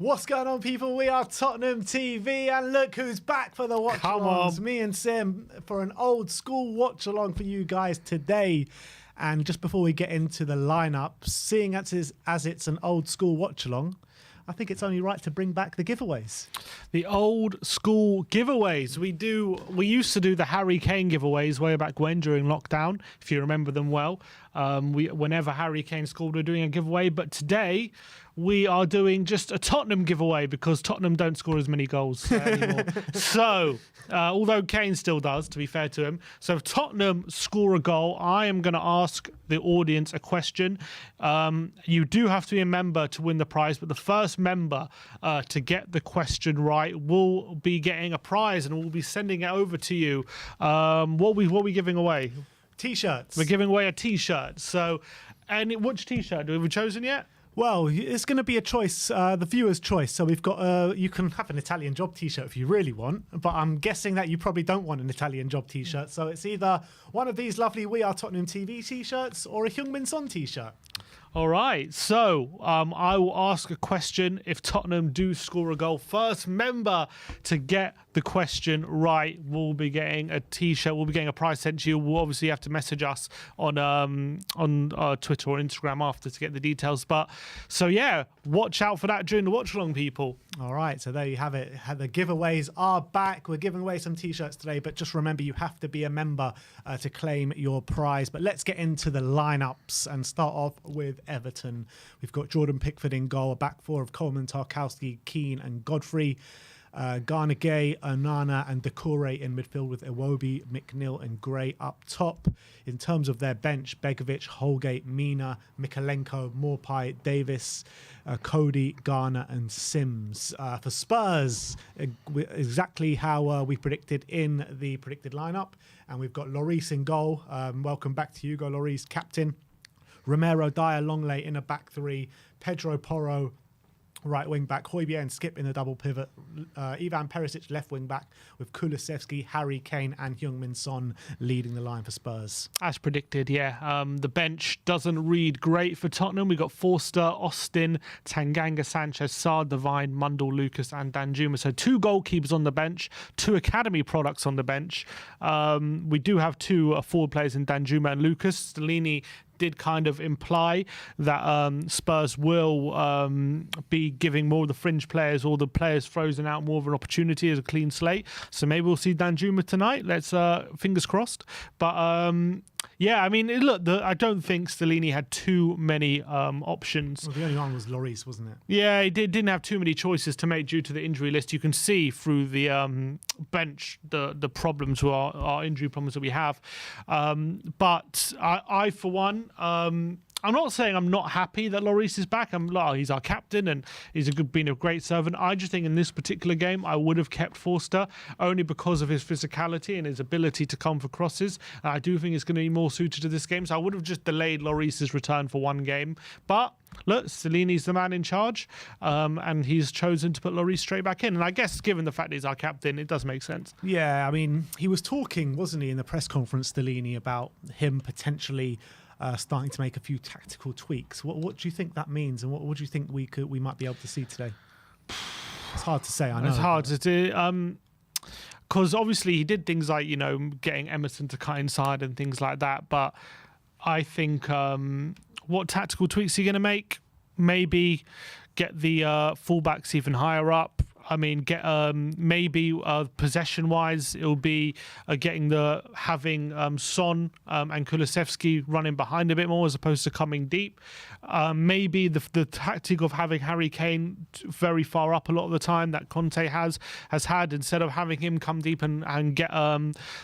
What's going on, people? We are Tottenham TV, and look who's back for the watch-alongs. Me and Sim for an old school watch-along for you guys today. And just before we get into the lineup, seeing as it's an old school watch-along, I think it's only right to bring back the giveaways. The old school giveaways. We used to do the Harry Kane giveaways way back when during lockdown, if you remember them well. Whenever Harry Kane scored, we're doing a giveaway. But today we are doing just a Tottenham giveaway because Tottenham don't score as many goals anymore. So, although Kane still does, to be fair to him. So if Tottenham score a goal, I am going to ask the audience a question. You do have to be a member to win the prize, but the first member to get the question right will be getting a prize, and we'll be sending it over to you. What are we giving away? T-shirts. We're giving away a T-shirt. So, and which T-shirt? Have we chosen yet? Well, it's going to be a choice, the viewer's choice. So we've got, you can have an Italian Job T-shirt if you really want, but I'm guessing that you probably don't want an Italian Job T-shirt. So it's either one of these lovely We Are Tottenham TV T-shirts or a Heung-min Son T-shirt. All right, so I will ask a question if Tottenham do score a goal. First member to get the question right will be getting a T-shirt. We'll be getting a prize sent to you. We'll obviously have to message us on Twitter or Instagram after to get the details. But so yeah, watch out for that during the watch along, people. All right, so there you have it. The giveaways are back. We're giving away some T-shirts today, but just remember you have to be a member to claim your prize. But let's get into the lineups and start off with Everton. We've got Jordan Pickford in goal, a back four of Coleman, Tarkowski, Keane and Godfrey. Garner Gay, Onana and Doucouré in midfield with Iwobi, McNeil and Gray up top. In terms of their bench, Begovic, Holgate, Mina, Mikalenko, Morpie, Davis, Cody, Garner and Sims. For Spurs, exactly how we predicted in the predicted lineup. And we've got Lloris in goal. Welcome back to Hugo Lloris, captain. Romero, Dyer, Longley in a back three. Pedro Porro, right wing back, Højbjerg and Skip in the double pivot, Ivan Perisic left wing back with Kulusevski, Harry Kane and Heung-min Son leading the line for Spurs. As predicted, yeah. The bench doesn't read great for Tottenham. We've got Forster, Austin, Tanganga, Sanchez, Saad, Devine, Mundell, Lucas and Danjuma. So 2 goalkeepers on the bench, 2 academy products on the bench. We do have 2 forward players in Danjuma and Lucas. Stellini did kind of imply that Spurs will be giving more of the fringe players or the players frozen out more of an opportunity as a clean slate. So maybe we'll see Danjuma tonight. Let's fingers crossed. But yeah, I mean, look, I don't think Stellini had too many options. Well, the only one was Lloris, wasn't it? Yeah, he didn't have too many choices to make due to the injury list. You can see through the bench the problems, our injury problems that we have. But I for one, I'm not saying I'm not happy that Lloris is back. He's our captain and he's been a great servant. I just think in this particular game, I would have kept Forster only because of his physicality and his ability to come for crosses. I do think it's going to be more suited to this game. So I would have just delayed Lloris's return for one game. But look, Stellini's the man in charge and he's chosen to put Lloris straight back in. And I guess given the fact that he's our captain, it does make sense. Yeah, I mean, he was talking, wasn't he, in the press conference, Stellini, about him potentially starting to make a few tactical tweaks. What do you think that means, and what do you think we might be able to see today? It's hard to say. I know it's hard to do because obviously he did things like getting Emerson to cut inside and things like that. But I think what tactical tweaks are you going to make? Maybe get the fullbacks even higher up. I mean, get maybe possession-wise, it'll be having Son and Kulusevski running behind a bit more as opposed to coming deep. Maybe the tactic of having Harry Kane very far up a lot of the time that Conte has had, instead of having him come deep and get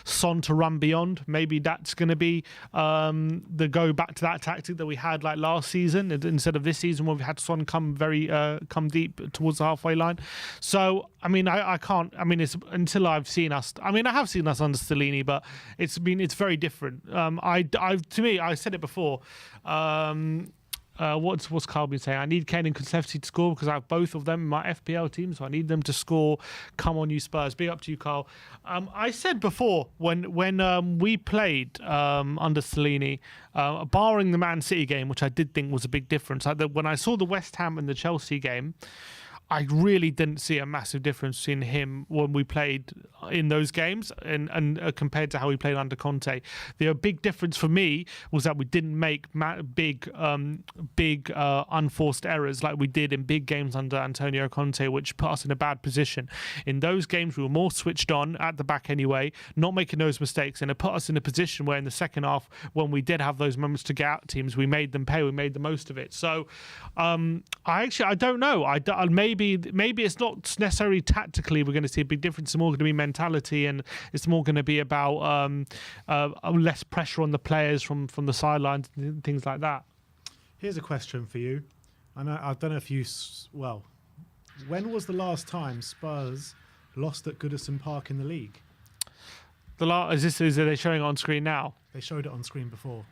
Son to run beyond. Maybe that's going to be the go back to that tactic that we had like last season instead of this season where we had Son come deep towards the halfway line. So, I mean, I can't. I mean, it's until I've seen us. I mean, I have seen us under Stellini, but it's very different. To me, I said it before. What's Carl been saying? I need Kane and Kulusevski to score because I have both of them in my FPL team, so I need them to score. Come on, you Spurs! Big up to you, Carl. I said before when we played under Stellini, barring the Man City game, which I did think was a big difference. When I saw the West Ham and the Chelsea game, I really didn't see a massive difference between him when we played in those games and compared to how we played under Conte. The big difference for me was that we didn't make big unforced errors like we did in big games under Antonio Conte, which put us in a bad position. In those games, we were more switched on at the back anyway, not making those mistakes, and it put us in a position where in the second half, when we did have those moments to get out teams, we made them pay. We made the most of it. So I don't know. Maybe it's not necessarily tactically we're going to see a big difference. It's more going to be mentality, and it's more going to be about less pressure on the players from the sidelines and things like that. Here's a question for you. I don't know if you... Well, when was the last time Spurs lost at Goodison Park in the league? Are they showing it on screen now? They showed it on screen before.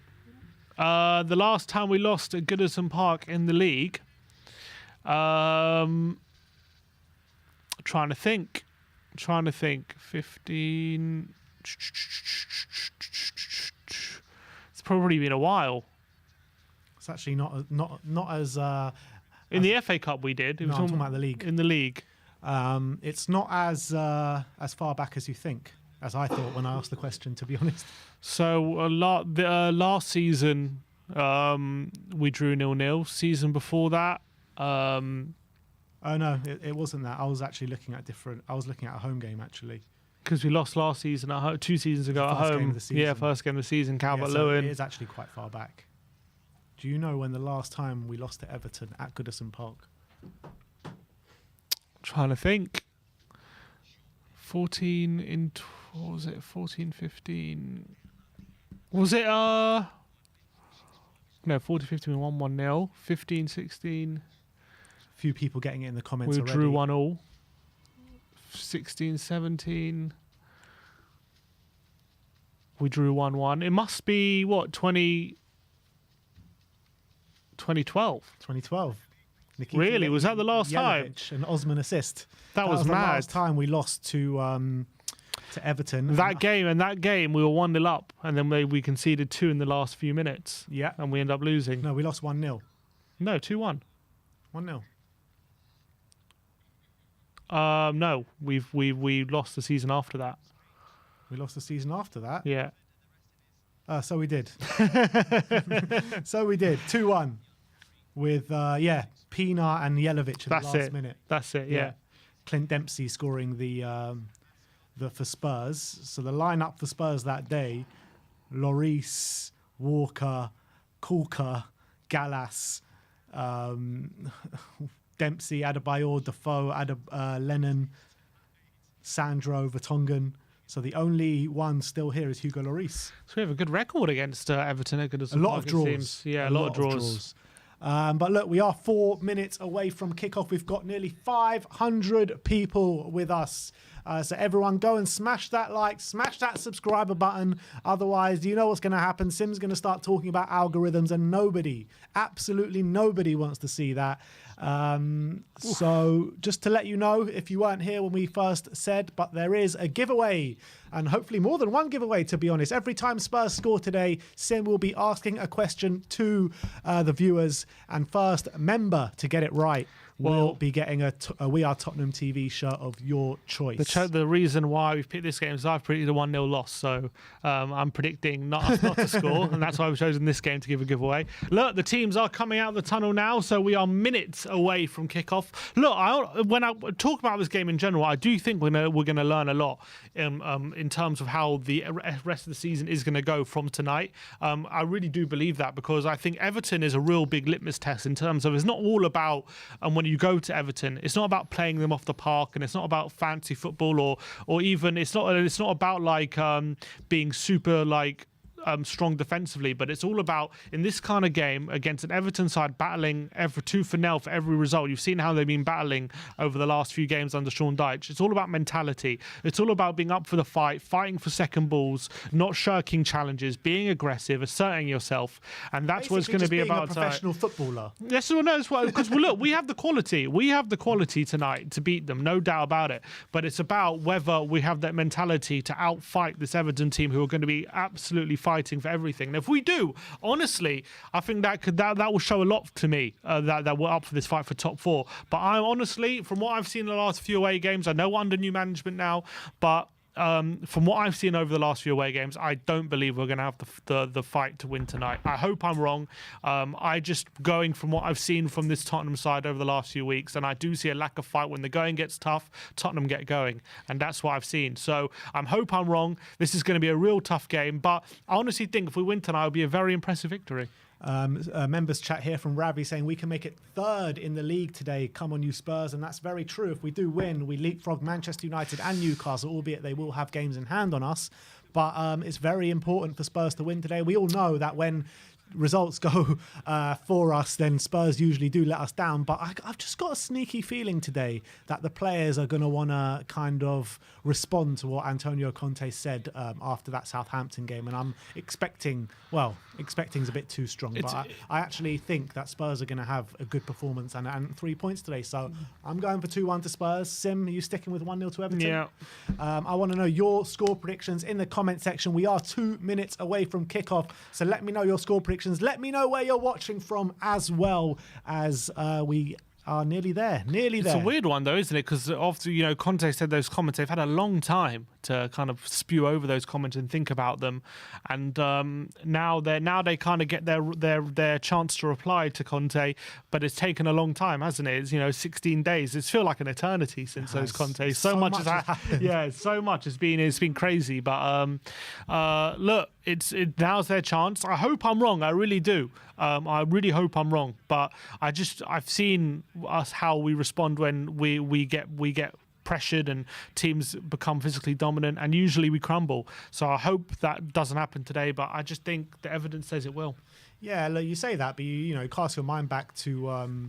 The last time we lost at Goodison Park in the league... Trying to think. 15. It's probably been a while. It's actually not as in the FA Cup we did. I'm talking about the league. In the league. It's not as far back as you think, as I thought when I asked the question, to be honest. So last season we drew 0-0. Season before that. Oh no, it wasn't that. I was actually looking at I was looking at a home game actually. Because we lost last season at home, 2 seasons ago at home. Yeah, first game of the season. Calvert-Lewin. It is actually quite far back. Do you know when the last time we lost to Everton at Goodison Park? Trying to think. 14, 15. Was it no, 14, 15 we won 1-0. 15, 16. Few people getting it in the comments we already. Drew 1-1. 16, 17. We drew 1-1. It must be, 2012? 2012. Really? Was that the last time? An Osman assist. That was mad. The last time we lost to Everton. That game we were 1-0 up, and then we conceded 2 in the last few minutes. Yeah. And we ended up losing. No, we lost 1-0. No, 2-1. 1-0. No, we lost the season after that. We lost the season after that? Yeah. So we did. So we did. 2-1 with Pina and Jelavic in the last minute. That's it. Yeah. Clint Dempsey scoring the for Spurs. So the lineup for Spurs that day: Lloris, Walker, Kulka, Gallas, Dempsey, Adebayor, Defoe, Lennon, Sandro, Vertonghen. So the only one still here is Hugo Lloris. So we have a good record against Everton. A lot of draws. Yeah, a lot of draws. But look, we are 4 minutes away from kickoff. We've got nearly 500 people with us. So everyone go and smash that like, smash that subscriber button. Otherwise, you know what's going to happen. Sim's going to start talking about algorithms and absolutely nobody wants to see that. So just to let you know, if you weren't here when we first said, but there is a giveaway, and hopefully more than one giveaway, to be honest. Every time Spurs score today, Sim will be asking a question to the viewers, and first member to get it right will be getting a We Are Tottenham TV shirt of your choice. The reason why we've picked this game is I've predicted a 1-0 loss, so I'm predicting not to score, and that's why I've chosen this game to give a giveaway. Look, the teams are coming out of the tunnel now, so we are minutes away from kickoff. Look, when I talk about this game in general, I do think we're going to learn a lot in terms of how the rest of the season is going to go from tonight. I really do believe that, because I think Everton is a real big litmus test in terms of it's not all about when you go to Everton, it's not about playing them off the park, and it's not about fancy football or even it's not about like being super like strong defensively, but it's all about, in this kind of game against an Everton side battling tooth and nail for every result. You've seen how they've been battling over the last few games under Sean Dyche. It's all about mentality. It's all about being up for the fight, fighting for second balls, not shirking challenges, being aggressive, asserting yourself, and that's basically what it's going to be about. A professional footballer. Yes, well, no, because look, we have the quality. We have the quality tonight to beat them, no doubt about it. But it's about whether we have that mentality to outfight this Everton team, who are going to be absolutely fighting fighting for everything. And if we do, honestly, I think that will show a lot to me that we're up for this fight for top 4. But I honestly, from what I've seen in the last few away games, I know we're under new management now, but from what I've seen over the last few away games, I don't believe we're going to have the fight to win tonight. I hope I'm wrong. I just going from what I've seen from this Tottenham side over the last few weeks, and I do see a lack of fight. When the going gets tough, Tottenham get going, and that's what I've seen. So I hope I'm wrong. This is going to be a real tough game, but I honestly think if we win tonight, it'll be a very impressive victory. Members chat here from Ravi saying we can make it 3rd in the league today. Come on, you Spurs. And that's very true. If we do win, we leapfrog Manchester United and Newcastle, albeit they will have games in hand on us. But it's very important for Spurs to win today. We all know that when results go for us, then Spurs usually do let us down. But I've just got a sneaky feeling today that the players are going to want to kind of respond to what Antonio Conte said after that Southampton game. And I'm expecting is a bit too strong. But I actually think that Spurs are going to have a good performance and 3 points today. So I'm going for 2-1 to Spurs. Sim, are you sticking with 1-0 to Everton? Yeah. I want to know your score predictions in the comment section. We are 2 minutes away from kickoff. So let me know your score predictions. Let me know where you're watching from as well, as we are nearly there. It's a weird one though, isn't it? Because after Conte said those comments, they've had a long time to kind of spew over those comments and think about them, and now they kind of get their chance to reply to Conte, but it's taken a long time, hasn't it? It's 16 days. It's feel like an eternity since those Conte. So much has happened. Yeah, so much has been. It's been crazy, but look, now's their chance. I hope I'm wrong. I really do. I really hope I'm wrong, but I've seen us how we respond when we get pressured and teams become physically dominant, and usually we crumble. So I hope that doesn't happen today, but I just think the evidence says it will. Yeah, you say that, but you cast your mind back to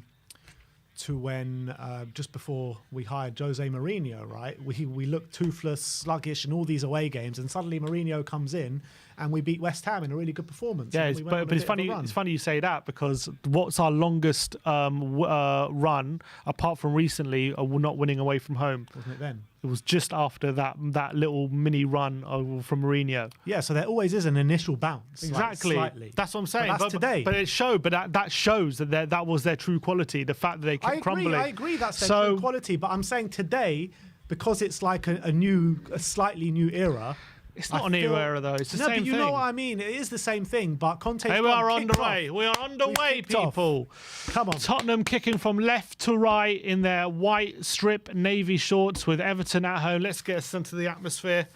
when just before we hired Jose Mourinho, right? We looked toothless, sluggish in all these away games, and suddenly Mourinho comes in and we beat West Ham in a really good performance. Yeah, but it's funny. It's funny you say that, because what's our longest run apart from recently not winning away from home? Wasn't it then? It was just after that little mini run from Mourinho. Yeah, so there always is an initial bounce. Exactly. Slightly. That's what I'm saying. But that's today. But it showed. But that shows that was their true quality. The fact that they kept crumbling. I agree. That's their true quality. But I'm saying today, because it's like a slightly new era. It's not a new era though. It's the same thing. No, but you know what I mean. It is the same thing. But Conte's we are underway. We are underway, people. Come on. Tottenham kicking from left to right in their white strip navy shorts with Everton at home. Let's get us into the atmosphere.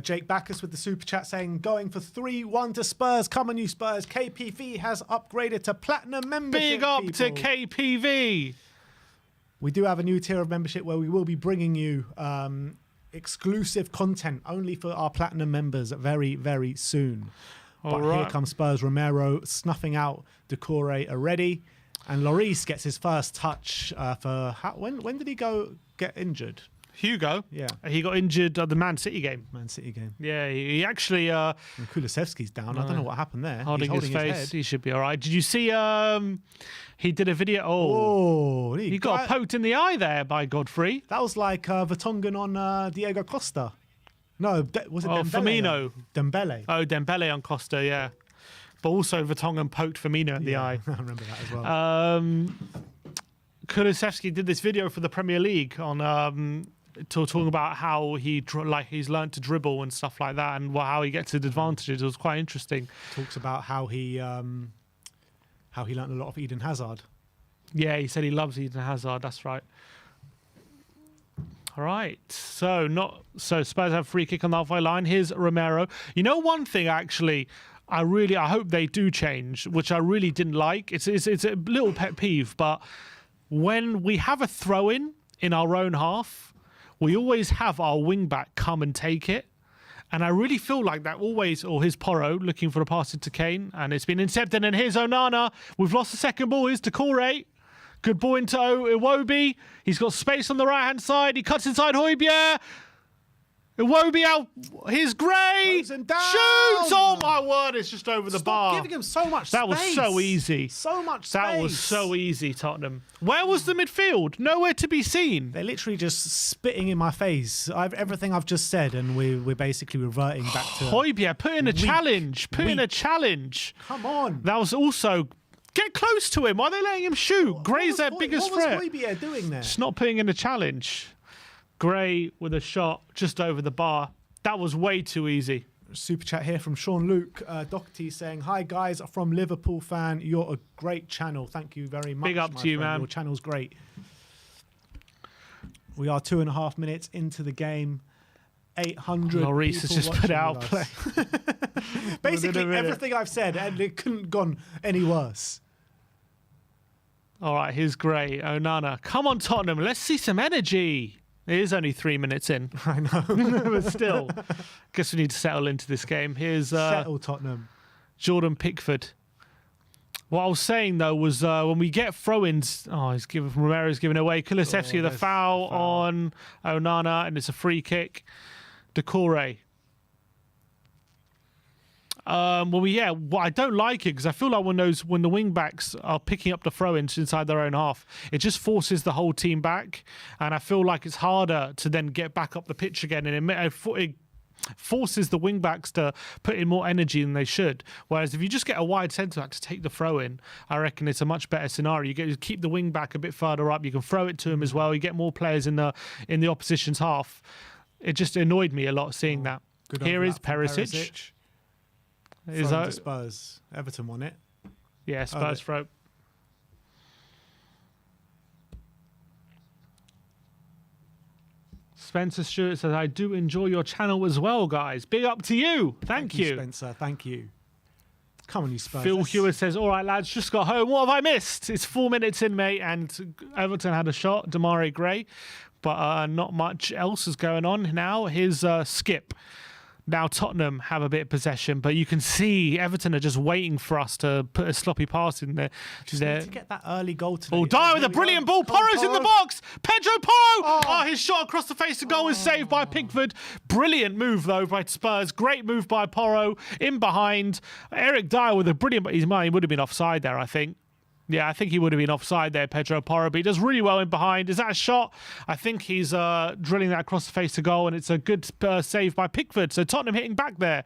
Jake Backus with the super chat saying, going for 3-1 to Spurs. Come on, you Spurs. KPV has upgraded to platinum membership. Big up to KPV. We do have a new tier of membership where we will be bringing you exclusive content only for our platinum members very, very soon. Here comes Spurs. Romero snuffing out Decore already, and Lloris gets his first touch when did he get injured? Hugo. Yeah. He got injured at the Man City game. Yeah, he actually... and Kulusevski's down. I don't know what happened there. Holding his face. Head. He should be all right. Did you see... he did a video... he got poked in the eye there by Godfrey. That was like Vertonghen on Diego Costa. No, was it Dembele? Firmino. Dembele. Oh, Dembele on Costa, yeah. But also Vertonghen poked Firmino in the eye. I remember that as well. Kulusevski did this video for the Premier League on... talking about how he's learned to dribble and stuff like that, and how he gets his advantages. It was quite interesting. Talks about how he learned a lot of Eden Hazard. Yeah, he said he loves Eden Hazard. That's right. All right. So Spurs have free kick on the halfway line. Here's Romero. You know, one thing actually, I hope they do change, which I really didn't like. It's a little pet peeve, but when we have a throw in our own half, we always have our wing back come and take it. And I really feel like that always, or his Porro looking for the pass into Kane, and it's been intercepted, and here's Onana. We've lost the second ball. Here's Decore. Good ball into Iwobi. He's got space on the right-hand side. He cuts inside Højbjerg. Iwobi out. Here's Gray. Goes and down. Shoots. Oh my word! It's just over the Stop bar. giving him so much That space. was so easy. So much space. That was so easy, Tottenham. Where was the midfield? Nowhere to be seen. They're literally just spitting in my face. Everything I've just said, and we're basically reverting back to... Højbjerg, put in a challenge. Put in a challenge. Come on. That was also... Get close to him. Why are they letting him shoot? Gray's their biggest threat. What was Højbjerg doing there? Just not putting in a challenge. Gray with a shot just over the bar. That was way too easy. Super chat here from Sean Luke Doherty saying, "Hi guys, from Liverpool fan. You're a great channel. Thank you very much. Big up to you, man. Your channel's great." We are 2.5 minutes into the game. 800. Lloris has just put out play. Basically, everything I've said, and it couldn't have gone any worse. All right, here's Gray. Onana. Come on, Tottenham. Let's see some energy. It is only 3 minutes in. I know. But still, guess we need to settle into this game. Here's Settle Tottenham. Jordan Pickford. What I was saying, though, was when we get throw-ins... Oh, Romero's giving away. Kulusevski with a foul on Onana, and it's a free kick. Decore. What I don't like it, because I feel like when the wing backs are picking up the throw-ins inside their own half, it just forces the whole team back, and I feel like it's harder to then get back up the pitch again, and it forces the wing backs to put in more energy than they should. Whereas if you just get a wide centre back to take the throw-in, I reckon it's a much better scenario. You keep the wing back a bit further up, you can throw it to him as well. You get more players in the opposition's half. It just annoyed me a lot seeing that. Here is Perisic. Is that Spurs? Everton won it. Yeah, Spurs throw. Spencer Stewart says, "I do enjoy your channel as well, guys. Big up to you. Thank you, Spencer. Thank you. Come on, you Spurs." Phil Hewitt says, "All right, lads, just got home. What have I missed? It's 4 minutes in, mate, and Everton had a shot, Demarai Gray, but not much else is going on now. Here's Skip. Now Tottenham have a bit of possession, but you can see Everton are just waiting for us to put a sloppy pass in there. Just need to get that early goal today. Oh, Dyer with a brilliant ball. Porro's in the box. Pedro Porro. Oh, his shot across the face of goal is saved by Pickford. Brilliant move, though, by Spurs. Great move by Porro. In behind. Eric Dyer with a brilliant... He would have been offside there, I think. Yeah, I think he would have been offside there, Pedro Porro, but he does really well in behind. Is that a shot? I think he's drilling that across the face to goal, and it's a good save by Pickford. So Tottenham hitting back there.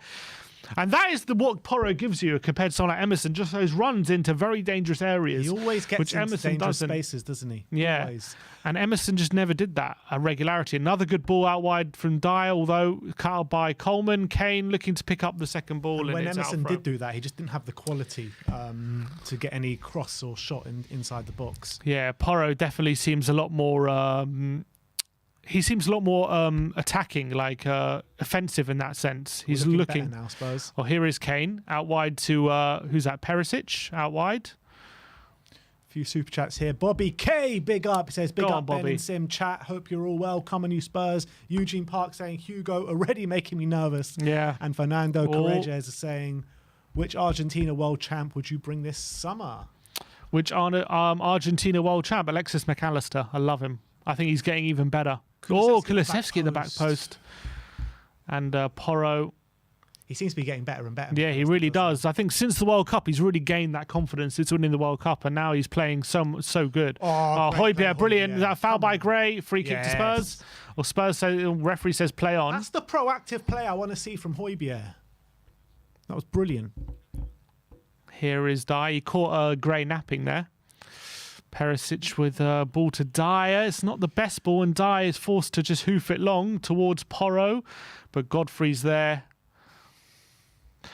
And that is what Porro gives you compared to someone like Emerson, just those runs into very dangerous areas. He always gets which into Emerson dangerous doesn't. Spaces, doesn't he? Yeah. Always. And Emerson just never did that, a regularity. Another good ball out wide from Dyer, although cut out by Coleman. Kane looking to pick up the second ball. And when it's Emerson out for did do that, he just didn't have the quality to get any cross or shot inside the box. Yeah, Porro definitely seems a lot more... he seems a lot more attacking, like offensive in that sense. He's looking better now, I suppose. Well, here is Kane out wide to who's that? Perisic out wide. A few super chats here. Bobby K, big up. He says, "Big Go up, on, Ben Bobby. and Sim chat. Hope you're all well. Come on, you Spurs." Eugene Park saying, "Hugo already making me nervous." Yeah. And Fernando Correges is saying, "Which Argentina world champ would you bring this summer?" Which Argentina world champ? Alexis McAllister. I love him. I think he's getting even better. Kulusevski in the back post. And Porro. He seems to be getting better and better. Yeah, he really does. I think since the World Cup, he's really gained that confidence. It's winning the World Cup, and now he's playing so good. Højbjerg, brilliant. Is that a foul by Gray? Free kick to Spurs? Or Spurs, referee says play on. That's the proactive play I want to see from Højbjerg. That was brilliant. Here is Dyer. He caught Gray napping there. Perisic with a ball to Dyer. It's not the best ball, and Dyer is forced to just hoof it long towards Porro, but Godfrey's there.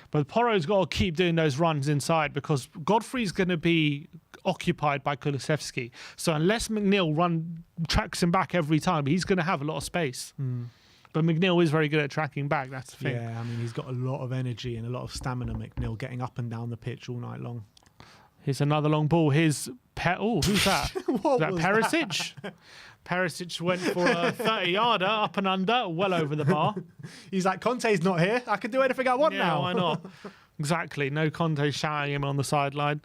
But Porro's got to keep doing those runs inside because Godfrey's going to be occupied by Kulusevski. So unless McNeil tracks him back every time, he's going to have a lot of space. But McNeil is very good at tracking back. That's the thing. Yeah, I mean, he's got a lot of energy and a lot of stamina, McNeil, getting up and down the pitch all night long. Here's another long ball. Here's who's that? Is that Perisic? Perisic went for a 30-yarder, up and under, well over the bar. He's like, Conte's not here. I can do anything I want now. Why not? Exactly. No Conte shouting him on the sideline.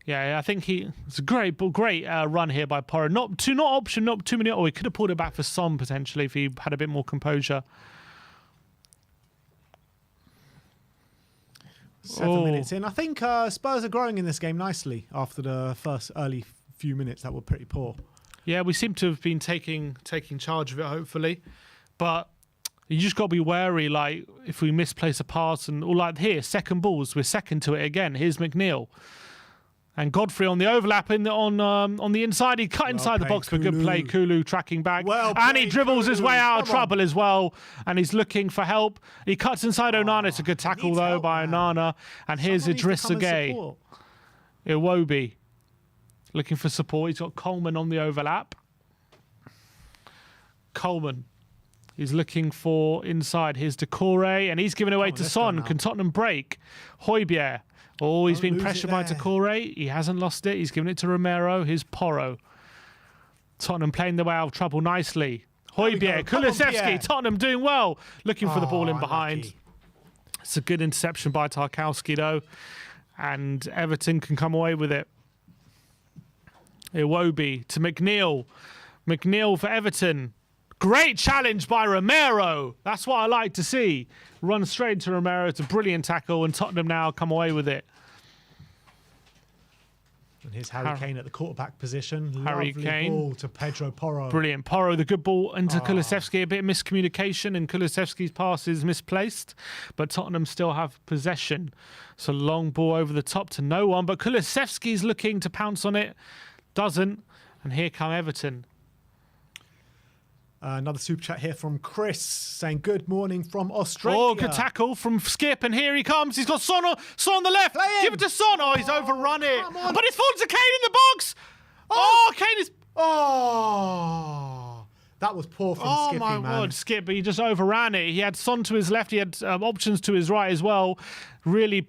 Yeah, I think it's a great run here by Porro. Not too many. Oh, he could have pulled it back for Son potentially if he had a bit more composure. 7 minutes in. I think Spurs are growing in this game nicely after the first early few minutes that were pretty poor. Yeah, we seem to have been taking charge of it, hopefully. But you just got to be wary, like, if we misplace a pass or like here, second balls, we're second to it again. Here's McNeil. And Godfrey on the overlap on the inside. He cut inside the box for good play. Kulu tracking back. And he dribbles his way out of trouble as well. And he's looking for help. He cuts inside Onana. It's a good tackle, though, by Onana. And here's Idrissa Gueye. Iwobi looking for support. He's got Coleman on the overlap. Coleman. He's looking for inside. Here's Decore. And he's given away to Son. Can Tottenham break? Højbjerg. Oh, he's been pressured by Decore. He hasn't lost it. He's given it to Romero. Here's Porro. Tottenham playing their way out of trouble nicely. Højbjerg, Kulusevski. Tottenham doing well. Looking for the ball in behind. It's a good interception by Tarkowski, though. And Everton can come away with it. Iwobi to McNeil. McNeil for Everton. Great challenge by Romero. That's what I like to see. Run straight into Romero. It's a brilliant tackle, and Tottenham now come away with it. And here's Harry Kane at the quarterback position. Harry Kane. Ball to Pedro Porro. Brilliant. Porro, the good ball into Kulusevski. A bit of miscommunication, and Kulusevski's pass is misplaced. But Tottenham still have possession. So long ball over the top to no one. But Kulusevski's looking to pounce on it. Doesn't. And here come Everton. Another super chat here from Chris saying, good morning from Australia. Oh, good tackle from Skip, and here he comes. He's got Son on the left. Give it to Son. Oh, he's overrun it. But it's fallen to Kane in the box. Oh, Kane is... Oh, that was poor from Skippy, man. Oh, my word, Skip, but he just overran it. He had Son to his left. He had options to his right as well. Really,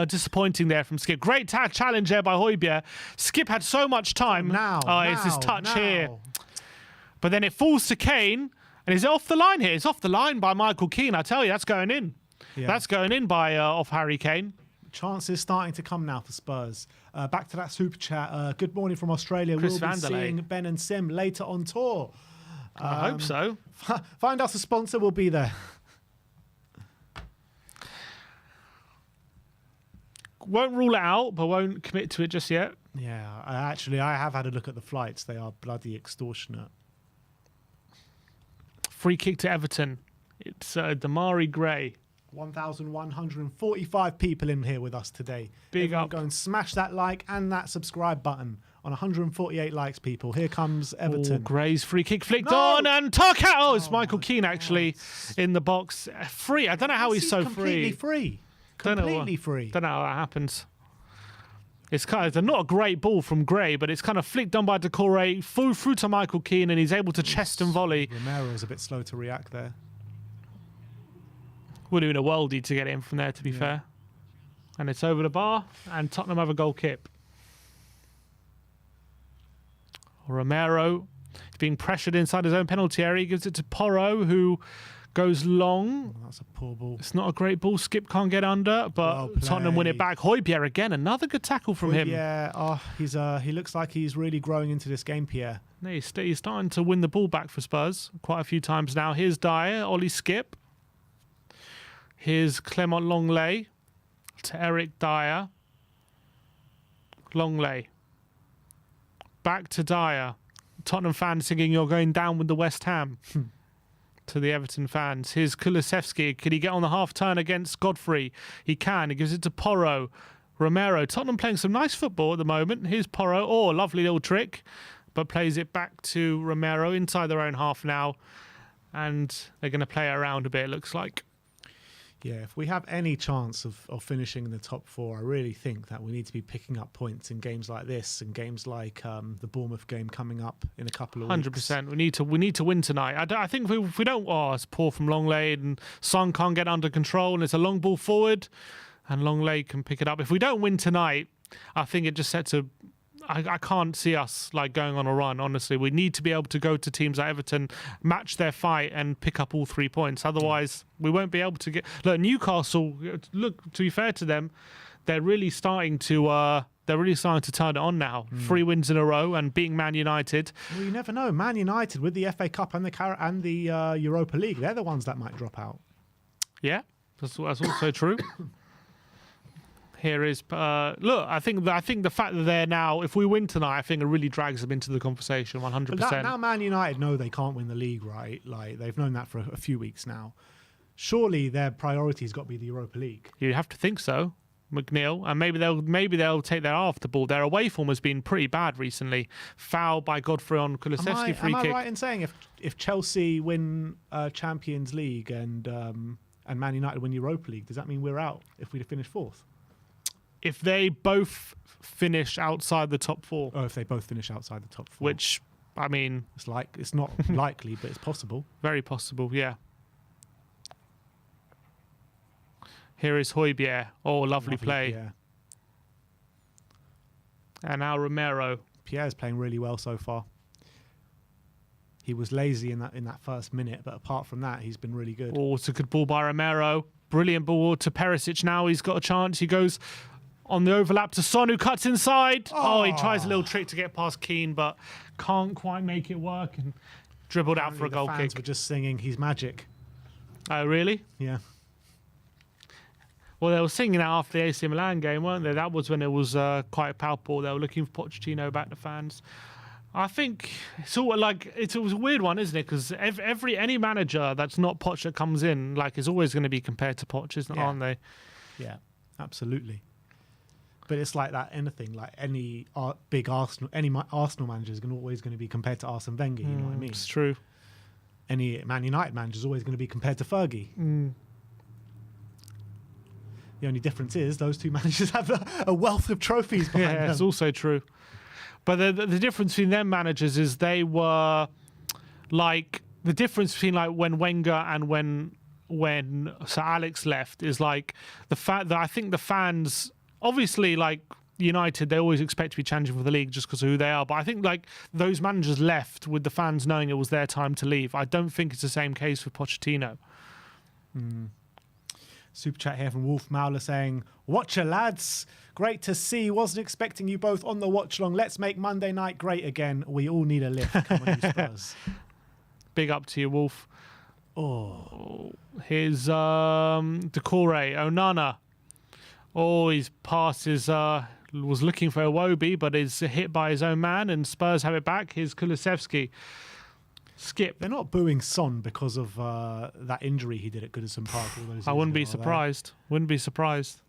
disappointing there from Skip. Great challenge there by Højbjerg. Skip had so much time. It's his touch here. But then it falls to Kane, and is it off the line here? It's off the line by Michael Keane. I tell you, that's going in. Yeah. That's going in by off Harry Kane. Chances starting to come now for Spurs. Back to that super chat. Good morning from Australia. We'll be seeing Ben and Sim later on tour. I hope so. Find us a sponsor. We'll be there. Won't rule it out, but won't commit to it just yet. Yeah, I have had a look at the flights. They are bloody extortionate. Free kick to Everton. It's Damari Gray. 1,145 people in here with us today. Big Everyone up. Go and smash that like and that subscribe button on 148 likes, people. Here comes Everton. Oh, Gray's free kick flicked on, and Tarkat. Oh, it's Michael Keane actually in the box. Free. I don't know how he's so completely free. Completely free. Don't know how that happens. It's not a great ball from Gray, but it's kind of flicked on by Decore, through to Michael Keane, and he's able to chest and volley. Romero's a bit slow to react there. We're doing a worldie to get it in from there, to be fair. And it's over the bar, and Tottenham have a goal kick. Romero is being pressured inside his own penalty area. He gives it to Porro, who goes long. Oh, that's a poor ball. It's not a great ball. Skip can't get under, but Tottenham win it back. Højbjerg again. Another good tackle from him. Yeah, he looks like he's really growing into this game, Pierre. No, he's starting to win the ball back for Spurs quite a few times now. Here's Dyer, Ollie Skip. Here's Clement Longley to Eric Dyer. Longley. Back to Dyer. Tottenham fans singing, "You're going down with the West Ham." To the Everton fans. Here's Kulusevski. Can he get on the half turn against Godfrey? He can. He gives it to Porro. Romero. Tottenham playing some nice football at the moment. Here's Porro. Oh, lovely little trick. But plays it back to Romero inside their own half now. And they're going to play around a bit, it looks like. Yeah, if we have any chance of finishing in the top four, I really think that we need to be picking up points in games like this and games like the Bournemouth game coming up in a couple of weeks. 100%. We need to win tonight. I think if we don't, it's poor from Longley, and Son can't get under control, and it's a long ball forward, and Longley can pick it up. If we don't win tonight, I think it just sets a... I can't see us going on a run, honestly. We need to be able to go to teams like Everton, match their fight and pick up all 3 points. Otherwise, we won't be able to get... Look, Newcastle, to be fair to them, they're really starting to They're really starting to turn it on now. 3 wins in a row and beating Man United. Well, you never know. Man United with the FA Cup and the Europa League, they're the ones that might drop out. Yeah, that's also true. Here is look. I think the fact that they're now, if we win tonight, I think it really drags them into the conversation 100%. But now Man United know they can't win the league, right? Like they've known that for a few weeks now. Surely their priority's got to be the Europa League. You have to think so, McNeil, and maybe they'll take their eye off the ball. Their away form has been pretty bad recently. Foul by Godfrey on Kulusevski, free kick. Am I right in saying if Chelsea win Champions League and Man United win Europa League, does that mean we're out if we finish 4th? If they both finish outside the top 4. Oh, if they both finish outside the top 4. Which, I mean... It's not likely, but it's possible. Very possible, yeah. Here is Højbjerg. Oh, lovely play. Pierre. And now Romero. Pierre's playing really well so far. He was lazy in that first minute, but apart from that, he's been really good. Oh, it's a good ball by Romero. Brilliant ball to Perisic now. He's got a chance. He goes on the overlap to Son, who cuts inside. Oh, he tries a little trick to get past Keane, but can't quite make it work and dribbled out for a goal fans kick. Were just singing, he's magic. Oh, really? Yeah. Well, they were singing that after the AC Milan game, weren't they? That was when it was quite palpable. They were looking for Pochettino back to fans. I think it's sort of like it was a weird one, isn't it? Because any manager that's not Poch that comes in, like, is always going to be compared to Poch, aren't they? Yeah, absolutely. But it's like that. Anything like any big Arsenal manager is always going to be compared to Arsene Wenger. You know what I mean? It's true. Any Man United manager is always going to be compared to Fergie. The only difference is those two managers have a wealth of trophies behind them. Yeah, it's also true. But the difference between them managers is they were like the difference between like when Wenger and when Sir Alex left is like the fact that I think the fans obviously like United, they always expect to be challenging for the league just because of who they are. But I think like those managers left with the fans knowing it was their time to leave. I don't think it's the same case for Pochettino. Super chat here from Wolf Mauler saying, "Watcher lads, great to see. Wasn't expecting you both on the watch long. Let's make Monday night great again. We all need a lift. Come on, you Spurs." Big up to you, Wolf. Oh, Here's Decore, Onana. Oh, his pass was looking for Iwobi, but is hit by his own man, and Spurs have it back. Here's Kulusevski. Skip. They're not booing Son because of that injury he did at Goodison Park all those years I wouldn't be ago, surprised. Wouldn't be surprised.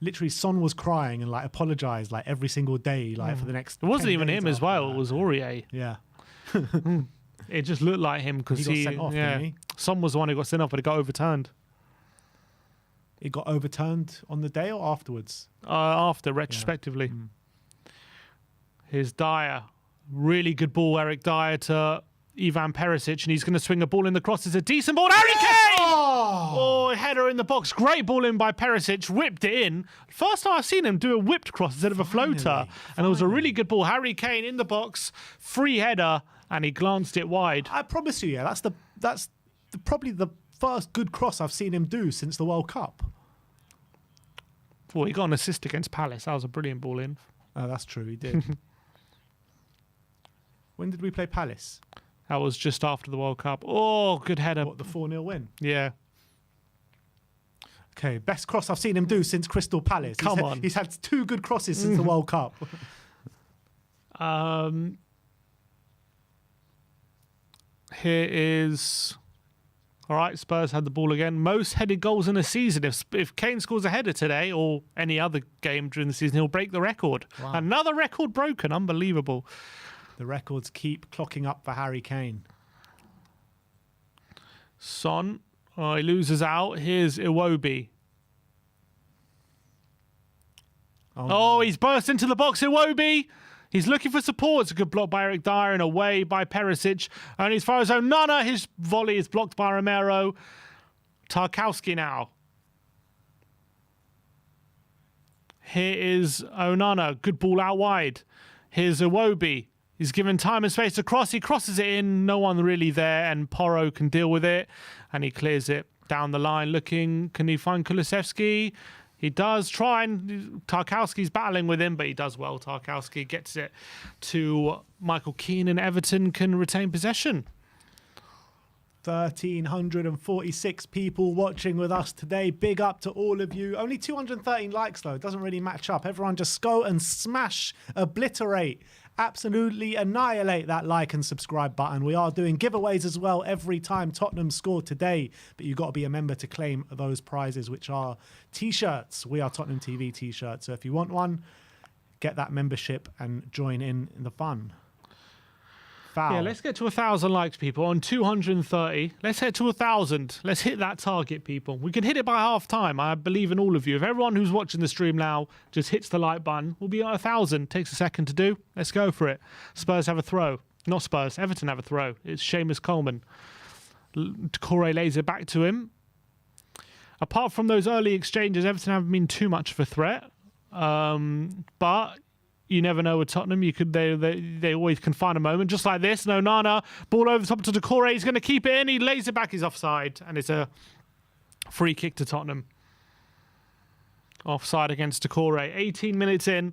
Literally, Son was crying and like apologized like every single day, like for the next. It wasn't 10 even days him as after well. that. It was Aurier. Yeah. It just looked like him because He got sent off, didn't he? Son was the one who got sent off, but it got overturned. It got overturned on the day or afterwards? After, retrospectively. Here's Dyer. Really good ball, Eric Dyer to Ivan Perisic, and he's going to swing a ball in the cross. It's a decent ball. Harry Kane! Oh, header in the box. Great ball in by Perisic. Whipped it in. First time I've seen him do a whipped cross instead of a floater. And it was a really good ball. Harry Kane in the box. Free header, and he glanced it wide. I promise you, yeah, that's probably the first good cross I've seen him do since the World Cup. Well, he got an assist against Palace. That was a brilliant ball in. Oh, that's true, he did. When did we play Palace? That was just after the World Cup. Oh, good header. What, the 4-0 win? Yeah. Okay, best cross I've seen him do since Crystal Palace. Come on. He's had 2 good crosses since the World Cup. Here is... All right, Spurs had the ball again. Most headed goals in a season. If Kane scores a header today or any other game during the season, he'll break the record. Wow. Another record broken. Unbelievable. The records keep clocking up for Harry Kane. Son. Oh, he loses out. Here's Iwobi. Oh, he's burst into the box. Iwobi. He's looking for support. It's a good block by Eric Dyer and away by Perisic. Only as far as Onana. His volley is blocked by Romero. Tarkowski now. Here is Onana. Good ball out wide. Here's Iwobi. He's given time and space to cross. He crosses it in. No one really there. And Porro can deal with it. And he clears it down the line looking. Can he find Kulusevski? He does try, and Tarkowski's battling with him, but he does well. Tarkowski gets it to Michael Keane, and Everton can retain possession. 1,346 people watching with us today. Big up to all of you. Only 213 likes, though. It doesn't really match up. Everyone just go and smash, obliterate, absolutely annihilate that like and subscribe button. We are doing giveaways as well every time Tottenham score today, but you've got to be a member to claim those prizes, which are T-shirts. We Are Tottenham TV T-shirts. So if you want one, get that membership and join in the fun. Foul. Yeah, let's get to 1,000 likes, people. On 230, let's head to 1,000. Let's hit that target, people. We can hit it by half time. I believe in all of you. If everyone who's watching the stream now just hits the like button, we'll be at 1,000. Takes a second to do. Let's go for it. Spurs have a throw. Not Spurs. Everton have a throw. It's Seamus Coleman. Corey lays it back to him. Apart from those early exchanges, Everton haven't been too much of a threat. But you never know with Tottenham. You could they always can find a moment just like this. No, Nana, ball over the top to Decore. He's going to keep it in. He lays it back. He's offside, and it's a free kick to Tottenham. Offside against Decore. 18 minutes in.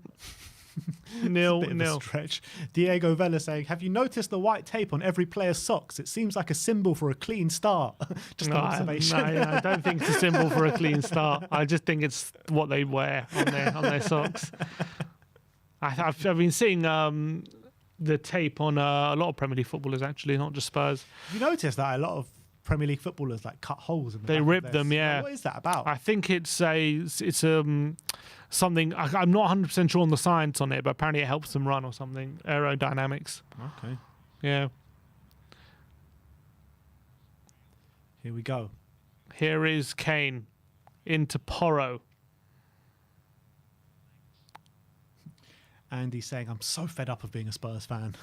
0-0. Stretch. Diego Vela saying, "Have you noticed the white tape on every player's socks? It seems like a symbol for a clean start." Just an observation. No, I don't think it's a symbol for a clean start. I just think it's what they wear on their socks. I've been seeing the tape on a lot of Premier League footballers, actually, not just Spurs. You notice that a lot of Premier League footballers like cut holes in the They rip them, yeah. What is that about? I think it's something. I'm not 100% sure on the science on it, but apparently it helps them run or something. Aerodynamics. Okay. Yeah. Here we go. Here is Kane into Porro. Andy saying, "I'm so fed up of being a Spurs fan."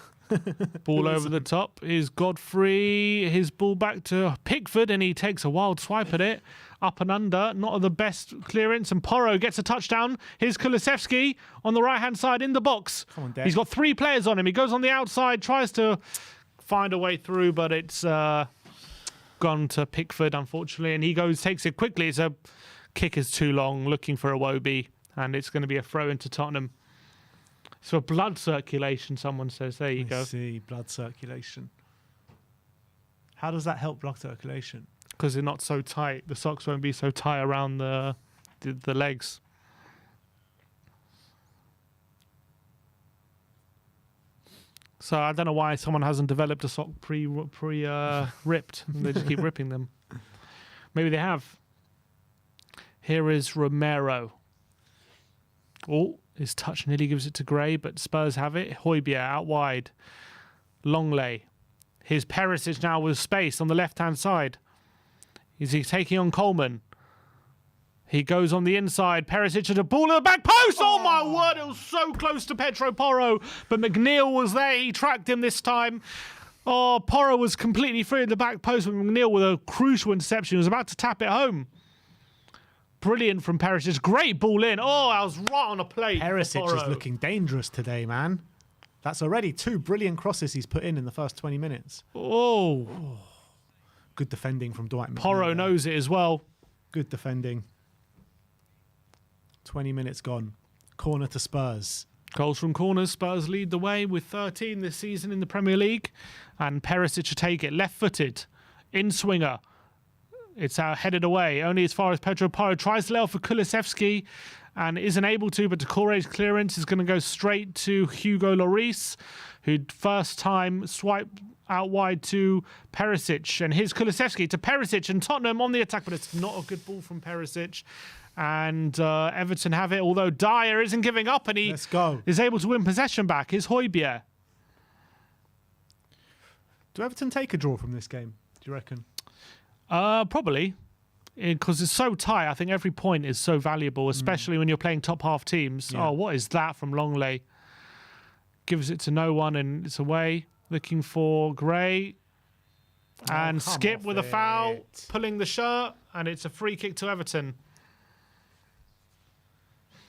Ball over the top is Godfrey. His ball back to Pickford, and he takes a wild swipe at it. Up and under. Not the best clearance. And Porro gets a touchdown. Here's Kulusevski on the right-hand side in the box. Come on, Dad. He's got 3 players on him. He goes on the outside, tries to find a way through, but it's gone to Pickford, unfortunately. And he takes it quickly. It's a kick is too long, looking for Iwobi, and it's going to be a throw into Tottenham. So blood circulation, someone says. There you go. See, blood circulation. How does that help blood circulation? Because they're not so tight. The socks won't be so tight around the legs. So I don't know why someone hasn't developed a sock ripped. They just keep ripping them. Maybe they have. Here is Romero. Oh, his touch nearly gives it to Gray, but Spurs have it. Højbjerg out wide. Longley. Here's Perisic now with space on the left-hand side. Is he taking on Coleman? He goes on the inside. Perisic to the ball at the back post. Oh, my word. It was so close to Pedro Porro. But McNeil was there. He tracked him this time. Oh, Porro was completely free at the back post. But McNeil with a crucial interception. He was about to tap it home. Brilliant from Perisic. Great ball in. Oh, I was right on a plate. Perisic is looking dangerous today, man. That's already 2 brilliant crosses he's put in the first 20 minutes. Oh. Good defending from Dwight McNeil. Porro knows it as well. Good defending. 20 minutes gone. Corner to Spurs. Goals from corners. Spurs lead the way with 13 this season in the Premier League. And Perisic to take it. Left-footed. In-swinger. It's headed away. Only as far as Pedro Porro tries to lay off for Kulusevski and isn't able to, but Decore's clearance is going to go straight to Hugo Lloris, who first time swiped out wide to Perisic. And here's Kulusevski to Perisic, and Tottenham on the attack, but it's not a good ball from Perisic. And Everton have it, although Dyer isn't giving up, and he is able to win possession back. Here's Højbjerg. Do Everton take a draw from this game, do you reckon? Probably, because it's so tight. I think every point is so valuable, especially when you're playing top half teams. Yeah. Oh, what is that from Longley? Gives it to no one, and it's away. Looking for Gray. And Skip with a foul, pulling the shirt, and it's a free kick to Everton.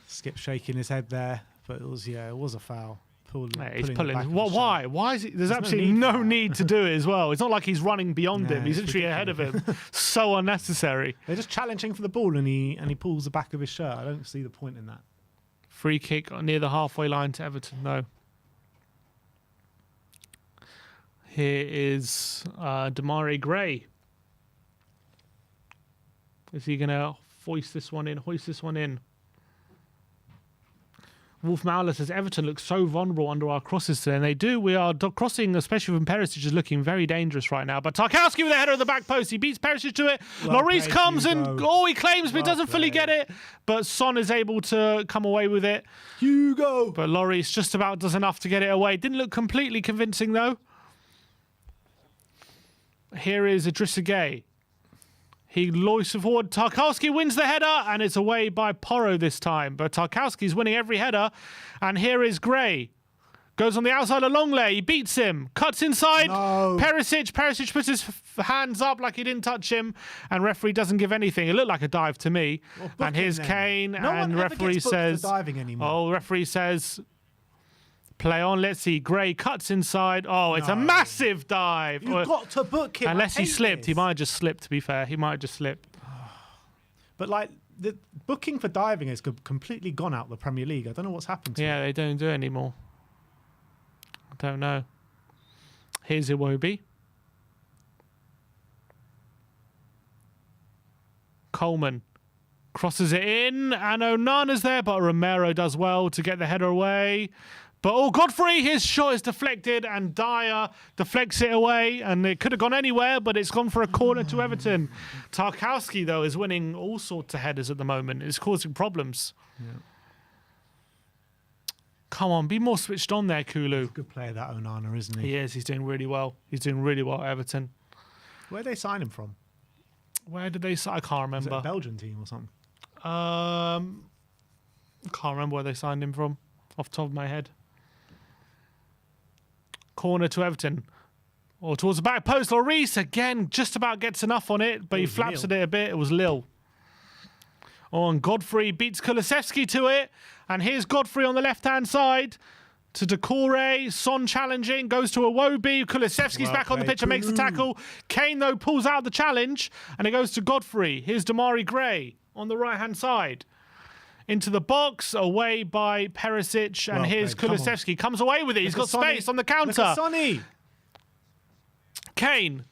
Skip shaking his head there, but it was a foul. Yeah, he's the pulling. back of What? his Why? shirt. Why is he? There's no absolutely need for no that. need to do it as well. It's not like he's running beyond him. He's it's literally ahead of him. So unnecessary. They're just challenging for the ball, and he pulls the back of his shirt. I don't see the point in that. Free kick near the halfway line to Everton. No. Here is Demarai Gray. Is he going to hoist this one in? Wolf Mauler says Everton looks so vulnerable under our crosses today, and they do. We are crossing, especially when Perisic is looking very dangerous right now. But Tarkowski with a header at the back post. He beats Perisic to it. Well Lloris played, comes Hugo. and he claims, but Well doesn't fully get played. it. But Son is able to come away with it. Hugo. But Lloris just about does enough to get it away. Didn't look completely convincing though. Here is Idrissa Gueye. He loists forward. Tarkowski wins the header, and it's away by Porro this time. But Tarkowski's winning every header. And here is Gray. Goes on the outside of Longley. He beats him. Cuts inside. No. Perisic puts his hands up like he didn't touch him. And referee doesn't give anything. It looked like a dive to me. Well, book and him here's then. Kane. No one and ever referee gets booked for says, diving anymore. "Oh, referee says, play on. Let's see. Gray cuts inside. Oh, it's a No. massive dive. You've got to book him. Unless I he hate slipped. He this. might have just slipped, to be fair. He might have just slipped. But like the booking for diving has completely gone out the Premier League. I don't know what's happened to Yeah, it. they don't do it anymore. I don't know. Here's Iwobi. Coleman crosses it in, and Onana's there, but Romero does well to get the header away. But Godfrey, his shot is deflected, and Dyer deflects it away, and it could have gone anywhere, but it's gone for a corner to Everton. Tarkowski, though, is winning all sorts of headers at the moment. It's causing problems. Yeah. Come on, be more switched on there, Kulu. Good player, that Onana, isn't he? He is. He's doing really well. He's doing really well at Everton. Where did they sign him from? Where did they sign? I can't Was it remember. a Belgian team or something? Can't remember where they signed him from off the top of my head. Corner to Everton. Or towards the back post. Lloris again just about gets enough on it, but he was flaps Lille. at it a bit. It was Lille. Oh, and Godfrey beats Kulusevski to it. And here's Godfrey on the left-hand side to Decore. Son challenging, goes to Iwobi. Kulusevski's Well back on the played, pitch and makes the Kulu. tackle. Kane, though, pulls out the challenge, and it goes to Godfrey. Here's Demarai Gray on the right-hand side. Into the box, away by Perisic, and Well here's played, come on. Kulusevski. Comes away with it. He's got Look at Sonny. space on the Look at counter. Sonny. Kane.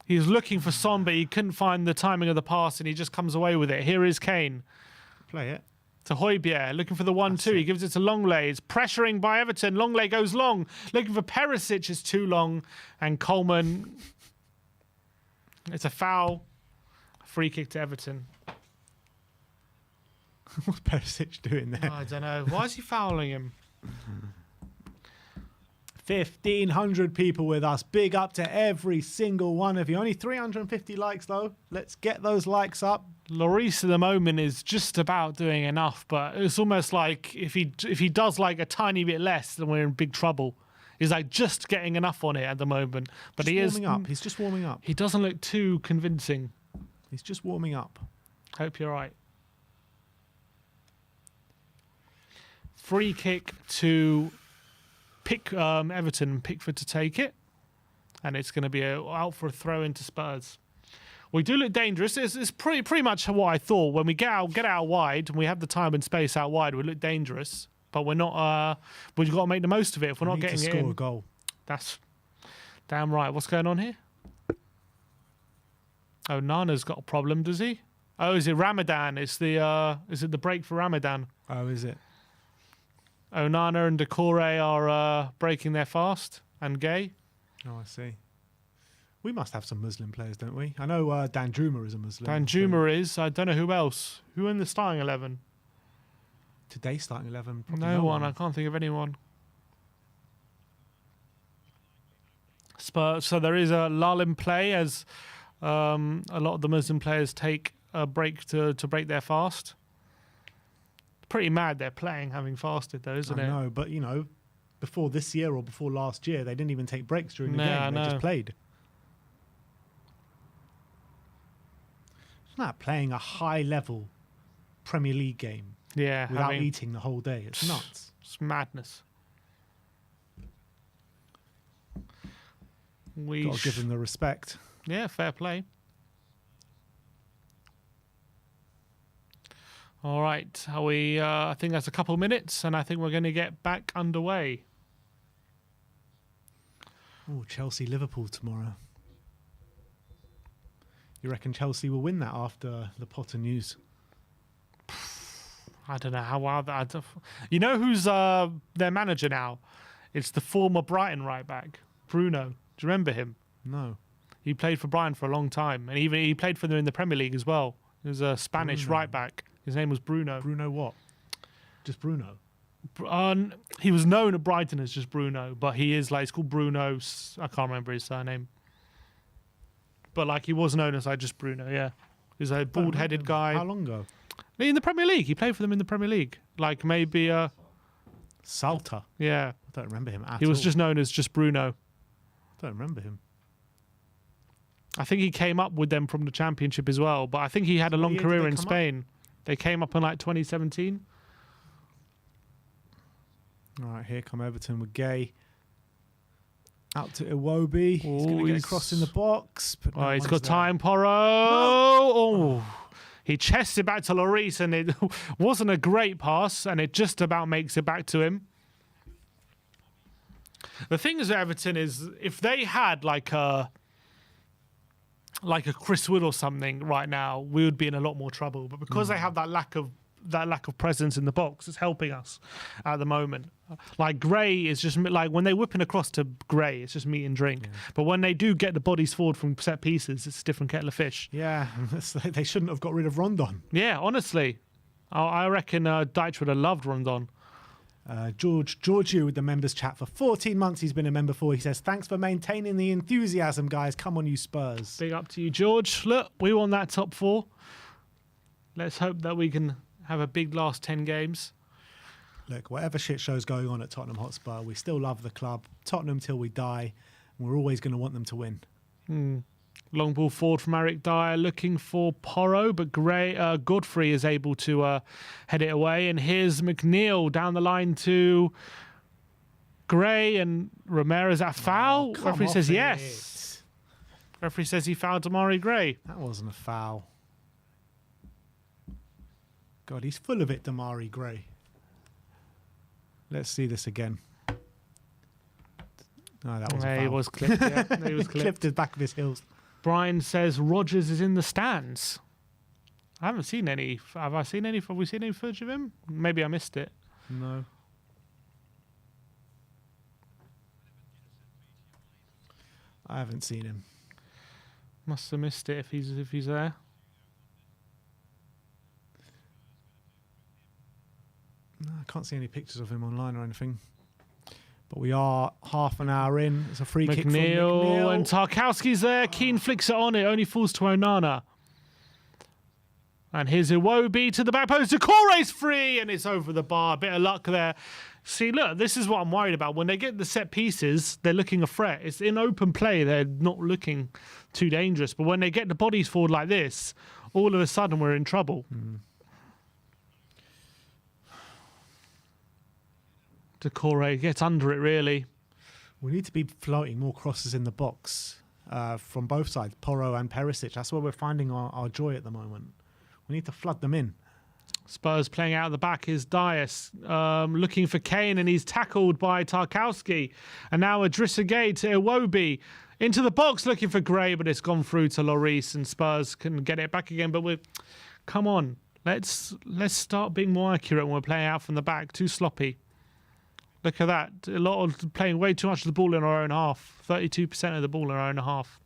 He was looking for Son, but he couldn't find the timing of the pass, and he just comes away with it. Here is Kane. Play it. To Højbjerg, looking for the 1-2. He gives it to Longley. It's pressuring by Everton. Longley goes long. Looking for Perisic is too long. And Coleman. It's a foul. Free kick to Everton. What's Perisic doing there? I don't know. Why is he fouling him? 1,500 people with us. Big up to every single one of you. Only 350 likes though. Let's get those likes up. Lloris at the moment is just about doing enough, but it's almost like if he does like a tiny bit less, then we're in big trouble. He's like just getting enough on it at the moment, but Just he is. warming up. He's just warming up. He doesn't look too convincing. He's just warming up. Hope you're right. Free kick to Everton, Pickford to take it, and it's going to be out for a throw into Spurs. We do look dangerous. It's pretty much what I thought. When we get out wide, and we have the time and space out wide, we look dangerous. But we're not. We've got to make the most of it. If we're not Need getting to it score in, a goal. that's damn right. What's going on here? Oh, Nana's got a problem, does he? Oh, is it Ramadan? Is it the break for Ramadan? Oh, is it? Onana and Decore are breaking their fast, and Gay. Oh, I see. We must have some Muslim players, don't we? I know Dan Juma is a Muslim. Dan Juma is. I don't know who else. Who in the starting 11? Today's starting 11. Probably No one. I can't think of anyone. Spurs. So there is a lull in play as a lot of the Muslim players take a break to break their fast. Pretty mad they're playing having fasted though, isn't I it? know, but you know, before this year or before last year, they didn't even take breaks during the No, I game. They know. just played. Isn't that playing a high-level Premier League game Yeah, without eating the whole day? It's nuts. It's madness. Got to give him the respect. Yeah, fair play. All right, are we? I think that's a couple of minutes, and I think we're going to get back underway. Oh, Chelsea-Liverpool tomorrow. You reckon Chelsea will win that after the Potter news? I don't know how wild that. You know who's their manager now? It's the former Brighton right back, Bruno. Do you remember him? No. He played for Brighton for a long time, and even he played for them in the Premier League as well. He was a Spanish right back. His name was Bruno. Bruno what? Just Bruno? He was known at Brighton as just Bruno, but he is it's called Bruno. I can't remember his surname. But he was known as just Bruno, yeah. He was a bald-headed guy. How long ago? In the Premier League. He played for them in the Premier League. Maybe... Salter? Yeah. I don't remember him at all. He was just known as just Bruno. I don't remember him. I think he came up with them from the Championship as well, but I think he had a long career in Spain. They came up in 2017. All right, here come Everton with Gay. Out to Iwobi. He's going to get across in the box. But no he's got there. time, Porro. No. Oh, he chests it back to Lloris, and it wasn't a great pass, and it just about makes it back to him. The thing is with Everton is if they had like a Chris Wood or something right now, we would be in a lot more trouble. But because they have that lack of presence in the box, it's helping us at the moment. Gray is just when they're whipping across to Gray, it's just meat and drink. Yeah. But when they do get the bodies forward from set pieces, it's a different kettle of fish. Yeah, they shouldn't have got rid of Rondon. Yeah, honestly. I reckon Deitch would have loved Rondon. Georgiou with the members chat for 14 months he's been a member for. He says, thanks for maintaining the enthusiasm, guys. Come on, you Spurs. Big up to you, George. Look, we won that top 4. Let's hope that we can have a big last 10 games. Look, whatever shit show's going on at Tottenham Hotspur, we still love the club. Tottenham till we die. We're always going to want them to win. Long ball forward from Eric Dyer, looking for Porro, but Godfrey is able to head it away. And here's McNeil down the line to Gray, and Romero's at foul. Referee says yes. Referee says he fouled Amari Gray. That wasn't a foul. God, he's full of it, Damari Gray. Let's see this again. No, that was a foul. He was clipped. Yeah, he was clipped. Clipped his back of his heels. Brian says Rodgers is in the stands. I haven't seen any. Have we seen any footage of him? Maybe I missed it. No. I haven't seen him. Must have missed it if he's there. No, I can't see any pictures of him online or anything. But we are half an hour in. It's a free kick from McNeil. And Tarkowski's there. Keane flicks it on. It only falls to Onana. And here's Iwobi to the back post. Decore's free, and it's over the bar. A bit of luck there. See, look, this is what I'm worried about. When they get the set pieces, they're looking a threat. It's in open play. They're not looking too dangerous. But when they get the bodies forward like this, all of a sudden we're in trouble. Decore gets under it, really. We need to be floating more crosses in the box from both sides, Porro and Perisic. That's where we're finding our joy at the moment. We need to flood them in. Spurs playing out the back is Dias, looking for Kane, and he's tackled by Tarkowski. And now Idrissa Gueye to Iwobi. Into the box looking for Gray, but it's gone through to Lloris, and Spurs can get it back again. But come on, let's start being more accurate when we're playing out from the back. Too sloppy. Look at that. A lot of playing way too much of the ball in our own half. 32% of the ball in our own half.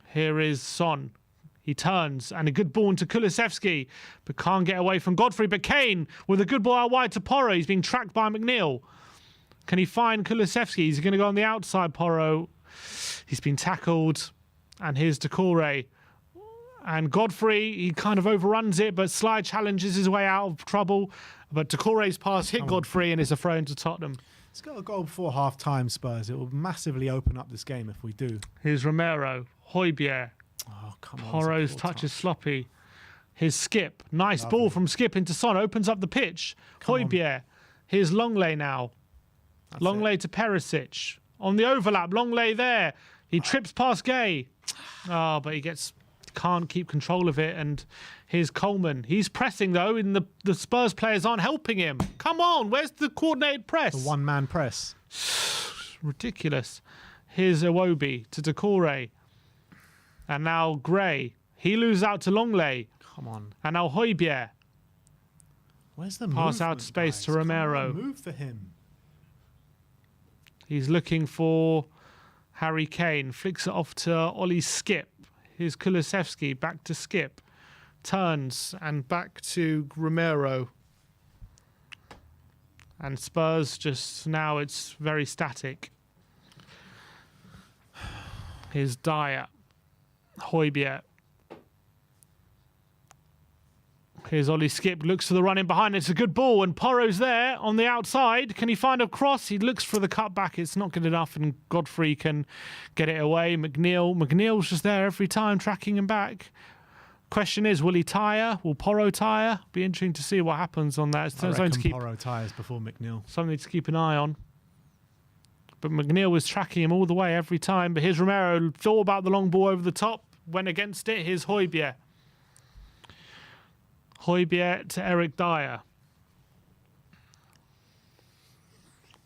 Here is Son. He turns, and a good ball into Kulusevski, but can't get away from Godfrey. But Kane with a good ball out wide to Porro. He's being tracked by McNeil. Can he find Kulusevski? He's going to go on the outside, Porro. He's been tackled. And here's Decore. And Godfrey, he kind of overruns it, but Slide challenges his way out of trouble. But Decore's pass hit Godfrey, and it's a throw into Tottenham. It's got a goal before half-time, Spurs. It will massively open up this game if we do. Here's Romero. Højbjerg. Oh, come on. Porro's touch is sloppy. His Skip. Nice ball from Skip into Son. Opens up the pitch. Højbjerg. Here's Longley now. Longley to Perisic. on the overlap. Longley there. He trips past Gay. Oh, but he can't keep control of it. And here's Coleman. He's pressing, though, and the Spurs players aren't helping him. Come on, where's the coordinated press? The one-man press. Ridiculous. Here's Iwobi to Decore. And now Gray. He loses out to Longley. Come on. And now Højbjerg. Where's the Pass out to space to Romero. Move for him. He's looking for Harry Kane. Flicks it off to Ollie Skip. Here's Kulusevski. Back to Skip. Turns and back to Romero. And Spurs just now it's very static. Here's Dyer. Højbjerg. Here's Ollie Skip, looks for the run in behind. It's a good ball, and Porro's there on the outside. Can he find a cross? He looks for the cut back. It's not good enough, and Godfrey can get it away. McNeil's just there every time, tracking him back. Question is, will he tire? Will Porro tire? Be interesting to see what happens on that. It's I reckon to keep, Porro tires before McNeil. something to keep an eye on. But McNeil was tracking him all the way every time. But here's Romero, thought about the long ball over the top, went against it. Here's Højbjerg. Højbjerg to Eric Dyer.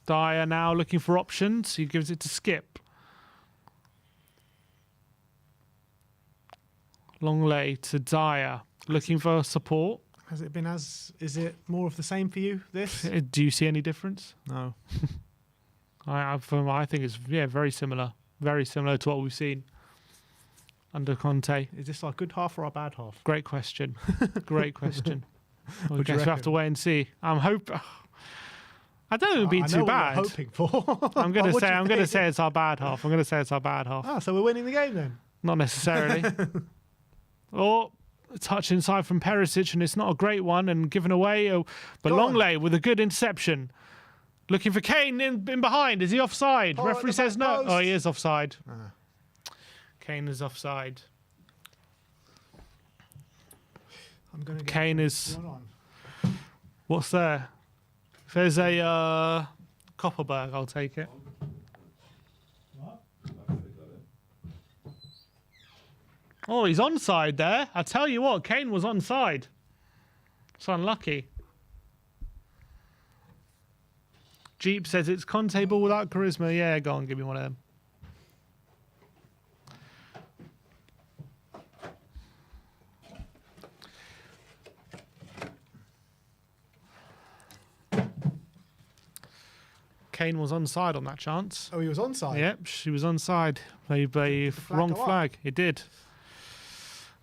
Dyer now looking for options. He gives it to Skip. Longley to Dyer. Looking for support. Has it been is it more of the same for you, this? Do you see any difference? No. I think it's very similar. Very similar to what we've seen under Conte. Is this our good half or our bad half? Great question. Great question. Well, I What do you guess we'll have to wait and see. I don't think it'll be too bad. What you're hoping for. I'm going to say it's our bad half. I'm going to say it's our bad half. Ah, so we're winning the game then. Not necessarily. Or a touch inside from Perisic, and it's not a great one and given away. But Longley with a good interception. Looking for Kane in behind. Is he offside? Referee says no. post. Oh, he is offside. Ah. Kane is offside. I'm gonna get Kane is... one on. What's there? If there's a Copperberg, I'll take it. Oh, he's onside there. I tell you what, Kane was onside. It's unlucky. Jeep says it's Conte ball without charisma. Yeah, go on, give me one of them. Kane was onside on that chance. Oh, he was onside? Yep, she was onside. They wrong flag. It did.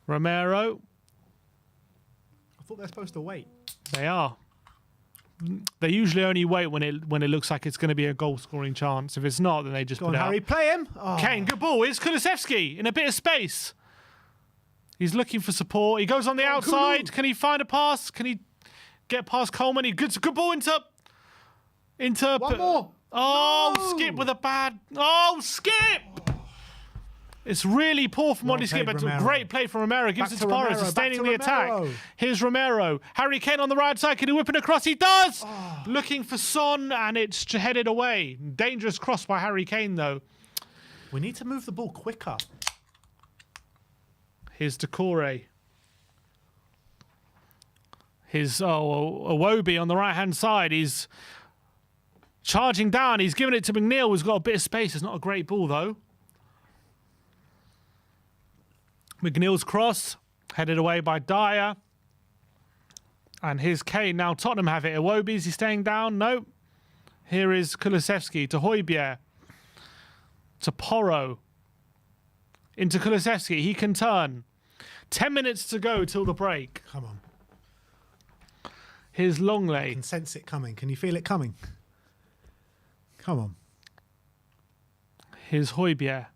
Romero. I thought they're supposed to wait. They are. They usually only wait when it looks like it's going to be a goal-scoring chance. If it's not, then they just Go put on, it Harry, up. play him. Oh. Kane, good ball. It's Kulusevski in a bit of space. He's looking for support. He goes on the outside. Can he find a pass? Can he get past Coleman? He gets a good ball into One more. Oh, No. Skip with a bad... Oh, Skip! It's really poor from Ollie Skip, but it's a great play from Romero. Gives it to Porro, sustaining the attack. Here's Romero. Harry Kane on the right side. Can he whip it across? He does! Oh. Looking for Son, and it's headed away. Dangerous cross by Harry Kane, though. We need to move the ball quicker. Here's Decore. Here's Iwobi on the right-hand side. He's charging down. He's giving it to McNeil, who's got a bit of space. It's not a great ball, though. McNeil's cross, headed away by Dyer. And here's Kane. Now Tottenham have it. Iwobi, is he staying down? No. Here is Kulusevski to Højbjerg. To Porro. Into Kulusevski. He can turn. 10 minutes to go till the break. Come on. Here's Longley. I can sense it coming. Can you feel it coming? Come on. Here's Højbjerg.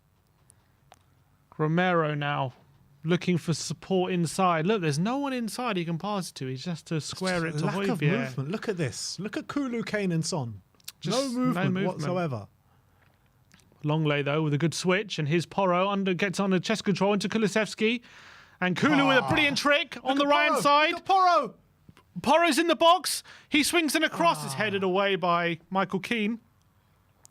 Romero now. Looking for support inside. Look, there's no one inside he can pass it to. He's just to square it to lack of Højbjerg. movement. Look at this. Look at Kulu, Kane and Son. No movement whatsoever. Longley, though, with a good switch. And here's Porro gets under chest control into Kulusevski. And Kulu with a brilliant trick on the right-hand side. Look at Porro. Porro's in the box. He swings in across. It's headed away by Michael Keane.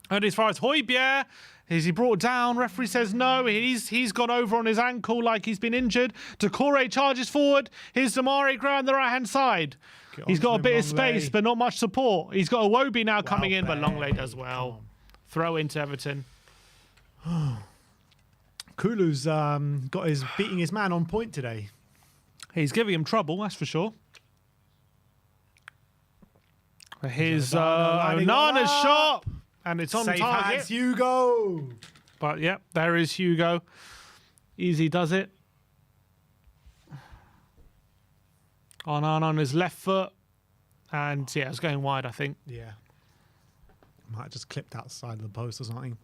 And as far as Højbjerg, is he brought down? Referee says no. He's gone over on his ankle like he's been injured. Decore charges forward. Here's Damari Gray on the right-hand side. He's got a bit of space, but not much support. He's got a Iwobi now coming in, but Longley does well. Throw into Everton. Kulu's got his beating his man on point today. He's giving him trouble, that's for sure. Here's Onana's shot, and it's on Safe target. hands, Hugo. But yep, there is Hugo. Easy does it. Onana on his left foot, and yeah, it's going wide, I think. Yeah. Might have just clipped outside of the post or something.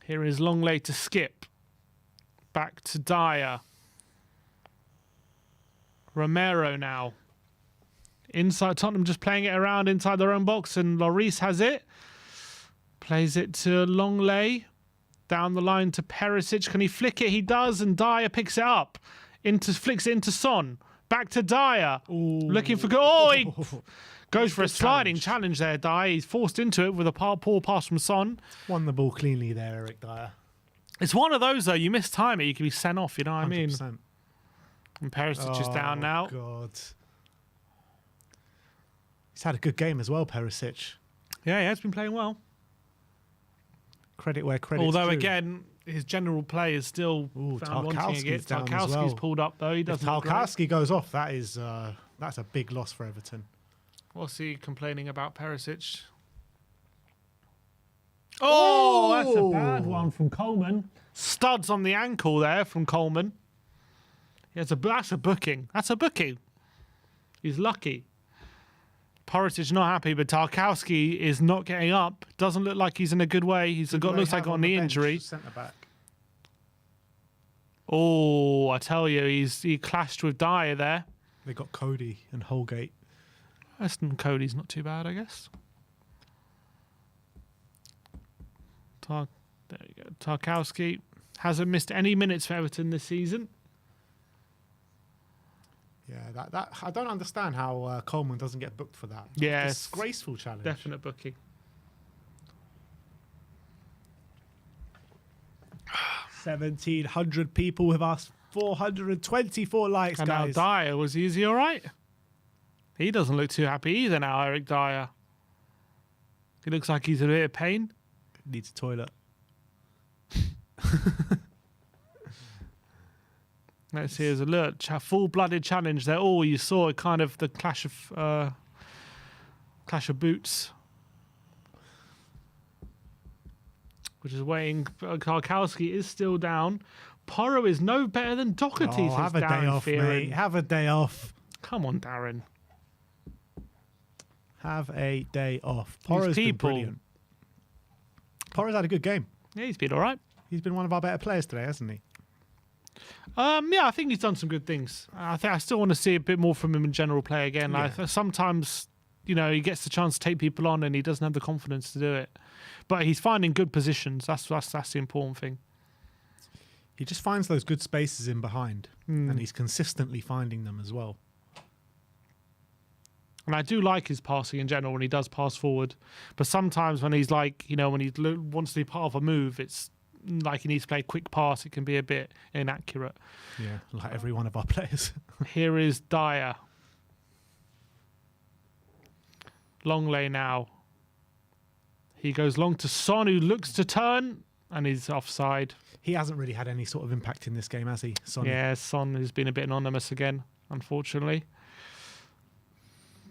Here is Longley to skip. Back to Dyer. Romero now. Inside Tottenham, just playing it around inside their own box, and Lloris has it. Plays it to Longley. Down the line to Perisic. Can he flick it? He does, and Dyer picks it up. Flicks it into Son. Back to Dyer. Ooh. Looking for goal. Oh, he goes for a sliding challenge there, Dyer. He's forced into it with a poor pass from Son. Won the ball cleanly there, Eric Dyer. It's one of those, though. You miss time it, you can be sent off, you know what 100%. I mean? And Perisic is down now. God. He's had a good game as well, Perisic. Yeah, he has been playing well. Credit where credit's Although, due. again, his general play is still Tarkowski's down as Tarkowski's well. pulled up, though. He doesn't look great. Tarkowski goes off, that's a big loss for Everton. What's he complaining about, Perisic? Oh, that's a bad one from Coleman. Studs on the ankle there from Coleman. Yeah, that's a booking. That's a booking. He's lucky. Perisic not happy, but Tarkowski is not getting up. Doesn't look like he's in a good way. Looks like got a knee injury. Oh, I tell you, he clashed with Dyer there. They got Cody and Holgate. Aston Cody's not too bad, I guess. There you go. Tarkowski hasn't missed any minutes for Everton this season. Yeah, that I don't understand how Coleman doesn't get booked for that. Yeah, disgraceful challenge. Definite booking. 1,700 people with us. 424 likes, and guys. now Dyer, was he all right? He doesn't look too happy either now, Eric Dyer. He looks like he's in a bit of pain. Needs a toilet. Let's see, there's a look. Full-blooded challenge there. Oh, you saw kind of the clash of boots. Which is waiting. Tarkowski is still down. Porro is no better than Doherty. Have a day off, mate. Have a day off. Come on, Darren. Have a day off. Porro's been brilliant. Porro's had a good game. Yeah, he's been all right. He's been one of our better players today, hasn't he? Yeah, I think he's done some good things. I still want to see a bit more from him in general play again. Yeah. Like, sometimes, he gets the chance to take people on and he doesn't have the confidence to do it. But he's finding good positions. That's the important thing. He just finds those good spaces in behind, and he's consistently finding them as well. And I do like his passing in general when he does pass forward. But sometimes when he's like, when he wants to be part of a move, it's like he needs to play a quick pass. It can be a bit inaccurate. Yeah, like every one of our players. Here is Dyer. Longley now. He goes long to Son, who looks to turn, and he's offside. He hasn't really had any sort of impact in this game, has he, Son? Yeah, Son has been a bit anonymous again, unfortunately.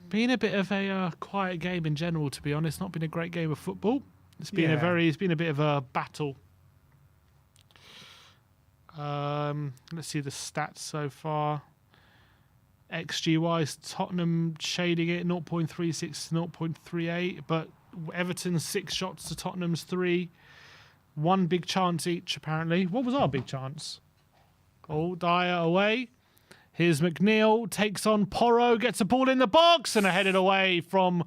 Been a bit of a quiet game in general, to be honest. Not been a great game of football. It's been it's been a bit of a battle. Let's see the stats so far. XG wise, Tottenham shading it 0.36 to 0.38, but Everton's 6 shots to Tottenham's 3. 1 big chance each, apparently. What was our big chance? Oh, Dyer away. Here's McNeil, takes on Porro, gets a ball in the box, and headed away from,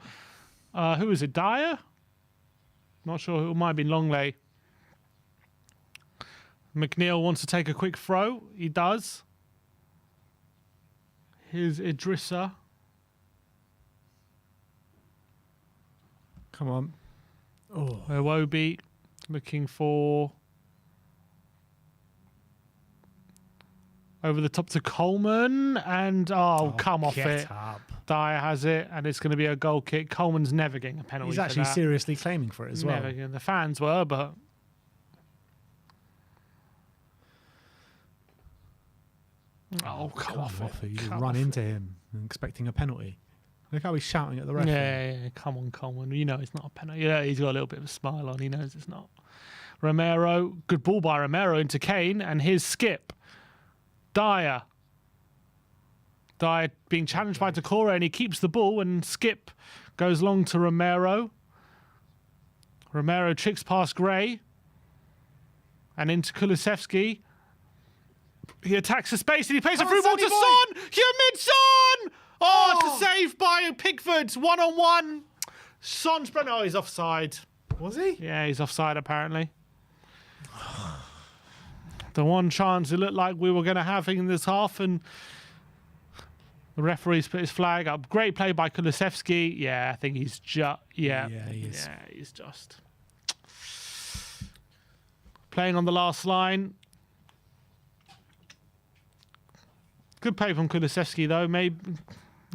who is it, Dyer? Not sure who, it might have been Longley. McNeil wants to take a quick throw. He does. Here's Idrissa. Come on. Iwobi looking for over the top to Coleman, and come off it. Up. Dyer has it, and it's going to be a goal kick. Coleman's never getting a penalty. He's for actually that. seriously claiming for it as well. Never getting. The fans were, but come off it. You Come run off into him expecting a penalty. Look how he's shouting at the referee. Yeah, come on, Coleman. You know it's not a penalty. Yeah, he's got a little bit of a smile on. He knows it's not. Romero, good ball by Romero into Kane, and here's Skip. Dyer being challenged by Decore, and he keeps the ball, and Skip goes long to Romero. Romero tricks past Gray and into Kulusevski. He attacks the space and he plays a through ball to Son! Heung-min Son! Oh, it's a save by Pickford. 1-on-1. Son's sprint. Oh, he's offside. Was he? Yeah, he's offside apparently. The one chance it looked like we were going to have in this half, and the referee's put his flag up. Great play by Kulusevski. Yeah, I think he's just... Yeah, he is. Yeah, he's just... Playing on the last line. Good play from Kulusevski, though. Maybe...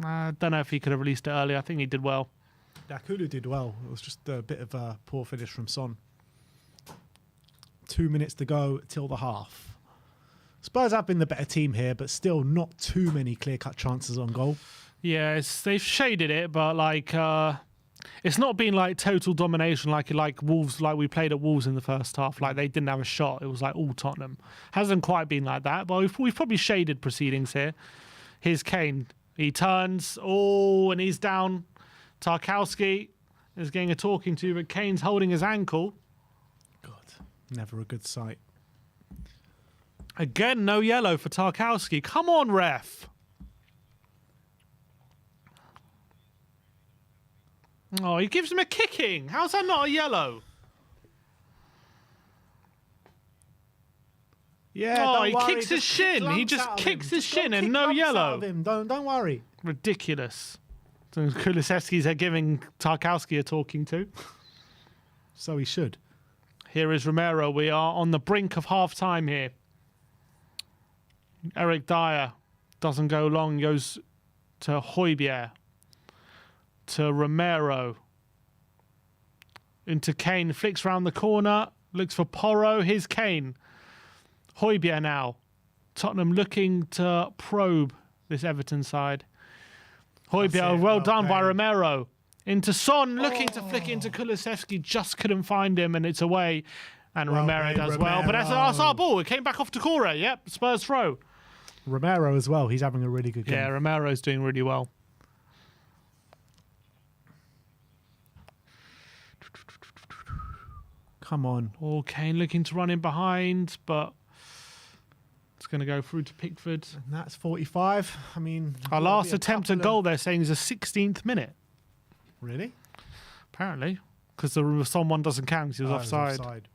I don't know if he could have released it earlier. I think he did well. Kulu did well. It was just a bit of a poor finish from Son. 2 minutes to go till the half. Spurs have been the better team here, but still not too many clear-cut chances on goal. Yeah, they've shaded it, but like it's not been like total domination like Wolves, like we played at Wolves in the first half. Like they didn't have a shot. It was like all Tottenham. Hasn't quite been like that, but we've probably shaded proceedings here. Here's Kane. He turns. Oh, and he's down. Tarkowski is getting a talking to, but Kane's holding his ankle. God, never a good sight. Again, no yellow for Tarkowski. Come on, ref. Oh, he gives him a kicking. How's that not a yellow? Yeah, oh, don't he worry. kicks his shin. He just kicks his shin and kick no lumps yellow. out of him. Don't worry. Ridiculous. So Kulusevski's giving Tarkowski a talking to. So he should. Here is Romero. We are on the brink of half-time here. Eric Dyer doesn't go long. Goes to Højbjerg. To Romero. Into Kane. Flicks round the corner. Looks for Porro. Here's Kane. Højbjerg now. Tottenham looking to probe this Everton side. Højbjerg, well done by Romero. Into Son, looking to flick it into Kulusevski. Just couldn't find him, and it's away. And Romero does well. But that's our ball. It came back off to Decore. Yep, Spurs throw. Romero as well. He's having a really good game. Yeah, Romero's doing really well. Come on. Oh, Kane looking to run in behind, but it's going to go through to Pickford. And that's 45. I mean... Our last attempt at goal, they're saying, is the 16th minute. Really? Apparently. Because someone doesn't count because he was offside.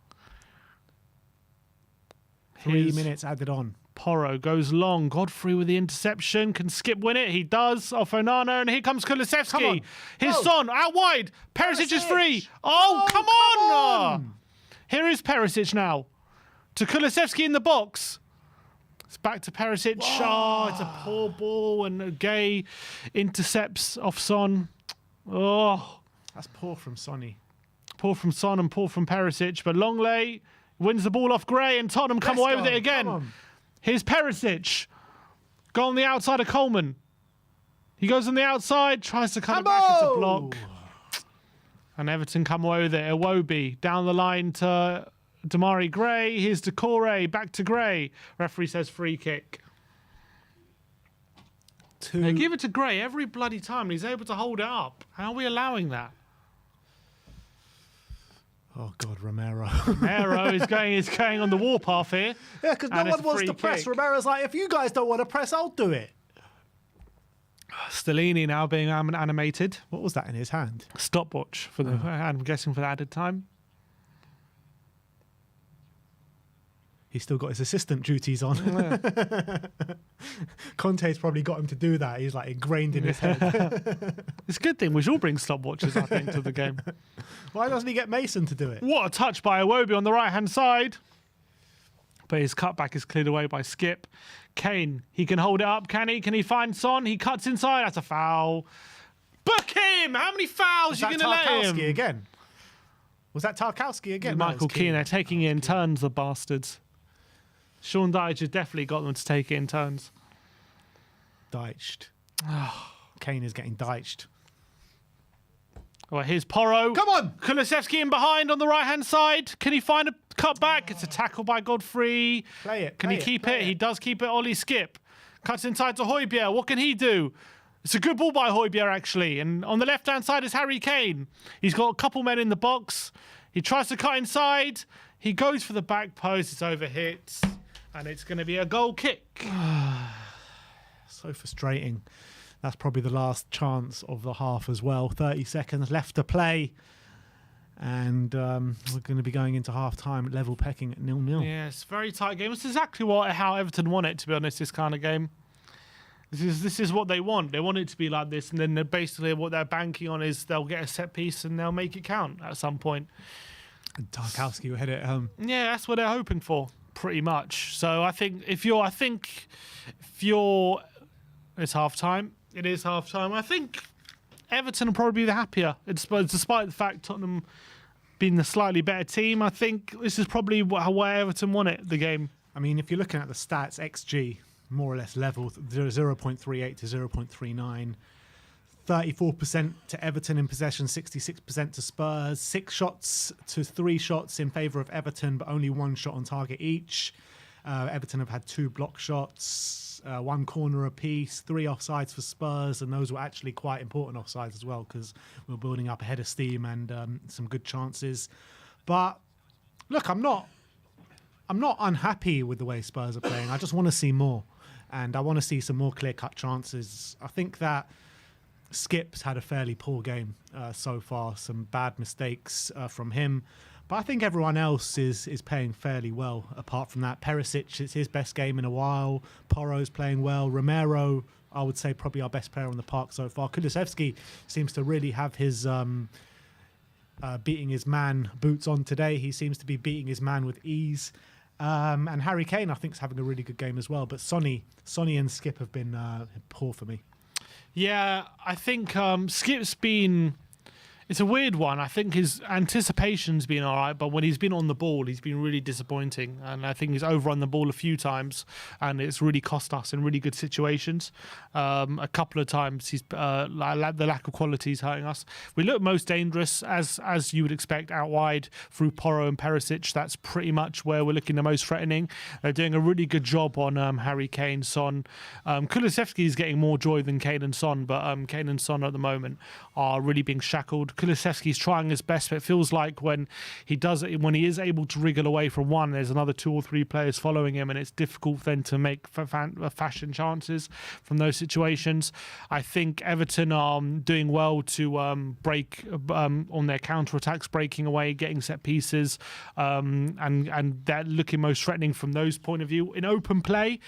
3 minutes added on. Porro goes long. Godfrey with the interception. Can Skip win it? He does. Off Onana. And here comes Kulusevski. Here's Son. Out wide. Perisic is free. Oh, come on. Here is Perisic now. To Kulusevski in the box. It's back to Perisic. Oh, it's a poor ball. And Gay intercepts off Son. Oh. That's poor from Sonny. Poor from Son and poor from Perisic. But Longley wins the ball off Gray, and Tottenham come away with it again. Here's Perisic. Go on the outside of Coleman. He goes on the outside, tries to cut it back. It's a block. And Everton come away with it. Iwobi down the line to Damari Gray. Here's Decore. Back to Gray. Referee says free kick. They give it to Gray every bloody time. He's able to hold it up. How are we allowing that? Oh, God, Romero. Romero is going on the warpath here. Yeah, because no one wants to press. Romero's like, if you guys don't want to press, I'll do it. Stellini now being animated. What was that in his hand? Stopwatch, for the. I'm guessing for the added time. He's still got his assistant duties on. Yeah. Conte's probably got him to do that. He's like ingrained in his head. It's a good thing we should all bring stopwatches, I think, to the game. Why doesn't he get Mason to do it? What a touch by Iwobi on the right-hand side. But his cutback is cleared away by Skip. Kane, he can hold it up, can he? Can he find Son? He cuts inside. That's a foul. Book him! How many fouls are you going to let him? Tarkowski again? Was that Tarkowski again? Michael Keane, they're taking it in turns, the bastards. Sean Dyche has definitely got them to take it in turns. Dyched. Kane is getting Dyched. Well, here's Porro. Come on! Kulusevski in behind on the right-hand side. Can he find a cutback? It's a tackle by Godfrey. Play it. Can he keep it? He does keep it. Ollie Skip. Cuts inside to Højbjerg. What can he do? It's a good ball by Højbjerg, actually. And on the left-hand side is Harry Kane. He's got a couple men in the box. He tries to cut inside. He goes for the back post. It's overhit. And it's going to be a goal kick. So frustrating. That's probably the last chance of the half as well. 30 seconds left to play. And we're going to be going into half-time level pecking at 0-0. Yeah, it's a very tight game. It's exactly how Everton want it, to be honest, this kind of game. This is what they want. They want it to be like this. And then basically what they're banking on is they'll get a set piece and they'll make it count at some point. And Tarkowski will hit it home. Yeah, that's what they're hoping for, pretty much. So I think if you're it's half-time. It is half-time. I think Everton will probably be the happier. Despite the fact Tottenham being the slightly better team, I think this is probably where Everton won it, the game. I mean, if you're looking at the stats, XG, more or less level, 0.38 to 0.39. 34% to Everton in possession, 66% to Spurs. 6 shots to 3 shots in favour of Everton, but only 1 shot on target each. Everton have had 2 block shots. 1 corner apiece, 3 offsides for Spurs, and those were actually quite important offsides as well because we're building up a head of steam and some good chances. But look, I'm not unhappy with the way Spurs are playing. I just want to see more, and I want to see some more clear-cut chances. I think that Skip's had a fairly poor game so far, some bad mistakes from him. But I think everyone else is playing fairly well. Apart from that, Perisic, it's his best game in a while. Porro's playing well. Romero, I would say, probably our best player on the park so far. Kulusevski seems to really have his beating his man boots on today. He seems to be beating his man with ease. And Harry Kane, I think, is having a really good game as well. But Sonny and Skip have been poor for me. Yeah, I think Skip's been... It's a weird one. I think his anticipation's been all right, but when he's been on the ball, he's been really disappointing. And I think he's overrun the ball a few times, and it's really cost us in really good situations. A couple of times, he's the lack of quality is hurting us. We look most dangerous, as you would expect, out wide through Porro and Perisic. That's pretty much where we're looking the most threatening. They're doing a really good job on Harry Kane, Son. Kulusevski is getting more joy than Kane and Son, but Kane and Son at the moment are really being shackled. Kulusevski's trying his best, but it feels like when he is able to wriggle away from one, there's another 2 or 3 players following him, and it's difficult then to make fashion chances from those situations. I think Everton are doing well to break on their counter-attacks, breaking away, getting set pieces, and they're looking most threatening from those point of view. In open play,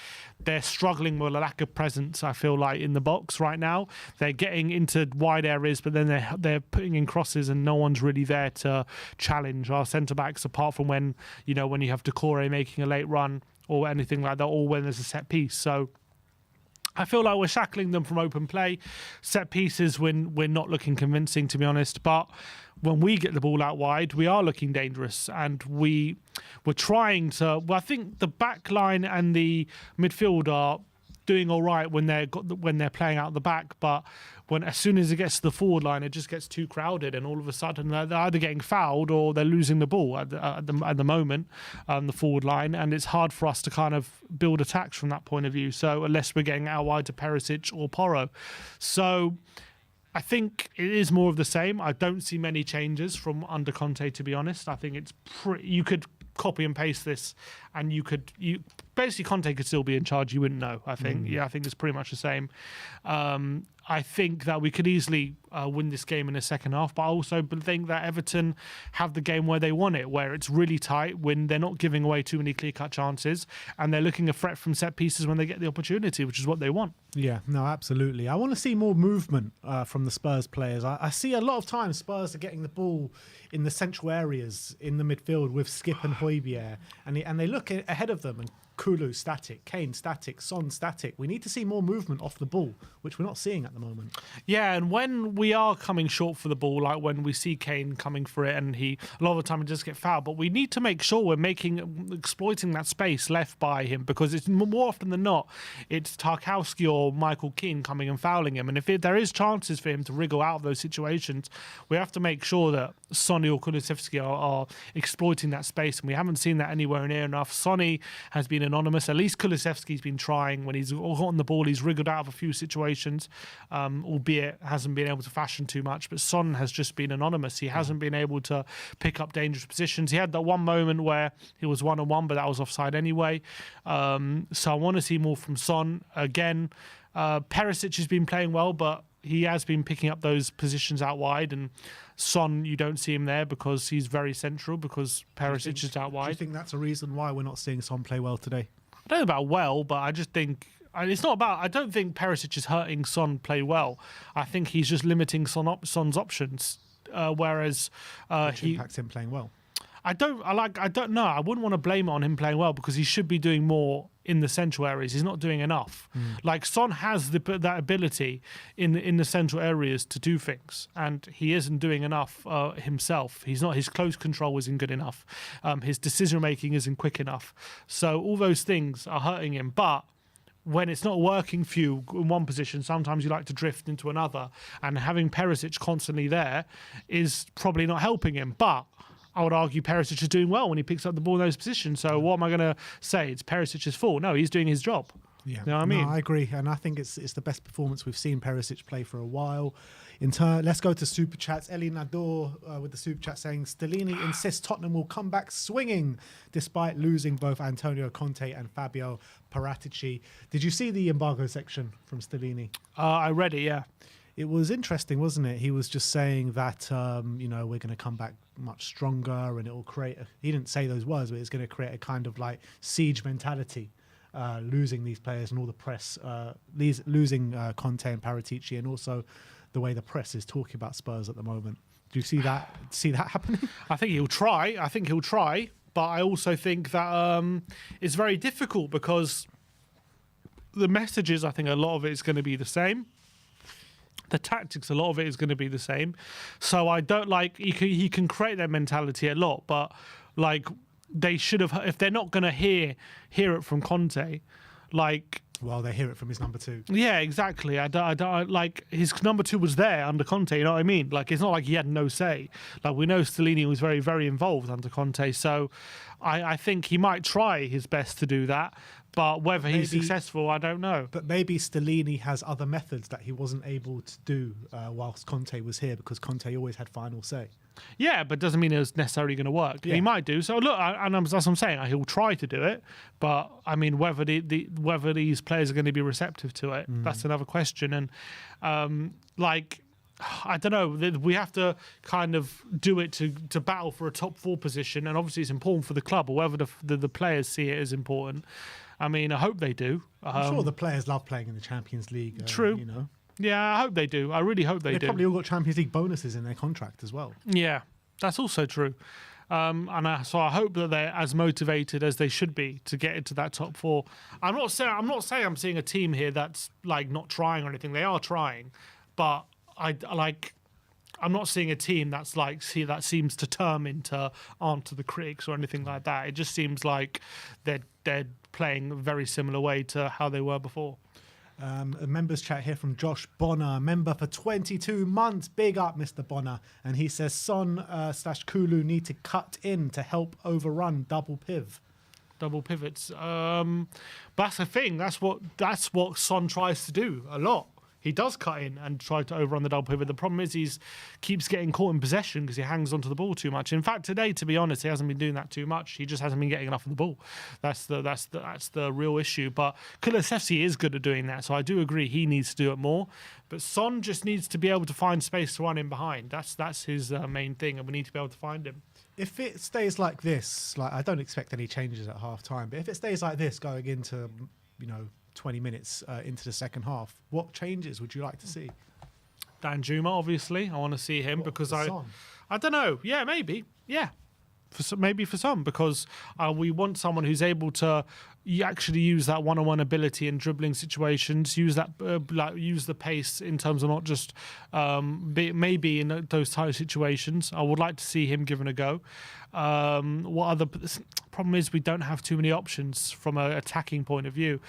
they're struggling with a lack of presence, I feel like, in the box right now. They're getting into wide areas, but then they're putting in crosses and no one's really there to challenge our centre-backs, apart from when you have Decore making a late run or anything like that, or when there's a set piece. So I feel like we're shackling them from open play. Set pieces, when we're not looking convincing, to be honest. But when we get the ball out wide, we are looking dangerous, and we're trying to. Well, I think the back line and the midfield are doing all right when they're playing out the back, but as soon as it gets to the forward line, it just gets too crowded, and all of a sudden they're either getting fouled or they're losing the ball at the moment, the forward line, and it's hard for us to kind of build attacks from that point of view. So unless we're getting out wide to Perisic or Porro, so I think it is more of the same. I don't see many changes from under Conte, to be honest. I think it's you could copy and paste this, and basically Conte could still be in charge. You wouldn't know. I think I think it's pretty much the same. I think that we could easily win this game in the second half, but I also think that Everton have the game where they want it, where it's really tight, when they're not giving away too many clear-cut chances, and they're looking a threat from set pieces when they get the opportunity, which is what they want. Yeah, no, absolutely. I want to see more movement from the Spurs players. I see a lot of times Spurs are getting the ball in the central areas in the midfield with Skip and Højbjerg, and they look ahead of them, and Kulu static, Kane static, Son static. We need to see more movement off the ball, which we're not seeing at the moment. Yeah, and when we are coming short for the ball, like when we see Kane coming for it, and a lot of the time he just get fouled, but we need to make sure we're exploiting that space left by him, because it's more often than not, it's Tarkowski or Michael Keane coming and fouling him. And if there is chances for him to wriggle out of those situations, we have to make sure that Sonny or Kulusevski are exploiting that space, and we haven't seen that anywhere near enough. Sonny has been anonymous. At least Kulusevski's been trying. When he's gotten the ball, he's wriggled out of a few situations, albeit hasn't been able to fashion too much. But Son has just been anonymous. He hasn't been able to pick up dangerous positions. He had that one moment where he was 1-on-1, but that was offside anyway. So I want to see more from Son. Again, Perisic has been playing well, but he has been picking up those positions out wide, and Son, you don't see him there because he's very central, because Perisic is out wide. Do you think that's a reason why we're not seeing Son play well today? I don't know about well, but I just think it's not about. I don't think Perisic is hurting Son play well. I think he's just limiting Son's options, whereas Which impacts him playing well. I don't know. I wouldn't want to blame it on him playing well, because he should be doing more in the central areas. He's not doing enough. Like, Son has that ability in the central areas to do things, and he isn't doing enough himself. His close control isn't good enough. His decision making isn't quick enough. So all those things are hurting him. But when it's not working for you in one position, sometimes you like to drift into another, and having Perisic constantly there is probably not helping him. But I would argue Perisic is doing well when he picks up the ball in those positions. So what am I going to say? It's Perisic's fault? No, he's doing his job. Yeah, you know what I mean? No, I agree, and I think it's the best performance we've seen Perisic play for a while. In turn, let's go to super chats. Eli Nador with the super chat saying Stellini insists Tottenham will come back swinging despite losing both Antonio Conte and Fabio Paratici. Did you see the embargo section from Stellini? I read it, yeah. It was interesting, wasn't it? He was just saying that, we're going to come back much stronger, and it will create, he didn't say those words, but it's going to create a kind of like siege mentality, losing these players and all the press, losing Conte and Paratici, and also the way the press is talking about Spurs at the moment. Do you see that happening? I think he'll try. But I also think that it's very difficult, because the messages, I think a lot of it is going to be the same. The tactics, a lot of it is going to be the same. So I don't he can create that mentality a lot, but like, they should have, if they're not going to hear it from Conte, like, well, they hear it from his number two. Yeah, exactly. I don't like, his number two was there under Conte. You know what I mean? Like, it's not like he had no say. Like, we know Stellini was very, very involved under Conte. So I think he might try his best to do that. But whether he's successful, I don't know. But maybe Stellini has other methods that he wasn't able to do whilst Conte was here, because Conte always had final say. Yeah, but doesn't mean it's necessarily going to work. Yeah. He might do. So look, that's what I'm saying. He'll try to do it, but I mean, whether whether these players are going to be receptive to it, that's another question. And I don't know. We have to kind of do it to battle for a top four position, and obviously it's important for the club, or whether the players see it as important. I mean, I hope they do. I'm sure the players love playing in the Champions League. True. You know. Yeah, I hope they do. I really hope they do. They've probably all got Champions League bonuses in their contract as well. Yeah, that's also true. So I hope that they're as motivated as they should be to get into that top four. I'm not saying I'm seeing a team here that's like not trying or anything. They are trying, but I'm not seeing a team that seems determined to answer the critics or anything like that. It just seems like they're playing a very similar way to how they were before. A members chat here from Josh Bonner, member for 22 months. Big up, Mr. Bonner. And he says Son / Kulu need to cut in to help overrun double pivots. But that's the thing. That's what Son tries to do a lot. he does cut in and try to overrun the double pivot. The problem is he keeps getting caught in possession because he hangs onto the ball too much. In fact, today, to be honest, he hasn't been doing that too much. He just hasn't been getting enough of the ball. That's the real issue. But Kulusevski is good at doing that, so I do agree he needs to do it more. But Son just needs to be able to find space to run in behind. That's his main thing, and we need to be able to find him. If it stays like this, like I don't expect any changes at half time, but if it stays like this going into, 20 minutes into the second half, what changes would you like to see? Danjuma, obviously. I want to see him because I don't know. Yeah, maybe. Yeah. Maybe for some, because we want someone who's able to actually use that one-on-one ability in dribbling situations, use that use the pace in terms of not just maybe in those type of situations. I would like to see him given a go. Problem is we don't have too many options from an attacking point of view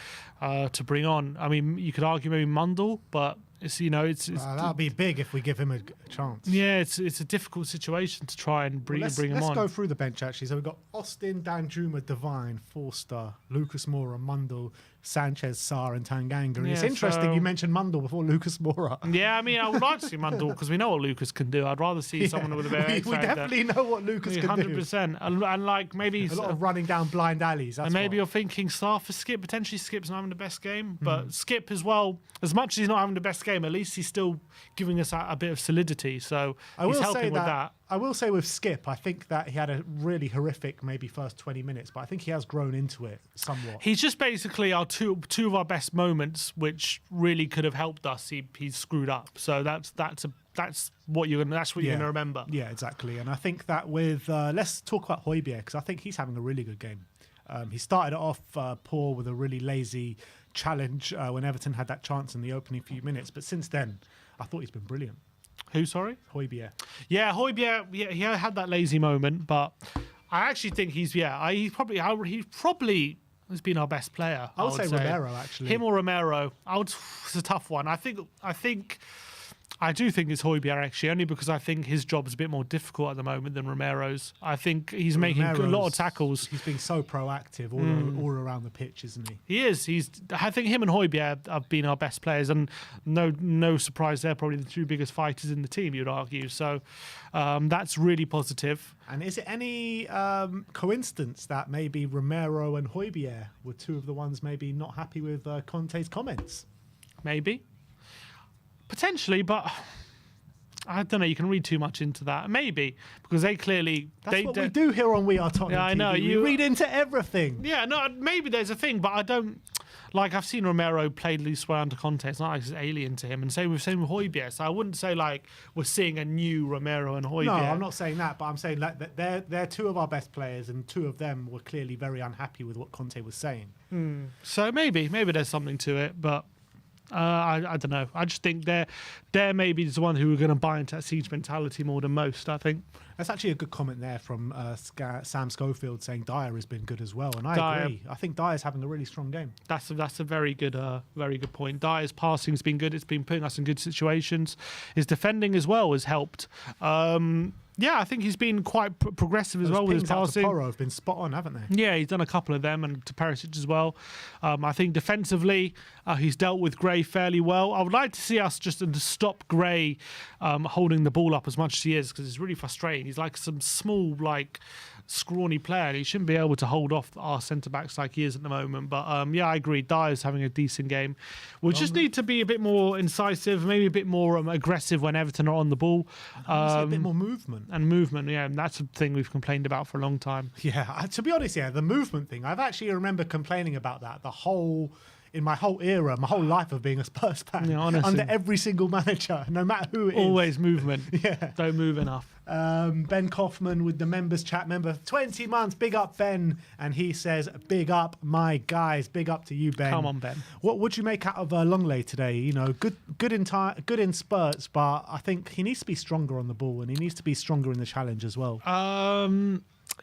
to bring on. I mean, you could argue maybe Mundell, but it's that'll be big if we give him a chance. Yeah, it's a difficult situation to try and bring him on. Let's go through the bench actually. So we've got Austin, Danjuma, Devine, Forster, Lucas Moura, Mundell, Sanchez, Sarr, and Tanganga. And it's interesting you mentioned Mundell before Lucas Moura. Yeah, I mean, I would like to see Mundell because we know what Lucas can do. I'd rather see someone with a bit of X We definitely know what Lucas can do. 100%. And like maybe a lot of running down blind alleys. And maybe you're thinking Sarr for Skip. Potentially Skip's not having the best game, but Skip as well. As much as he's not having the best game, at least he's still giving us a bit of solidity. So he's helping with that. I will say with Skip, I think that he had a really horrific maybe first 20 minutes, but I think he has grown into it somewhat. He's just basically our two of our best moments, which really could have helped us. He's screwed up. So that's what you're gonna remember. Yeah, exactly. And I think that with let's talk about Højbjerg, because I think he's having a really good game. He started it off poor with a really lazy challenge when Everton had that chance in the opening few minutes, but since then, I thought he's been brilliant. Who, sorry? Højbjerg. Yeah, Højbjerg. Yeah, he had that lazy moment, but I actually think he probably has been our best player. I would say Romero, actually. Him or Romero. It's a tough one. I do think it's Højbjerg, actually, only because I think his job is a bit more difficult at the moment than Romero's. I think he's making a lot of tackles. He's being so proactive all around the pitch, isn't he? He is. I think him and Højbjerg have been our best players, and no surprise, they're probably the two biggest fighters in the team, you'd argue. So that's really positive. And is it any coincidence that maybe Romero and Højbjerg were two of the ones maybe not happy with Conte's comments? Maybe. Potentially, but I don't know. You can read too much into that. Maybe, because they clearly... That's what we do here on We Are Tottenham TV. I know. You read into everything. Yeah, no, maybe there's a thing, but I don't... Like, I've seen Romero play loose well under Conte. It's not like it's alien to him. And same with Højbjerg. So I wouldn't say, like, we're seeing a new Romero and Højbjerg. No, I'm not saying that, but I'm saying that they're two of our best players, and two of them were clearly very unhappy with what Conte was saying. So maybe there's something to it, but... I don't know. I just think they're maybe the one who are going to buy into that siege mentality more than most, I think. That's actually a good comment there from Sam Schofield saying Dyer has been good as well. And I agree. I think Dyer's having a really strong game. That's a very good point. Dyer's passing's been good. It's been putting us in good situations. His defending as well has helped. Yeah, I think he's been quite progressive as well with his passing. Poro have been spot on, haven't they? Yeah, he's done a couple of them, and to Perisic as well. I think defensively, he's dealt with Gray fairly well. I would like to see us just to stop Gray holding the ball up as much as he is, because it's really frustrating. He's like some small, scrawny player, and he shouldn't be able to hold off our centre-backs like he is at the moment. But yeah, I agree. Dyer's having a decent game. We just need to be a bit more incisive, maybe a bit more aggressive when Everton are on the ball. A bit more movement. And movement, yeah, and that's a thing we've complained about for a long time. Yeah, to be honest, the movement thing, I've actually remember complaining about that in my whole era, my whole life of being a Spurs fan, under every single manager, no matter who it is. Always movement. Yeah. Don't move enough. Ben Kaufman with the members chat member, 20 months, big up Ben, and he says, big up my guys, big up to you, Ben. Come on, Ben. What would you make out of Longley today? Good in spurts, but I think he needs to be stronger on the ball, and he needs to be stronger in the challenge as well.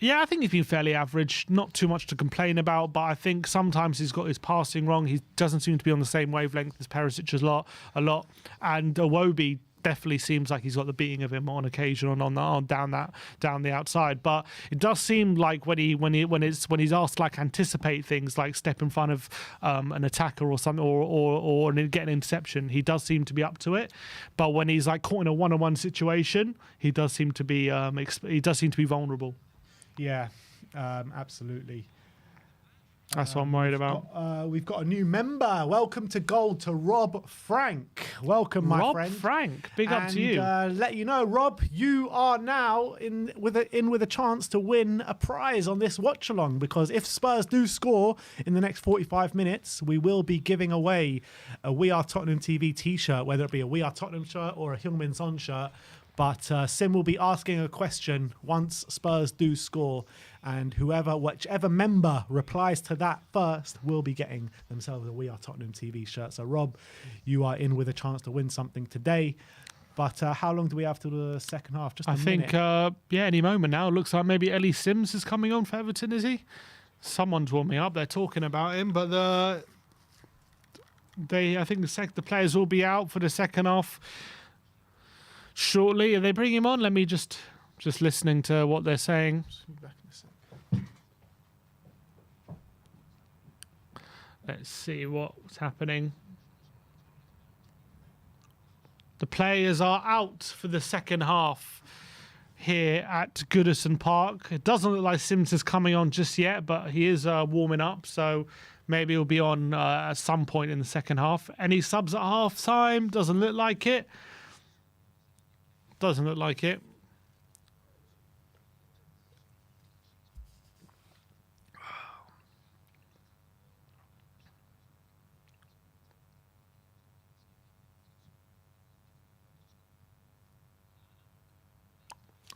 Yeah, I think he's been fairly average. Not too much to complain about, but I think sometimes he's got his passing wrong. He doesn't seem to be on the same wavelength as Perisic a lot. And Iwobi definitely seems like he's got the beating of him on occasion down the outside. But it does seem like when he's asked to like anticipate things, like step in front of an attacker or something, or get an interception, he does seem to be up to it. But when he's like caught in a one-on-one situation, he does seem to be vulnerable. Yeah, absolutely. That's what I'm worried about. We've got a new member. Welcome to Gold to Rob Frank. Welcome, my friend. Rob Frank, big up to you. Let you know, Rob, you are now in with a chance to win a prize on this watch along, because if Spurs do score in the next 45 minutes, we will be giving away a We Are Tottenham TV t-shirt, whether it be a We Are Tottenham shirt or a Heung-min Son shirt. But Sim will be asking a question once Spurs do score, and whichever member replies to that first will be getting themselves a We Are Tottenham TV shirt. So, Rob, you are in with a chance to win something today. But how long do we have to the second half? Just a minute. I think, any moment now. Looks like maybe Ellie Sims is coming on for Everton, is he? Someone's warming up. They're talking about him, but I think the players will be out for the second half shortly. Are they bringing him on? Let me just listening to what they're saying. Let's see what's happening. The players are out for the second half here at Goodison Park. It doesn't look like Sims is coming on just yet, but he is warming up, so maybe he'll be on at some point in the second half. Any subs at half time? Doesn't look like it. Doesn't look like it.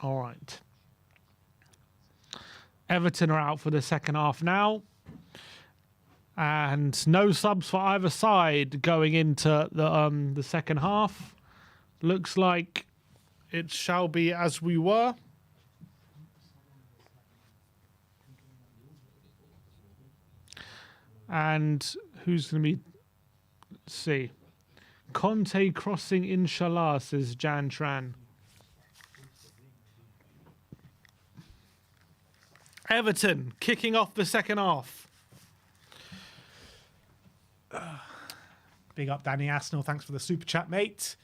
All right. Everton are out for the second half now. And no subs for either side going into the second half. Looks like it shall be as we were. And who's going to be... Let's see. Conte crossing inshallah, says Jan Tran. Everton kicking off the second half. Big up Danny Asnell. Thanks for the super chat, mate.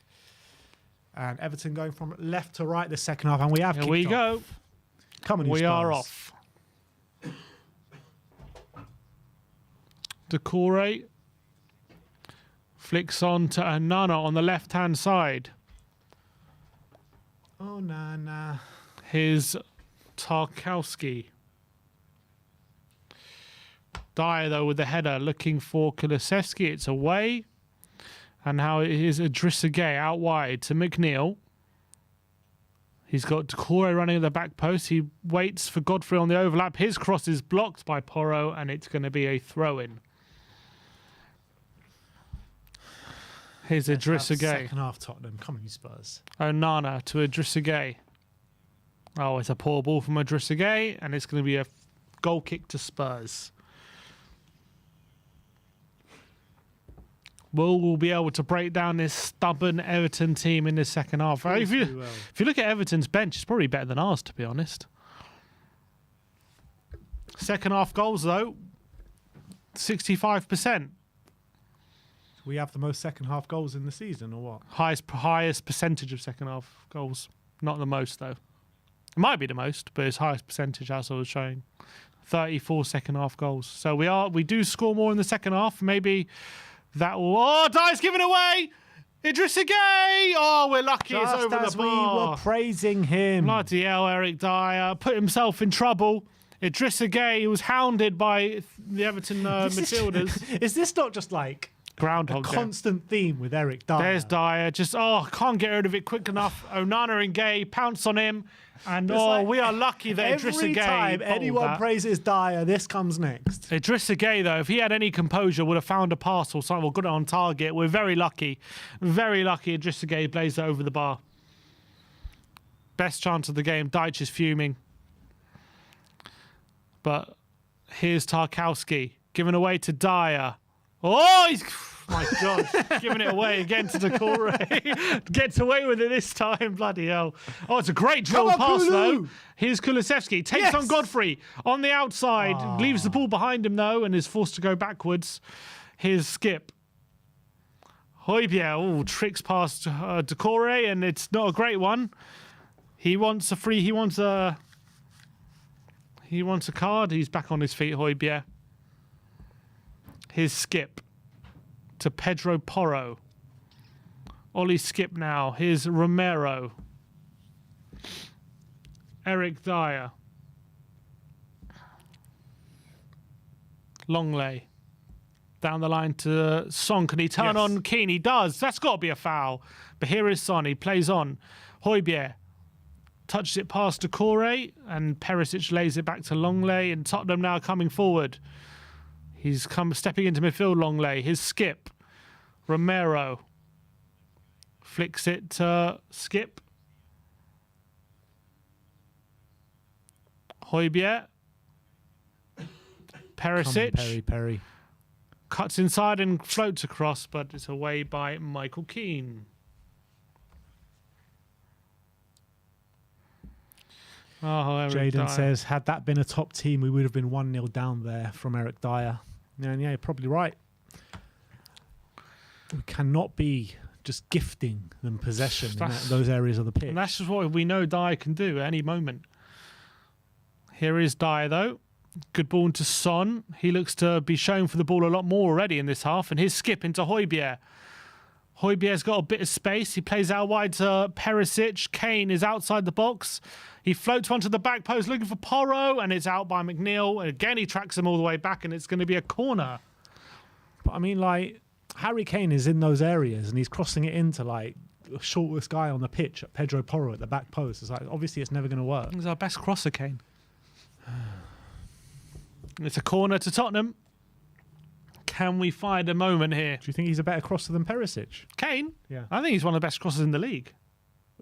And Everton going from left to right the second half. And we have Here we go. Come on, we are off. Decore flicks on to Anana on the left-hand side. Oh, Nana. Here's Tarkowski. Dyer, though, with the header, looking for Kulusevski. It's away. And now it is Idrissa Gueye out wide to McNeil. He's got Decore running at the back post. He waits for Godfrey on the overlap. His cross is blocked by Porro, and it's going to be a throw-in. Here's Idrissa Gueye. Second half Tottenham. Come on, you Spurs. Onana to Idrissa Gueye. Oh, it's a poor ball from Idrissa Gueye, and it's going to be a goal kick to Spurs. We'll be able to break down this stubborn Everton team in the second half. If you look at Everton's bench, it's probably better than ours, to be honest. Second half goals, though, 65%. We have the most second half goals in the season, or what? Highest percentage of second half goals. Not the most, though. It might be the most, but it's highest percentage, as I was showing. 34 second half goals. So we do score more in the second half. Maybe that will... Oh, Dyer's giving away! Idrissa Gueye! Oh, we're lucky. Just it's over as the bar. we were praising him. Bloody hell, Eric Dyer. Put himself in trouble. Idrissa Gueye was hounded by the Everton midfielders. Is this not just like Groundhog a constant theme with Eric Dyer? There's Dyer. Just, can't get rid of it quick enough. Onana and Gueye pounce on him. And like, we are lucky that Idrissa Gueye... Every time anyone praises Dyer, this comes next. Idrissa Gueye, though, if he had any composure, would have found a pass or something or got it on target. We're very lucky. Very lucky Idrissa Gueye plays it over the bar. Best chance of the game. Deitch is fuming. But here's Tarkowski. Given away to Dyer. Oh, he's... my God. Giving it away again to Decore. Gets away with it this time. Bloody hell. Oh, it's a great drill pass, though. Here's Kulusevski. Takes on Godfrey on the outside. Leaves the ball behind him, though, and is forced to go backwards. Here's Skip. Højbjerg tricks past Decore, and it's not a great one. He wants a free. He wants a card. He's back on his feet, Højbjerg. Here's Skip to Pedro Porro. Ollie Skip now. Here's Romero. Eric Dyer. Longley. Down the line to Son. Can he turn on Keane? He does. That's got to be a foul. But here is Son. He plays on. Højbjerg touches it past Decore, and Perisic lays it back to Longley, and Tottenham now coming forward. He's stepping into midfield, Longley. His Skip. Romero. Flicks it to Skip. Højbjerg. Perisic. Perry. Cuts inside and floats across, but it's away by Michael Keane. Jaden says, had that been a top team, we would have been 1-0 down there from Eric Dyer. And yeah, you're probably right. We cannot be just gifting them possession in those areas of the pitch. And that's just what we know Dyer can do at any moment. Here is Dyer, though. Good ball into Son. He looks to be shown for the ball a lot more already in this half. And here's Skip into Højbjerg. Højbjerg's got a bit of space. He plays out wide to Perisic. Kane is outside the box. He floats one to the back post looking for Porro, and it's out by McNeil. And again, he tracks him all the way back, and it's going to be a corner. But I mean, like, Harry Kane is in those areas, and he's crossing it into, like, the shortest guy on the pitch, Pedro Porro at the back post. It's like, obviously, it's never going to work. He's our best crosser, Kane. It's a corner to Tottenham. Can we find a moment here? Do you think he's a better crosser than Perisic? Kane? Yeah. I think he's one of the best crossers in the league.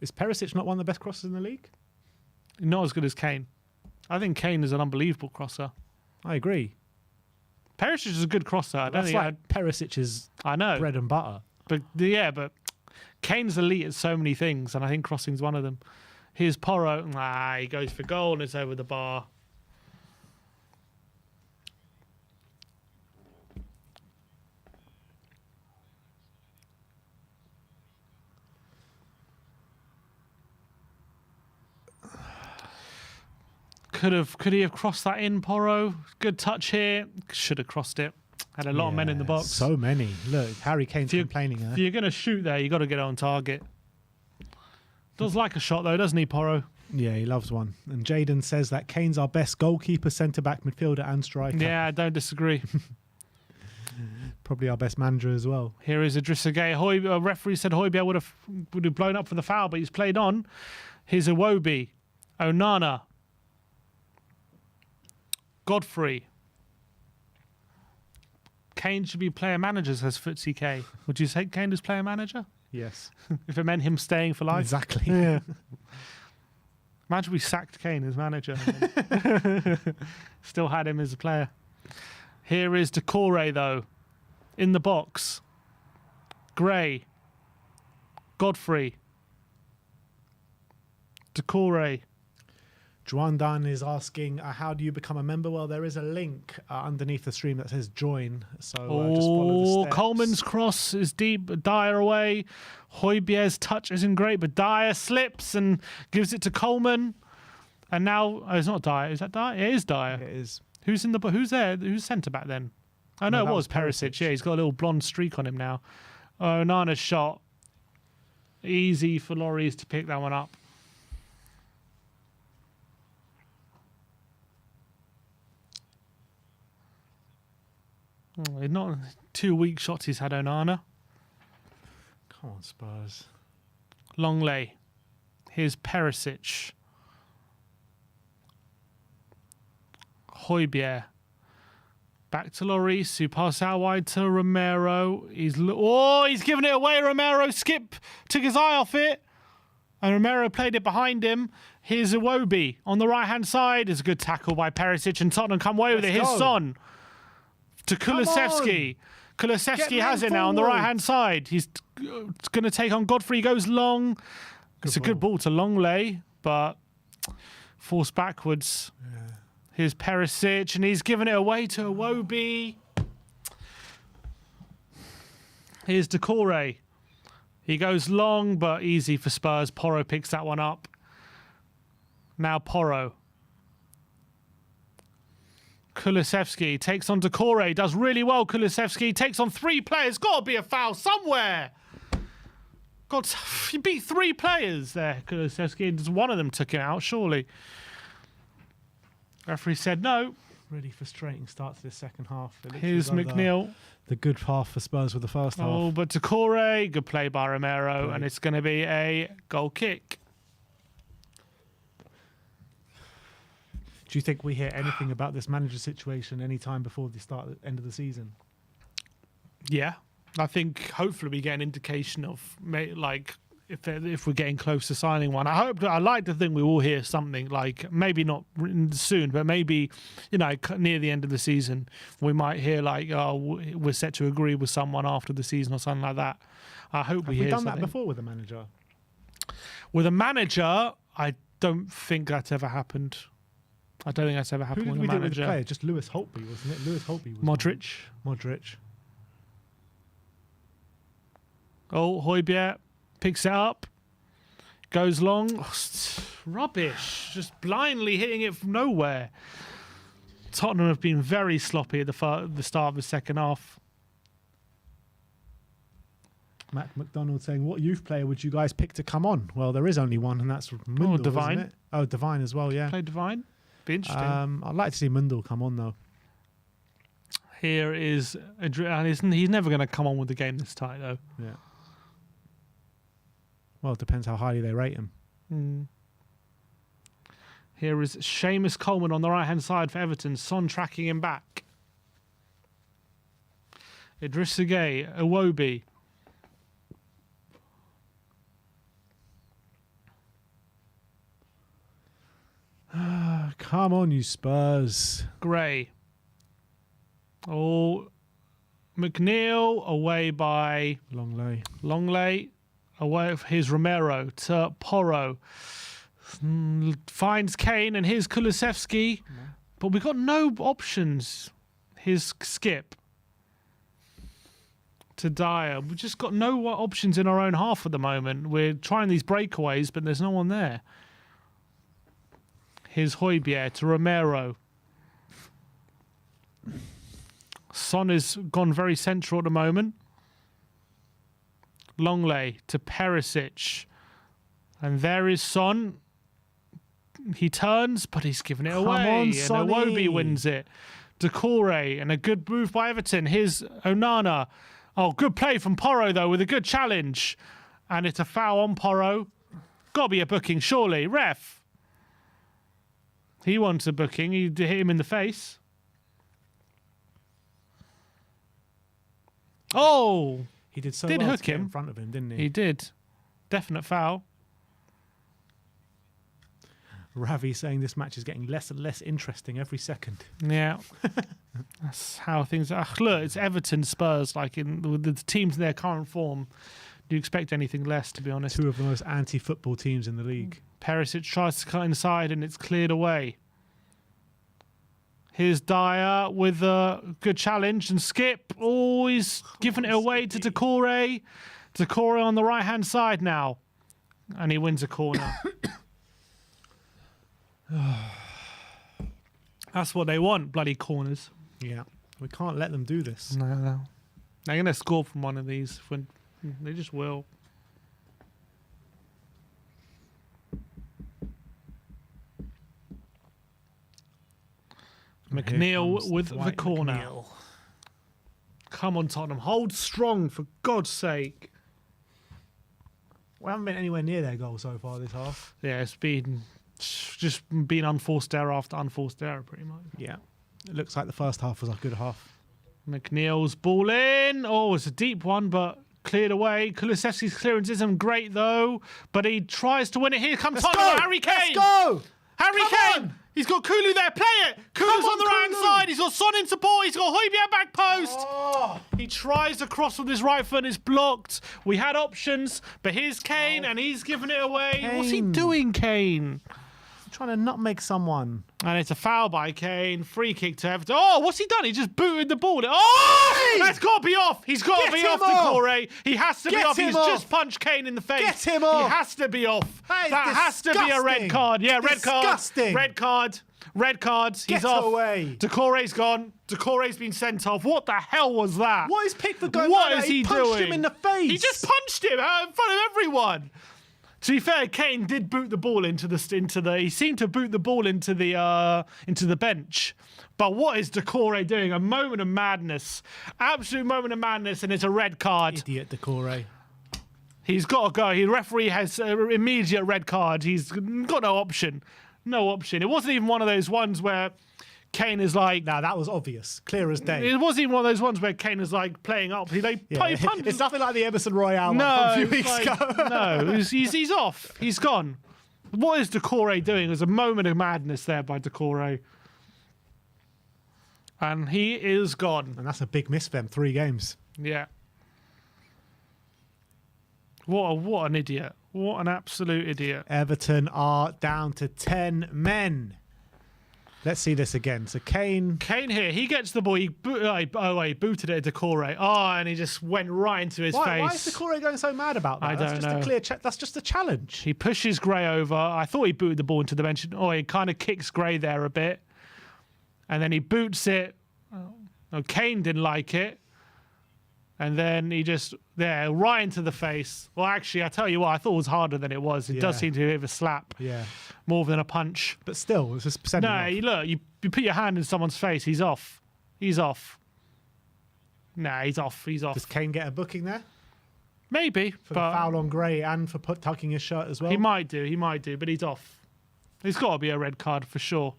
Is Perisic not one of the best crossers in the league? Not as good as Kane. I think Kane is an unbelievable crosser. I agree. Perisic is a good crosser. That's like Perisic's bread and butter. But Kane's elite at so many things, and I think crossing's one of them. Here's Porro. He goes for goal, and it's over the bar. Could he have crossed that in, Porro? Good touch here. Should have crossed it. Had a lot of men in the box. So many. Look, Harry Kane's complaining. If you're going to shoot there, you got to get it on target. Does like a shot though, doesn't he, Porro? Yeah, he loves one. And Jaden says that Kane's our best goalkeeper, centre-back, midfielder and striker. Yeah, I don't disagree. Probably our best manager as well. Here is Idrissa Gueye. Referee said Højbjerg would have blown up for the foul, but he's played on. Here's Iwobi. Onana. Godfrey. Kane should be player manager, says Footsie K. Would you say Kane is player manager? Yes. If it meant him staying for life? Exactly. Yeah. Imagine we sacked Kane as manager. Still had him as a player. Here is Decore, though. In the box. Gray. Godfrey. Decore. Juan Dan is asking, how do you become a member? Well, there is a link underneath the stream that says join. So just follow the steps. Coleman's cross is deep. Dyer away. Højbjerg's touch isn't great, but Dyer slips and gives it to Coleman. And now, it's not Dyer. Is that Dyer? It is Dyer. It is. Who's there? Who's centre back then? Oh, no, it was Perisic. Yeah, he's got a little blonde streak on him now. Onana's shot. Easy for Lloris to pick that one up. Not 2 weak shots he's had, Onana. Come on, Spurs. Longley. Here's Perisic. Højbjerg. Back to Lloris, who passes out wide to Romero. He's given it away. Romero Skip took his eye off it. And Romero played it behind him. Here's Iwobi on the right-hand side. It's a good tackle by Perisic, and Tottenham come away with it. Here's Son to Kulusevski. Kulusevski has it now on the right-hand side. He's going to take on Godfrey. He goes long. It's a good ball to Longley, but forced backwards. Yeah. Here's Perisic, and he's given it away to Iwobi. Here's Decore. He goes long, but easy for Spurs. Porro picks that one up. Now Porro. Kulusevski takes on Decore. Does really well, Kulusevski. Takes on 3 players. Got to be a foul somewhere. God, he beat 3 players there, Kulusevski. Just one of them took it out, surely. Referee said no. Really frustrating start to the second half. Here's McNeil. The good half for Spurs with the first half. Oh, but Decore, good play by Romero, and it's going to be a goal kick. Do you think we hear anything about this manager situation any time before the end of the season? Yeah, I think hopefully we get an indication of like if we're getting close to signing one. I like to think we will hear something, like maybe not soon, but maybe near the end of the season we might hear like, oh, we're set to agree with someone after the season or something like that. I hope we hear something. Have we done that before with a manager? With a manager, I don't think that's ever happened. I don't think that's ever happened with a manager. Who did we do with the player? Just Lewis Holtby, wasn't it? Lewis Holtby. Modric. Oh, Højbjerg picks it up. Goes long. Oh, rubbish. Just blindly hitting it from nowhere. Tottenham have been very sloppy at the start of the second half. Matt McDonald saying, what youth player would you guys pick to come on? Well, there is only one, and that's Mundle, Divine. Isn't it? Oh, Divine as well, yeah. Play Divine. Be interesting. I'd like to see Mundle come on, though. Here is... He's never going to come on with the game this tight, though. Yeah. Well, it depends how highly they rate him. Here is Seamus Coleman on the right-hand side for Everton. Son tracking him back. Idrissa Gueye, Iwobi. Come on, you Spurs. Gray. Oh, McNeil away by... Longley. Away. Here's Romero to Porro. Finds Kane, and here's Kulusevski. But we've got no options. Here's Skip to Dyer. We've just got no options in our own half at the moment. We're trying these breakaways, but there's no one there. Here's Højbjerg to Romero. Son has gone very central at the moment. Longley to Perisic. And there is Son. He turns, but he's given it away. On, and Sonny. Iwobi wins it. Decore, and a good move by Everton. Here's Onana. Oh, good play from Porro, though, with a good challenge. And it's a foul on Porro. Got to be a booking, surely. Ref. He wants a booking. He hit him in the face. Oh! He did well hook to get him in front of him, didn't he? He did. Definite foul. Ravi saying this match is getting less and less interesting every second. Yeah. That's how things are. Look, it's Everton, Spurs, like with the teams in their current form. Do you expect anything less, to be honest? 2 of the most anti-football teams in the league. Perisic tries to cut inside, and it's cleared away. Here's Dyer with a good challenge, and Skip. Oh, he's given it away to Decore. Decore on the right-hand side now. And he wins a corner. That's what they want, bloody corners. Yeah. We can't let them do this. No. They're going to score from one of these. They just will. McNeil with the corner. McNeil. Come on, Tottenham. Hold strong, for God's sake. We haven't been anywhere near their goal so far this half. Yeah, it's been just been unforced error after unforced error, pretty much. Yeah. It looks like the first half was a good half. McNeil's ball in. Oh, it's a deep one, but cleared away. Kulusevski's clearance isn't great, though. But he tries to win it. Here comes Tottenham. Harry Kane. Let's go! Harry Come Kane. on. He's got Kulu there. Play it. Kulu's on the right hand Kulu. side. He's got Son in support. He's got Højbjerg back post. Oh. He tries to cross with his right foot and it's blocked. We had options, but here's Kane and he's giving it away. What's he Kane. doing, Kane? Trying to nutmeg someone. And it's a foul by Kane. Free kick to Everton. Oh, what's he done? He just booted the ball. Oh, Hey! that's got to be off. He's got to Get be him off, off. Decore. He has to be Get off. him He's off. just punched Kane in the face. Get him off. He has to be off. That is That has to be a red disgusting. card. Yeah, red Disgusting. card. Red card. Red card. He's Get off. away. Decore's gone. Decore's been sent off. What the hell was that? What is Pickford going What on? is He he punched doing? him in the face. He just punched him out in front of everyone. To be fair, Kane did boot the ball into the. He seemed to boot the ball into the bench. But what is Decore doing? A moment of madness, absolute moment of madness, and it's a red card. Idiot Decore. He's got to go. The referee has an immediate red card. He's got no option. No option. It wasn't even one of those ones where Kane is like. Now that was obvious, clear as day. It wasn't even one of those ones where Kane is like playing up. He punched. It's nothing like the Emerson Royale No, one from a few it's weeks like- ago. no, he's off. He's gone. What is Decore doing? There's a moment of madness there by Decore. And he is gone. And that's a big miss for them. 3 games. Yeah. What an idiot. What an absolute idiot. Everton are down to 10 men. Let's see this again. So Kane. Kane here, he gets the ball. He booted it at Decore. Oh, and he just went right into his face. Why is Decore going so mad about that? I That's don't just know. a clear that's just a challenge. He pushes Gray over. I thought he booted the ball into the bench. Oh, he kind of kicks Gray there a bit. And then he boots it. Oh, Kane didn't like it. And then he just, right into the face. Well, actually, I tell you what, I thought it was harder than it was. It does Yeah. seem to be a bit of a slap Yeah. more than a punch. But still, it's just sending No, off. look, you put your hand in someone's face, he's off. He's off. Nah, he's off. He's off. Does Kane get a booking there? Maybe, For but the foul on Gray and for tucking his shirt as well? he might do, but he's off. There's got to be a red card for sure.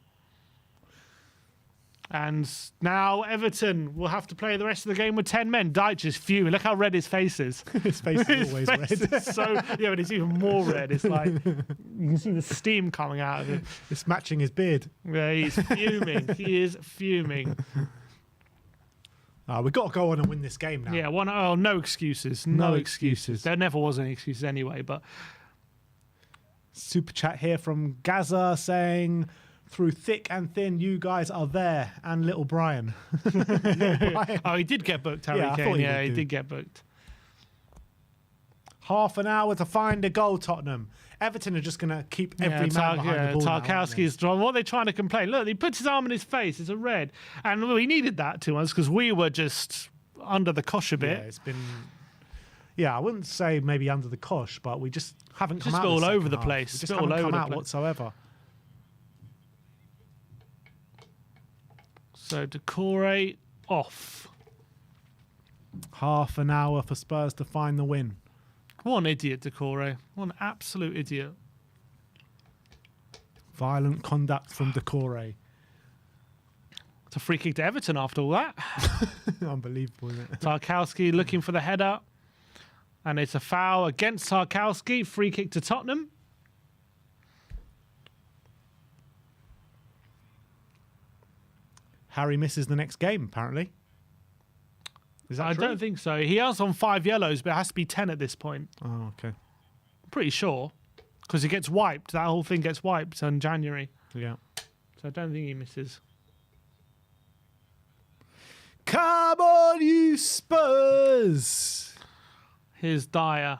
And now Everton will have to play the rest of the game with 10 men. Deitch is fuming. Look how red his face is. His face is always Face red. is so yeah, but it's even more red. It's like you can see the steam coming out of it. It's matching his beard. Yeah, he's fuming. He is fuming. We've got to go on and win this game now. Yeah, no excuses. No excuses. There never was any excuses anyway, but Super chat here from Gaza saying, through thick and thin, you guys are there. And little Brian. oh, he did get booked, Harry Yeah, I Kane. thought he Yeah, would he do. did get booked. Half an hour to find a goal, Tottenham. Everton are just going to keep every man behind the ball now, aren't they? Tarkowski's drawn. What are they trying to complain? Look, he puts his arm in his face. It's a red. And we needed that to us because we were just under the cosh a Yeah, bit. it's been... Yeah, I wouldn't say maybe under the cosh, but we just haven't come Just out all the over second the half. place. We just Bit haven't all over come the out place. whatsoever. So Decore off. Half an hour for Spurs to find the win. What an idiot, Decore. What an absolute idiot. Violent conduct from Decore. It's a free kick to Everton after all that. Unbelievable, isn't it? Tarkowski looking for the header. And it's a foul against Tarkowski. Free kick to Tottenham. Harry misses the next game, apparently. Is that I true? don't think so. He has on 5 yellows, but it has to be 10 at this point. Oh, okay. I'm pretty sure. Because he gets wiped. That whole thing gets wiped in January. Yeah. So I don't think he misses. Come on, you Spurs! Here's Dyer.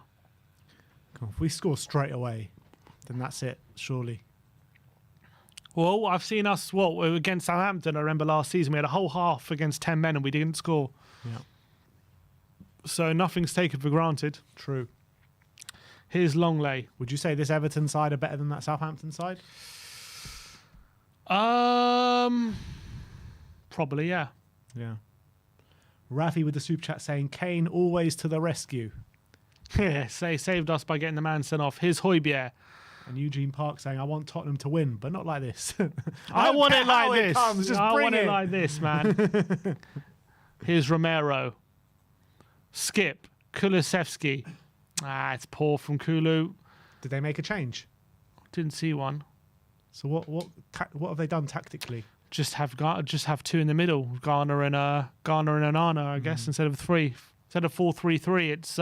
Come on, if we score straight away, then that's it, surely. Well, I've seen us, against Southampton, I remember last season, we had a whole half against 10 men and we didn't score. Yeah. So nothing's taken for granted. True. Here's Longley. Would you say this Everton side are better than that Southampton side? Probably, yeah. Yeah. Rafi with the super chat saying, Kane always to the rescue. Yeah, saved us by getting the man sent off. Here's Højbjerg. And Eugene Park saying, I want Tottenham to win, but not like this. I don't want care it like how it this. comes, just I bring want it it. like this, man. Here's Romero. Skip. Kulusevski. It's poor from Kulu. Did they make a change? Didn't see one. So what have they done tactically? Just have two in the middle, Garner and Onana, I guess, instead of three. Instead of 4-3-3, it's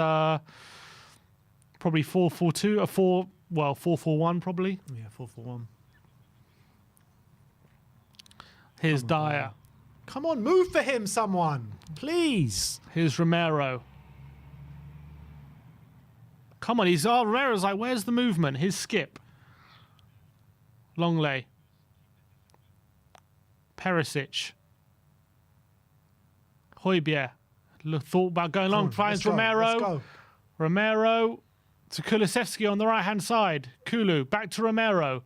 probably 4-4-2, 4-4-1 probably. Yeah, 4-4-1. Here's Dyer. Come on, move for him, someone, please. Here's Romero. Come on, Romero's like, where's the movement? His skip. Longley. Perisic. Højbjerg. Thought about going long. Finds Romero. Let's go. Romero to Kulusevski on the right-hand side. Kulu, back to Romero.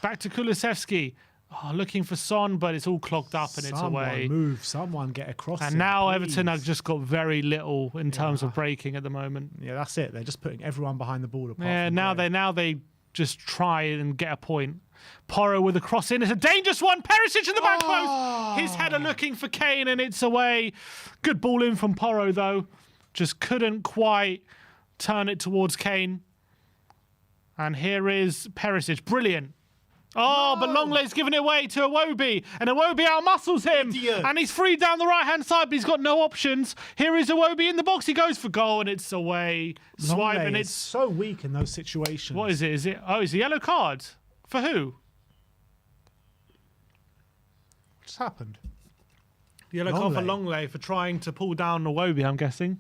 Back to Kulusevski. Oh, looking for Son, but it's all clogged up and it's away. Someone move. Someone get across. And now Everton have just got very little in terms of breaking at the moment. Yeah, that's it. They're just putting everyone behind the ball. Yeah, now they just try and get a point. Porro with a cross in. It's a dangerous one. Perisic in the back post. His header looking for Kane and it's away. Good ball in from Porro though. Just couldn't quite turn it towards Kane. And here is Perisic. Brilliant. Oh, no. But Longley's giving it away to Iwobi. And Iwobi outmuscles him. Idiot. And he's free down the right-hand side, but he's got no options. Here is Iwobi in the box. He goes for goal, and it's away. Swipe, and it's so weak in those situations. What is it? It's a yellow card. For who? What's happened? Yellow card for Longley for trying to pull down Iwobi, I'm guessing.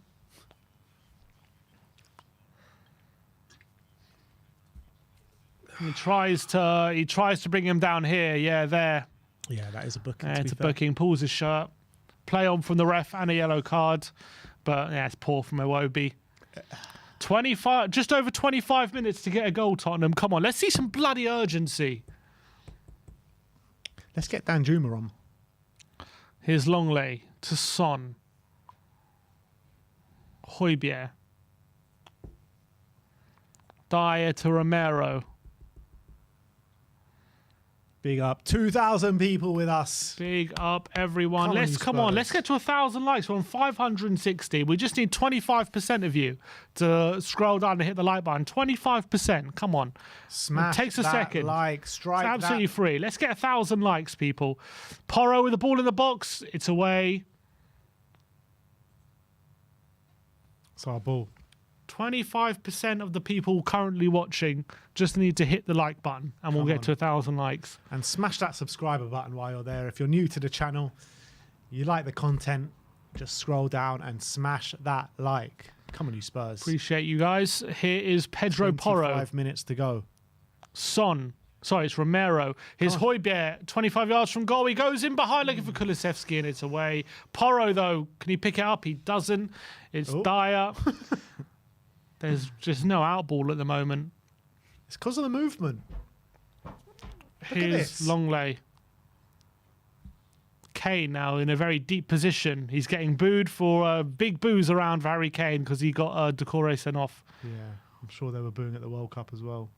He tries to bring him down here. Yeah, there. Yeah, that is a booking. It's a booking. Pulls his shirt. Play on from the ref and a yellow card. But yeah, it's poor from Iwobi. 25, just over 25 minutes to get a goal, Tottenham. Come on, let's see some bloody urgency. Let's get Danjuma on. Here's Longley to Son. Højbjerg. Dyer to Romero. Big up. 2,000 people with us. Big up, everyone. Come on. Let's get to 1,000 likes. We're on 560. We just need 25% of you to scroll down and hit the like button. 25%. Come on. Smash. It takes a second. Strike. It's absolutely free. Let's get 1,000 likes, people. Porro with the ball in the box. It's away. It's our ball. 25% of the people currently watching just need to hit the like button and we'll get to 1,000 likes. And smash that subscriber button while you're there. If you're new to the channel, you like the content, just scroll down and smash that like. Come on, you Spurs. Appreciate you guys. Here is Pedro Porro. 5 minutes to go. Son. Sorry, it's Romero. Here's Højbjerg, 25 yards from goal. He goes in behind looking for Kulusevski and it's away. Porro, though, can he pick it up? He doesn't. It's Dyer. There's just no outball at the moment. It's because of the movement. Here's Longley. Kane now in a very deep position. He's getting booed for big boos around for Harry Kane because he got Decore sent off. Yeah, I'm sure they were booing at the World Cup as well.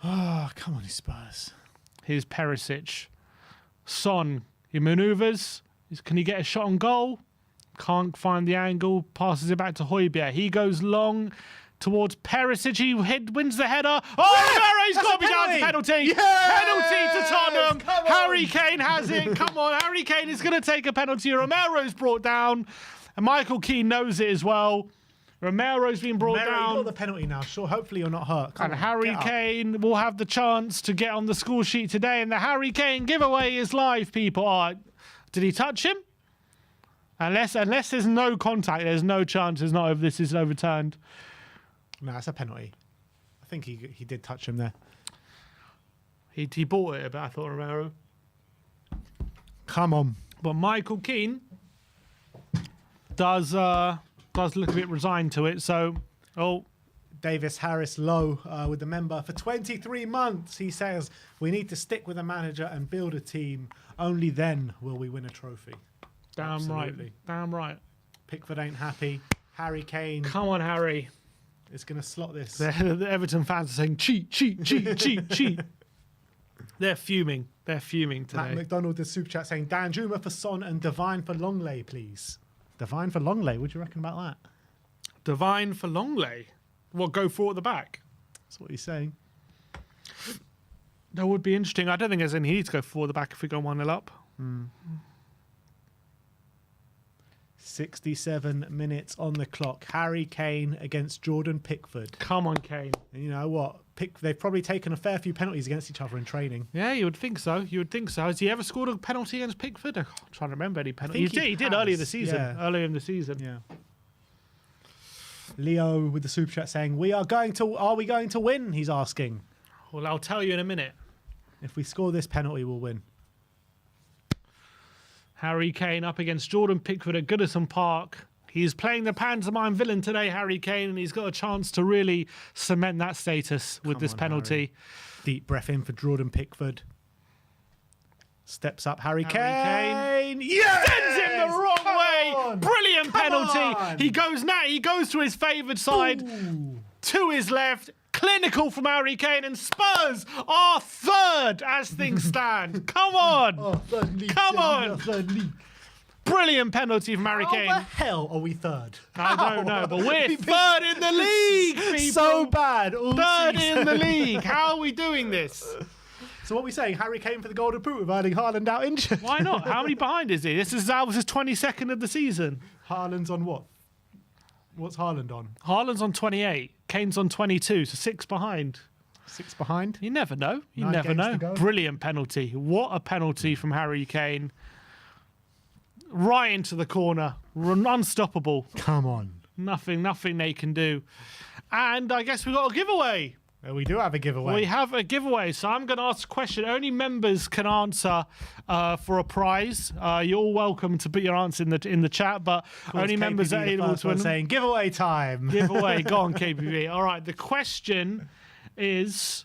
Ah, come on, you Spurs. Here's Perisic. Son, he manoeuvres. Can he get a shot on goal? Can't find the angle. Passes it back to Højbjerg. He goes long towards Perisic. He wins the header. Oh, he's got to be down to penalty. Yes! Penalty to Tottenham. Harry Kane has it. Come on, Harry Kane is going to take a penalty. Romero's brought down. And Michael Keane knows it as well. Romero's been brought down. You got the penalty now. Sure, hopefully you're not hurt. And Harry Kane will have the chance to get on the score sheet today. And the Harry Kane giveaway is live, people. Oh, did he touch him? Unless there's no contact, there's no chance this is overturned. No, it's a penalty. I think he did touch him there. He bought it, but I thought Romero. Come on. But Michael Keane does look a bit resigned to it. So, Davis Harris Lowe with the member for 23 months. He says, we need to stick with a manager and build a team. Only then will we win a trophy. Damn Absolutely. right. Damn right. Pickford ain't happy. Harry Kane. Come on, Harry. Is going to slot this. The Everton fans are saying, cheat, cheat, cheat, cheat, cheat. They're fuming. They're fuming today. Matt McDonald, the super chat saying, Danjuma for Son and Divine for Longley, please. Divine for Longley. What do you reckon about that? Divine for Longley. What, go for at the back? That's what he's saying. That would be interesting. I don't think there's any need to go for the back if we go 1-0 up. 67 minutes on the clock. Harry Kane against Jordan Pickford. Come on, Kane. And you know what? They've probably taken a fair few penalties against each other in training. Yeah, you would think so. You would think so. Has he ever scored a penalty against Pickford? I'm trying to remember any penalties. He did earlier in the season. Yeah. Earlier in the season. Yeah. Leo with the super chat saying, are we going to win? He's asking. Well, I'll tell you in a minute. If we score this penalty, we'll win. Harry Kane up against Jordan Pickford at Goodison Park. He's playing the pantomime villain today, Harry Kane, and he's got a chance to really cement that status with this penalty. Harry. Deep breath in for Jordan Pickford. Steps up Harry Kane. Yes! Sends him the wrong way. Brilliant penalty. He goes to his favoured side. Ooh. To his left. Clinical from Harry Kane, and Spurs are third as things stand. Come on. Come on. Brilliant penalty from Harry Kane. How the hell are we third? I don't know, but we're third in the league, people. So bad. Third in the league. How are we doing this? So what are we saying? Harry Kane for the Golden Boot with Erling Haaland out injured? Why not? How many behind is he? This is his 22nd of the season. Haaland's on what? What's Haaland on? Haaland's on 28. Kane's on 22, so 6 behind. 6 behind? You never know. You 9 never know. to go. Brilliant penalty. What a penalty from Harry Kane. Right into the corner. Unstoppable. Come on. Nothing they can do. And I guess we got a giveaway. We do have a giveaway. We have a giveaway, so I'm going to ask a question. Only members can answer for a prize. You're all welcome to put your answer in the chat, but only members are able to win. Saying giveaway time. Giveaway, go on, KPV. All right, the question is: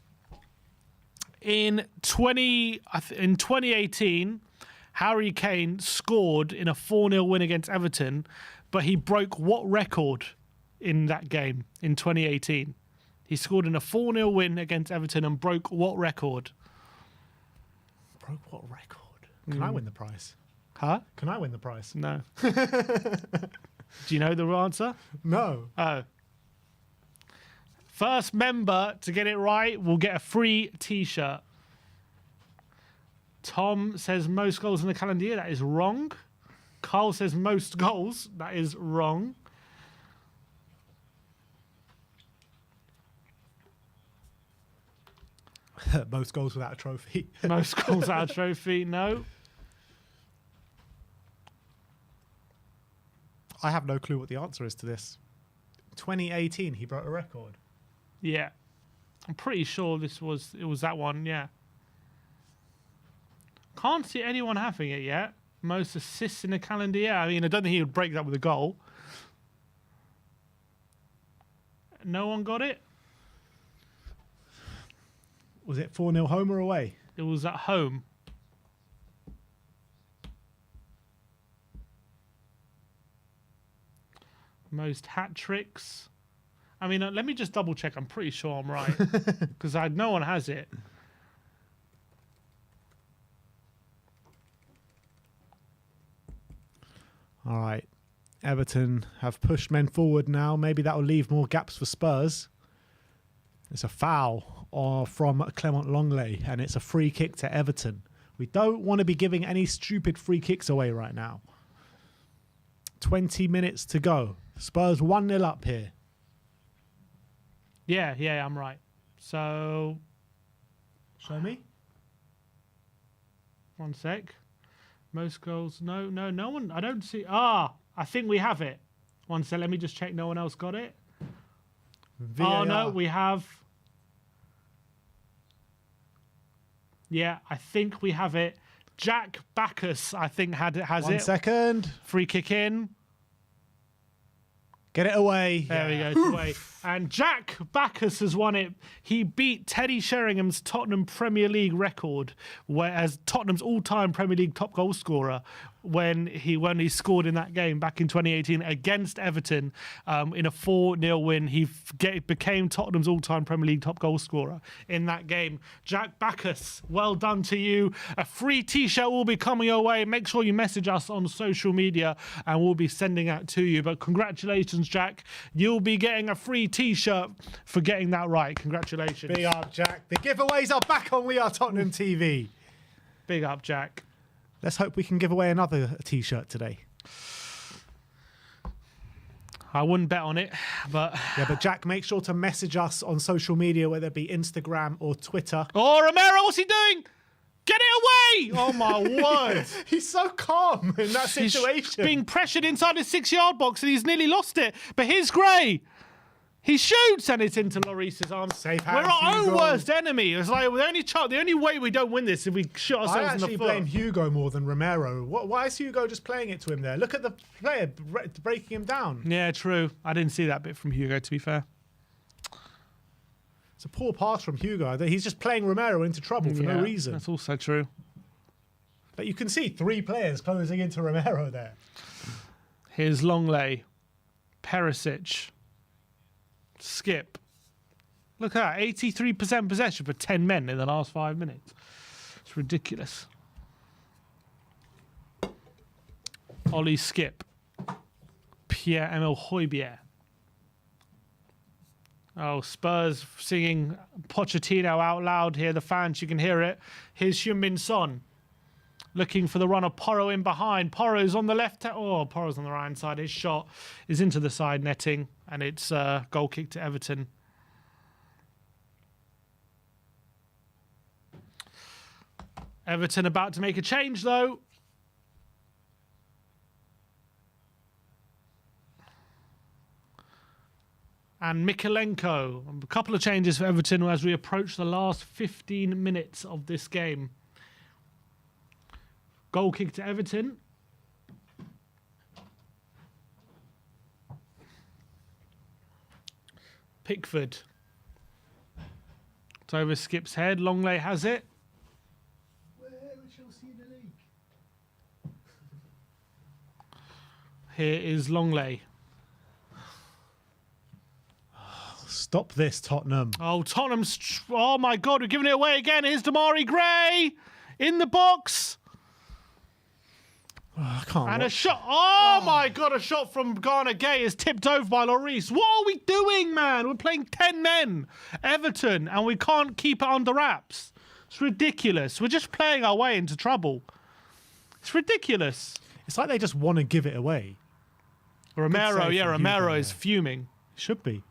in 2018, Harry Kane scored in a 4-0 win against Everton, but he broke what record in that game in 2018? He scored in a 4-0 win against Everton and broke what record? Broke what record? Can I win the prize? Huh? Can I win the prize? No. Do you know the answer? No. Oh. First member to get it right will get a free T-shirt. Tom says most goals in the calendar year. That is wrong. Carl says most goals. That is wrong. Most goals without a trophy. Most goals without a trophy. No. I have no clue what the answer is to this. 2018, he broke a record. Yeah. I'm pretty sure it was that one, yeah. Can't see anyone having it yet. Most assists in a calendar year. I mean, I don't think he would break that with a goal. No one got it? Was it 4-0 home or away? It was at home. Most hat tricks. I mean, let me just double check. I'm pretty sure I'm right because no one has it. All right. Everton have pushed men forward now. Maybe that will leave more gaps for Spurs. It's a foul from Clement Longley, and it's a free kick to Everton. We don't want to be giving any stupid free kicks away right now. 20 minutes to go. Spurs 1-0 up here. Yeah, I'm right. So... Show me. One sec. Most goals. No one. I don't see. I think we have it. One sec. Let me just check. No one else got it. VAR. Oh, no, we have. Yeah, I think we have it. Jack Bacchus, I think, has it. 1 second. Free kick in. Get it away. There we go. It's away. And Jack Bacchus has won it. He beat Teddy Sheringham's Tottenham Premier League record, whereas Tottenham's all-time Premier League top goal scorer when he scored in that game back in 2018 against Everton in a 4-0 win. He became Tottenham's all-time Premier League top goal scorer in that game. Jack Bacchus, well done to you. A free T-shirt will be coming your way. Make sure you message us on social media and we'll be sending that to you. But congratulations, Jack. You'll be getting a free T-shirt for getting that right. Congratulations. Big up, Jack. The giveaways are back on We Are Tottenham TV. Big up, Jack. Let's hope we can give away another T-shirt today. I wouldn't bet on it, but... Yeah, but Jack, make sure to message us on social media, whether it be Instagram or Twitter. Oh, Romero, what's he doing? Get it away! Oh, my word. He's so calm in that situation. He's being pressured inside his 6-yard box and he's nearly lost it. But here's Gray. He shoots and it's into Lloris's arms. Safe We're hands, our own Hugo. worst enemy. It's like the only way we don't win this is if we shoot I ourselves in the actually foot. blame Hugo more than Romero. Why is Hugo just playing it to him there? Look at the player breaking him down. Yeah, true. I didn't see that bit from Hugo, to be fair. It's a poor pass from Hugo. He's just playing Romero into trouble for no reason. That's also true. But you can see 3 players closing into Romero there. Here's Longley, Perisic, Skip. Look at that, 83% possession for 10 men in the last 5 minutes. It's ridiculous. Ollie Skip, Pierre-Emile Højbjerg. Oh, Spurs singing Pochettino out loud here. The fans, you can hear it. Here's Heung-min Son looking for the run of Porro in behind. Porro's on the left. Porro's on the right side. His shot is into the side netting, and it's a goal kick to Everton. Everton about to make a change, though. And Mikalenko. A couple of changes for Everton as we approach the last 15 minutes of this game. Goal kick to Everton. Pickford. It's over Skip's head. Longley has it. Where would Chelsea in the league? Here is Longley. Stop this, Tottenham. Oh, Tottenham's... Oh, my God, we're giving it away again. Here's Damari Gray in the box. Oh, I can't And a watch. shot. Oh, my God, a shot from Garner Gay is tipped over by Lloris. What are we doing, man? We're playing 10 men. Everton, and we can't keep it under wraps. It's ridiculous. We're just playing our way into trouble. It's ridiculous. It's like they just want to give it away. Romero, save yeah, from Romero Hugo is there. fuming. Should be.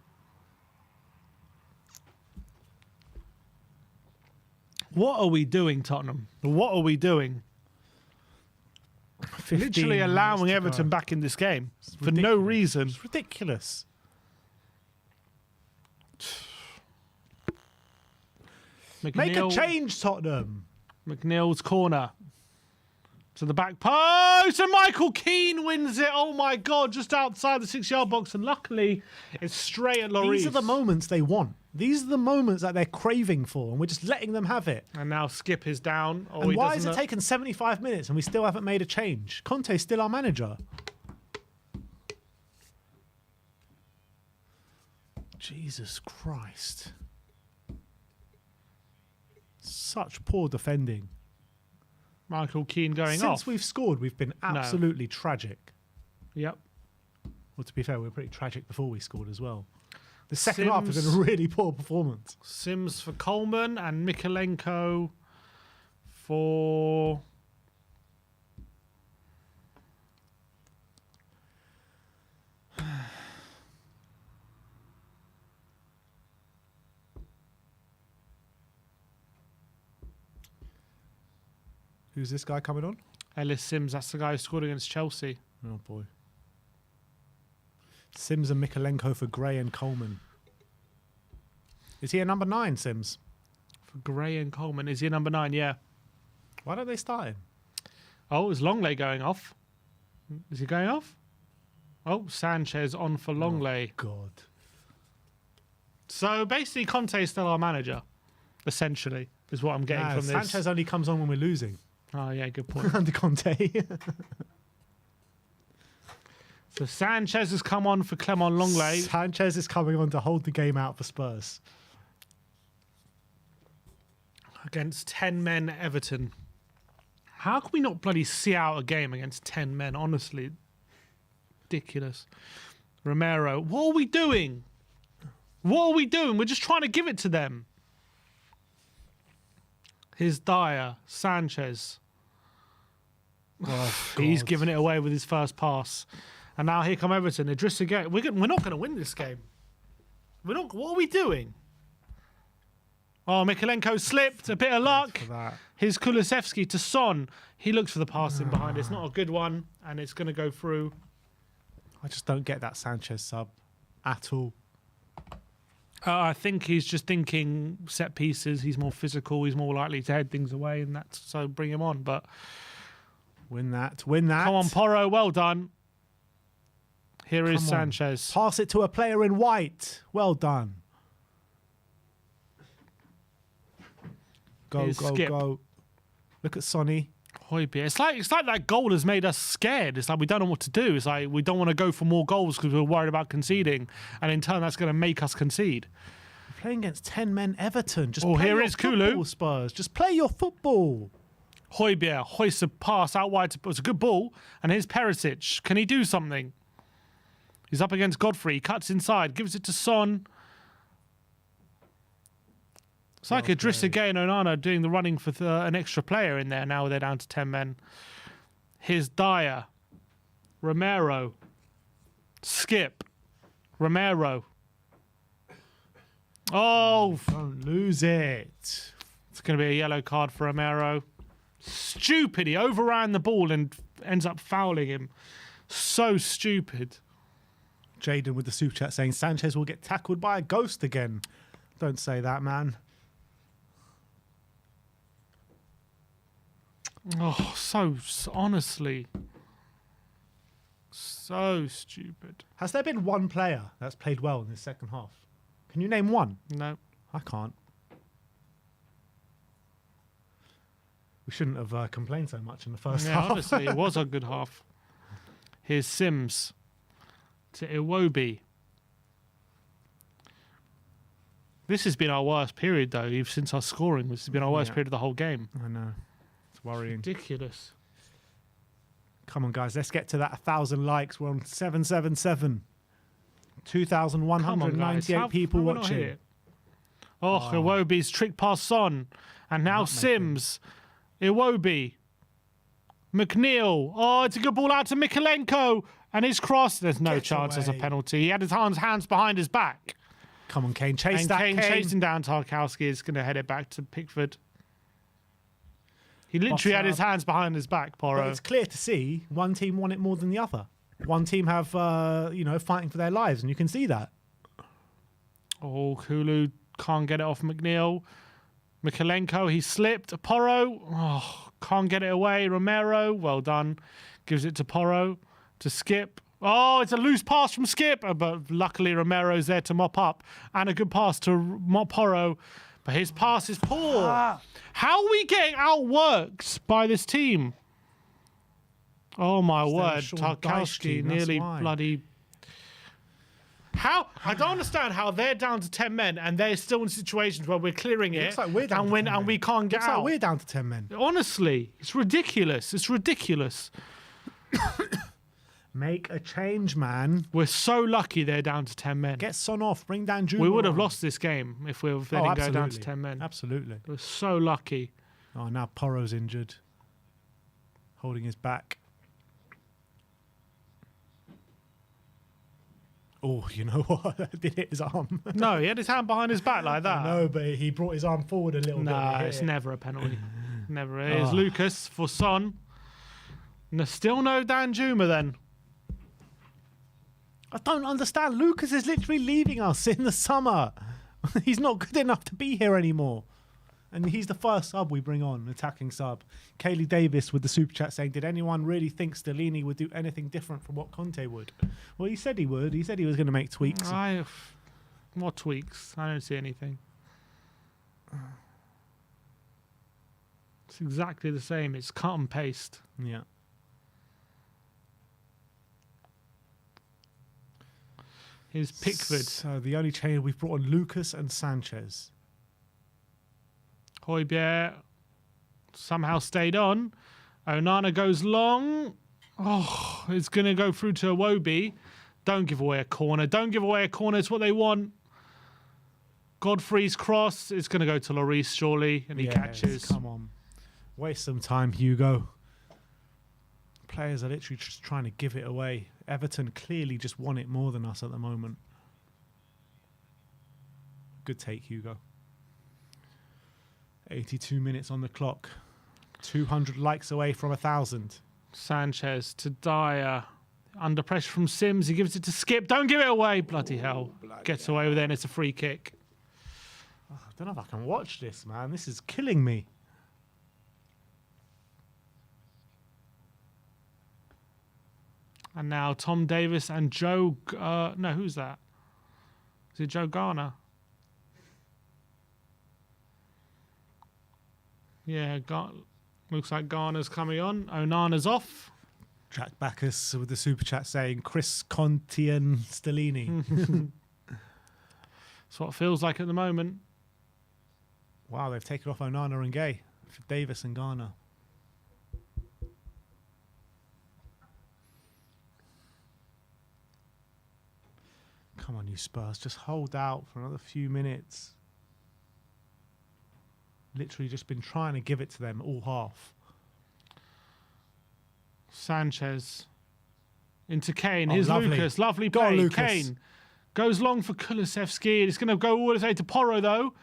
What are we doing, Tottenham? What are we doing? 15 Literally minutes allowing to Everton go. back in this game for ridiculous. no reason. It's ridiculous. Make a change, Tottenham. McNeil's corner. To the back post, and Michael Keane wins it. Oh my God, just outside the 6-yard box, and luckily it's straight at Lloris. These are the moments they want. These are the moments that they're craving for, and we're just letting them have it. And now Skip is down. Oh, And why has it taken 75 minutes and we still haven't made a change? Conte's still our manager. Jesus Christ. Such poor defending. Michael Keane going Since off? we've scored, we've been absolutely tragic. Yep. Well, to be fair, we were pretty tragic before we scored as well. The second half has been a really poor performance. Sims for Coleman and Mikalenko for... Who's this guy coming on? Ellis Sims. That's the guy who scored against Chelsea. Oh, boy. Sims and Mikalenko for Gray and Coleman. Is he a number 9, Sims? For Gray and Coleman. Is he number 9? Yeah. Why don't they start him? Oh, is Longley going off? Is he going off? Oh, Sanchez on for Longley. Oh, God. So basically, Conte is still our manager, essentially, is what I'm getting Nah, from this. Sanchez only comes on when we're losing. Oh, yeah, good point. under Conte. So Sanchez has come on for Clement Longley. Sanchez is coming on to hold the game out for Spurs. Against 10 men Everton. How can we not bloody see out a game against 10 men? Honestly, ridiculous. Romero, what are we doing? What are we doing? We're just trying to give it to them. Here's Dyer, Sanchez. Oh, He's God. given it away with his first pass. And now here come Everton. Idrissa Gueye. We're not going to win this game. We're not. What are we doing? Oh, Mikalenko slipped. A bit of luck. For that. Here's Kulusevski to Son. He looks for the passing behind. It's not a good one, and it's going to go through. I just don't get that Sanchez sub at all. I think he's just thinking set pieces. He's more physical. He's more likely to head things away, and that's so bring him on. But Win that. Win that. come on, Porro. Well done. Here is Come on. Sanchez. Pass it to a player in white. Well done. Go, Here's go, Skip. go. Look at Sonny. Højbjerg. It's like that goal has made us scared. It's like we don't know what to do. It's like we don't want to go for more goals because we're worried about conceding, and in turn that's going to make us concede. You're playing against 10 men Everton. Just Oh, play here your is Kulu. football, Spurs. Just play your football. Højbjerg hoists a pass out wide. It's a good ball, and here's Perisic. Can he do something? He's up against Godfrey. Cuts inside. Gives it to Son. It's like Idrissa Gueye and Onana doing the running for an extra player in there. Now they're down to 10 men. Here's Dyer. Romero. Skip. Romero. Oh, Don't lose it. it's going to be a yellow card for Romero. Stupid. He overran the ball and ends up fouling him. So stupid. Jaden with the super chat saying Sanchez will get tackled by a ghost again. Don't say that, man. Oh, honestly. So stupid. Has there been one player that's played well in the second half? Can you name one? No. I can't. We shouldn't have complained so much in the first Yeah, half. honestly, it was a good half. Here's Sims to Iwobi. This has been our worst period, though, even since our scoring. This has been our worst period of the whole game. I know. It's worrying. Ridiculous. Come on, guys. Let's get to that 1,000 likes. We're on 777. 2,198 people How are we not watching. here? Oh, Iwobi's trick pass on. And now Not Sims. Iwobi. McNeil. Oh, it's a good ball out to Mikalenko. And his cross. There's no Get chance as a away. penalty. He had his hands behind his back. Come on, Kane. Chase And that, Kane Kane. chasing down Tarkowski is going to head it back to Pickford. He literally had his hands behind his back, But Porro. it's clear to see one team want it more than the other. One team have, fighting for their lives, and you can see that. Oh, Kulu can't get it off McNeil. Mikalenko, he slipped. Porro, oh, can't get it away. Romero, well done. Gives it to Porro, to Skip. Oh, it's a loose pass from Skip, but luckily Romero's there to mop up. And a good pass to Porro, but his pass is poor. How are we getting outworked by this team? Oh, my word. Sean Dyche Tarkowski team, that's nearly why. bloody... How? I don't understand how they're down to 10 men and they're still in situations where we're clearing it Looks like we're down and, to 10 men. we can't get Looks out. like we're down to 10 men. Honestly, it's ridiculous. It's ridiculous. Make a change, man. We're so lucky they're down to 10 men. Get Son off. Bring down Juma. We would have lost this game if they didn't go down to absolutely. 10 men. Absolutely. We're so lucky. Oh, now Porro's injured. Holding his back. Oh, you know what? Did hit his arm. No, he had his hand behind his back like that. No, but he brought his arm forward a little bit. Nah, and it's hit it. never a penalty. Never. Here's Lucas for Son. No, still no Danjuma then. I don't understand. Lucas is literally leaving us in the summer. He's not good enough to be here anymore. And he's the first sub we bring on, attacking sub. Kaylee Davis with the super chat saying, did anyone really think Stellini would do anything different from what Conte would? Well, he said he would. He said he was going to make tweaks. What tweaks? I don't see anything. It's exactly the same. It's cut and paste. Yeah. Here's Pickford. So the only change we've brought on Lucas and Sanchez. Højbjerg somehow stayed on. Onana goes long. Oh, it's going to go through to Iwobi. Don't give away a corner. Don't give away a corner. It's what they want. Godfrey's cross. It's going to go to Lloris, surely. And he catches. Come on. Waste some time, Hugo. Players are literally just trying to give it away. Everton clearly just want it more than us at the moment. Good take, Hugo. 82 minutes on the clock. 200 likes away from 1,000. Sanchez to Dyer. Under pressure from Sims. He gives it to Skip. Don't give it away. Bloody hell. Gets away with it and it's a free kick. Oh, I don't know if I can watch this, man. This is killing me. And now Tom Davis and Joe... no, who's that? Is it Joe Garner? Yeah, looks like Garner's coming on. Onana's off. Jack Bacchus with the super chat saying Chris Contian Stellini. That's what it feels like at the moment. Wow, they've taken off Onana and Gay for Davis and Garner. Come on, you Spurs. Just hold out for another few minutes. Literally just been trying to give it to them all half. Sanchez into Kane. Oh, Here's lovely. Lucas. Lovely Go play. on, Lucas. Kane goes long for Kulusevski. It's going to go all the way to Porro, though.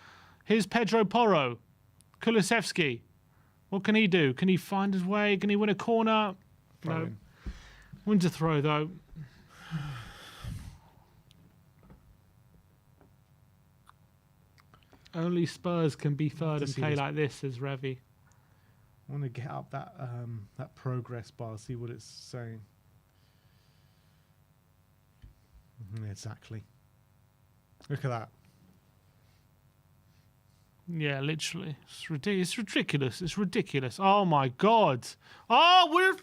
Here's Pedro Porro. Kulusevski. What can he do? Can he find his way? Can he win a corner? No. Wins a throw, though. Only Spurs can be third and play like this, says Revy. I want to get up that that progress bar, see what it's saying. Exactly. Look at that. Yeah, literally. It's ridiculous. It's ridiculous. Oh, my God. Oh, we're...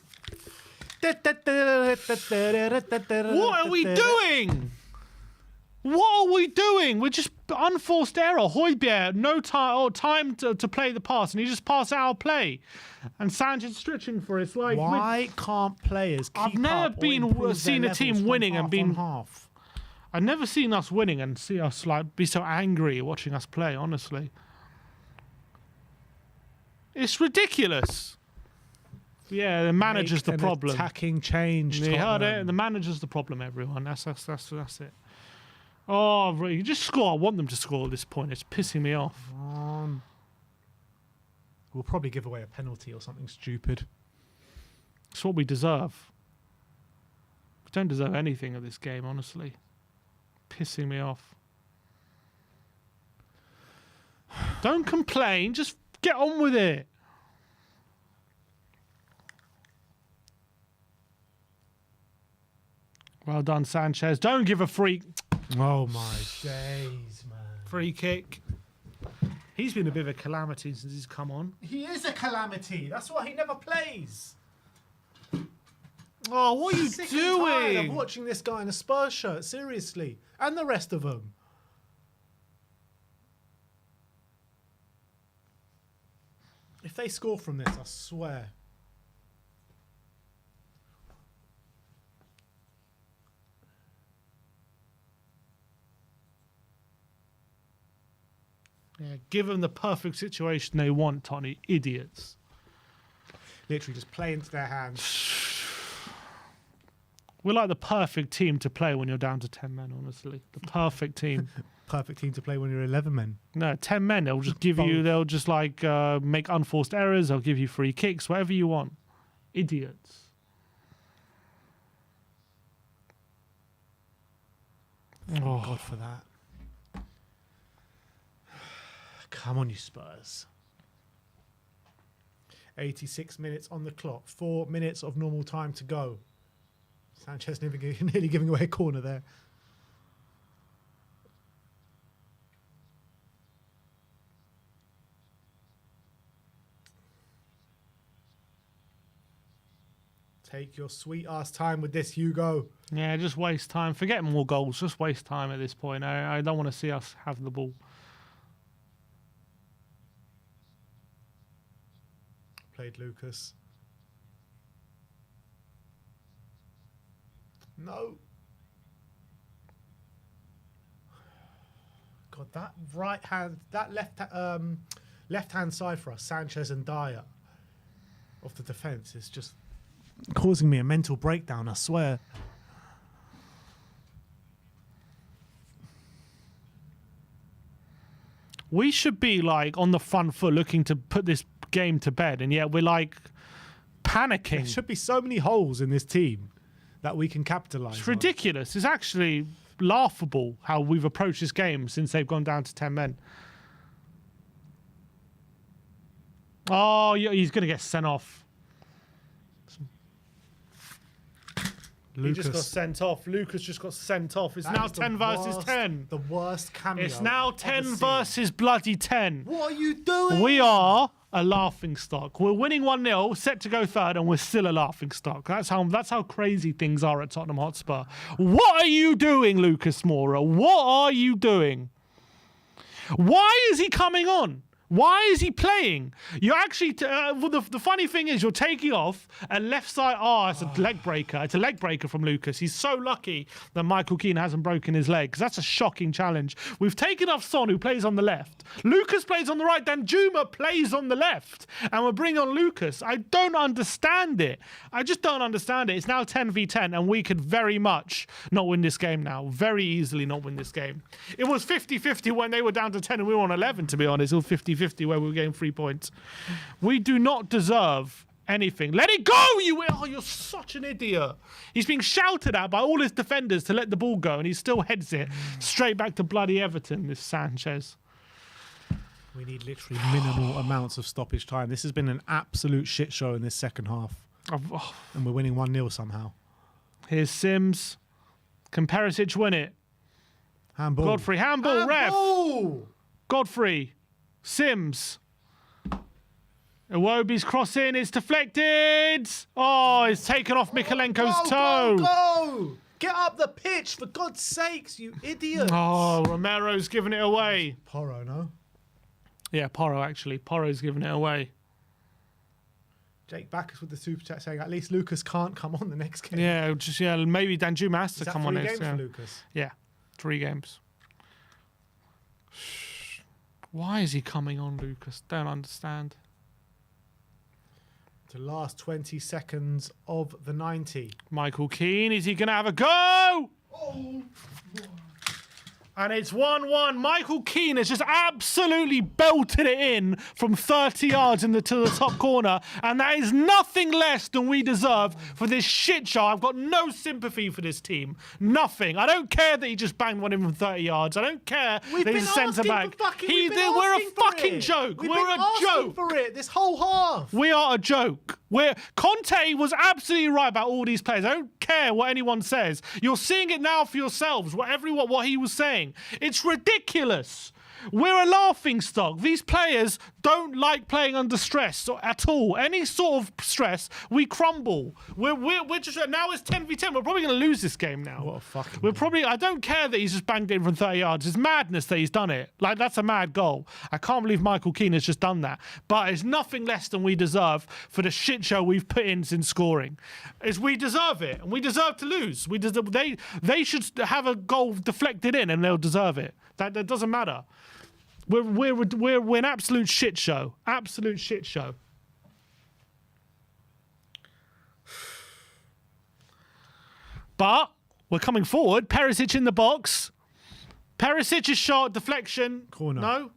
What are we doing? What are we doing? We're just unforced error. Højbjerg, no time to play the pass, and he just passed out of play. And Sanchez stretching for it. It's like, why can't players keep I've never up or seen their a team levels winning from and being... half. I've never seen us winning and see us like be so angry watching us play, honestly. It's ridiculous. Yeah, the manager's the problem. Attacking change. You heard it. The manager's the problem, everyone. That's it. Oh, really, just score. I want them to score at this point. It's pissing me off. We'll probably give away a penalty or something stupid. It's what we deserve. We don't deserve anything of this game, honestly. Pissing me off. Don't complain. Just get on with it. Well done, Sanchez. Don't give a free... Oh, my days, man. Free kick. He's been a bit of a calamity since he's come on. He is a calamity. That's why he never plays. Oh, what are you Sick and tired doing? of watching this guy in a Spurs shirt, seriously. And the rest of them. If they score from this, I swear. Yeah, give them the perfect situation they want, Tony. Idiots. Literally just play into their hands. We're like the perfect team to play when you're down to 10 men, honestly. The perfect team. Perfect team to play when you're 11 men. No, 10 men. They'll just give you, they'll just like make unforced errors. They'll give you free kicks, whatever you want. Idiots. Thank God for that. Come on, you Spurs. 86 minutes on the clock. 4 minutes of normal time to go. Sanchez nearly giving away a corner there. Take your sweet ass time with this, Hugo. Yeah, just waste time. Forget more goals. Just waste time at this point. I don't want to see us have the ball. Played Lucas. No. God, that right hand, that left hand side for us, Sanchez and Dyer, of the defence is just causing me a mental breakdown, I swear. We should be like on the front foot looking to put this game to bed, and yet we're like panicking. There should be so many holes in this team that we can capitalise on. It's ridiculous. It's actually laughable how we've approached this game since they've gone down to 10 men. Oh, he's going to get sent off. He just got sent off. Lucas just got sent off. It's now 10 versus 10. The worst cameo. It's now 10 versus bloody 10. What are you doing? We are a laughing stock. We're winning 1-0, set to go third, and we're still a laughing stock. That's how crazy things are at Tottenham Hotspur. What are you doing, Lucas Moura? What are you doing? Why is he coming on? Why is he playing? You're actually, the funny thing is, you're taking off a left side. Oh, it's a leg breaker. It's a leg breaker from Lucas. He's so lucky that Michael Keane hasn't broken his leg, because that's a shocking challenge. We've taken off Son, who plays on the left. Lucas plays on the right. Danjuma plays on the left. And we're bringing on Lucas. I don't understand it. I just don't understand it. It's now 10v10, and we could very much not win this game now. Very easily not win this game. It was 50-50 when they were down to 10 and we were on 11, to be honest. It was 50-50 where we were getting 3 points. We do not deserve anything. Let it go! You're such an idiot. He's being shouted at by all his defenders to let the ball go, and he still heads it straight back to bloody Everton, this Sanchez. We need literally minimal amounts of stoppage time. This has been an absolute shit show in this second half. And we're winning 1-0 somehow. Here's Sims. Can Perisic win it? Handball. Godfrey, handball, ref. Godfrey. Sims. Iwobi's cross in. It's deflected. Oh, it's taken off Mikalenko's toe. Go! Get up the pitch, for God's sakes, you idiot. Oh, Romero's giving it away. Porro, no? Yeah, Porro, actually. Porro's giving it away. Jake Backus with the super chat saying at least Lucas can't come on the next game. Yeah, maybe Danjuma has to come on next. Is that 3 games for Lucas? Yeah, 3 games. Why is he coming on, Lucas? Don't understand. The last 20 seconds of the 90. Michael Keane, is he going to have a go? Oh. And it's 1-1. Michael Keane has just absolutely belted it in from 30 yards to the top corner. And that is nothing less than we deserve for this shit show. I've got no sympathy for this team. Nothing. I don't care that he just banged one in from 30 yards. I don't care that he's a centre-back. We're a fucking joke. We're a joke. For it this whole half. We are a joke. Conte was absolutely right about all these players. I don't care what anyone says. You're seeing it now for yourselves, what he was saying. It's ridiculous. We're a laughing stock. These players don't like playing under stress at all. Any sort of stress, we crumble. We're just now it's 10v10. We're probably going to lose this game now. What a fucking. I don't care that he's just banged in from 30 yards. It's madness that he's done it. Like, that's a mad goal. I can't believe Michael Keane has just done that. But it's nothing less than we deserve for the shit show we've put in since scoring. We deserve it, and we deserve to lose. They should have a goal deflected in, and they'll deserve it. That doesn't matter. We're an absolute shit show. Absolute shit show. But we're coming forward. Perisic in the box. Perisic's shot, deflection. Corner. No.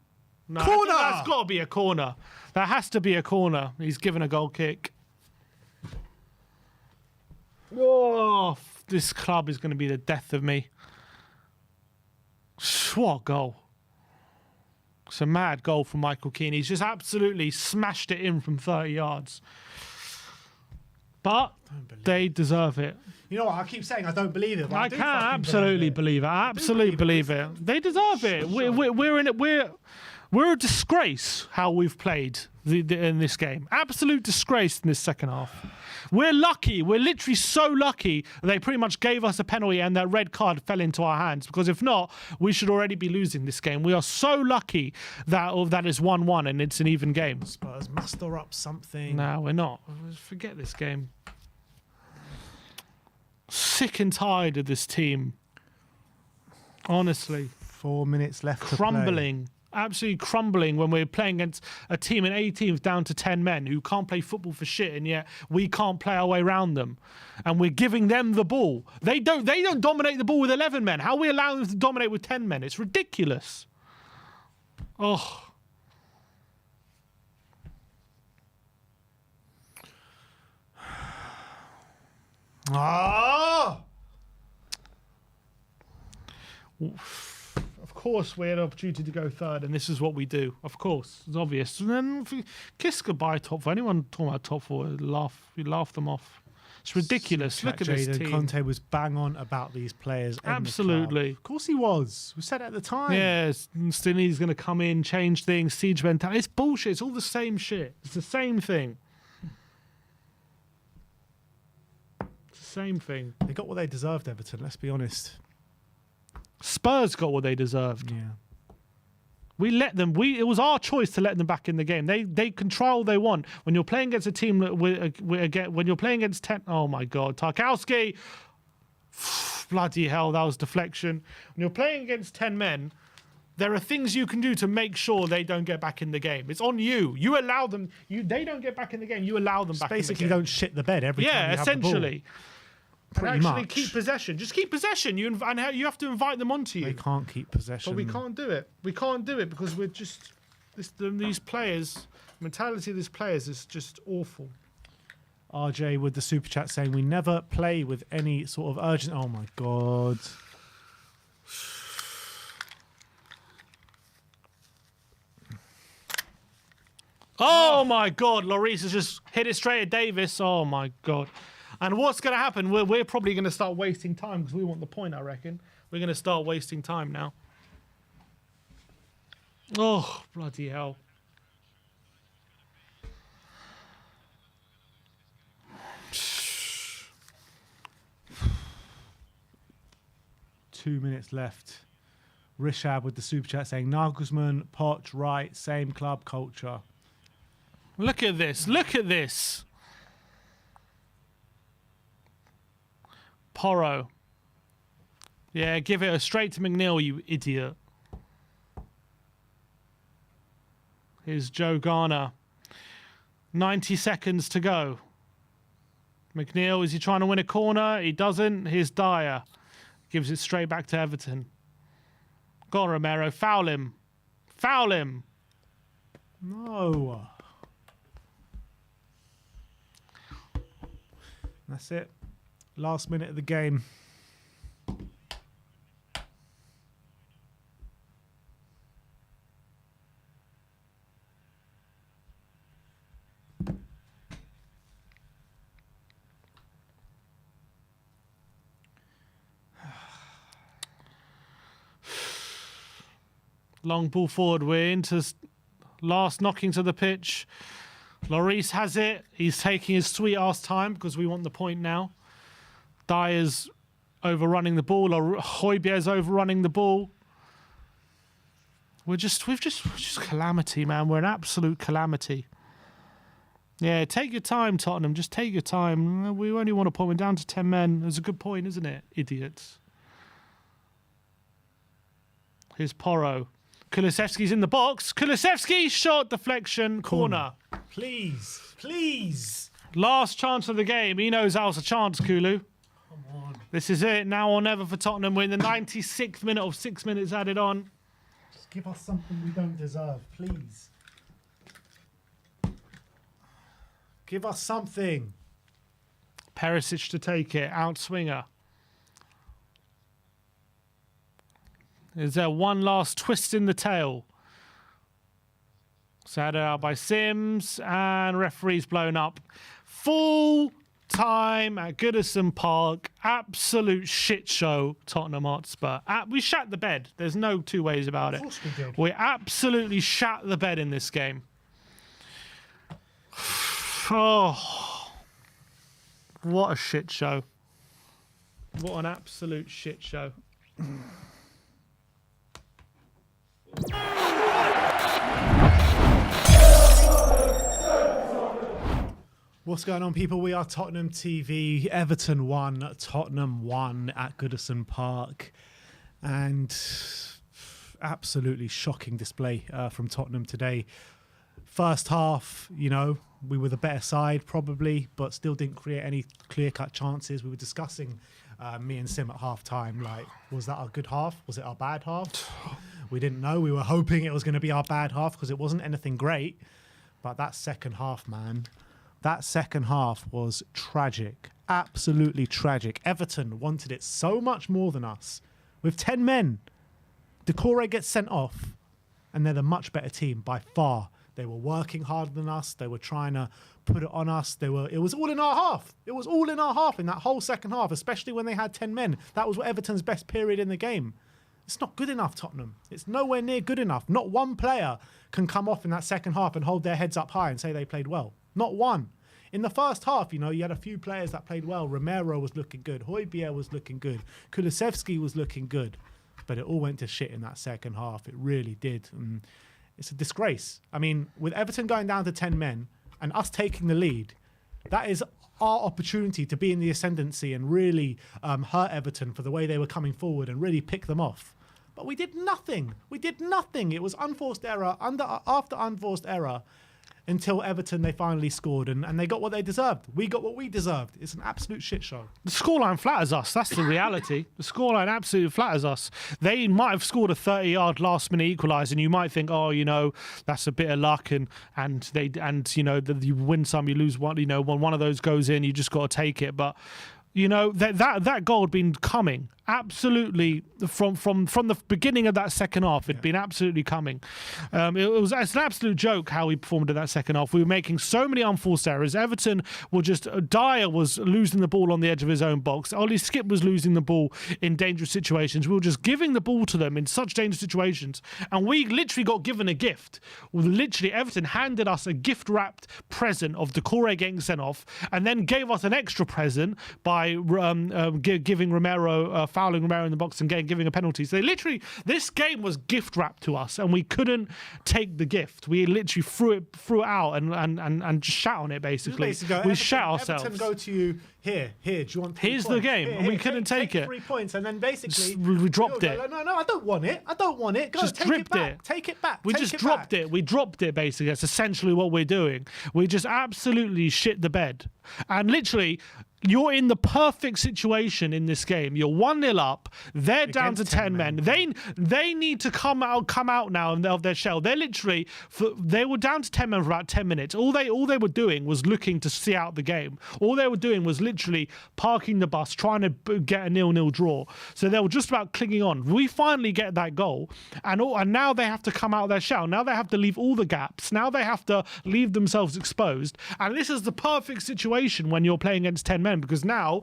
Corner! That's got to be a corner. That has to be a corner. He's given a goal kick. Oh, this club is going to be the death of me. What a goal. It's a mad goal from Michael Keane. He's just absolutely smashed it in from 30 yards. But they deserve it. You know what? I keep saying I don't believe it. But I can absolutely believe it. I absolutely believe it. They deserve it. We're a disgrace how we've played in this game. Absolute disgrace in this second half. We're lucky. We're literally so lucky they pretty much gave us a penalty and that red card fell into our hands, because if not, we should already be losing this game. We are so lucky that it's 1-1 and it's an even game. Spurs muster up something. No, we're not. Forget this game. Sick and tired of this team. Honestly. 4 minutes left crumbling. to play. Absolutely crumbling when we're playing against a team in 18th down to 10 men who can't play football for shit, and yet we can't play our way around them. And we're giving them the ball. They don't dominate the ball with 11 men. How are we allowing them to dominate with 10 men? It's ridiculous. Oh. Ah! Of course, we had an opportunity to go third, and this is what we do. Of course, it's obvious. And then kiss goodbye, top four. Anyone talking about top four, we laugh them off. It's ridiculous. Look at this team. Conte was bang on about these players. Absolutely. Of course he was. We said it at the time. Yes, Stini's going to come in, change things, siege mentality. It's bullshit. It's all the same shit. It's the same thing. It's the same thing. They got what they deserved, Everton, let's be honest. Spurs got what they deserved. Yeah. We let them. It was our choice to let them back in the game. They control what they want. When you're playing against a team when you're playing against 10. Oh my God, Tarkowski! Bloody hell, that was deflection. When you're playing against 10 men, there are things you can do to make sure they don't get back in the game. It's on you. You allow them. They don't get back in the game. You allow them back in the game. Basically, don't shit the bed every time you have the ball. Essentially. Pretty actually much. Keep possession. Just keep possession. You have to invite them onto you. They can't keep possession. But we can't do it. We can't do it because we're just these players. Mentality of these players is just awful. RJ with the super chat saying we never play with any sort of urgent. Oh my God. Oh my God, Lloris has just hit it straight at Davis. Oh my God. And what's going to happen? We're probably going to start wasting time because we want the point, I reckon. We're going to start wasting time now. Oh, bloody hell. Two minutes left. Rishab with the super chat saying Nagelsmann, Poch, right, same club culture. Look at this. Look at this. Porro. Yeah, give it straight to McNeil, you idiot. Here's Joe Garner. 90 seconds to go. McNeil, is he trying to win a corner? He doesn't. Here's Dyer. Gives it straight back to Everton. Go on, Romero. Foul him. Foul him. No. That's it. Last minute of the game. Long ball forward. We're into last knocking to the pitch. Lloris has it. He's taking his sweet ass time because we want the point now. Dyer's overrunning the ball, or Højbjerg's overrunning the ball. We're just calamity, man. We're an absolute calamity. Yeah, take your time, Tottenham. Just take your time. We only want a point. We're down to 10 men. It's a good point, isn't it? Idiots. Here's Porro. Kulusevski's in the box. Kulusevski, shot, deflection, corner. Please, please. Last chance of the game. He knows that was a chance, Kulu. Come on. This is it, now or never for Tottenham. We're in the 96th minute of 6 minutes added on. Just give us something we don't deserve, please. Give us something. Perisic to take it, out swinger. Is there one last twist in the tail? Sad out by Sims, and referee's blown up. Full time at Goodison Park. Absolute shit show, Tottenham Hotspur. We shat the bed. There's no two ways about it. Of course we did. We absolutely shat the bed in this game. Oh. What a shit show. What an absolute shit show. What's going on, people? We are Tottenham TV. Everton won, Tottenham won at Goodison Park. And absolutely shocking display from Tottenham today. First half, you know, we were the better side probably, but still didn't create any clear-cut chances. We were discussing, me and Sim at half-time, like, was that our good half? Was it our bad half? We didn't know. We were hoping it was going to be our bad half because it wasn't anything great. But that second half, man, that second half was tragic. Absolutely tragic. Everton wanted it so much more than us. With 10 men, Decore gets sent off, and they're the much better team by far. They were working harder than us. They were trying to put it on us. It was all in our half. It was all in our half in that whole second half, especially when they had 10 men. That was Everton's best period in the game. It's not good enough, Tottenham. It's nowhere near good enough. Not one player can come off in that second half and hold their heads up high and say they played well. Not one. In the first half, you know, you had a few players that played well. Romero was looking good. Højbjerg was looking good. Kulusevski was looking good. But it all went to shit in that second half. It really did. And it's a disgrace. I mean, with Everton going down to 10 men and us taking the lead, that is our opportunity to be in the ascendancy and really hurt Everton for the way they were coming forward and really pick them off. But we did nothing. We did nothing. It was unforced error after unforced error until Everton, they finally scored and they got what they deserved. We got what we deserved. It's an absolute shit show. The scoreline flatters us. That's the reality. The scoreline absolutely flatters us. They might have scored a 30-yard last-minute equaliser, and you might think, oh, you know, that's a bit of luck, and you know, you win some, you lose one. You know, when one of those goes in, you just got to take it. But you know, that goal had been coming absolutely from the beginning of that second half. It'd been absolutely coming. It's an absolute joke how we performed in that second half. We were making so many unforced errors. Everton were just Dyer was losing the ball on the edge of his own box. Ollie Skip was losing the ball in dangerous situations. We were just giving the ball to them in such dangerous situations, and we literally got given a gift. Literally, Everton handed us a gift-wrapped present of Decore getting sent off, and then gave us an extra present by giving Romero, fouling Romero in the box and giving a penalty. So this game was gift wrapped to us, and we couldn't take the gift. We literally threw it out and just shat on it. Basically, we shat ourselves. Everton go to you. Here. Do you want? Here's the game, and we couldn't take it. 3 points, and then basically we dropped it. No, I don't want it. Go, just take dripped it back. Take it back. We just dropped it. We dropped it. Basically, that's essentially what we're doing. We just absolutely shit the bed, and literally. You're in the perfect situation in this game. You're 1-0 up. They're down to 10 men. They need to come out now of their shell. They're literally they were down to 10 men for about 10 minutes. All they were doing was looking to see out the game. All they were doing was literally parking the bus, trying to get a 0-0 draw. So they were just about clinging on. We finally get that goal, and now they have to come out of their shell. Now they have to leave all the gaps. Now they have to leave themselves exposed. And this is the perfect situation when you're playing against 10 men. Because now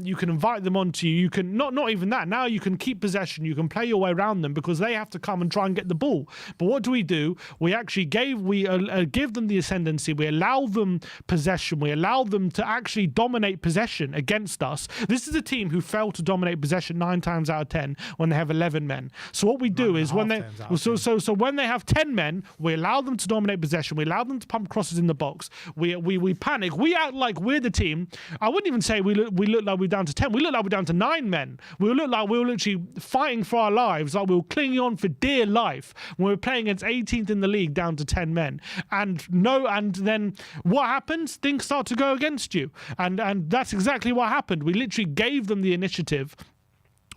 you can invite them onto you. You can not even that. Now you can keep possession. You can play your way around them because they have to come and try and get the ball. But what do? We actually give them the ascendancy. We allow them possession. We allow them to actually dominate possession against us. This is a team who fail to dominate possession 9 times out of 10 when they have 11 men. So what we do is when they when they have 10 men, we allow them to dominate possession. We allow them to pump crosses in the box. We panic. We act like we're the team. I wouldn't even say we look like we're down to 10. We look like we're down to 9 men. We look like we were literally fighting for our lives, like we were clinging on for dear life when we were playing against 18th in the league down to 10 men. And then what happens? Things start to go against you. And that's exactly what happened. We literally gave them the initiative.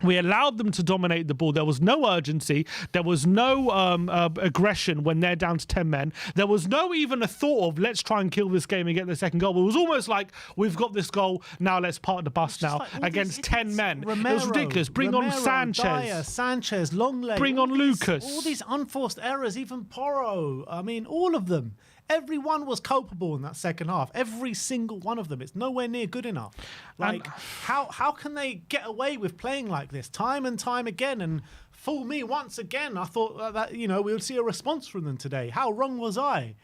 We allowed them to dominate the ball. There was no urgency. There was no aggression when they're down to 10 men. There was no even a thought of let's try and kill this game and get the second goal. It was almost like we've got this goal, now let's park the bus now against 10 men. Romero, it was ridiculous. Bring on Sanchez. Dyer, Sanchez, Longley. Bring on Lucas. All these unforced errors, even Porro. I mean, all of them. Everyone was culpable in that second half. Every single one of them. It's nowhere near good enough. Like, how can they get away with playing like this time and time again? And fool me once again. I thought that, you know, we would see a response from them today. How wrong was I?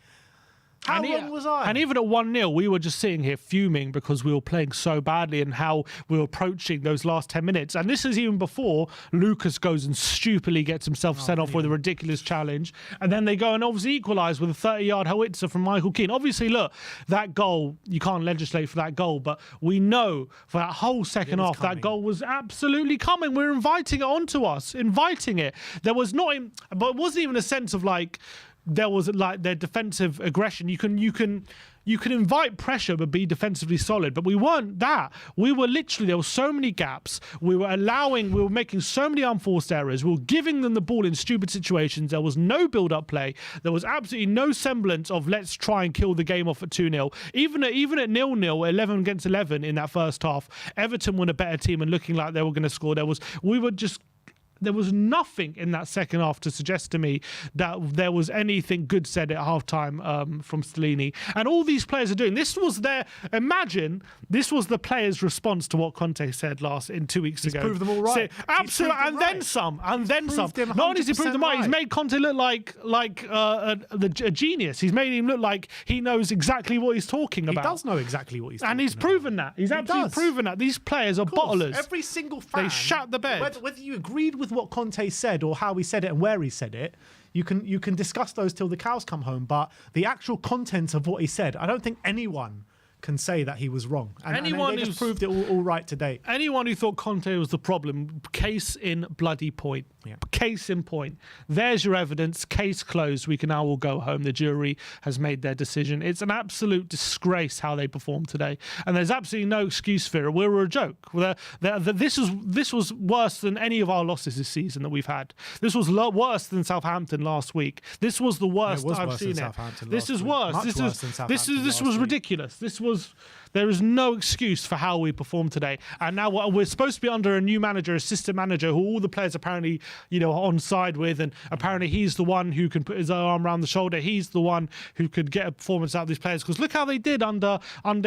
How wrong was I? And even at 1-0, we were just sitting here fuming because we were playing so badly and how we were approaching those last 10 minutes. And this is even before Lucas goes and stupidly gets himself sent off with a ridiculous challenge. And then they go and obviously equalise with a 30-yard howitzer from Michael Keane. Obviously, look, that goal, you can't legislate for that goal, but we know for that whole second half, that goal was absolutely coming. We're inviting it onto us, inviting it. There was not, but it wasn't even a sense of like, there was like their defensive aggression. You can invite pressure but be defensively solid, but we weren't that. We were literally, there were so many gaps. We were making so many unforced errors. We were giving them the ball in stupid situations. There was no build-up play. There was absolutely no semblance of let's try and kill the game off at 2-0. Even at 0-0, 11 against 11 in that first half, Everton were a better team and looking like they were going to score. There was nothing in that second half to suggest to me that there was anything good said at halftime from Stellini. And all these players are doing this was this was the players' response to what Conte said 2 weeks ago. He's proved them all right. Absolutely, and then some. Not only has he proved them right, he's made Conte look like a genius. He's made him look like he knows exactly what he's talking about. He does know exactly what he's talking about. And he's proven that. He's absolutely proven that. These players are bottlers. Every single fan. They shut the bed. Whether you agreed with what Conte said or how he said it and where he said it, you can discuss those till the cows come home. But the actual content of what he said, I don't think anyone can say that he was wrong. And they just proved it all right today. Anyone who thought Conte was the problem, case in bloody point. Yeah. Case in point. There's your evidence. Case closed. We can now all go home. The jury has made their decision. It's an absolute disgrace how they performed today. And there's absolutely no excuse for it. We were a joke. This was worse than any of our losses this season that we've had. This was worse than Southampton last week. This was the worst I've seen it. This is worse. This was ridiculous. There is no excuse for how we performed today. And now we're supposed to be under a new manager, assistant manager, who all the players apparently, are on side with, and apparently he's the one who can put his arm around the shoulder. He's the one who could get a performance out of these players. Because look how they did under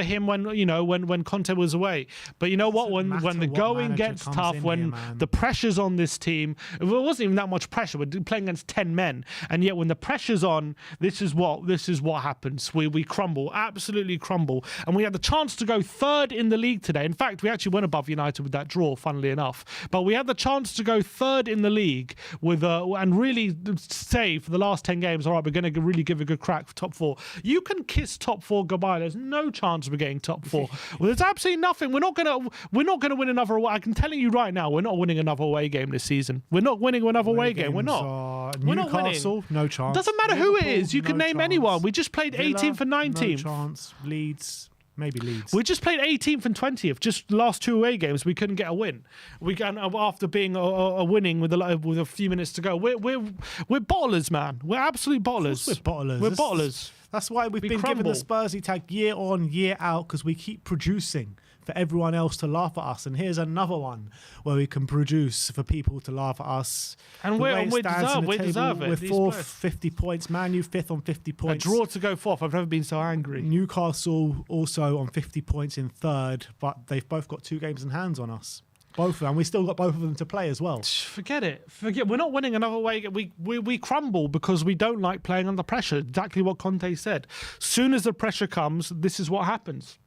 him when Conte was away. But you know what? When the going gets tough, when the pressure's on this team, it wasn't even that much pressure. We're playing against 10 men, and yet when the pressure's on, this is what happens. We crumble, absolutely crumble. And we had the chance to go third in the league today. In fact, we actually went above United with that draw, funnily enough. But we had the chance to go third in the league and really say for the last 10 games, all right, we're going to really give a good crack for top 4. You can kiss top 4 goodbye. There's no chance of getting top 4. Well, there's absolutely nothing. We're not going to win another away. I can tell you right now, we're not winning another away game this season. We're not winning another away game. We're not. We're not winning. No chance. Doesn't matter who it is. You can name anyone. We just played Villa, 18th and 19th. No chance. Leeds. Maybe Leeds. We just played 18th and 20th. Just last 2 away games, we couldn't get a win. After being a winning with a few minutes to go. We're bottlers, man. We're absolute bottlers. We're bottlers. We're bottlers. That's why we've been given the Spursy tag year on, year out, because we keep producing for everyone else to laugh at us. And here's another one where we can produce for people to laugh at us. And we deserve it. We're 4th, 50 points. Man U 5th on 50 points. A draw to go 4th. I've never been so angry. Newcastle also on 50 points in 3rd, but they've both got 2 games in hands on us. Both of them. We still got both of them to play as well. Forget it. We're not winning another way. We crumble because we don't like playing under pressure. Exactly what Conte said. Soon as the pressure comes, this is what happens.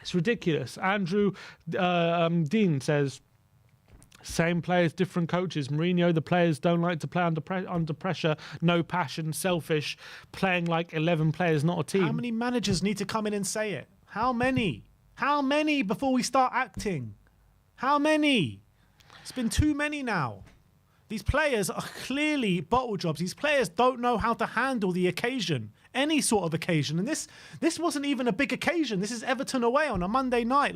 It's ridiculous. Andrew Dean says, same players, different coaches. Mourinho, the players don't like to play under pressure. No passion, selfish, playing like 11 players, not a team. How many managers need to come in and say it? How many? How many before we start acting? How many? It's been too many now. These players are clearly bottle jobs. These players don't know how to handle the occasion, any sort of occasion. And this wasn't even a big occasion. This is Everton away on a Monday night,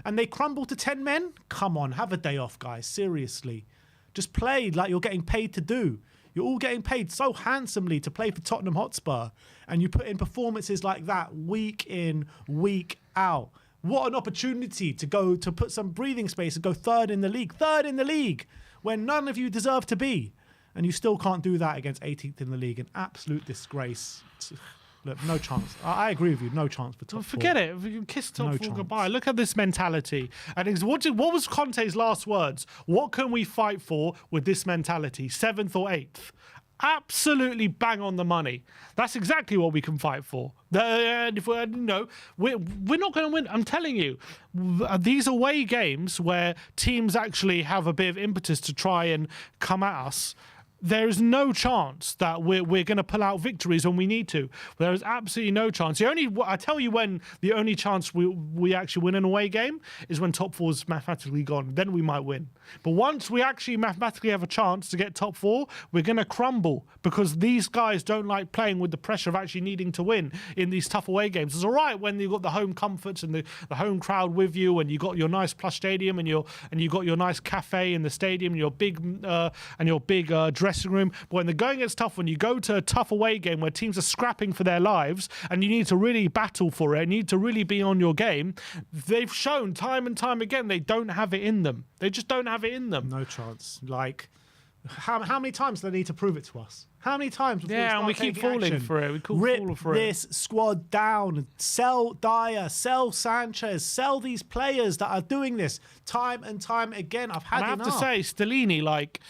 and they crumble to 10 men? Come on, have a day off, guys. Seriously. Just play like you're getting paid to do. You're all getting paid so handsomely to play for Tottenham Hotspur, and you put in performances like that week in, week out. What an opportunity to put some breathing space and go 3rd in the league, where none of you deserve to be. And you still can't do that against 18th in the league. An absolute disgrace. Look, no chance. I agree with you. No chance for top 4. Forget it. We can kiss top 4 goodbye. Look at this mentality. And what was Conte's last words? What can we fight for with this mentality? 7th or 8th? Absolutely bang on the money. That's exactly what we can fight for. If we're not going to win. I'm telling you, these away games where teams actually have a bit of impetus to try and come at us, there is no chance that we're going to pull out victories when we need to. There is absolutely no chance. I tell you when the only chance we actually win an away game is when top four is mathematically gone. Then we might win. But once we actually mathematically have a chance to get top four, we're going to crumble because these guys don't like playing with the pressure of actually needing to win in these tough away games. It's all right when you've got the home comforts and the home crowd with you, and you got your nice plush stadium and you got your nice cafe in the stadium and your big dressing room. But when the going gets tough, when you go to a tough away game where teams are scrapping for their lives and you need to really battle for it, you need to really be on your game, they've shown time and time again they don't have it in them. They just don't have it in them. No chance. Like, how many times do they need to prove it to us? How many times before and we keep falling for it. We keep falling for it. Rip this squad down. Sell Dyer. Sell Sanchez. Sell these players that are doing this time and time again. I've had enough. I have to say, Stellini, like,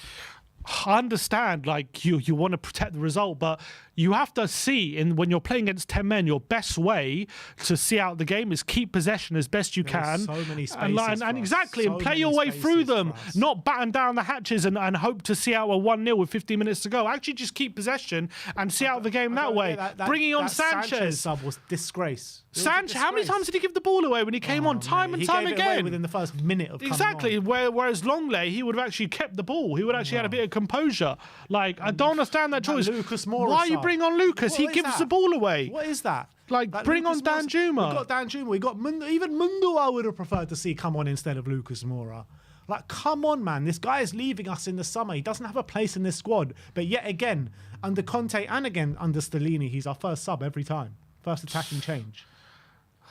I understand, like, you want to protect the result, but you have to see when you're playing against 10 men, your best way to see out the game is keep possession as best you can. So many spaces and exactly, and play your way through them, not batten down the hatches and hope to see out a 1-0 with 15 minutes to go. Actually, just keep possession and see out the game that way. Bringing on Sanchez sub was disgrace. Sanchez, how many times did he give the ball away when he came on? Time and time again. He gave it away within the first minute of exactly. Whereas Longley, he would have actually kept the ball. He would actually had a bit of composure. Like, I don't understand that choice. Lucas Moura. Why are you bring on Lucas? He gives the ball away. What is that? Like bring on Dan Juma. We got Dan Juma. We got even Mundo. I would have preferred to see come on instead of Lucas Moura. Like, come on, man. This guy is leaving us in the summer. He doesn't have a place in this squad. But yet again, under Conte and again under Stellini, he's our first sub every time. First attacking change.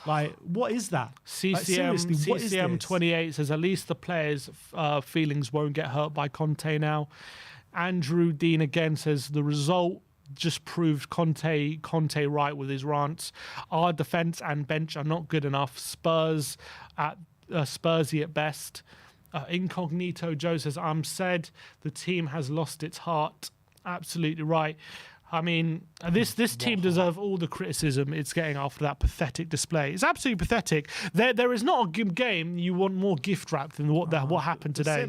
Like, what is that? CCM 28 says at least the players' feelings won't get hurt by Conte now. Andrew Dean again says the result just proved Conte right with his rants. Our defence and bench are not good enough. Spursy at best. Incognito Joe says, I'm said the team has lost its heart. Absolutely right. I mean, this team deserves all the criticism it's getting after that pathetic display. It's absolutely pathetic. There is not a game you want more gift wrapped than what happened today.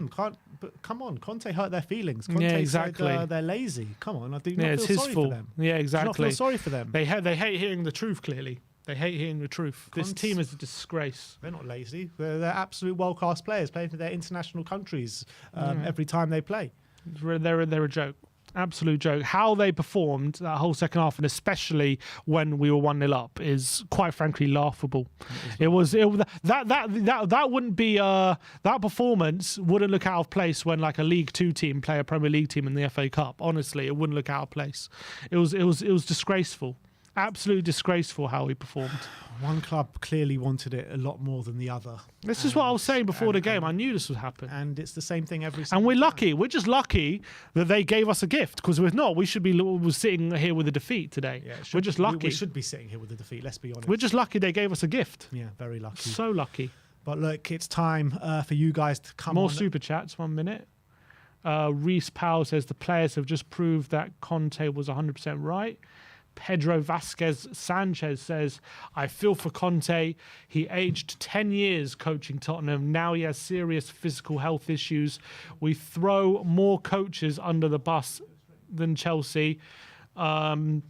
But come on, Conte hurt their feelings. Conte exactly. said they're lazy. Come on, I do not it's feel his sorry fault. for them. Yeah, exactly. Do not feel sorry for them. They hate hearing the truth. Clearly, they hate hearing the truth. This team is a disgrace. They're not lazy. They're absolute world-class players playing for their international countries every time they play. They're a joke. Absolute joke. How they performed that whole second half, and especially when we were 1-0 up, is quite frankly laughable. That wouldn't be that performance wouldn't look out of place when like a League Two team play a Premier League team in the FA Cup. Honestly, it wouldn't look out of place. It was disgraceful. Absolutely disgraceful how he performed. One club clearly wanted it a lot more than the other. This is what I was saying before the game. I knew this would happen. And it's the same thing every single And we're time. lucky. We're just lucky that they gave us a gift, because if not, we should be sitting here with a defeat today. Yeah, we're just lucky. We should be sitting here with a defeat, let's be honest. We're just lucky they gave us a gift. Yeah, very lucky. So lucky. But look, it's time for you guys to come More on. super chats, 1 minute. Reese Powell says the players have just proved that Conte was 100% right. Pedro Vasquez Sanchez says, I feel for Conte. He aged 10 years coaching Tottenham. Now he has serious physical health issues. We throw more coaches under the bus than Chelsea. Michael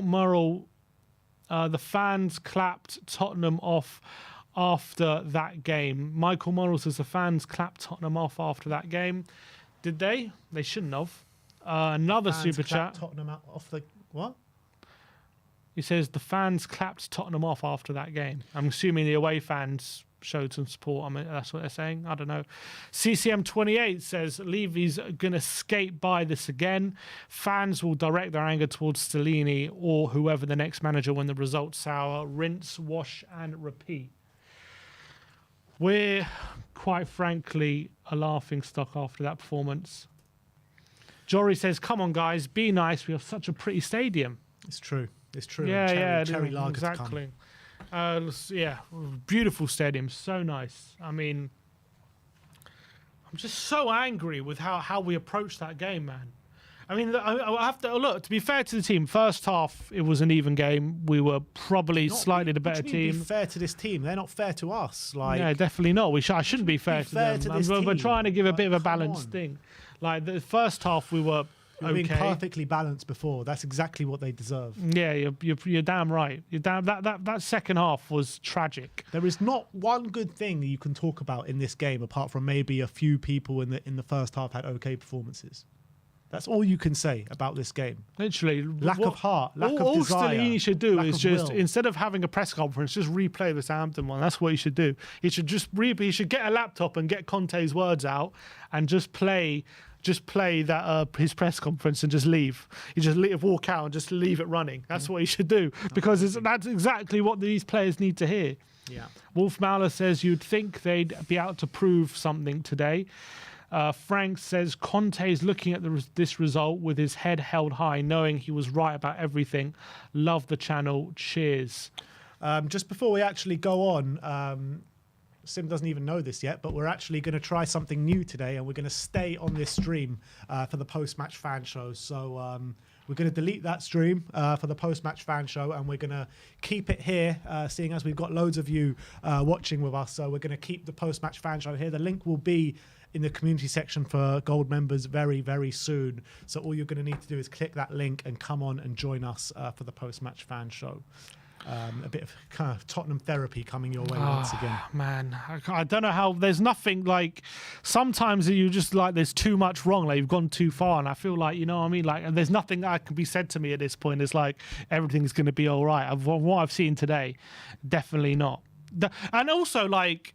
Murrell, the fans clapped Tottenham off after that game. Michael Murrell says the fans clapped Tottenham off after that game. Did they? They shouldn't have. Another super chat. Tottenham out off the what? He says the fans clapped Tottenham off after that game. I'm assuming the away fans showed some support. I mean, that's what they're saying. I don't know. CCM 28 says Levy's going to skate by this again. Fans will direct their anger towards Stellini or whoever the next manager when the results sour. Rinse, wash, and repeat. We're quite frankly a laughing stock after that performance. Jory says, come on, guys, be nice. We have such a pretty stadium. It's true. It's true. Yeah, cherry lager exactly. Beautiful stadium. So nice. I mean, I'm just so angry with how we approached that game, man. I mean, I have to look. To be fair to the team, first half it was an even game. We were probably slightly the better team. Be fair to this team, they're not fair to us. Like, no, definitely not. I shouldn't be fair to them. We're trying to give a bit of a balanced thing. Like the first half, we were okay. Being perfectly balanced before. That's exactly what they deserve. Yeah, you're damn right. You're damn that second half was tragic. There is not one good thing that you can talk about in this game, apart from maybe a few people in the first half had okay performances. That's all you can say about this game. Literally, lack of heart, lack of desire. All Stellini should do is just will. Instead of having a press conference, just replay the Southampton one. That's what he should do. He should just he should get a laptop and get Conte's words out and just play that his press conference and just leave. You just walk out and just leave it running. That's what he should do because that's exactly what these players need to hear. Yeah. Wolf Mauler says you'd think they'd be out to prove something today. Frank says Conte's looking at this result with his head held high, knowing he was right about everything. Love the channel. Cheers. Just before we actually go on, Sim doesn't even know this yet, but we're actually going to try something new today, and we're going to stay on this stream for the post-match fan show. So we're going to delete that stream for the post-match fan show, and we're going to keep it here, seeing as we've got loads of you watching with us. So we're going to keep the post-match fan show here. The link will be in the community section for gold members very, very soon. So all you're going to need to do is click that link and come on and join us for the post-match fan show. A bit of kind of Tottenham therapy coming your way once again. Man, I don't know how. There's nothing like. Sometimes you just like there's too much wrong. Like you've gone too far, and I feel like you know what I mean. Like there's nothing that can be said to me at this point. It's like everything's going to be all right. What I've seen today, definitely not. And also like.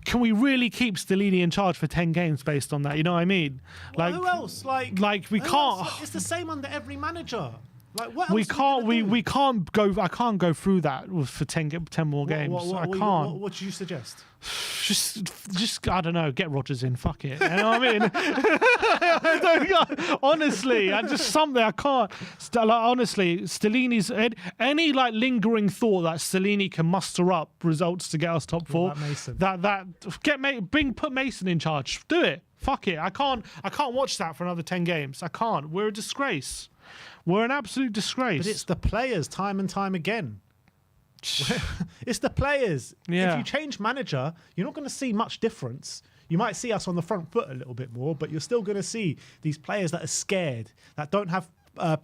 Can we really keep Stellini in charge for 10 games based on that? You know what I mean? Like who else? Like we can't. It's the same under every manager. Like what else we can't go. I can't go through that for 10 more games. I can't. What do you suggest? Just I don't know. Get Rodgers in. Fuck it. You know what I mean? Honestly, I can't. Honestly, Stellini's any like lingering thought that Stellini can muster up results to get us top four. Put Mason in charge. Do it. Fuck it. I can't watch that for another 10 games. I can't. We're a disgrace. We're an absolute disgrace. But it's the players, time and time again. It's the players. Yeah. If you change manager, you're not going to see much difference. You might see us on the front foot a little bit more, but you're still going to see these players that are scared, that don't have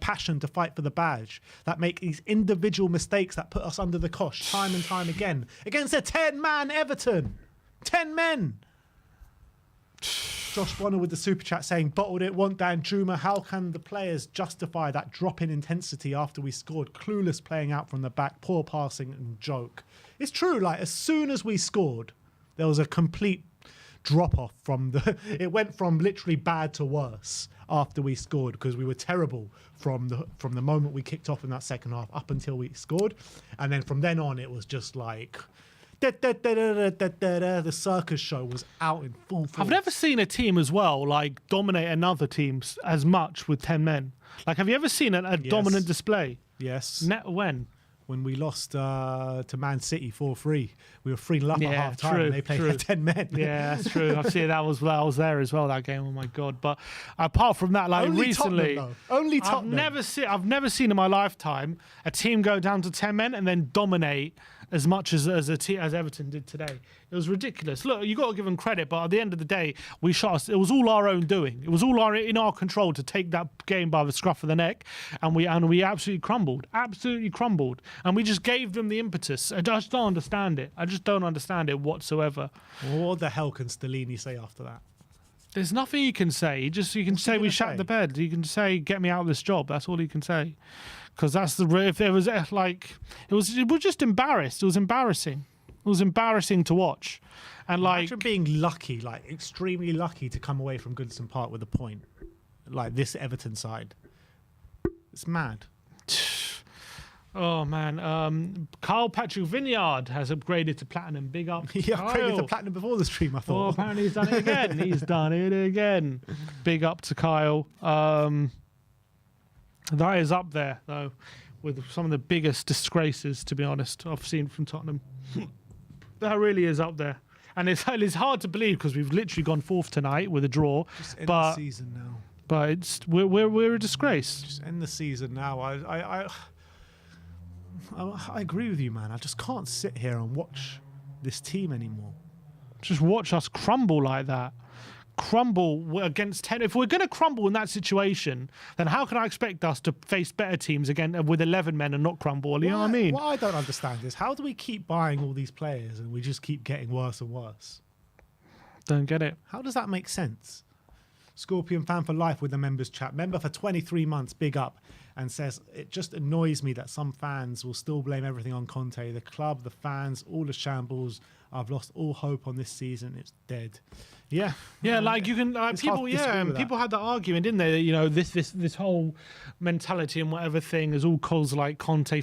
passion to fight for the badge, that make these individual mistakes that put us under the cosh time and time again against a 10-man Everton. 10 men. Josh Bonner with the super chat saying, bottled it, want Dan Juma. How can the players justify that drop in intensity after we scored? Clueless playing out from the back, poor passing and joke. It's true, like as soon as we scored, there was a complete drop off it went from literally bad to worse after we scored because we were terrible from the moment we kicked off in that second half up until we scored. And then from then on, it was just like... The circus show was out in full force. I've never seen a team as well like dominate another team as much with 10 men. Like, have you ever seen a dominant display? Yes. When we lost to Man City 4-3, we were 3-0 up at half time and they played 10 men. Yeah, that's true. I've seen that was there as well, that game. Oh my God. But apart from that, like only recently, only Tottenham. I've never seen in my lifetime a team go down to 10 men and then dominate as much as Everton did today. It was ridiculous. Look, you got to give them credit, but at the end of the day, we shot. It was all our own doing. It was all in our control to take that game by the scruff of the neck, and we absolutely crumbled, and we just gave them the impetus. I just don't understand it. I just don't understand it whatsoever. What the hell can Stellini say after that? There's nothing you can say. You can say we shat the bed. You can say get me out of this job. That's all he can say. Because that's if there was like it was just embarrassed. It was embarrassing. It was embarrassing to watch, and imagine being lucky, like extremely lucky, to come away from Goodison Park with a point, like this Everton side. It's mad. Oh man, Carl Patrick Vineyard has upgraded to platinum. Big up. He upgraded to platinum before the stream, I thought. Oh, apparently he's done it again. He's done it again. Big up to Kyle. That is up there, though, with some of the biggest disgraces, to be honest, I've seen from Tottenham. That really is up there. And it's hard to believe because we've literally gone fourth tonight with a draw. Just end the season now. But we're a disgrace. Just end the season now. I agree with you, man. I just can't sit here and watch this team anymore. Just watch us crumble like that. Crumble against 10. If we're going to crumble in that situation, then how can I expect us to face better teams again with 11 men and not crumble? You know what I mean? What I don't understand is how do we keep buying all these players and we just keep getting worse and worse? Don't get it. How does that make sense? Scorpion fan for life with the members chat. Member for 23 months, big up, and says, it just annoys me that some fans will still blame everything on Conte. The club, the fans, all the shambles. I've lost all hope on this season. It's dead. Yeah. Yeah, like you can people people had that argument, didn't they? You know, this whole mentality and whatever thing is all caused like Conte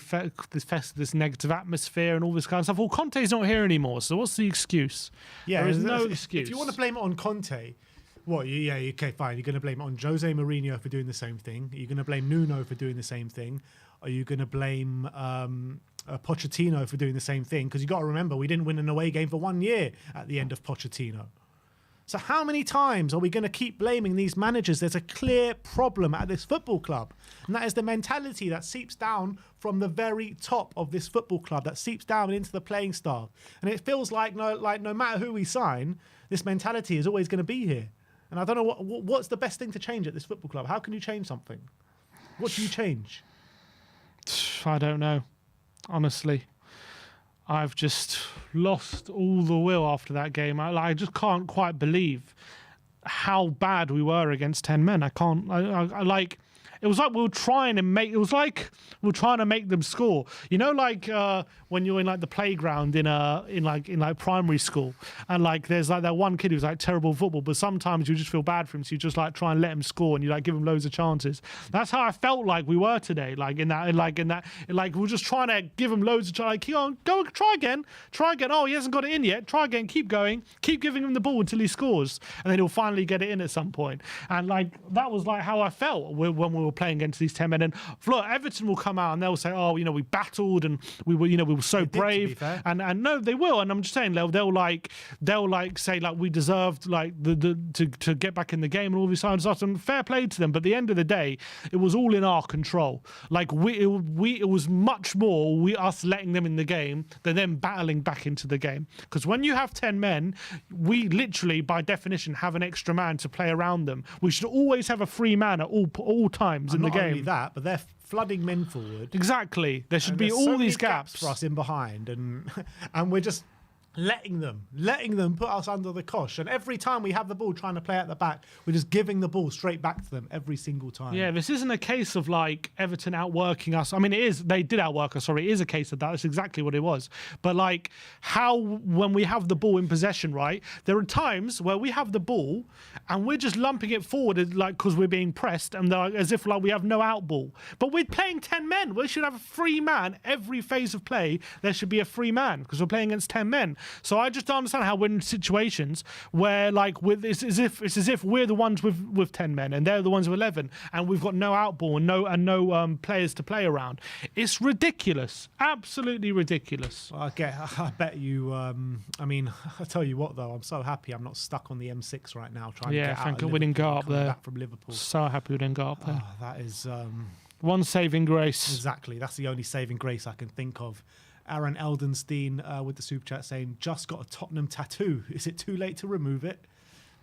this negative atmosphere and all this kind of stuff. Well, Conte's not here anymore, so what's the excuse? Yeah, there is no excuse. If you want to blame it on Conte, what? Yeah, okay, fine. You're going to blame it on Jose Mourinho for doing the same thing. Are you going to blame Nuno for doing the same thing? Are you going to blame Pochettino for doing the same thing? Because you got to remember, we didn't win an away game for 1 year at the end of Pochettino. So how many times are we going to keep blaming these managers? There's a clear problem at this football club. And that is the mentality that seeps down from the very top of this football club, that seeps down into the playing staff. And it feels like no matter who we sign, this mentality is always going to be here. And I don't know what's the best thing to change at this football club. How can you change something? What do you change? I don't know. Honestly, I've just lost all the will after that game. I just can't quite believe how bad we were against 10 men. I can't. I like. It was like we were trying to make. It was like we were trying to make them score. You know, like when you're in like the playground in primary school, and like there's like that one kid who's like terrible at football, but sometimes you just feel bad for him, so you just like try and let him score, and you like give him loads of chances. That's how I felt like we were today. Like we were just trying to give him loads of chances. Like, go try again. Oh, he hasn't got it in yet. Try again. Keep going. Keep giving him the ball until he scores, and then he'll finally get it in at some point. And like that was like how I felt when we were playing against these 10 men. And look, Everton will come out and they'll say, oh, you know, we battled and we were so brave. And no, they will. And I'm just saying they'll say like we deserved like to get back in the game and all this kind of stuff. And fair play to them. But at the end of the day, it was all in our control. Like it was much more us letting them in the game than them battling back into the game. Because when you have 10 men, we literally by definition have an extra man to play around them. We should always have a free man at all times in the game. Not only that, but they're flooding men forward. Exactly. There should be all these gaps for us in behind, and we're just letting them put us under the cosh. And every time we have the ball trying to play at the back, we're just giving the ball straight back to them every single time. Yeah, this isn't a case of like Everton outworking us. I mean, it is. They did outwork us. Sorry, it is a case of that. That's exactly what it was. But like how when we have the ball in possession, right? There are times where we have the ball and we're just lumping it forward like because we're being pressed and as if like we have no out ball. But we're playing 10 men. We should have a free man every phase of play. There should be a free man because we're playing against 10 men. So I just don't understand how we're in situations where like it's as if we're the ones with 10 men and they're the ones with 11 and we've got no out ball and no players to play around. It's ridiculous, absolutely ridiculous. Well, I bet you. I mean, I tell you what though, I'm so happy I'm not stuck on the M6 right now trying to get out. Thank God we didn't go up there. Back from Liverpool. So happy we didn't go up there. Oh, that is one saving grace. Exactly, that's the only saving grace I can think of. Aaron Eldenstein with the super chat saying, just got a Tottenham tattoo. Is it too late to remove it?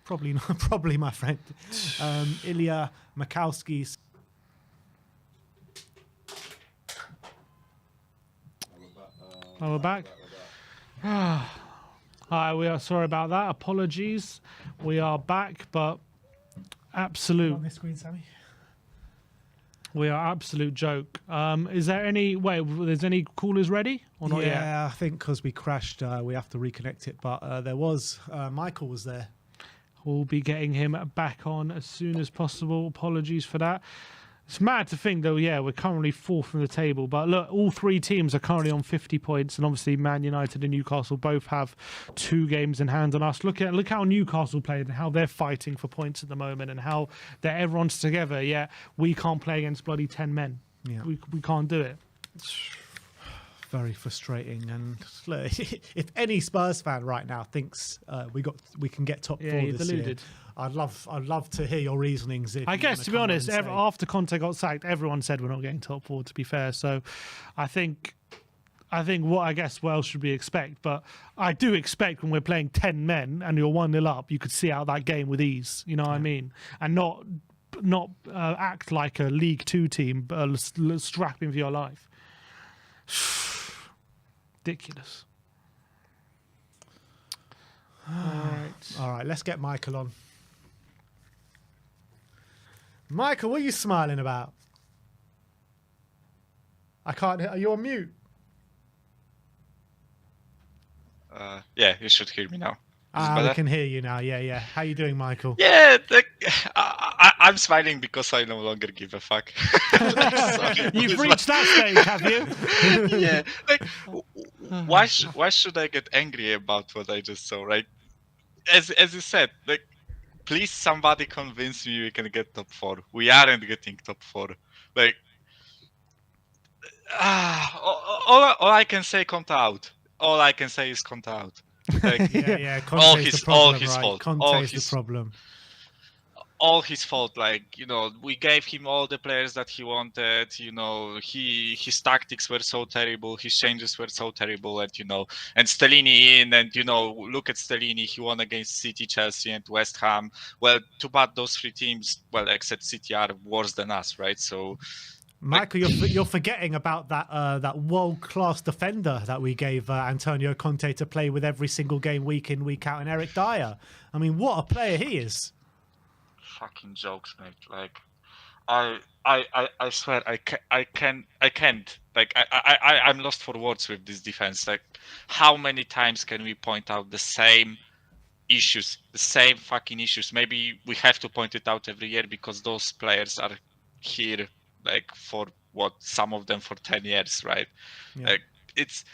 Probably not, probably, my friend. Ilya Makowski. Oh, we're back. Hi, we are sorry about that. Apologies. We are back, but absolute. On this screen, Sammy. We are absolute joke. Is there any there's any callers ready or not yet? Yeah, I think because we crashed, we have to reconnect it. But there was Michael was there. We'll be getting him back on as soon as possible. Apologies for that. It's mad to think, though, yeah, we're currently fourth from the table. But look, all three teams are currently on 50 points. And obviously, Man United and Newcastle both have 2 games in hand on us. Look how Newcastle played and how they're fighting for points at the moment and how everyone's together. Yeah, we can't play against bloody 10 men. Yeah. We can't do it. Very frustrating. And look, if any Spurs fan right now thinks we can get top 4 you're this deluded. year, I'd love to hear your reasonings. If I you guess, wanna to be come on honest, and say- after Conte got sacked, everyone said we're not getting top 4, to be fair. So I think what else should we expect? But I do expect when we're playing 10 men and you're 1-0 up, you could see out that game with ease. You know what I mean? And not act like a League 2 team, strapping for your life. Ridiculous. All right, let's get Michael on. Michael, what are you smiling about? I can't. Are you on mute? Yeah, you should hear me now. We can hear you now. Yeah. How you doing, Michael? Yeah, I'm smiling because I no longer give a fuck. Sorry, You've reached that stage, have you? Yeah, why should I get angry about what I just saw? Right, as you said, please somebody convince me we can get top 4. We aren't getting top 4. All I can say, Conte out. All I can say is Conte out. Yeah. Conte's the problem, right? Fault. Conte's the problem. All his fault. We gave him all the players that he wanted. His tactics were so terrible. His changes were so terrible. And Stellini in, and look at Stellini. He won against City, Chelsea, and West Ham. Well, too bad those 3 teams, except City, are worse than us, right? So. Michael, you're forgetting about that world-class defender that we gave Antonio Conte to play with every single game, week in, week out, and Eric Dyer. I mean, what a player he is! Fucking jokes, mate. I swear I can't. I'm lost for words with this defense. How many times can we point out the same issues, the same fucking issues? Maybe we have to point it out every year because those players are here. For some of them for 10 years, right? Yeah. It's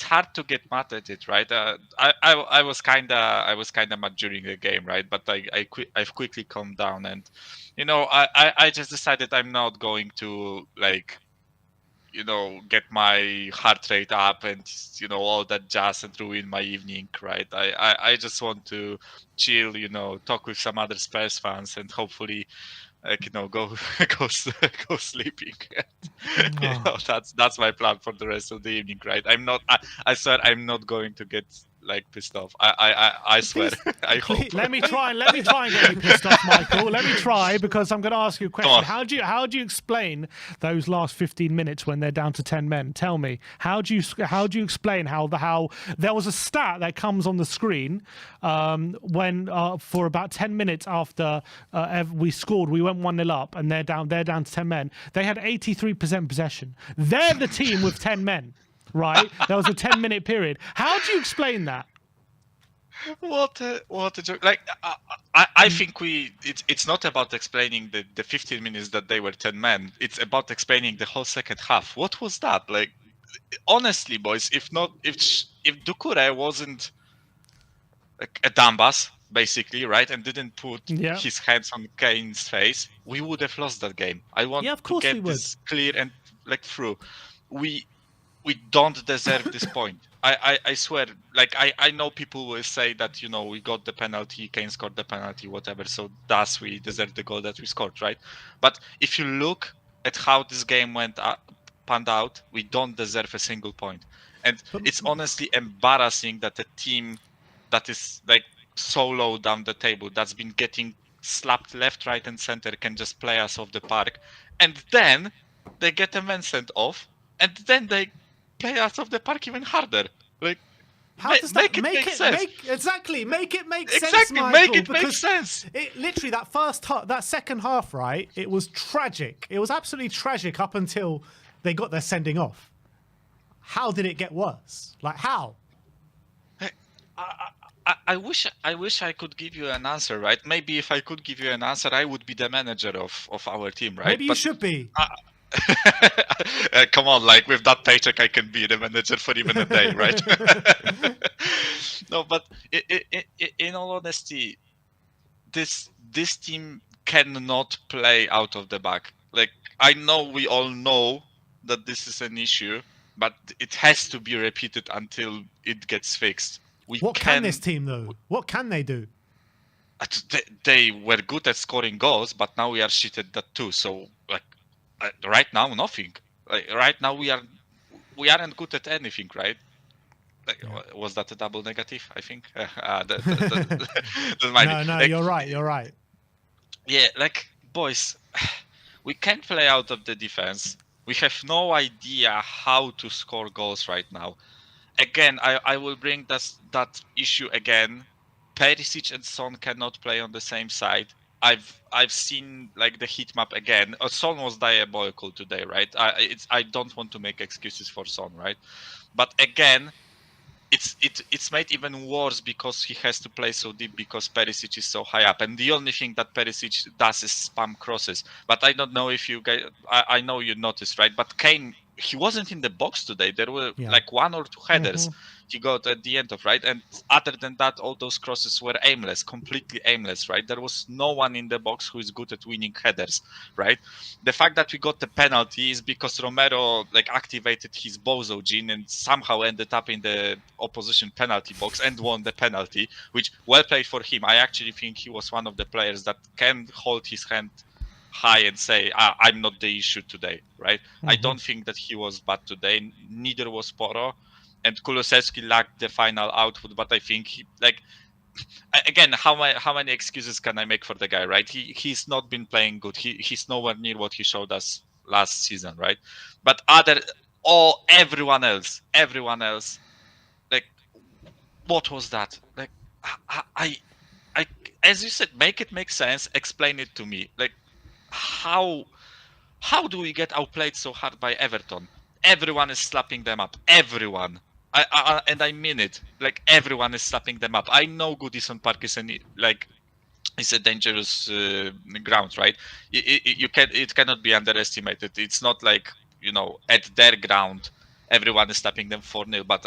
hard to get mad at it, right? I was kinda mad during the game, right? But I've quickly calmed down, and I just decided I'm not going to get my heart rate up and all that jazz and ruin my evening, right? I just want to chill, talk with some other Spurs fans, and hopefully go sleeping. That's my plan for the rest of the evening, right? I swear I'm not going to get pissed off. I swear. I hope. Let me try and get you pissed off, Michael. Let me try, because I'm going to ask you a question. How do you explain those last 15 minutes when they're down to 10 men? Tell me. How do you explain how there was a stat that comes on the screen when for about 10 minutes after we scored, we went 1-0 up, and they're down to 10 men. They had 83% possession. They're the team with 10 men. Right, there was a 10-minute period. How do you explain that? What a joke! I think it's not about explaining the 15 minutes that they were 10 men. It's about explaining the whole second half. What was that? Honestly, boys, if Doucouré wasn't a dumbass, basically, right, and didn't put his hands on Kane's face, we would have lost that game. I want to get this clear and through. We don't deserve this point. I swear. I know people will say that we got the penalty, Kane scored the penalty, whatever. So thus we deserve the goal that we scored, right? But if you look at how this game panned out, we don't deserve a single point, and it's honestly embarrassing that a team that is so low down the table, that's been getting slapped left, right, and center, can just play us off the park, and then they get a man sent off, and then they play us off the park even harder. How does that make it sense? Make it make sense, Exactly, Michael, make it make sense. It literally, that second half, right? It was tragic. It was absolutely tragic up until they got their sending off. How did it get worse? How? I wish I could give you an answer, right? Maybe if I could give you an answer, I would be the manager of our team, right? Maybe you should be. Come on, with that paycheck, I can be the manager for even a day, right? No, but in all honesty, this team cannot play out of the back. I know we all know that this is an issue, but it has to be repeated until it gets fixed. What can this team though? What can they do? They were good at scoring goals, but now we are shit at that too. So like right now, nothing. Like right now, we aren't good at anything, right? Like, was that a double negative? I think. That might be. No, Like, you're right. You're right. yeah, like boys, we can't play out of the defense. We have no idea how to score goals right now. Again, I will bring that issue again. Perisic and Son cannot play on the same side. I've seen like the heat map again. Son was diabolical today, right? I don't want to make excuses for Son, right? But again, it's made even worse because he has to play so deep because Perisic is so high up, and the only thing that Perisic does is spam crosses. But I don't know if you guys, I know you noticed, right? But Kane, he wasn't in the box today. There were like 1 or 2 headers he got at the end of, right? And other than that, all those crosses were aimless, completely aimless, right? There was no one in the box who is good at winning headers, right? The fact that we got the penalty is because Romero like activated his bozo gene and somehow ended up in the opposition penalty box and won the penalty, which well played for him. I actually think he was one of the players that can hold his hand high and say, I'm not the issue today, right? I don't think that he was bad today. Neither was Poro. And Kulusevski lacked the final output, but I think he, like, again, how many excuses can I make for the guy, right? He's not been playing good. He's nowhere near what he showed us last season, right? But everyone else, like, what was that? Like, I as you said, make it make sense. Explain it to me. Like, how do we get outplayed so hard by Everton? Everyone is slapping them up. Everyone. And I mean it. Like, everyone is slapping them up. I know Goodison Park is it's a dangerous ground, right? It cannot be underestimated. It's not like, at their ground, everyone is slapping them 4-0. But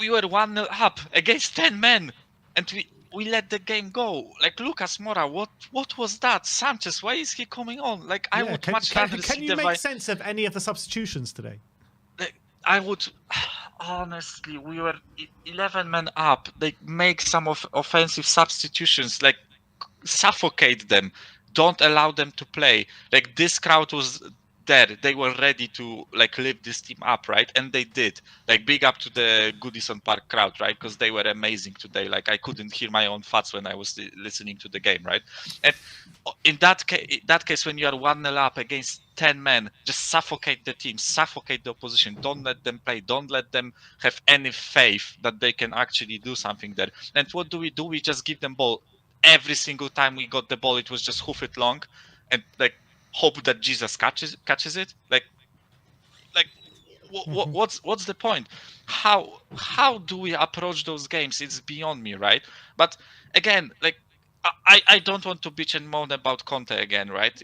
we were 1-0 up against 10 men, and we let the game go. Like, Lucas Moura, what was that? Sanchez, why is he coming on? Like, I would much rather see Can you make sense of any of the substitutions today? I would, honestly, we were 11 men up. They make some offensive substitutions, like suffocate them. Don't allow them to play. Like, this crowd was there. They were ready to like lift this team up, right? And they did. Like, big up to the Goodison Park crowd, right? Because they were amazing today. Like, I couldn't hear my own thoughts when I was listening to the game, right? And in that case, when you are 1-0 up against 10 men, just suffocate the team, suffocate the opposition. Don't let them play. Don't let them have any faith that they can actually do something there. And what do? We just give them ball. Every single time we got the ball, it was just hoof it long and like hope that Jesus catches it. What's the point? How do we approach those games? It's beyond me, right? But again, like, I don't want to bitch and moan about Conte again, right?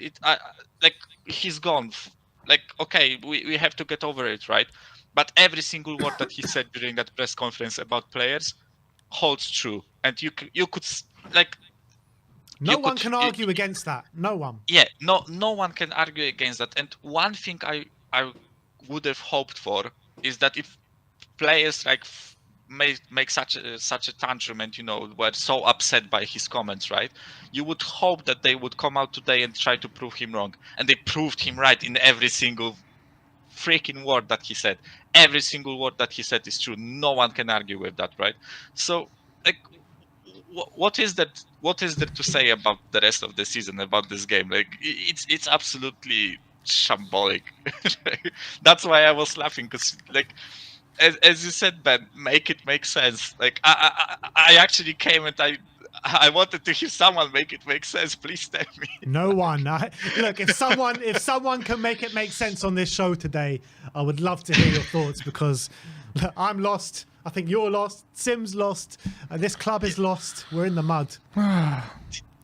Like, he's gone. Like, okay, we have to get over it, right? But every single word that he said during that press conference about players holds true, and you could like. No one can argue against that. No one. Yeah, no one can argue against that. And one thing I would have hoped for is that if players like make such a tantrum and were so upset by his comments, right? You would hope that they would come out today and try to prove him wrong, and they proved him right in every single freaking word that he said. Every single word that he said is true. No one can argue with that, right? So, like, what is that? What is there to say about the rest of the season, about this game? Like, it's absolutely shambolic. That's why I was laughing, because like, as you said, Ben, make it make sense. Like, I actually came and I wanted to hear someone make it make sense. Please tell me. No one. Look, if someone can make it make sense on this show today, I would love to hear your thoughts, because look, I'm lost. I think you're lost. Sim's lost. This club is lost. We're in the mud.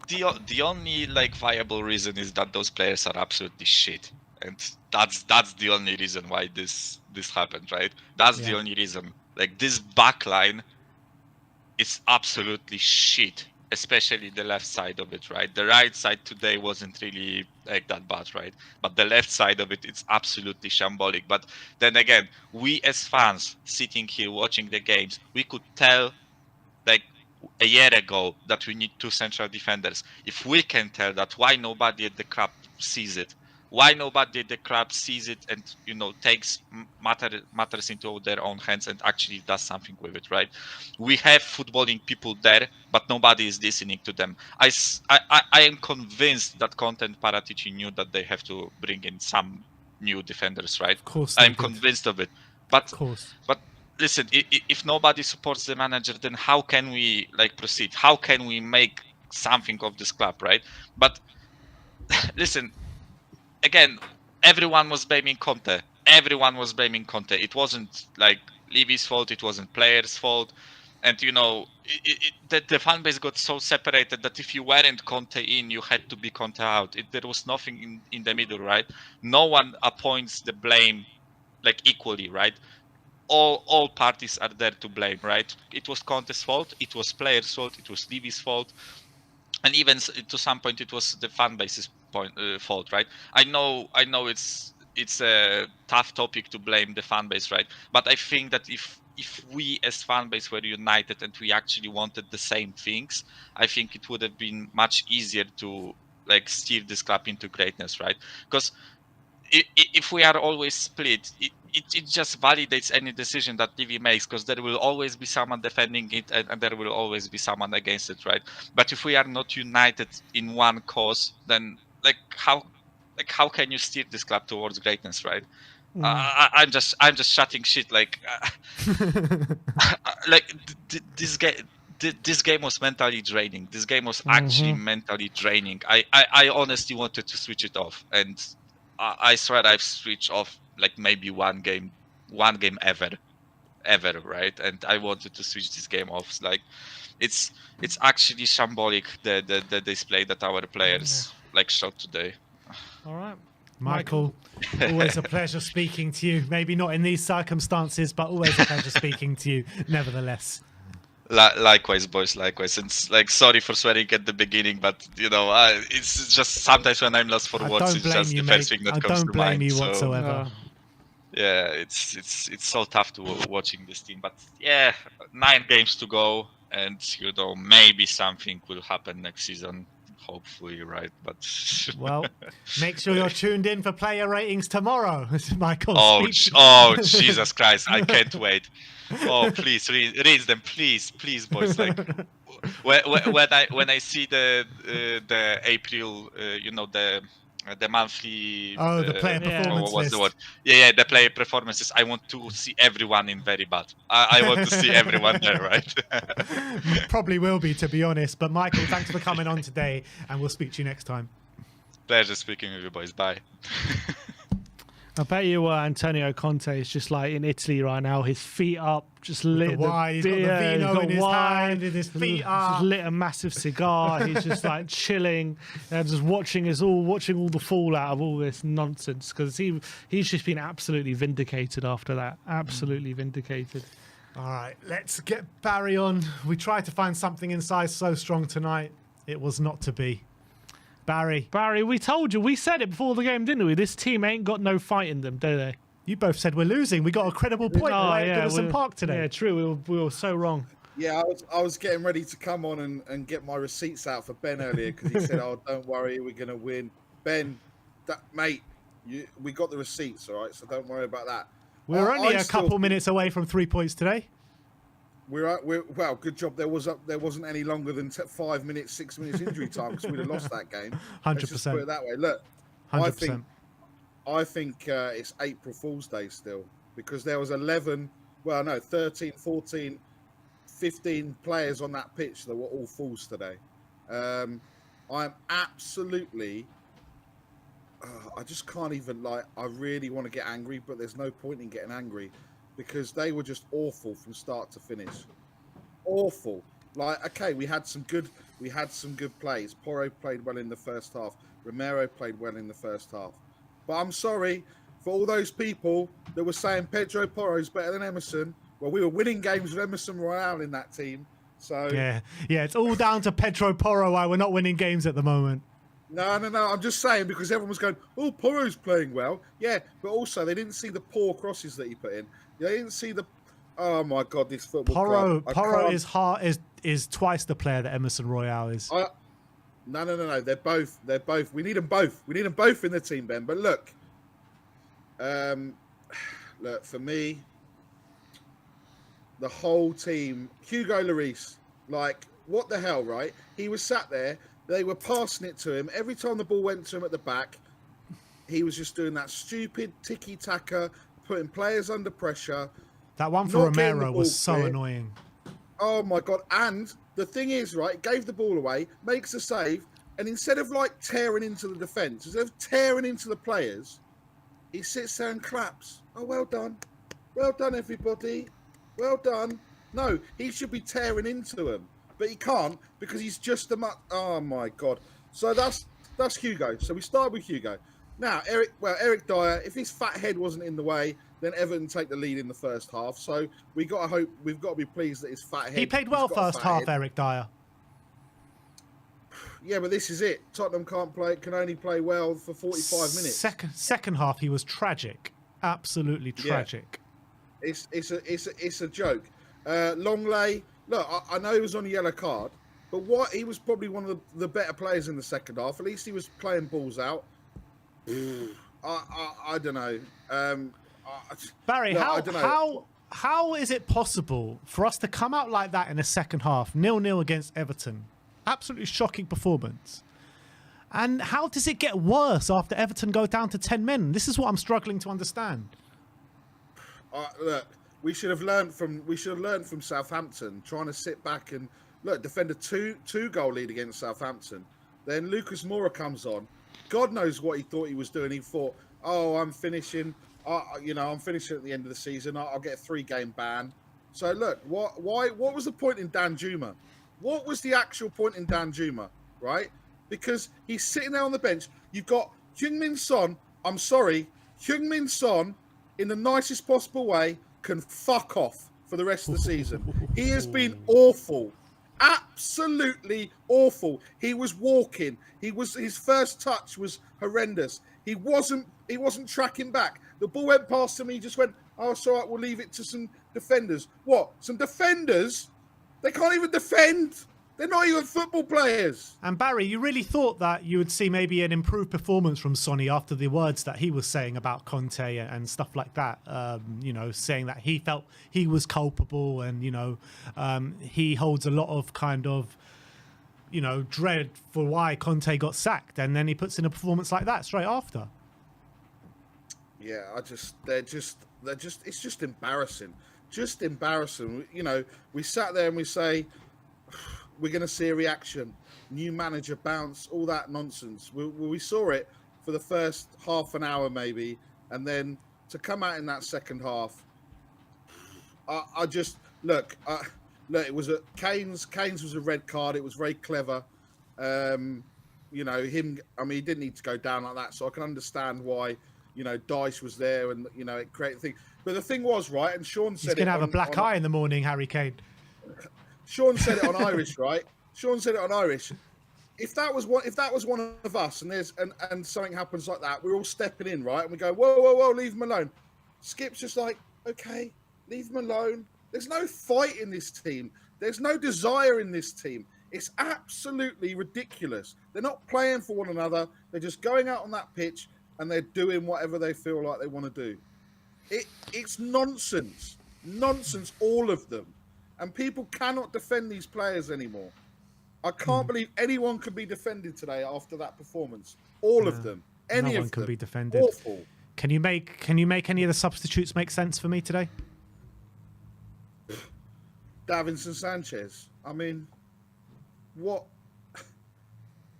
The only like viable reason is that those players are absolutely shit, and that's the only reason why this happened, right? That's the only reason. Like, this backline is absolutely shit, especially the left side of it, right? The right side today wasn't really that bad, right? But the left side of it, it's absolutely shambolic. But then again, we as fans sitting here watching the games, we could tell like a year ago that we need 2 central defenders. If we can tell that, why nobody at the club sees it? Why nobody at the club sees it and takes matters into their own hands and actually does something with it, right? We have footballing people there, but nobody is listening to them. I am convinced that Content Paratici knew that they have to bring in some new defenders, right? Of course, I'm convinced of it. But of course. Listen, if nobody supports the manager, then how can we proceed? How can we make something of this club, right? But listen, again, everyone was blaming Conte. Everyone was blaming Conte. It wasn't Levy's fault. It wasn't players' fault. And the fan base got so separated that if you weren't Conte in, you had to be Conte out. There was nothing in the middle, right? No one appoints the blame equally, right? All parties are there to blame, right? It was Conte's fault, it was players' fault, it was Levy's fault, and even to some point it was the fan base's fault, right? I know it's a tough topic to blame the fan base, right? But I think that if we as fan base were united and we actually wanted the same things, I think it would have been much easier to steer this club into greatness, right? Because if we are always split, it just validates any decision that TV makes, because there will always be someone defending it and there will always be someone against it, right? But if we are not united in one cause, then how can you steer this club towards greatness, right? I'm just shutting shit. This game was mentally draining. This game was actually mentally draining. I honestly wanted to switch it off, and I swear I've switched off maybe one game ever, right? And I wanted to switch this game off. It's actually shambolic, the display that our players showed today. All right, Michael, always a pleasure speaking to you. Maybe not in these circumstances, but always a pleasure speaking to you nevertheless. Likewise, boys, likewise. And sorry for swearing at the beginning, but it's just sometimes when I'm lost for words, it's just the first thing that comes to mind. I don't blame you so, whatsoever. Yeah, it's so tough to watching this team, but yeah, 9 games to go, and maybe something will happen next season. Hopefully, right? But well, make sure you're tuned in for player ratings tomorrow, Michael. Oh, Jesus Christ! I can't wait. Oh, please read them, please, boys. When I see the April, the monthly. The player performance what's the word? Yeah, the player performances. I want to see everyone in very bad. I want to see everyone there, right? Probably will be, to be honest. But Michael, thanks for coming on today, and we'll speak to you next time. Pleasure speaking with you, boys. Bye. I bet you Antonio Conte is just in Italy right now, his feet up, just lit the wine. He's got the vino in his hand, and his feet up. Just lit a massive cigar. He's just chilling, just watching all the fallout of all this nonsense, because he's just been absolutely vindicated after that. Absolutely vindicated. All right, let's get Barry on. We tried to find something inside So Strong tonight. It was not to be. Barry, we told you. We said it before the game, didn't we? This team ain't got no fight in them, do they? You both said we're losing. We got a credible point away at Goodison Park today. Yeah, true. We were so wrong. Yeah, I was getting ready to come on and get my receipts out for Ben earlier, because he said, "Oh, don't worry, we're going to win." Ben, mate, we got the receipts, all right? So don't worry about that. We're only a couple minutes away from 3 points today. Well, good job. There wasn't any longer than 5 minutes, 6 minutes injury time, because we'd have lost that game. 100%. Let's just put it that way. Look, 100%. I think it's April Fool's Day still, because there was 13, 14, 15 players on that pitch that were all fools today. I'm absolutely. I just can't even I really want to get angry, but there's no point in getting angry, because they were just awful from start to finish. Awful. Okay, we had some good plays. Porro played well in the first half. Romero played well in the first half. But I'm sorry for all those people that were saying Pedro Porro's better than Emerson. Well, we were winning games with Emerson Royale in that team. So yeah, it's all down to Pedro Porro why we're not winning games at the moment. No. I'm just saying because everyone was going, "Oh, Porro's playing well." Yeah, but also they didn't see the poor crosses that he put in. They didn't see the. Oh my God, this football club. Porro is twice the player that Emerson Royale is. No. They're both. We need them both. We need them both in the team, Ben. But look, for me, the whole team, Hugo Lloris, like, what the hell, right? He was sat there. They were passing it to him. Every time the ball went to him at the back, he was just doing that stupid tiki-taka, putting players under pressure. That one for Romero was so annoying. Oh, my God. And the thing is, right, gave the ball away, makes a save, and instead of, like, tearing into the defence, instead of tearing into the players, he sits there and claps. Oh, well done. Well done, everybody. Well done. No, he should be tearing into them. But he can't because he's just oh my God. So that's Hugo. So we start with Hugo. Now, Eric Dyer, if his fat head wasn't in the way, then Everton take the lead in the first half. So we've got to be pleased that his fat head. He played well first half, Eric Dyer. Yeah, but this is it. Tottenham can only play well for 45 minutes. Second half, he was tragic. Absolutely tragic. Yeah. It's a joke. Longley, look, I know he was on a yellow card, but he was probably one of the better players in the second half. At least he was playing balls out. I don't know. Barry, how is it possible for us to come out like that in the second half, 0-0 against Everton? Absolutely shocking performance. And how does it get worse after Everton go down to 10 men? This is what I'm struggling to understand. Look, we should have learned from Southampton, trying to sit back and defend a two goal lead against Southampton. Then Lucas Moura comes on. God knows what he thought he was doing. He thought, "Oh, I'm finishing. I'm finishing at the end of the season. I'll get a 3-game ban." So look, what was the point in Danjuma? What was the actual point in Danjuma? Right? Because he's sitting there on the bench. You've got Heung-min Son. I'm sorry, Heung-min Son, in the nicest possible way, can fuck off for the rest of the season. He has been awful. Absolutely awful. He was walking. His first touch was horrendous. He wasn't tracking back. The ball went past him. He just went, "Oh, it's all right. We'll leave it to some defenders." What? Some defenders? They can't even defend. They're not even football players. And Barry, you really thought that you would see maybe an improved performance from Sonny after the words that he was saying about Conte and stuff like that. Saying that he felt he was culpable and, he holds a lot of kind of, dread for why Conte got sacked. And then he puts in a performance like that straight after. Yeah, it's just embarrassing. Just embarrassing. We sat there and we say, we're going to see a reaction, new manager bounce, all that nonsense. We saw it for the first half an hour maybe, and then to come out in that second half, it was Kane's was a red card. It was very clever. He didn't need to go down like that, so I can understand why, Dice was there and, it created things. But the thing was, right, and Sean said he's going to have a black eye in the morning, Harry Kane. Sean said it on Irish, right? Sean said it on Irish. If that was one of us, and something happens like that, we're all stepping in, right? And we go, whoa, leave him alone. Skip's just like, okay, leave him alone. There's no fight in this team. There's no desire in this team. It's absolutely ridiculous. They're not playing for one another. They're just going out on that pitch and they're doing whatever they feel like they want to do. It's nonsense. Nonsense, all of them. And people cannot defend these players anymore. I can't believe anyone could be defended today after that performance. All of them. No one can be defended. Awful. Can you make any of the substitutes make sense for me today? Davinson Sanchez. I mean, what?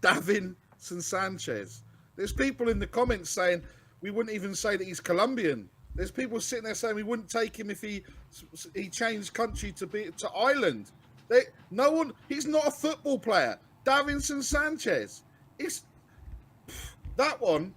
Davinson Sanchez. There's people in the comments saying we wouldn't even say that he's Colombian. There's people sitting there saying we wouldn't take him if he changed country to Ireland. He's not a football player. Davinson Sanchez. That one,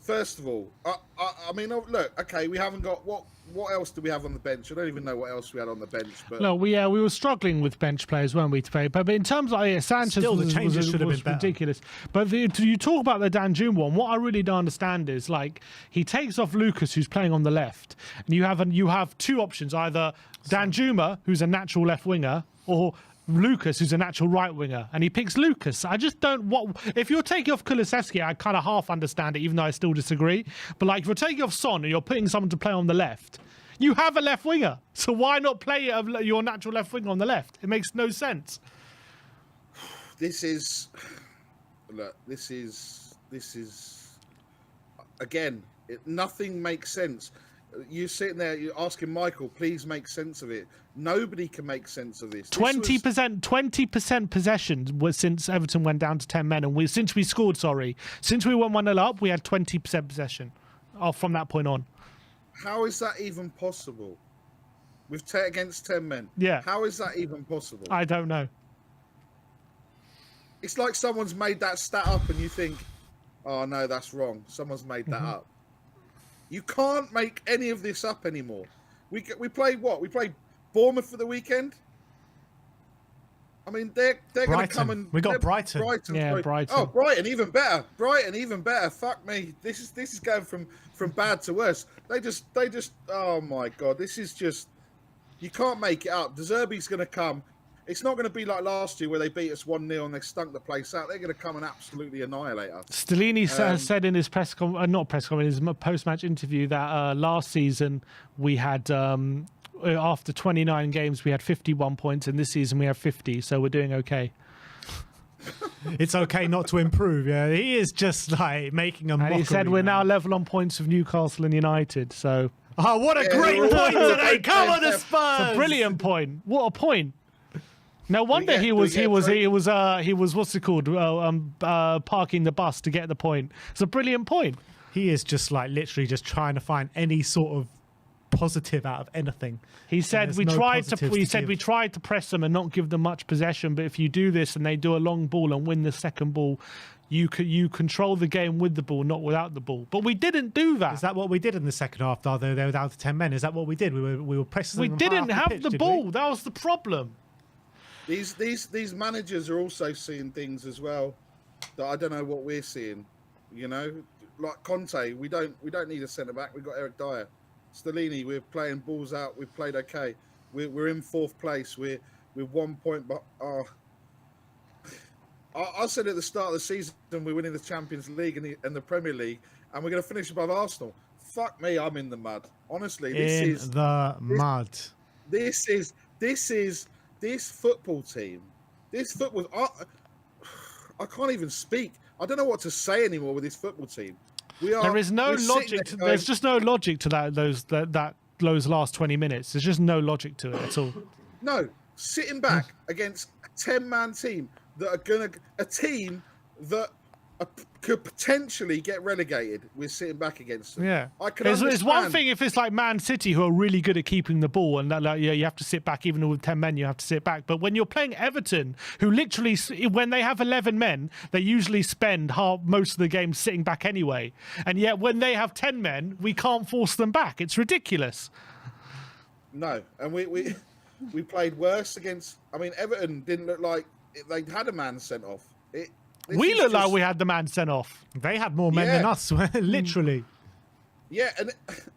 First of all, I mean, look, okay, we haven't got what else do we have on the bench? I don't even know what else we had on the bench. But No, we were struggling with bench players, weren't we, today? But in terms of Sanchez, Still, the changes should have been better. ridiculous. But you talk about the Danjuma one. What I really don't understand is like he takes off Lucas, who's playing on the left, and you have two options: either Danjuma, who's a natural left winger, or Lucas, who's a natural right winger, and he picks Lucas. I just don't. If you're taking off Kulusevski, I kind of half understand it, even though I still disagree. But like, if you're taking off Son and you're putting someone to play on the left, you have a left winger, so why not play your natural left winger on the left? It makes no sense. This is again. Nothing makes sense. You're sitting there, you're asking Michael, please make sense of it. Nobody can make sense of this. 20% possession was since Everton went down to 10 men, and since we scored, since we went 1-0 up, we had 20% possession from that point on. How is that even possible? With against 10 men? Yeah. How is that even possible? I don't know. It's like someone's made that stat up and you think, oh no, that's wrong. Someone's made that up. You can't make any of this up anymore. We played what? We played Bournemouth for the weekend. I mean, they're going to come and we got Brighton. Yeah, Brighton. Oh, Brighton, even better. Brighton, even better. Fuck me. This is going from bad to worse. They just. Oh my god, this is just. You can't make it up. De Zerbi's going to come. It's not going to be like last year where they beat us 1-0 and they stunk the place out. They're going to come and absolutely annihilate us. Stellini said in his his post-match interview that last season we had, after 29 games, we had 51 points, and this season we have 50, so we're doing okay. It's okay not to improve. Yeah, he is just like making a mockery. And he said we're now level on points with Newcastle and United, so... Oh, what a great point today! Come on, the Spurs! It's a brilliant point. What a point. No wonder he was what's it called? Parking the bus to get the point. It's a brilliant point. He is just like literally just trying to find any sort of positive out of anything. He said we tried to press them and not give them much possession, but if you do this and they do a long ball and win the second ball, you control the game with the ball, not without the ball. But we didn't do that. Is that what we did in the second half? Though they were down to 10 men. Is that what we did? We were pressing. We them didn't half have the the ball. That was the problem. These managers are also seeing things as well that I don't know what we're seeing. You know, like Conte, we don't need a centre back. We've got Eric Dyer. Stellini, we're playing balls out. We've played okay. We're in fourth place. We're 1 point. But I said at the start of the season we're winning the Champions League and the Premier League, and we're going to finish above Arsenal. Fuck me, I'm in the mud. Honestly, this football team. This football. I can't even speak. I don't know what to say anymore with this football team. There is no logic. There's just no logic to those last 20 minutes. There's just no logic to it at all. No, sitting back against a 10-man team a team that could potentially get relegated. We're sitting back against them. Yeah, it's one thing if it's like Man City, who are really good at keeping the ball, and you have to sit back. Even with 10 men, you have to sit back. But when you're playing Everton, who literally, when they have 11 men, they usually spend most of the game sitting back anyway. And yet, when they have 10 men, we can't force them back. It's ridiculous. No, and we played worse against. I mean, Everton didn't look like they had a man sent off. We looked like we had the man sent off. They had more men than us, literally. Yeah, and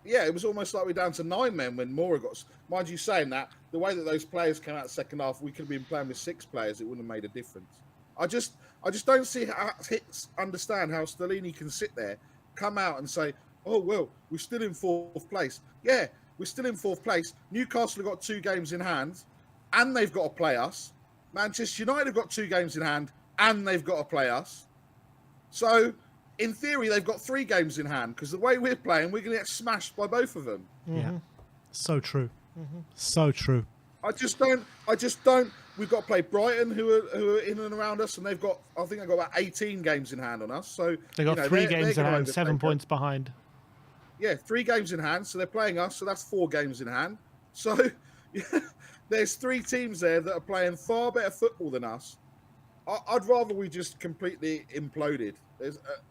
it was almost like we're down to 9 men when Mora got. Mind you, saying that the way that those players came out the second half, we could have been playing with 6 players. It wouldn't have made a difference. I just don't understand how Stellini can sit there, come out and say, "Oh well, we're still in 4th place." Yeah, we're still in 4th place. Newcastle have got 2 games in hand, and they've got to play us. Manchester United have got 2 games in hand, and they've got to play us. So, in theory, they've got 3 games in hand, because the way we're playing, we're going to get smashed by both of them. Yeah, so true. So true. I just don't. We've got to play Brighton, who are in and around us, and I think they've got about 18 games in hand on us. So they've got 3 games in hand, 7 points behind. Yeah, 3 games in hand, so they're playing us, so that's 4 games in hand. So, there's 3 teams there that are playing far better football than us, I'd rather we just completely imploded.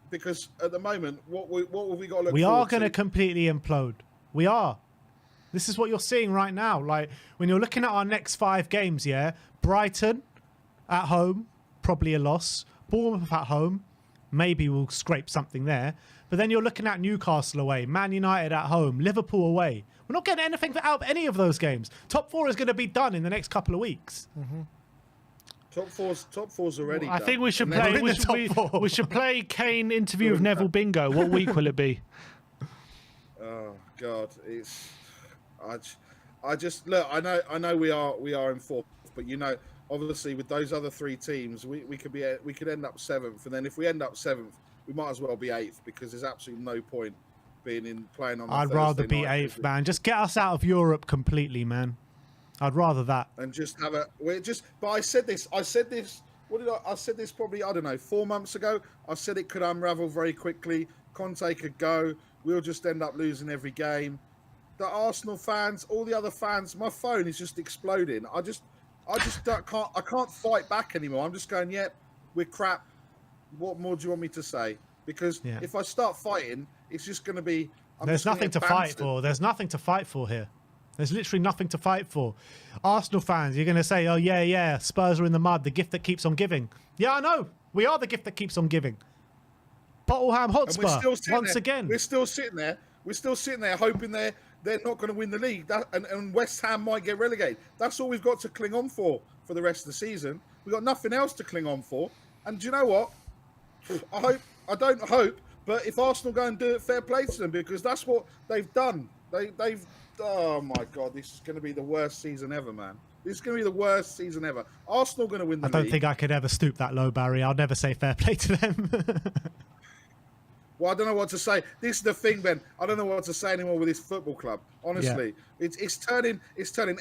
Because at the moment, what have we got to look We are forward going to to? completely implode. We are. This is what you're seeing right now. Like when you're looking at our next 5 games, yeah, Brighton at home, probably a loss. Bournemouth at home, maybe we'll scrape something there. But then you're looking at Newcastle away, Man United at home, Liverpool away. We're not getting anything out of any of those games. Top 4 is going to be done in the next couple of weeks. Top four's already I done. think we should And then- play. We're in the top 4. We should play Kane interview with Neville Bingo. What week will it be? Oh God, it's I just look. I know we are in 4th, but obviously with those other 3 teams, we could end up 7th, and then if we end up 7th, we might as well be 8th because there's absolutely no point playing on. I'd rather be 8th, man. Just get us out of Europe completely, man. I'd rather that. And just have a But I said this. I said this probably, I don't know, 4 months ago. I said it could unravel very quickly. Conte could go. We'll just end up losing every game. The Arsenal fans, all the other fans, my phone is just exploding. I can't fight back anymore. I'm just going, yep, we're crap. What more do you want me to say? Because if I start fighting, it's just going to be. There's nothing to fight for. There's nothing to fight for here. There's literally nothing to fight for. Arsenal fans, you're going to say, oh, yeah, Spurs are in the mud, the gift that keeps on giving. Yeah, I know. We are the gift that keeps on giving. Tottenham Hotspur, once again. We're still sitting there. We're still sitting there hoping they're not going to win the league. And West Ham might get relegated. That's all we've got to cling on for the rest of the season. We've got nothing else to cling on for. And do you know what? I don't hope, but if Arsenal go and do it, fair play to them, because that's what they've done. They've oh my God, this is going to be the worst season ever, man. This is going to be the worst season ever. Arsenal going to win the league. I don't think I could ever stoop that low, Barry. I'll never say fair play to them. Well, I don't know what to say. This is the thing, Ben. I don't know what to say anymore with this football club. Honestly, it's turning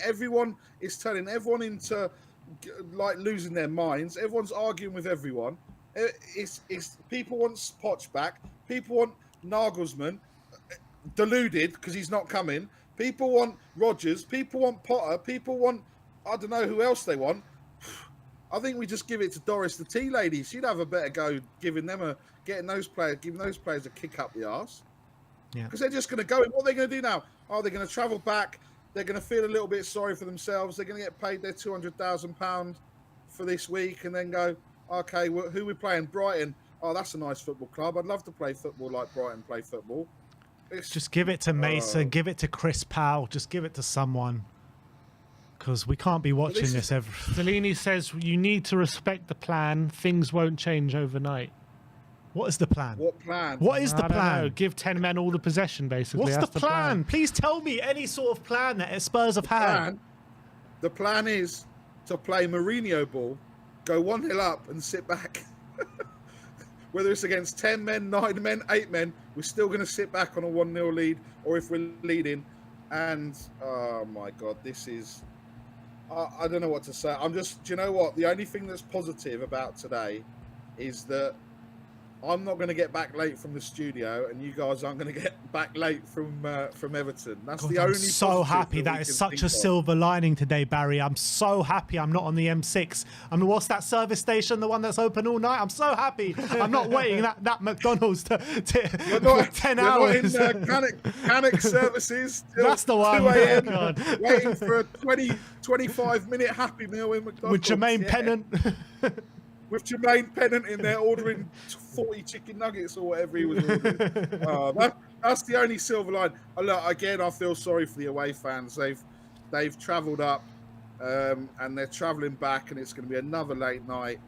everyone into like losing their minds. Everyone's arguing with everyone. It's people want Poch back. People want Nagelsmann deluded because he's not coming. People want Rodgers. People want Potter. People want, I don't know who else they want. I think we just give it to Doris the tea lady. She'd have a better go giving those players a kick up the arse. Yeah. Because they're just going to go. What are they going to do now? Oh, they're going to travel back. They're going to feel a little bit sorry for themselves. They're going to get paid their £200,000 for this week and then go, okay, well, who are we playing? Brighton. Oh, that's a nice football club. I'd love to play football like Brighton play football. Just give it to Mason. Give it to Chris Powell. Just give it to someone. Because we can't be watching this every... Delaney says you need to respect the plan. Things won't change overnight. What is the plan? What plan? What is the I don't plan? know. Give 10 men all the possession, basically. What's That's the plan? Please tell me any sort of plan that Spurs have had. The plan is to play Mourinho ball, go 1-0 up and sit back. Whether it's against 10 men, 9 men, 8 men, we're still going to sit back on a 1-0 lead, or if we're leading. And, oh my God, this is... I don't know what to say. Do you know what? The only thing that's positive about today is that I'm not going to get back late from the studio, and you guys aren't going to get back late from Everton. That's the only. I'm so happy. That is such a silver lining today, Barry. I'm so happy I'm not on the M6. I mean, what's that service station? The one that's open all night? I'm so happy. I'm not waiting that McDonald's for 10 hours. Not in Cannock services till that's the one. 2 a.m. waiting for a 25-minute Happy Meal in McDonald's. With Jermaine Pennant. With Jermaine Pennant in there ordering 40 chicken nuggets or whatever he was ordering. That's the only silver line. Look, again, I feel sorry for the away fans. They've travelled up and they're travelling back, and it's going to be another late night.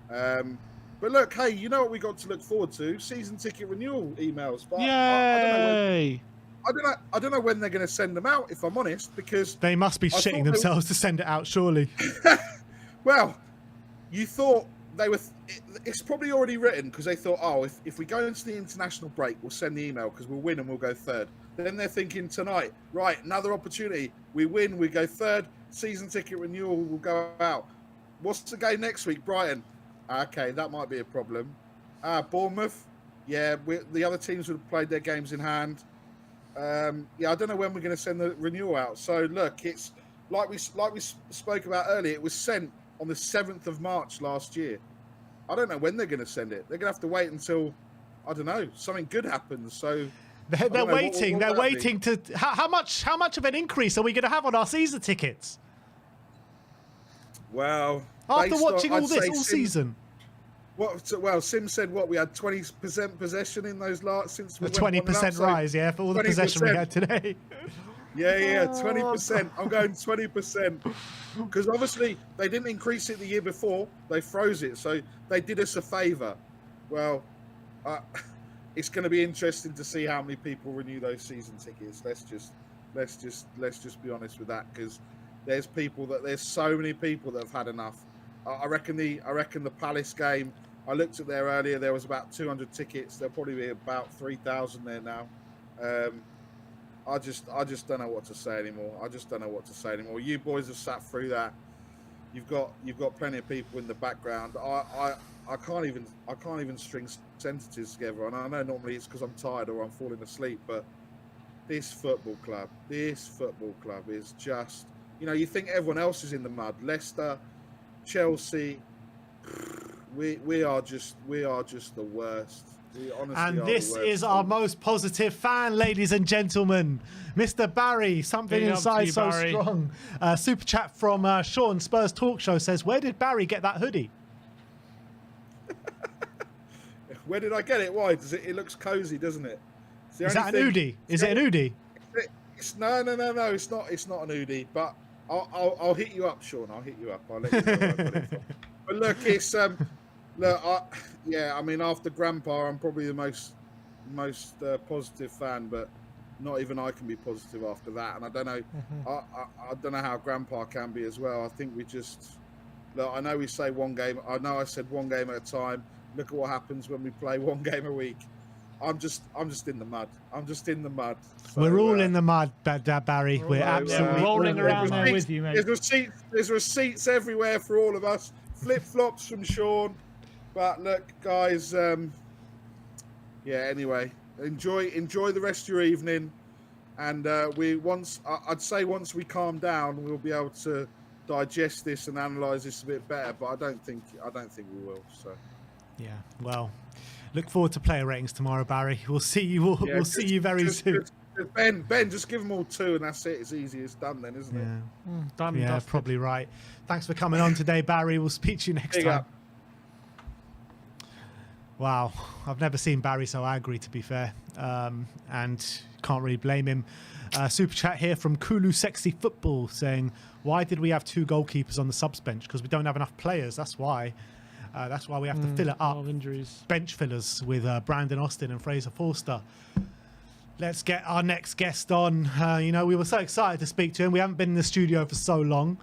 But look, hey, you know what we got to look forward to? Season ticket renewal emails. But Yay! I don't know when they're going to send them out, if I'm honest, because they must be shitting themselves to send it out, surely. Well, you thought they were. It's probably already written because they thought, oh, if we go into the international break, we'll send the email because we'll win and we'll go third. Then they're thinking tonight, right, another opportunity. We win, we go third. Season ticket renewal will go out. What's the game next week? Brighton. Okay, that might be a problem. Bournemouth. Yeah, the other teams would have played their games in hand. Yeah, I don't know when we're going to send the renewal out. So look, it's like we spoke about earlier. It was sent on the 7th of March last year. I don't know when they're going to send it. They're going to have to wait until, I don't know, something good happens. So they're waiting. They're waiting to. How much of an increase are we going to have on our season tickets? Well, after watching all I'd this say all Sim, season. Well, Sim said what we had 20% possession in those last since we A 20% rise, yeah, for all the 20%. possession we had today. Yeah, 20%. I'm going 20% because obviously they didn't increase it the year before. They froze it, so they did us a favour. Well, it's going to be interesting to see how many people renew those season tickets. Let's just be honest with that, because there's so many people that have had enough. I reckon the Palace game, I looked at there earlier, there was about 200 tickets. There'll probably be about 3,000 there now. I just don't know what to say anymore. You boys have sat through that. You've got plenty of people in the background. I can't even string sentences together. And I know normally it's because I'm tired or I'm falling asleep, but this football club is just, you think everyone else is in the mud. Leicester, Chelsea, we are just the worst. And this is our most positive fan, ladies and gentlemen, Mr. Barry. Something inside so Barry. Strong. Super chat from Sean, Spurs Talk Show, says, "Where did Barry get that hoodie?" Where did I get it? Why? It looks cozy, doesn't it? Is that an Udi? Is it an Udi? No. It's not an Udi. But I'll hit you up, Sean. I'll hit you up. I'll let you know where I got it from. But look, it's I mean, after Grandpa, I'm probably the most positive fan, but not even I can be positive after that. And I don't know, I don't know how Grandpa can be as well. I think we just look. I know we say one game. I know I said one game at a time. Look at what happens when we play one game a week. I'm just in the mud. So, we're all in the mud, Barry. We're absolutely rolling around there with you, mate. There's receipts everywhere for all of us. Flip flops from Sean. But look, guys. Anyway, enjoy the rest of your evening, and I'd say once we calm down, we'll be able to digest this and analyse this a bit better. But I don't think we will. So. Yeah. Well, look forward to player ratings tomorrow, Barry. We'll see you. We'll see you very soon. Ben, just give them all 2, and that's it. It's easy. It's done then, isn't it? Done. Yeah, Dusted. probably right. Thanks for coming on today, Barry. We'll speak to you next time. Wow, I've never seen Barry so angry, to be fair, and can't really blame him. Super chat here from Kulu Sexy Football saying, "Why did we have 2 goalkeepers on the subs bench? Because we don't have enough players. That's why. That's why we have to fill it up. Injuries. Bench fillers with Brandon Austin and Fraser Forster." Let's get our next guest on. We were so excited to speak to him. We haven't been in the studio for so long.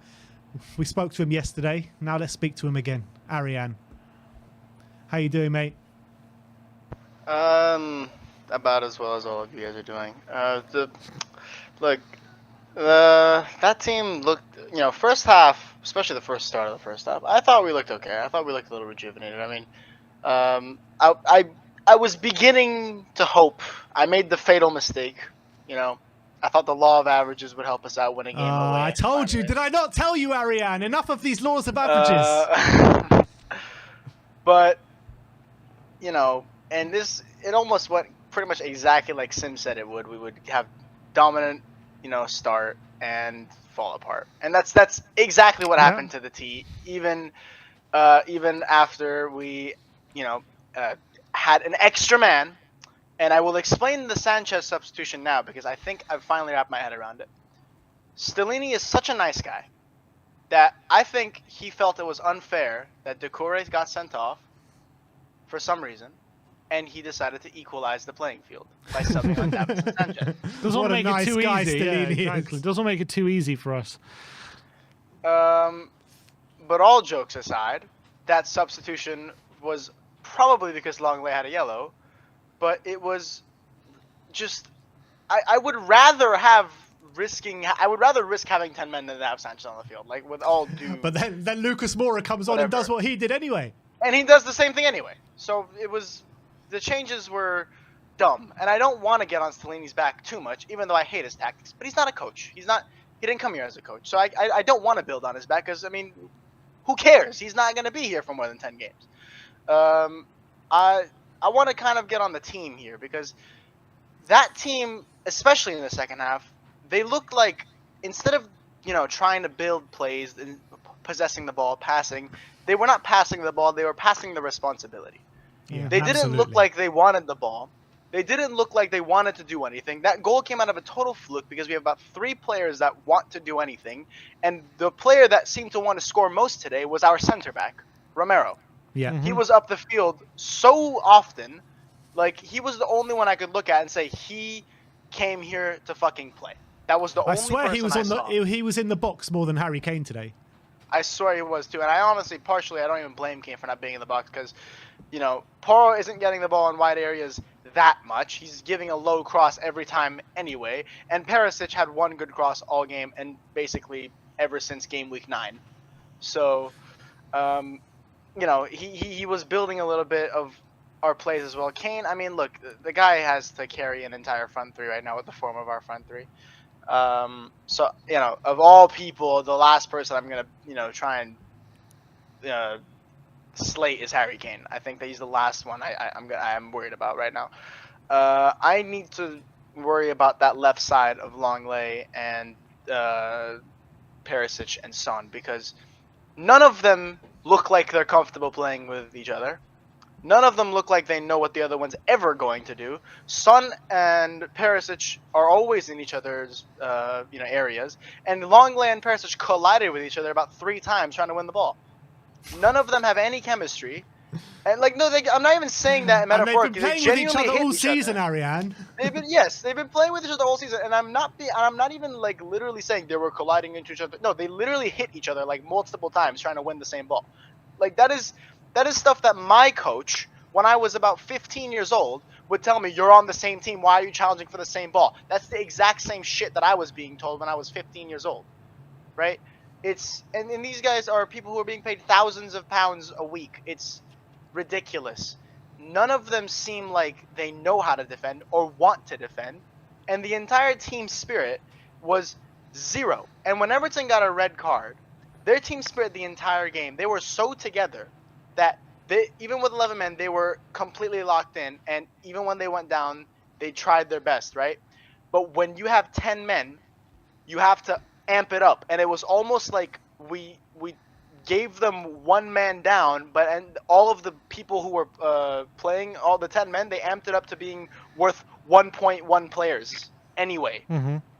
We spoke to him yesterday. Now let's speak to him again. Ariane, how you doing, mate? About as well as all of you guys are doing. That team looked, first half, especially the first start of the first half, I thought we looked okay. I thought we looked a little rejuvenated. I mean, I was beginning to hope. I made the fatal mistake. I thought the law of averages would help us out win a game away. I told you. Did I not tell you, Ariane? Enough of these laws of averages. But, and it almost went pretty much exactly like Sim said it would. We would have dominant, start and fall apart. And that's exactly what happened to the T. Even after we, had an extra man. And I will explain the Sanchez substitution now, because I think I've finally wrapped my head around it. Stellini is such a nice guy that I think he felt it was unfair that Decore got sent off for some reason, and he decided to equalize the playing field by subbing on Davinson Sanchez. Doesn't make it too easy. Yeah, exactly. Doesn't make it too easy for us. But all jokes aside, that substitution was probably because Longley had a yellow, but it was just I would rather risk having 10 men than have Sanchez on the field, like with all due. But then Lucas Moura comes on and does what he did anyway. And he does the same thing anyway. So the changes were dumb. And I don't want to get on Stellini's back too much, even though I hate his tactics. But he's not a coach. He didn't come here as a coach. So I don't want to build on his back because, I mean, who cares? He's not going to be here for more than 10 games. I want to kind of get on the team here because that team, especially in the second half, they looked like instead of trying to build plays and possessing the ball, passing, they were not passing the ball. They were passing the responsibility. Yeah, They didn't look absolutely. like they wanted the ball. They didn't look like they wanted to do anything. That goal came out of a total fluke because we have about 3 players that want to do anything, and the player that seemed to want to score most today was our center back, Romero. Yeah. He was up the field so often, like he was the only one I could look at and say he came here to fucking play. That was the I only swear he person was I on saw. he was in the box more than Harry Kane today. I swear he was too, and I honestly, partially, I don't even blame Kane for not being in the box because, Porro isn't getting the ball in wide areas that much. He's giving a low cross every time anyway, and Perisic had one good cross all game and basically ever since game week 9. So, he was building a little bit of our plays as well. Kane, I mean, look, the guy has to carry an entire front three right now with the form of our front three. So of all people, the last person I'm gonna try and slate is Harry Kane. I think that he's the last one I'm worried about right now. I need to worry about that left side of Longley and Perisic and Son because none of them look like they're comfortable playing with each other. None of them look like they know what the other one's ever going to do. Son and Perisic are always in each other's areas, and Longley and Perisic collided with each other about 3 times trying to win the ball. None of them have any chemistry, and I'm not even saying that metaphorically. And they've been playing with each other all season, Ariane. They've been playing with each other all season, and I'm not even like literally saying they were colliding into each other. No, they literally hit each other like multiple times trying to win the same ball. Like that is stuff that my coach, when I was about 15 years old, would tell me, "You're on the same team. Why are you challenging for the same ball?" That's the exact same shit that I was being told when I was 15 years old, right? And these guys are people who are being paid thousands of pounds a week. It's ridiculous. None of them seem like they know how to defend or want to defend, and the entire team spirit was 0. And when Everton got a red card, their team spirit the entire game, they were so together that even with 11 men, they were completely locked in, and even when they went down, they tried their best, right? But when you have 10 men, you have to amp it up, and it was almost like we gave them 1 man down, and all of the people who were playing, all the 10 men, they amped it up to being worth 1.1 players anyway.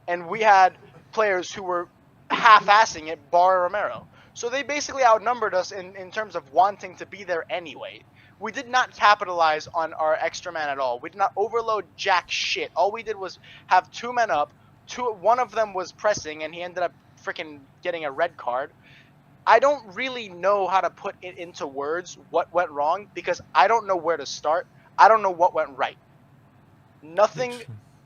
And we had players who were half-assing it, bar Romero. So they basically outnumbered us in terms of wanting to be there anyway. We did not capitalize on our extra man at all. We did not overload jack shit. All we did was have 2 men up. One of them was pressing, and he ended up freaking getting a red card. I don't really know how to put it into words what went wrong because I don't know where to start. I don't know what went right. Nothing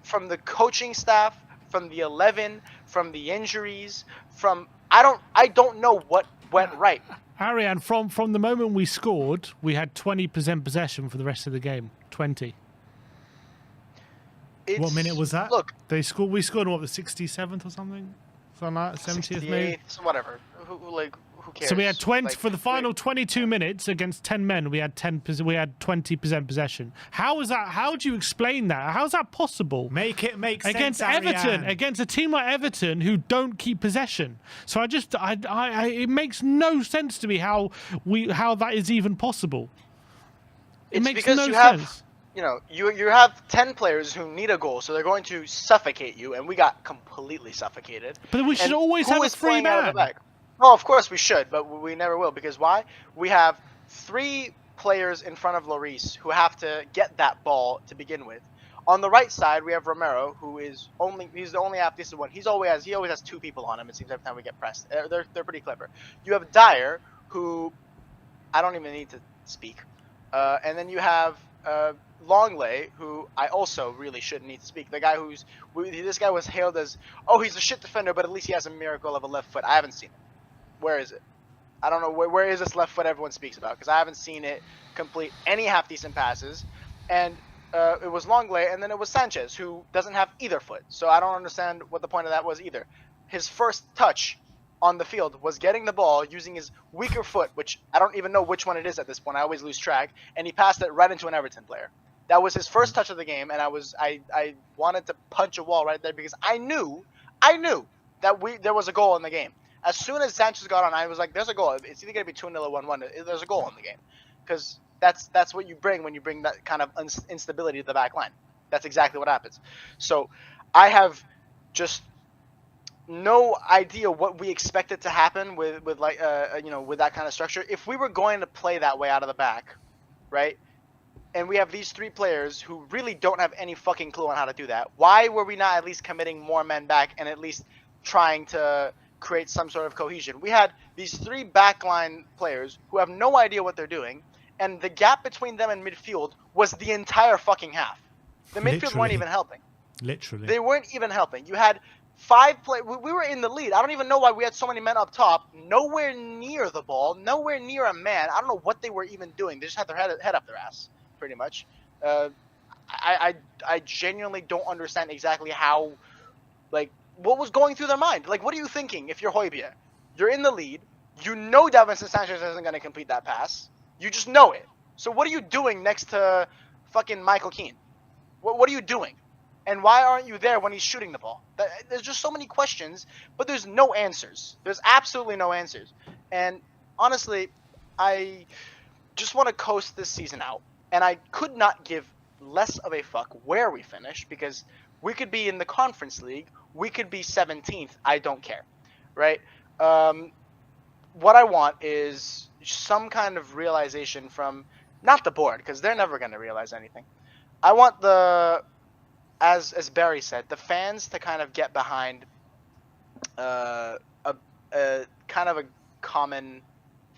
from the coaching staff, from the 11, from the injuries, I don't know what went right. Ariane, from the moment we scored, we had 20% possession for the rest of the game. 20. What minute was that? Look, We scored what, the 67th or something? Something like that, 70th maybe? Whatever. Who cares? So we had 20 Like, for the final 22 minutes against 10 men. We had 20% possession. How is that? How do you explain that? How is that possible? Make it make sense, Against Everton, Ariane. against a team like Everton who don't keep possession. So it makes no sense to me how that is even possible. It It's makes because no you have, sense. you have 10 players who need a goal, so they're going to suffocate you, and we got completely suffocated. But we should And always who have a is free playing out of the man. back? Oh, of course we should, but we never will, because why? We have 3 players in front of Lloris who have to get that ball to begin with. On the right side, we have Romero, he's the only half-decent one. He always has 2 people on him, it seems, every time we get pressed. They're pretty clever. You have Dyer, who I don't even need to speak. And then you have Longley, who I also really shouldn't need to speak. The guy this guy was hailed as, oh, he's a shit defender, but at least he has a miracle of a left foot. I haven't seen it. Where is it? I don't know. Where is this left foot everyone speaks about? Because I haven't seen it complete any half-decent passes. And it was Longley, and then it was Sanchez, who doesn't have either foot. So I don't understand what the point of that was either. His first touch on the field was getting the ball using his weaker foot, which I don't even know which one it is at this point. I always lose track, and he passed it right into an Everton player. That was his first touch of the game, and I wanted to punch a wall right there because I knew that there was a goal in the game. As soon as Sanchez got on, I was like, "There's a goal. It's either gonna be 2-0 or 1-1. There's a goal in the game," because that's what you bring when you bring that kind of instability to the back line. That's exactly what happens. So I have just no idea what we expected to happen with like with that kind of structure. If we were going to play that way out of the back, right? And we have these 3 players who really don't have any fucking clue on how to do that. Why were we not at least committing more men back and at least trying to create some sort of cohesion? We had these 3 backline players who have no idea what they're doing, and the gap between them and midfield was the entire fucking half. The midfield weren't even helping. Literally. They weren't even helping. You had 5 players. We were in the lead. I don't even know why we had so many men up top, nowhere near the ball, nowhere near a man. I don't know what they were even doing. They just had their head up their ass, pretty much. I genuinely don't understand exactly how, like, what was going through their mind. Like, what are you thinking if you're Højbjerg? You're in the lead. You know Davinson Sanchez isn't going to complete that pass. You just know it. So what are you doing next to fucking Michael Keane? What are you doing? And why aren't you there when he's shooting the ball? There's just so many questions, but there's no answers. There's absolutely no answers. And honestly, I just want to coast this season out. And I could not give less of a fuck where we finish, because we could be in the Conference League. We could be 17th. I don't care, right? What I want is some kind of realization from, not the board, because they're never going to realize anything. I want as Barry said, the fans to kind of get behind a kind of a common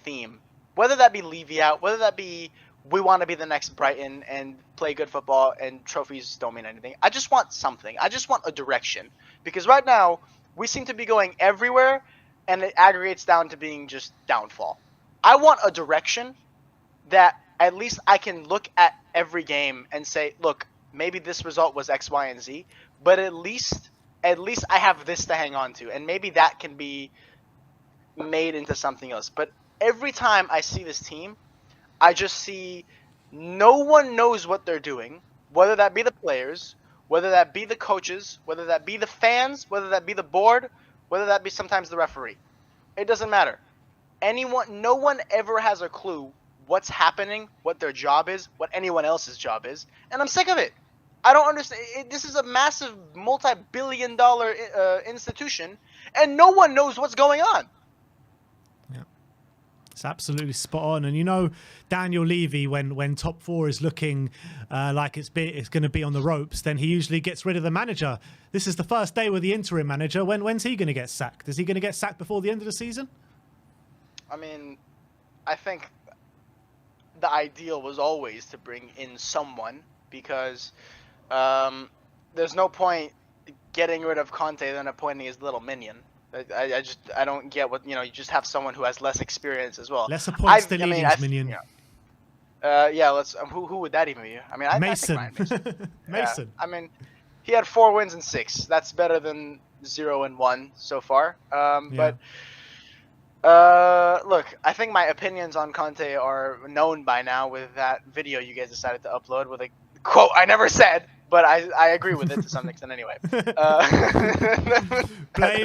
theme. Whether that be Levy out, whether that be we want to be the next Brighton and play good football and trophies don't mean anything. I just want something. I just want a direction. Because right now, we seem to be going everywhere, and it aggregates down to being just downfall. I want a direction that at least I can look at every game and say, look, maybe this result was X, Y, and Z, but at least I have this to hang on to, and maybe that can be made into something else. But every time I see this team, I just see no one knows what they're doing, whether that be the players, whether that be the coaches, whether that be the fans, whether that be the board, whether that be sometimes the referee. It doesn't matter. No one ever has a clue what's happening, what their job is, what anyone else's job is, and I'm sick of it. I don't understand. This is a massive multi-billion-dollar institution, and no one knows what's going on. Yeah, it's absolutely spot on. And you know, Daniel Levy, when top four is looking like it's going to be on the ropes, then he usually gets rid of the manager. This is the first day with the interim manager. When's he going to get sacked? Is he going to get sacked before the end of the season? I mean, I think the ideal was always to bring in someone, because there's no point getting rid of Conte than appointing his little minion. I don't get what, you just have someone who has less experience as well. Let's appoint Stellini's minion. Yeah, let's. Who would that even be? I mean, Mason. I think Mason. Mason. Yeah, I mean, he had 4 wins and 6. That's better than 0 and 1 so far. But look, I think my opinions on Conte are known by now with that video you guys decided to upload with a quote I never said, but I agree with it to some extent anyway. Blame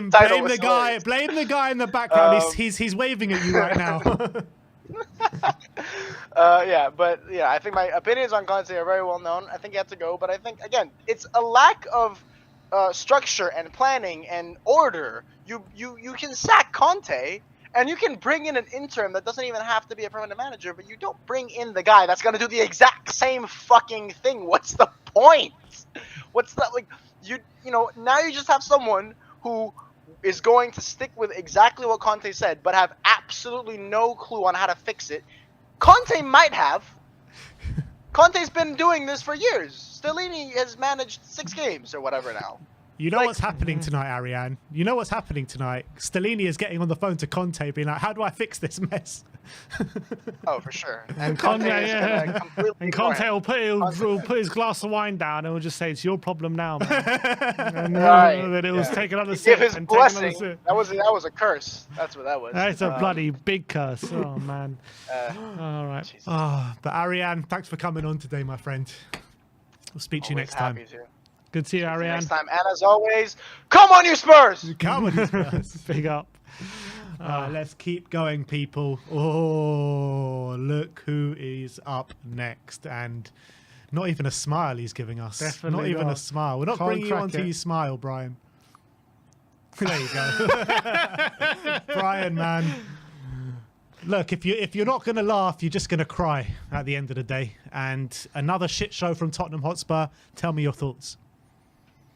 the guy. Blame the guy in the background. He's waving at you right now. I think my opinions on Conte are very well known. I think he had to go, but I think, again, it's a lack of structure and planning and order. You can sack Conte, and you can bring in an interim that doesn't even have to be a permanent manager, but you don't bring in the guy that's going to do the exact same fucking thing. What's the point? What's that, like, now you just have someone who is going to stick with exactly what Conte said, but have absolutely no clue on how to fix it. Conte might have. Conte's been doing this for years. Stellini has managed 6 games or whatever now. You know what's happening tonight, Ariane? You know what's happening tonight? Stellini is getting on the phone to Conte being like, how do I fix this mess? Oh, for sure. And Conte Conte, is yeah. gonna completely And ignore Conte him. will put his glass of wine down and will just say, "It's your problem now, man." And Right. then it will Yeah. take another He sip gave his and take another blessing. sip. That was a curse. That's what that was. That's a bloody big curse. Oh man. All right. Jesus. But Ariane, thanks for coming on today, my friend. We'll speak to you Always next time. happy to. Good to see you, See you Ariane. next time. And as always, come on, you Spurs! Come on, you Spurs. Big up. Let's keep going, people. Oh, look who is up next. And not even a smile he's giving us. Definitely not even not. a smile. We're not Can't bringing you crack onto it. you smile, Brian. There you go. Brian, man. Look, if you're not going to laugh, you're just going to cry at the end of the day. And another shit show from Tottenham Hotspur. Tell me your thoughts.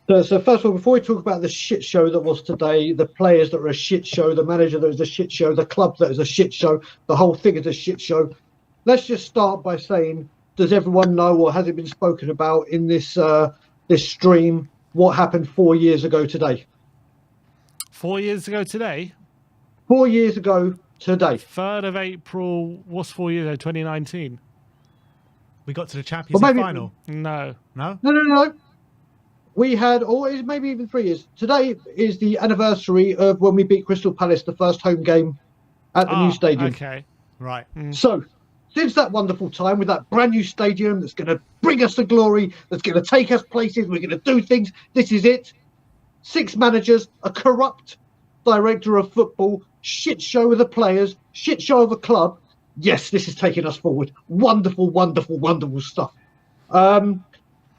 So first of all, before we talk about the shit show that was today, the players that were a shit show, the manager that was a shit show, the club that is a shit show, the whole thing is a shit show. Let's just start by saying, does everyone know, or has it been spoken about in this this stream, what happened 4 years ago today? 4 years ago today. 4 years ago today. 3rd of April. What's 4 years ago? 2019. We got to the Champions Well, League maybe- final. No. No? No. We had, or it's maybe even 3 years. Today is the anniversary of when we beat Crystal Palace, the first home game at the new stadium. Okay. Right. So, since that wonderful time with that brand new stadium that's going to bring us the glory, that's going to take us places, we're going to do things, this is it. 6 managers, a corrupt director of football, shit show of the players, shit show of a club. Yes, this is taking us forward. Wonderful, wonderful, wonderful stuff.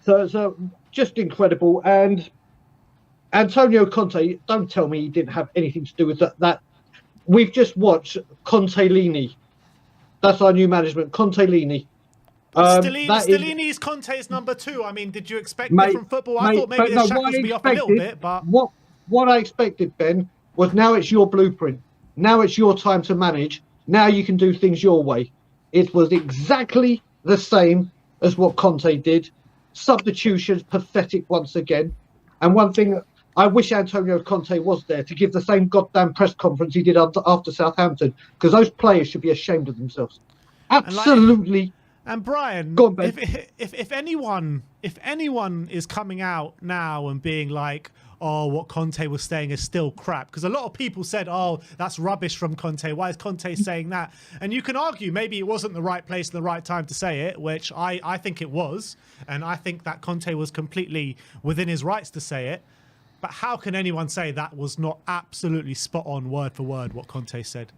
So just incredible. And Antonio Conte, don't tell me he didn't have anything to do with that. We've just watched Conte-Lini. That's our new management, Conte-Lini. Stellini's Conte's number 2. I mean, did you expect different football? I thought maybe the shackles would be off a little bit, but what I expected, Ben, was now it's your blueprint. Now it's your time to manage. Now you can do things your way. It was exactly the same as what Conte did. Substitutions, pathetic once again. And one thing, I wish Antonio Conte was there to give the same goddamn press conference he did after Southampton, because those players should be ashamed of themselves. Absolutely. And Brian, Go on, Ben. if anyone is coming out now and being like, oh, what Conte was saying is still crap, because a lot of people said, oh, that's rubbish from Conte. Why is Conte saying that? And you can argue maybe it wasn't the right place and the right time to say it, which I think it was. And I think that Conte was completely within his rights to say it. But how can anyone say that was not absolutely spot on, word for word, what Conte said?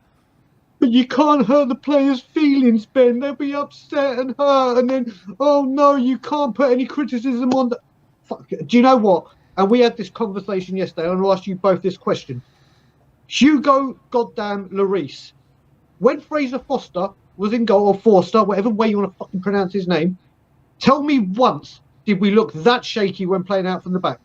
But you can't hurt the players' feelings, Ben. They'll be upset and hurt. And then, oh, no, you can't put any criticism on the... Fuck. Do you know what? And we had this conversation yesterday, and I'll ask you both this question. Hugo goddamn Lloris. When Fraser Foster was in goal, or Forster, whatever way you want to fucking pronounce his name, tell me once did we look that shaky when playing out from the back?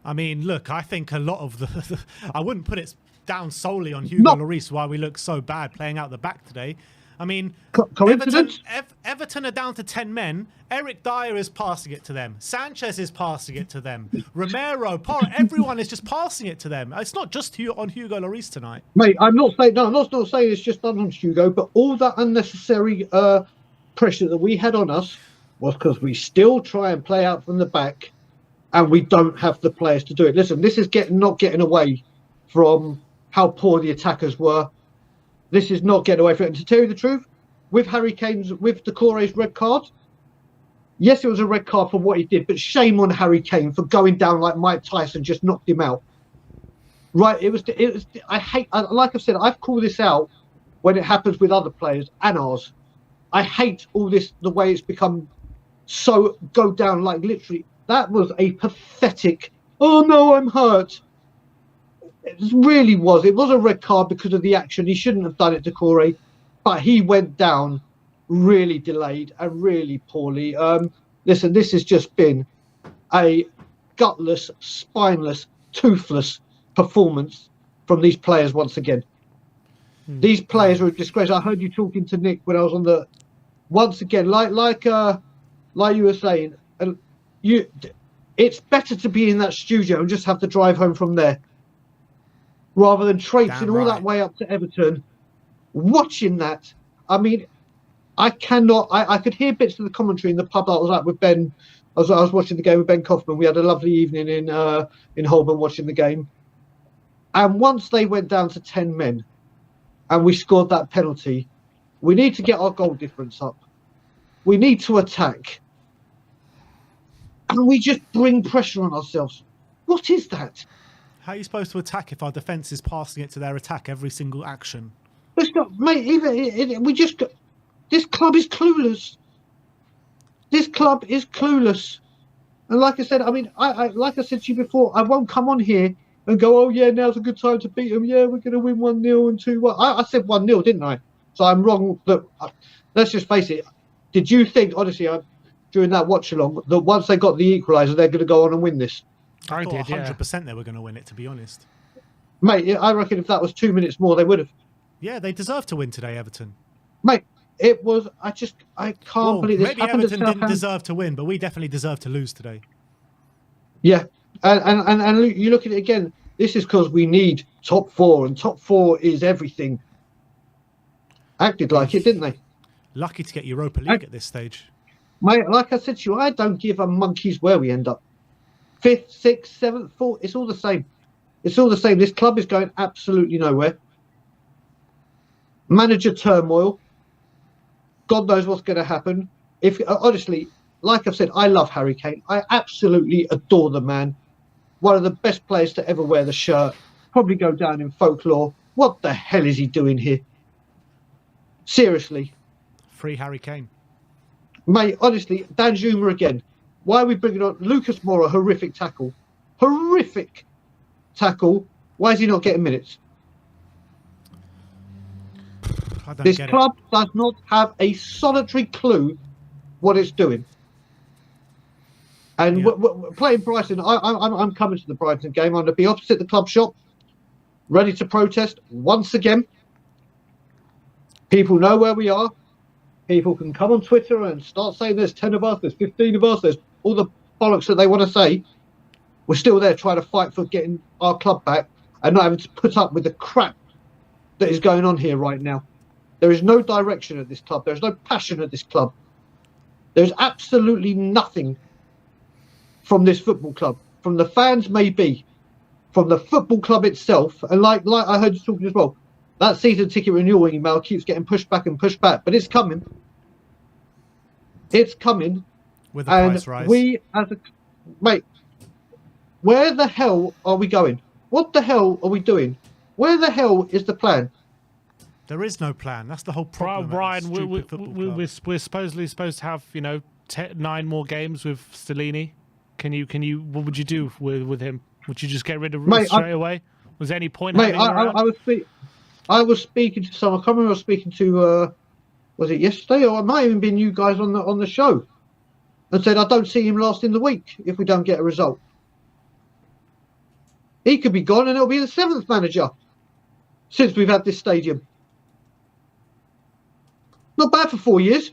I mean, look, I think a lot of the... I wouldn't put it down solely on Hugo Lloris why we look so bad playing out the back today. I mean, Coincidence? Everton are down to 10 men. Eric Dyer is passing it to them. Sanchez is passing it to them. Romero, everyone is just passing it to them. It's not just on Hugo Lloris tonight. Mate, I'm not saying it's just done on Hugo, but all that unnecessary pressure that we had on us was because we still try and play out from the back, and we don't have the players to do it. Listen, this is not getting away from how poor the attackers were. This is not getting away from it. And to tell you the truth, with Harry Kane's, with Decore's red card, yes, it was a red card for what he did, but shame on Harry Kane for going down like Mike Tyson just knocked him out. Right? It was. Like I've said, I've called this out when it happens with other players and ours. I hate all this, the way it's become so go down, like literally. That was a pathetic, oh no, I'm hurt. It really was. It was a red card because of the action. He shouldn't have done it to Corey, but he went down really delayed and really poorly. Listen, this has just been a gutless, spineless, toothless performance from these players once again. These players are a disgrace. I heard you talking to Nick when I was on the... Once again, like you were saying, it's better to be in that studio and just have to drive home from there. rather than traipsing Damn all right. that way up to Everton, watching that. I mean, I cannot. I could hear bits of the commentary in the pub that I was at with Ben. I was watching the game with Ben Kaufman. We had a lovely evening in Holborn watching the game. And once they went down to 10 men, and we scored that penalty, we need to get our goal difference up. We need to attack, and we just bring pressure on ourselves. What is that? How are you supposed to attack if our defence is passing it to their attack every single action? It's not, mate. We just. This club is clueless. This club is clueless. And like I said, I mean, I like I said to you before, I won't come on here and go, oh yeah, now's a good time to beat them. Yeah, we're going to win 1-0 and 2-1. I said 1-0, didn't I? So I'm wrong. Look, let's just face it. Did you think, honestly, during that watch along, that once they got the equaliser, they're going to go on and win this? I thought did, yeah. 100% they were going to win it, to be honest. Mate, I reckon if that was 2 minutes more, they would have. Yeah, they deserve to win today, Everton. Mate, it was. I can't believe this maybe happened Everton at didn't Southampton. deserve to win, but we definitely deserve to lose today. Yeah, and you look at it again. This is because we need top four, and top four is everything. Acted like it, didn't they? Lucky to get Europa League at this stage. Mate, like I said to you, I don't give a monkey's where we end up. 5th, 6th, 7th, 4th, it's all the same. It's all the same. This club is going absolutely nowhere. Manager turmoil. God knows what's going to happen. If honestly, like I've said, I love Harry Kane. I absolutely adore the man. One of the best players to ever wear the shirt. Probably go down in folklore. What the hell is he doing here? Seriously. Free Harry Kane. Mate, honestly, Dan Zuma again. Why are we bringing on Lucas Moura? Horrific tackle. Horrific tackle. Why is he not getting minutes? I don't This get club does not have a solitary clue what it's doing. And Yeah. playing Brighton, I'm coming to the Brighton game. I'm going to be opposite the club shop, ready to protest once again. People know where we are. People can come on Twitter and start saying there's 10 of us, there's 15 of us, there's all the bollocks that they want to say. We're still there trying to fight for getting our club back and not having to put up with the crap that is going on here right now. There is no direction at this club. There's no passion at this club. There's absolutely nothing from this football club. From the fans, maybe. From the football club itself. And like I heard you talking as well, that season ticket renewal email keeps getting pushed back and pushed back. But it's coming. It's coming. With the And price rise. we, as a... Mate, where the hell are we going? What the hell are we doing? Where the hell is the plan? There is no plan. That's the whole problem. Brian, at this stupid football club. we're supposedly supposed to have 9 more games with Stellini. Can you? What would you do with him? Would you just get rid of him straight away? Was there any point? Mate, having him around? I was speaking to someone. I can't remember. I was speaking to. Was it yesterday, or it might even been you guys on the show, and said I don't see him lasting the week if we don't get a result. He could be gone, and it'll be the 7th manager since we've had this stadium. Not bad for 4 years.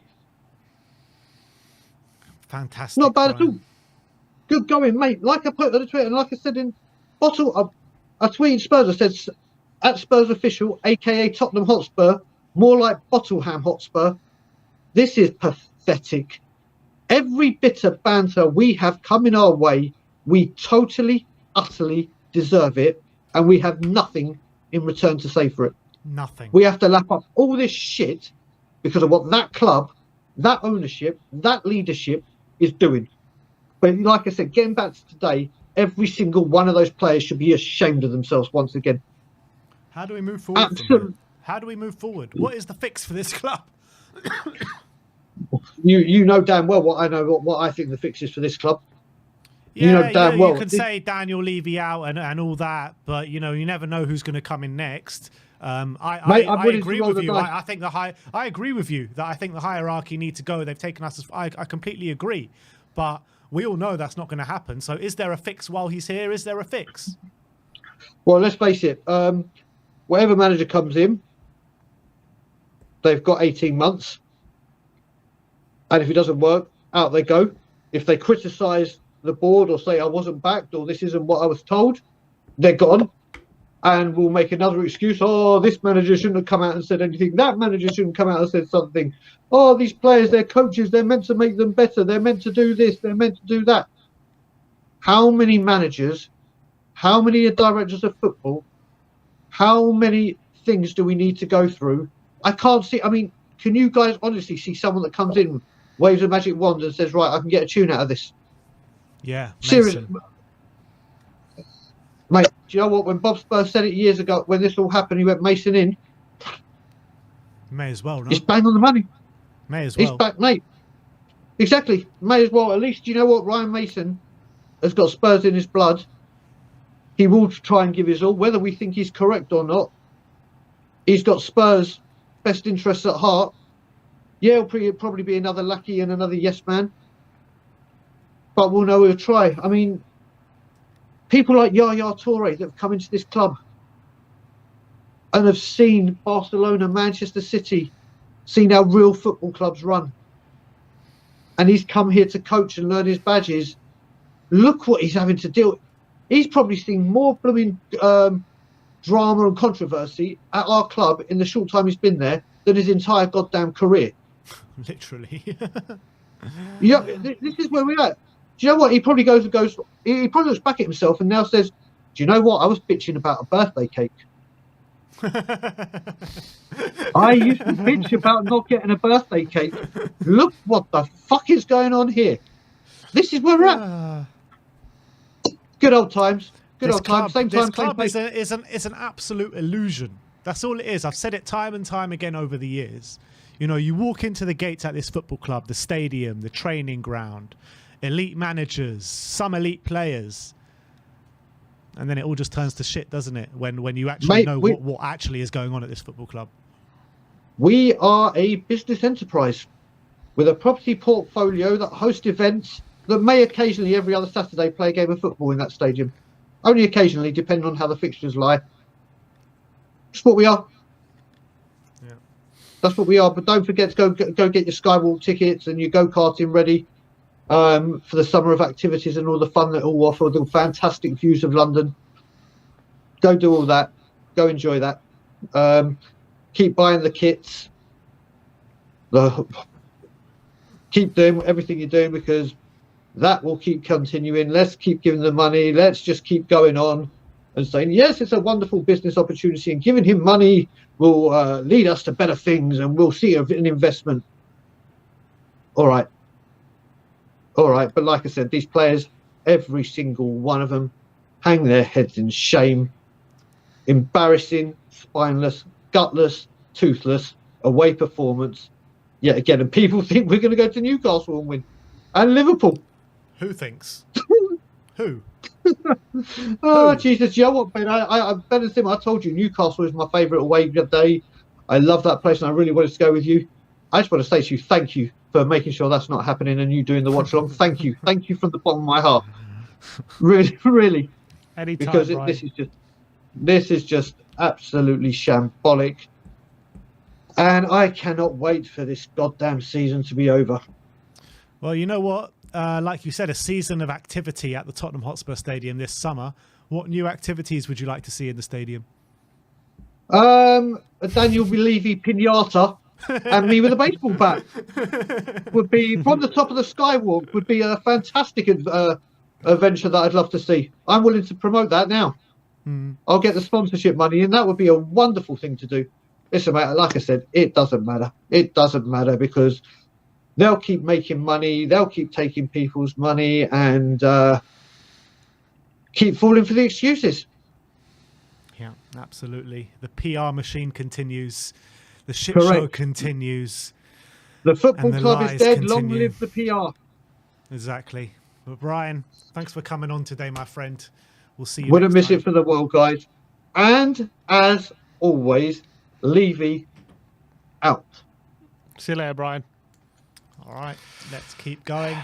Fantastic. Not bad Brian. at all. Good going, mate. Like I put on the Twitter, and like I said in Bottle, I tweeted Spurs. I said at Spurs official, aka Tottenham Hotspur, more like Bottleham Hotspur. This is pathetic. Every bit of banter we have coming our way, we totally, utterly deserve it, and we have nothing in return to say for it. Nothing. We have to lap up all this shit because of what that club, that ownership, that leadership is doing. But like I said, getting back to today, every single one of those players should be ashamed of themselves once again. How do we move forward? From Absolutely. here? How do we move forward? What is the fix for this club? You know damn well what I know, what I think the fix is for this club. Yeah, you know damn well. You can say Daniel Levy out and all that, but you never know who's going to come in next. I agree with you. I agree with you that I think the hierarchy need to go. They've taken us. I completely agree, but we all know that's not going to happen. So, is there a fix while he's here? Is there a fix? Well, let's face it. Whatever manager comes in, they've got 18 months, and if it doesn't work, out they go. If they criticise the board or say I wasn't backed or this isn't what I was told, they're gone. and we'll make another excuse. Oh, this manager shouldn't have come out and said anything. That manager shouldn't come out and said something. Oh, these players, they're coaches. They're meant to make them better. They're meant to do this. They're meant to do that. How many managers, how many directors of football, how many things do we need to go through? I can't see. I mean, can you guys honestly see someone that comes in, waves a magic wand and says, right, I can get a tune out of this? Yeah, Seriously. Mason. Mate, do you know what? When Bob Spurs said it years ago, when this all happened, he went Mason in. May as well, no? He's bang on the money. May as He's well. back, mate. Exactly. May as well. At least, you know what? Ryan Mason has got Spurs in his blood. He will try and give his all, whether we think he's correct or not. He's got Spurs' best interests at heart. Yeah, he'll probably be another lucky and another yes man. But we'll know he'll try. I mean, people like Yaya Toure that have come into this club and have seen Barcelona, Manchester City, seen how real football clubs run. And he's come here to coach and learn his badges. Look what he's having to deal with. He's probably seen more blooming drama and controversy at our club in the short time he's been there than his entire goddamn career. Literally. Yeah, this is where we're at. Do you know what? He probably he probably looks back at himself and now says, do you know what? I was bitching about a birthday cake. I used to bitch about not getting a birthday cake. Look what the fuck is going on here. This is where we're at. Good old times. Good old times. Same time, this club same place. is an absolute illusion. That's all it is. I've said it time and time again over the years. You know, you walk into the gates at this football club, the stadium, the training ground, elite managers, some elite players, and then it all just turns to shit, doesn't it? When you actually know what actually is going on at this football club. We are a business enterprise with a property portfolio that hosts events that may occasionally, every other Saturday, play a game of football in that stadium. Only occasionally, depending on how the fixtures lie. That's what we are. Yeah. That's what we are. But don't forget to go get your Skywalk tickets and your go-karting ready for the summer of activities and all the fun that it will offer, the fantastic views of London. Go do all that. Go enjoy that. Keep buying the kits. Keep doing everything you're doing because that will keep continuing. Let's keep giving them money. Let's just keep going on and saying, yes, it's a wonderful business opportunity and giving him money will lead us to better things and we'll see an investment. All right. All right. But like I said, these players, every single one of them, hang their heads in shame. Embarrassing, spineless, gutless, toothless, away performance. Yet again, and people think we're going to go to Newcastle and win. And Liverpool. Who thinks? Who? Oh, Jesus. You know what, Ben? I better than I told you, Newcastle is my favourite away day. I love that place and I really wanted to go with you. I just want to say to you, thank you for making sure that's not happening and you doing the watch along. Thank you. Thank you from the bottom of my heart. Really, really. Anytime, Because Brian. this is just absolutely shambolic. And I cannot wait for this goddamn season to be over. Well, you know what? Like you said, a season of activity at the Tottenham Hotspur Stadium this summer. What new activities would you like to see in the stadium? A Daniel Levy pinata and me with a baseball bat would be from the top of the skywalk. Would be a fantastic adventure that I'd love to see. I'm willing to promote that now. I'll get the sponsorship money, and that would be a wonderful thing to do. Listen, mate, like I said, it doesn't matter. It doesn't matter because they'll keep making money, they'll keep taking people's money, and keep falling for the excuses. Yeah, absolutely. The PR machine continues. The shit Correct. show continues. The football And the club is lies dead. Long continue. live the PR. Exactly. But Brian, thanks for coming on today, my friend. We'll see you Wouldn't next miss time. it for the world, guys. And as always, Levy out. See you later, Brian. All right, let's keep going.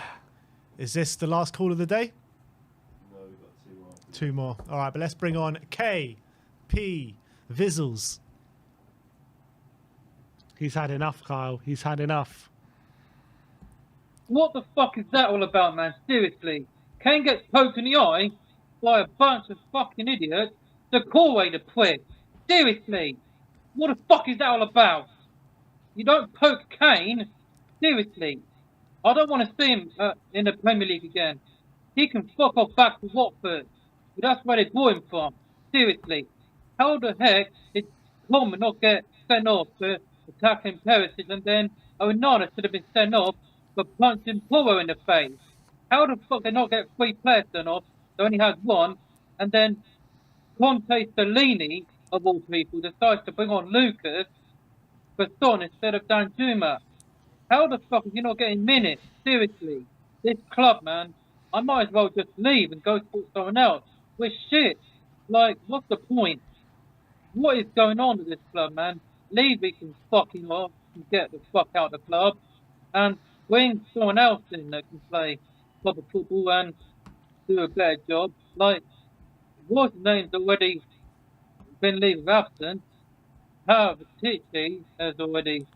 Is this the last call of the day? No, we've got 2 more. All right, but let's bring on KP Vizzles. He's had enough, Kyle. He's had enough. What the fuck is that all about, man? Seriously. Kane gets poked in the eye by a bunch of fucking idiots, The Corway, the prick. Seriously, what the fuck is that all about? You don't poke Kane. Seriously, I don't want to see him in the Premier League again. He can fuck off back to Watford. That's where they brought him from. Seriously, how the heck did Coleman not get sent off for attacking Perisic, and then Onana should have been sent off for punching Porro in the face? How the fuck did not get 3 players sent off? They only had one, and then Conte Stellini, of all people, decides to bring on Lucas for Son instead of Danjuma. How the fuck is he not getting minutes? Seriously, this club, man, I might as well just leave and go support someone else. We're shit. Like, what's the point? What is going on with this club, man? Levy can fucking off and get the fuck out of the club and bring someone else in that can play proper football and do a better job. Like, what's his name's already been leave of absence. However, Titi has already,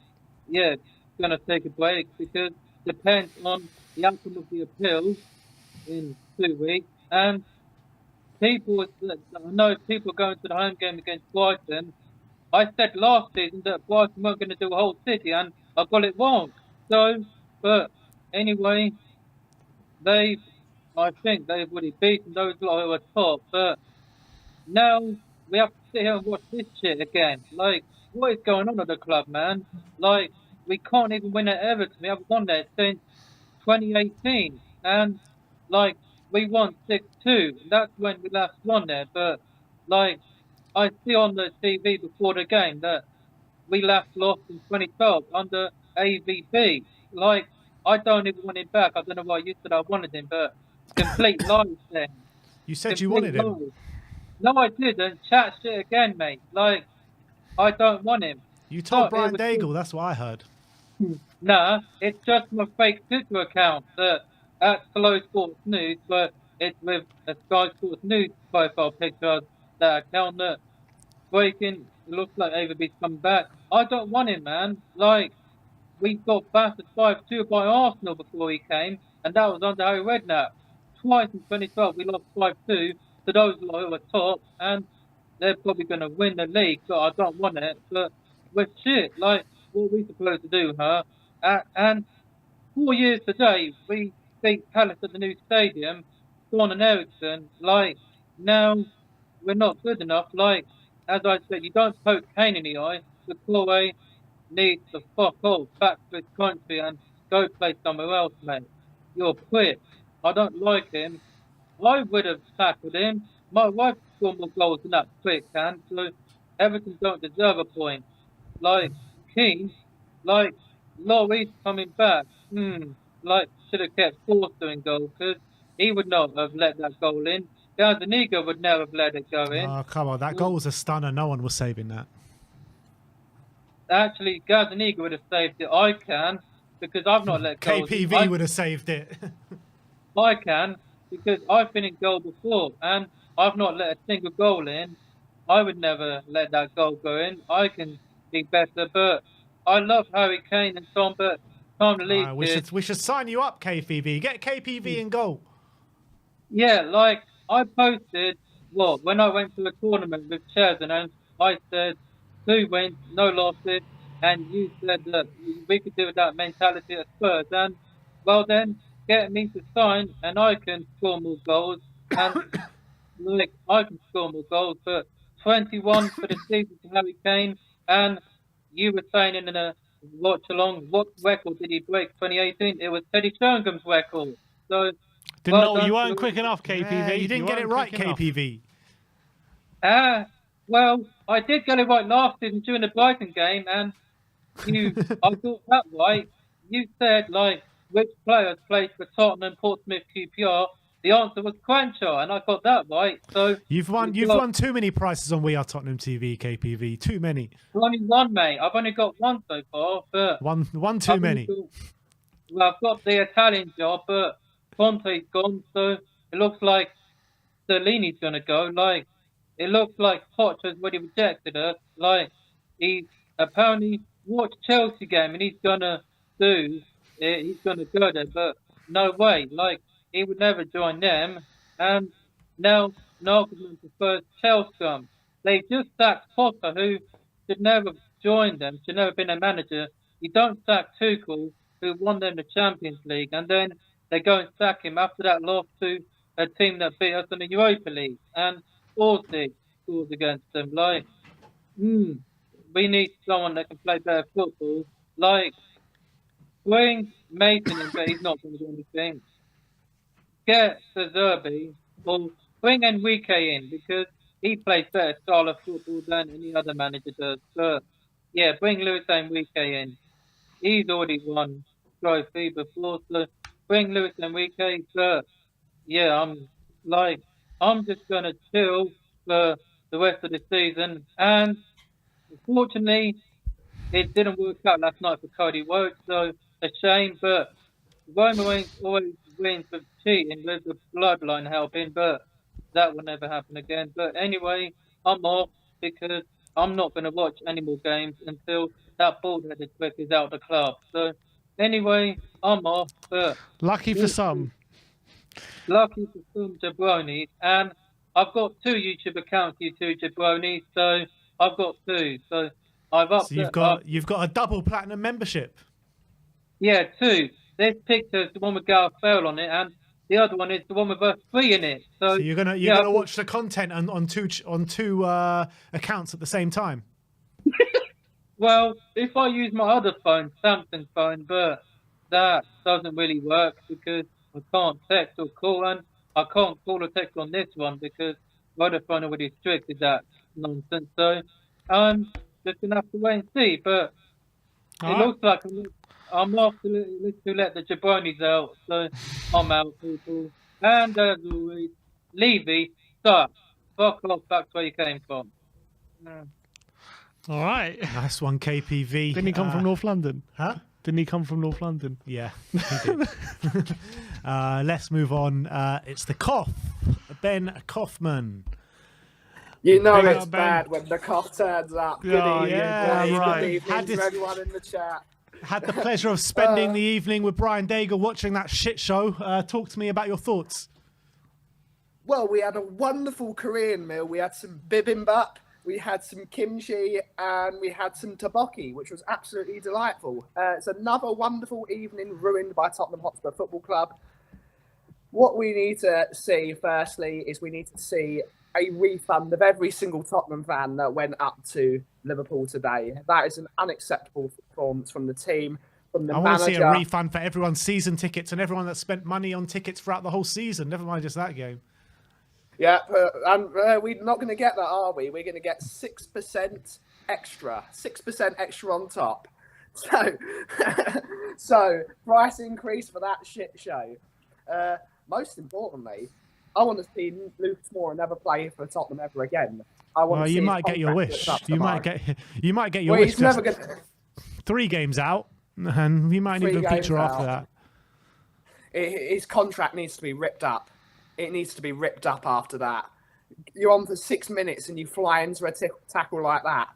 going to take a break because depends on the outcome of the appeal in 2 weeks. And people, I know people are going to the home game against Brighton. I said last season that Brighton weren't going to do a whole city, and I got it wrong. So, but anyway, I think they've already beaten those lot who are top. But now we have to sit here and watch this shit again. Like, what is going on at the club, man? Like, we can't even win at Everton. We haven't won there since 2018. And, like, we won 6-2. That's when we last won there. But, like, I see on the TV before the game that we last lost in 2012 under AVB. Like, I don't even want him back. I don't know why you said I wanted him, but complete lies then. You said you wanted him. No, I didn't. Chat shit again, mate. Like, I don't want him. You told Brian Daigle, that's what I heard. Nah, it's just my fake Twitter account that at Slow Sports News, but it's with a Sky Sports News profile picture of that account that breaking. It looks like AVB's come back. I don't want him, man. Like, we got battered 5-2 by Arsenal before he came, and that was under Harry Redknapp. Twice in 2012, we lost 5-2 to those who are top, and they're probably going to win the league, so I don't want it. But we're shit. Like, what are we supposed to do, huh? And 4 years today, we beat Palace at the new stadium, Son and Ericsson. Like, now we're not good enough. Like, as I said, you don't poke Kane in the eye. The Corey needs to fuck off back to his country and go play somewhere else, mate. You're a prick. I don't like him. I would have tackled him. My wife scored more goals than that prick can, so Everton don't deserve a point. Like, Keane, like, Laurie's coming back. Like, should have kept Forster in goal, because he would not have let that goal in. Gazzaniga would never have let it go in. Oh, come on. That goal was a stunner. No one was saving that. Actually, Gazzaniga would have saved it. I can, because I've not let goals in. KPV would have saved it. I can, because I've been in goal before, and I've not let a single goal in. I would never let that goal go in. I can be better, but I love Harry Kane and Tom, but time to leave. We should sign you up, KPV. Get KPV in goal. Yeah, like, I posted, when I went to a tournament with Chesn, and I said 2 wins, no losses, and you said that we could do with that mentality at Spurs, and, well then, get me to sign, and I can score more goals, and, like, I can score more goals, but 21 for the season for Harry Kane, and you were saying in a watch-along, what record did he break 2018? It was Teddy Sheringham's record, so... You weren't quick enough, KPV. Yeah, you didn't get it right, KPV. Well, I did get it right last season during the Brighton game, and I got that right. You said, like, which players played for Tottenham, Portsmouth, QPR. The answer was Crenshaw, and I got that right. So you've won too many prizes on We Are Tottenham TV, KPV. Too many. Only one, mate. I've only got one so far, but one too many. I've got the Italian job, but Conte's gone, so it looks like Stellini's gonna go. Like, it looks like Poch has already rejected us. Like, he apparently watched Chelsea game and he's gonna go there, but no way. Like, he would never join them. And now Nagelsmann prefers Chelsea. They just sacked Potter, who should never have joined them, should never have been a manager. You don't sack Tuchel, who won them the Champions League, and then they go and sack him after that loss to a team that beat us in the Europa League. And Orsic scores against them. Like, we need someone that can play better football. Like, bring Mason in, but he's not going to do anything. Get the Zerbi or bring Enrique in because he plays better style of football than any other manager does. But yeah, bring Luis Enrique in. He's already won trophy before, so bring Luis Enrique. But yeah, I'm just gonna chill for the rest of the season. And unfortunately, it didn't work out last night for Cody Rhodes, so a shame. But Roman Reigns always wins with cheating with the bloodline helping, but that will never happen again. But anyway, I'm off because I'm not going to watch any more games until that bald-headed prick is out of the club. So anyway, I'm off. But Lucky for some. lucky for some jabronis, and I've got 2 YouTube accounts, you 2 jabronis. So I've got 2. So I've upped. So you've got a double platinum membership. Yeah, 2. This picture is the one with Gareth Bale on it, and the other one is the one with us 3 in it. So you're gonna watch the content on two accounts at the same time. Well, if I use my other phone, Samsung phone, but that doesn't really work because I can't text or call, and I can't call or text on this one because Vodafone already restricted that nonsense. So I'm just gonna have to wait and see. But it looks like I'm off to let the jabronis out, so I'm out, people. And as always, Levy, sucks. Fuck off back to where you came from. All right. Nice one, KPV. Didn't he come from North London? Huh? Didn't he come from North London? Yeah, he did. Let's move on. It's the cough, Ben Kaufman. You know Big it's up, bad Ben. when the cough turns up. Good Yeah, evening, yeah, boys. right. Good evening Had to this- everyone in the chat. Had the pleasure of spending the evening with Brian Daigle watching that shit show. Talk to me about your thoughts. Well, we had a wonderful Korean meal. We had some bibimbap, we had some kimchi, and we had some tteokbokki, which was absolutely delightful. It's another wonderful evening ruined by Tottenham Hotspur Football Club. What we need to see, firstly, is we need to see a refund of every single Tottenham fan that went up to Liverpool today. That is an unacceptable performance from the team, from the I want to manager. see a refund for everyone's season tickets and everyone that spent money on tickets throughout the whole season. Never mind just that game. Yeah, and we're not going to get that, are we? We're going to get 6% extra, 6% extra on top. So price increase for that shit show. Most importantly, I want to see Lucas Moura never play for Tottenham ever again. I want Well, to see you his might get your contract wish. ripped up You might tomorrow. get your Well, wish. he's never Just going to. 3 games out, and you might need 3 a games feature after out. that. His contract needs to be ripped up. It needs to be ripped up after that. You're on for 6 minutes and you fly into a tackle like that.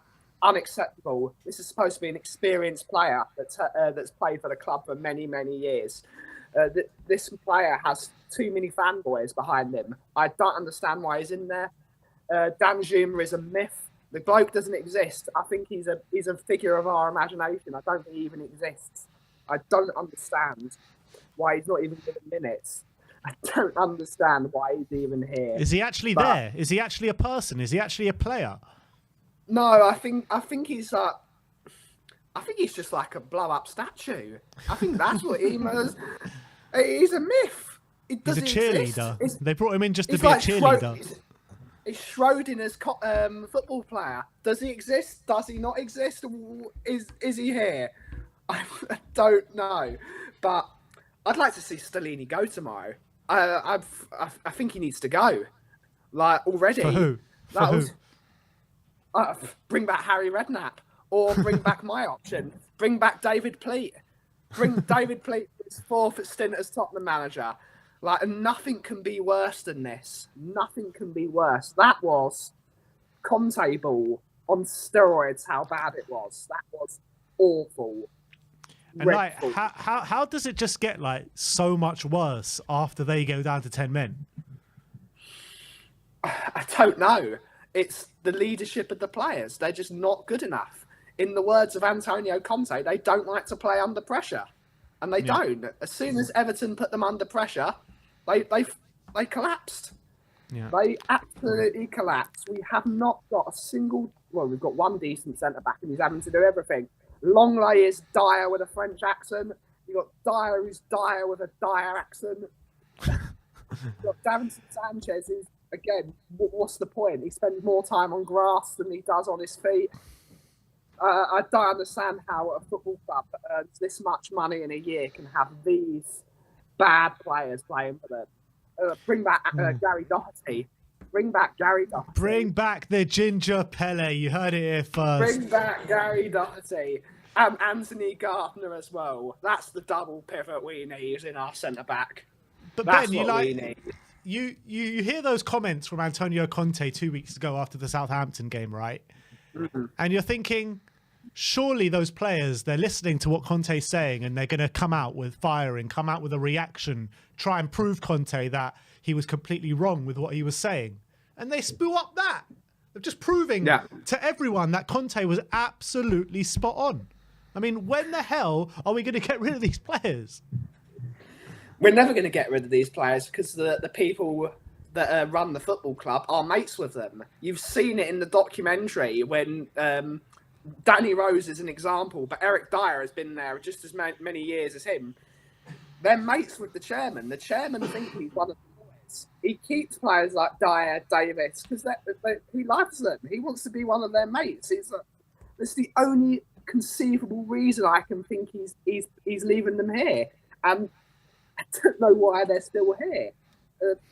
Unacceptable. This is supposed to be an experienced player that's played for the club for many, many years. This player has too many fanboys behind him. I don't understand why he's in there. Dan Zuma is a myth. The bloke doesn't exist. I think he's a figure of our imagination. I don't think he even exists. I don't understand why he's not even given minutes. I don't understand why he's even here. Is he actually there? Is he actually a person? Is he actually a player? No, I think he's I think he's just like a blow up statue. I think that's what he was. He's a myth. It He's a doesn't cheerleader. exist. They brought him in just to He's be like a cheerleader. He's Schrodinger's football player. Does he exist? Does he not exist? Is he here? I don't know, but I'd like to see Stellini go tomorrow. I think he needs to go, like already. For who? For who? Bring back Harry Redknapp, or bring back my option. Bring back David Pleat. Bring David Pleat for his 4th stint as Tottenham manager. Like, nothing can be worse than this. Nothing can be worse. That was Conte ball on steroids. How bad it was. That was awful. And like, how does it just get like so much worse after they go down to 10 men? I don't know. It's the leadership of the players. They're just not good enough. In the words of Antonio Conte, they don't like to play under pressure, and they don't. As soon as Everton put them under pressure, they collapsed. Yeah. They absolutely collapsed. We have not got a single. Well, we've got one decent centre back, and he's having to do everything. Longley is Dyer with a French accent. You've got Dyer who's Dyer with a Dyer accent. You've got Davinson Sanchez who's, again, what's the point? He spends more time on grass than he does on his feet. I don't understand how a football club that earns this much money in a year can have these bad players playing for them. Bring back Gary Doherty. Bring back Gary Doherty. Bring back the Ginger Pele. You heard it here first. Bring back Gary Doherty. And Anthony Gardner as well. That's the double pivot we need in our centre back. But That's Ben, what we need. you hear those comments from Antonio Conte 2 weeks ago after the Southampton game, right? Mm-hmm. And you're thinking, surely those players, they're listening to what Conte's saying and they're going to come out with firing, come out with a reaction, try and prove Conte that he was completely wrong with what he was saying. And they spew up that. They're just proving to everyone that Conte was absolutely spot on. I mean, when the hell are we going to get rid of these players? We're never going to get rid of these players because the people that run the football club are mates with them. You've seen it in the documentary when Danny Rose is an example, but Eric Dyer has been there just as many years as him. They're mates with the chairman. The chairman thinks he's one of the boys. He keeps players like Dyer, Davis, because he loves them. He wants to be one of their mates. It's the only conceivable reason I can think he's leaving them here. And I don't know why they're still here.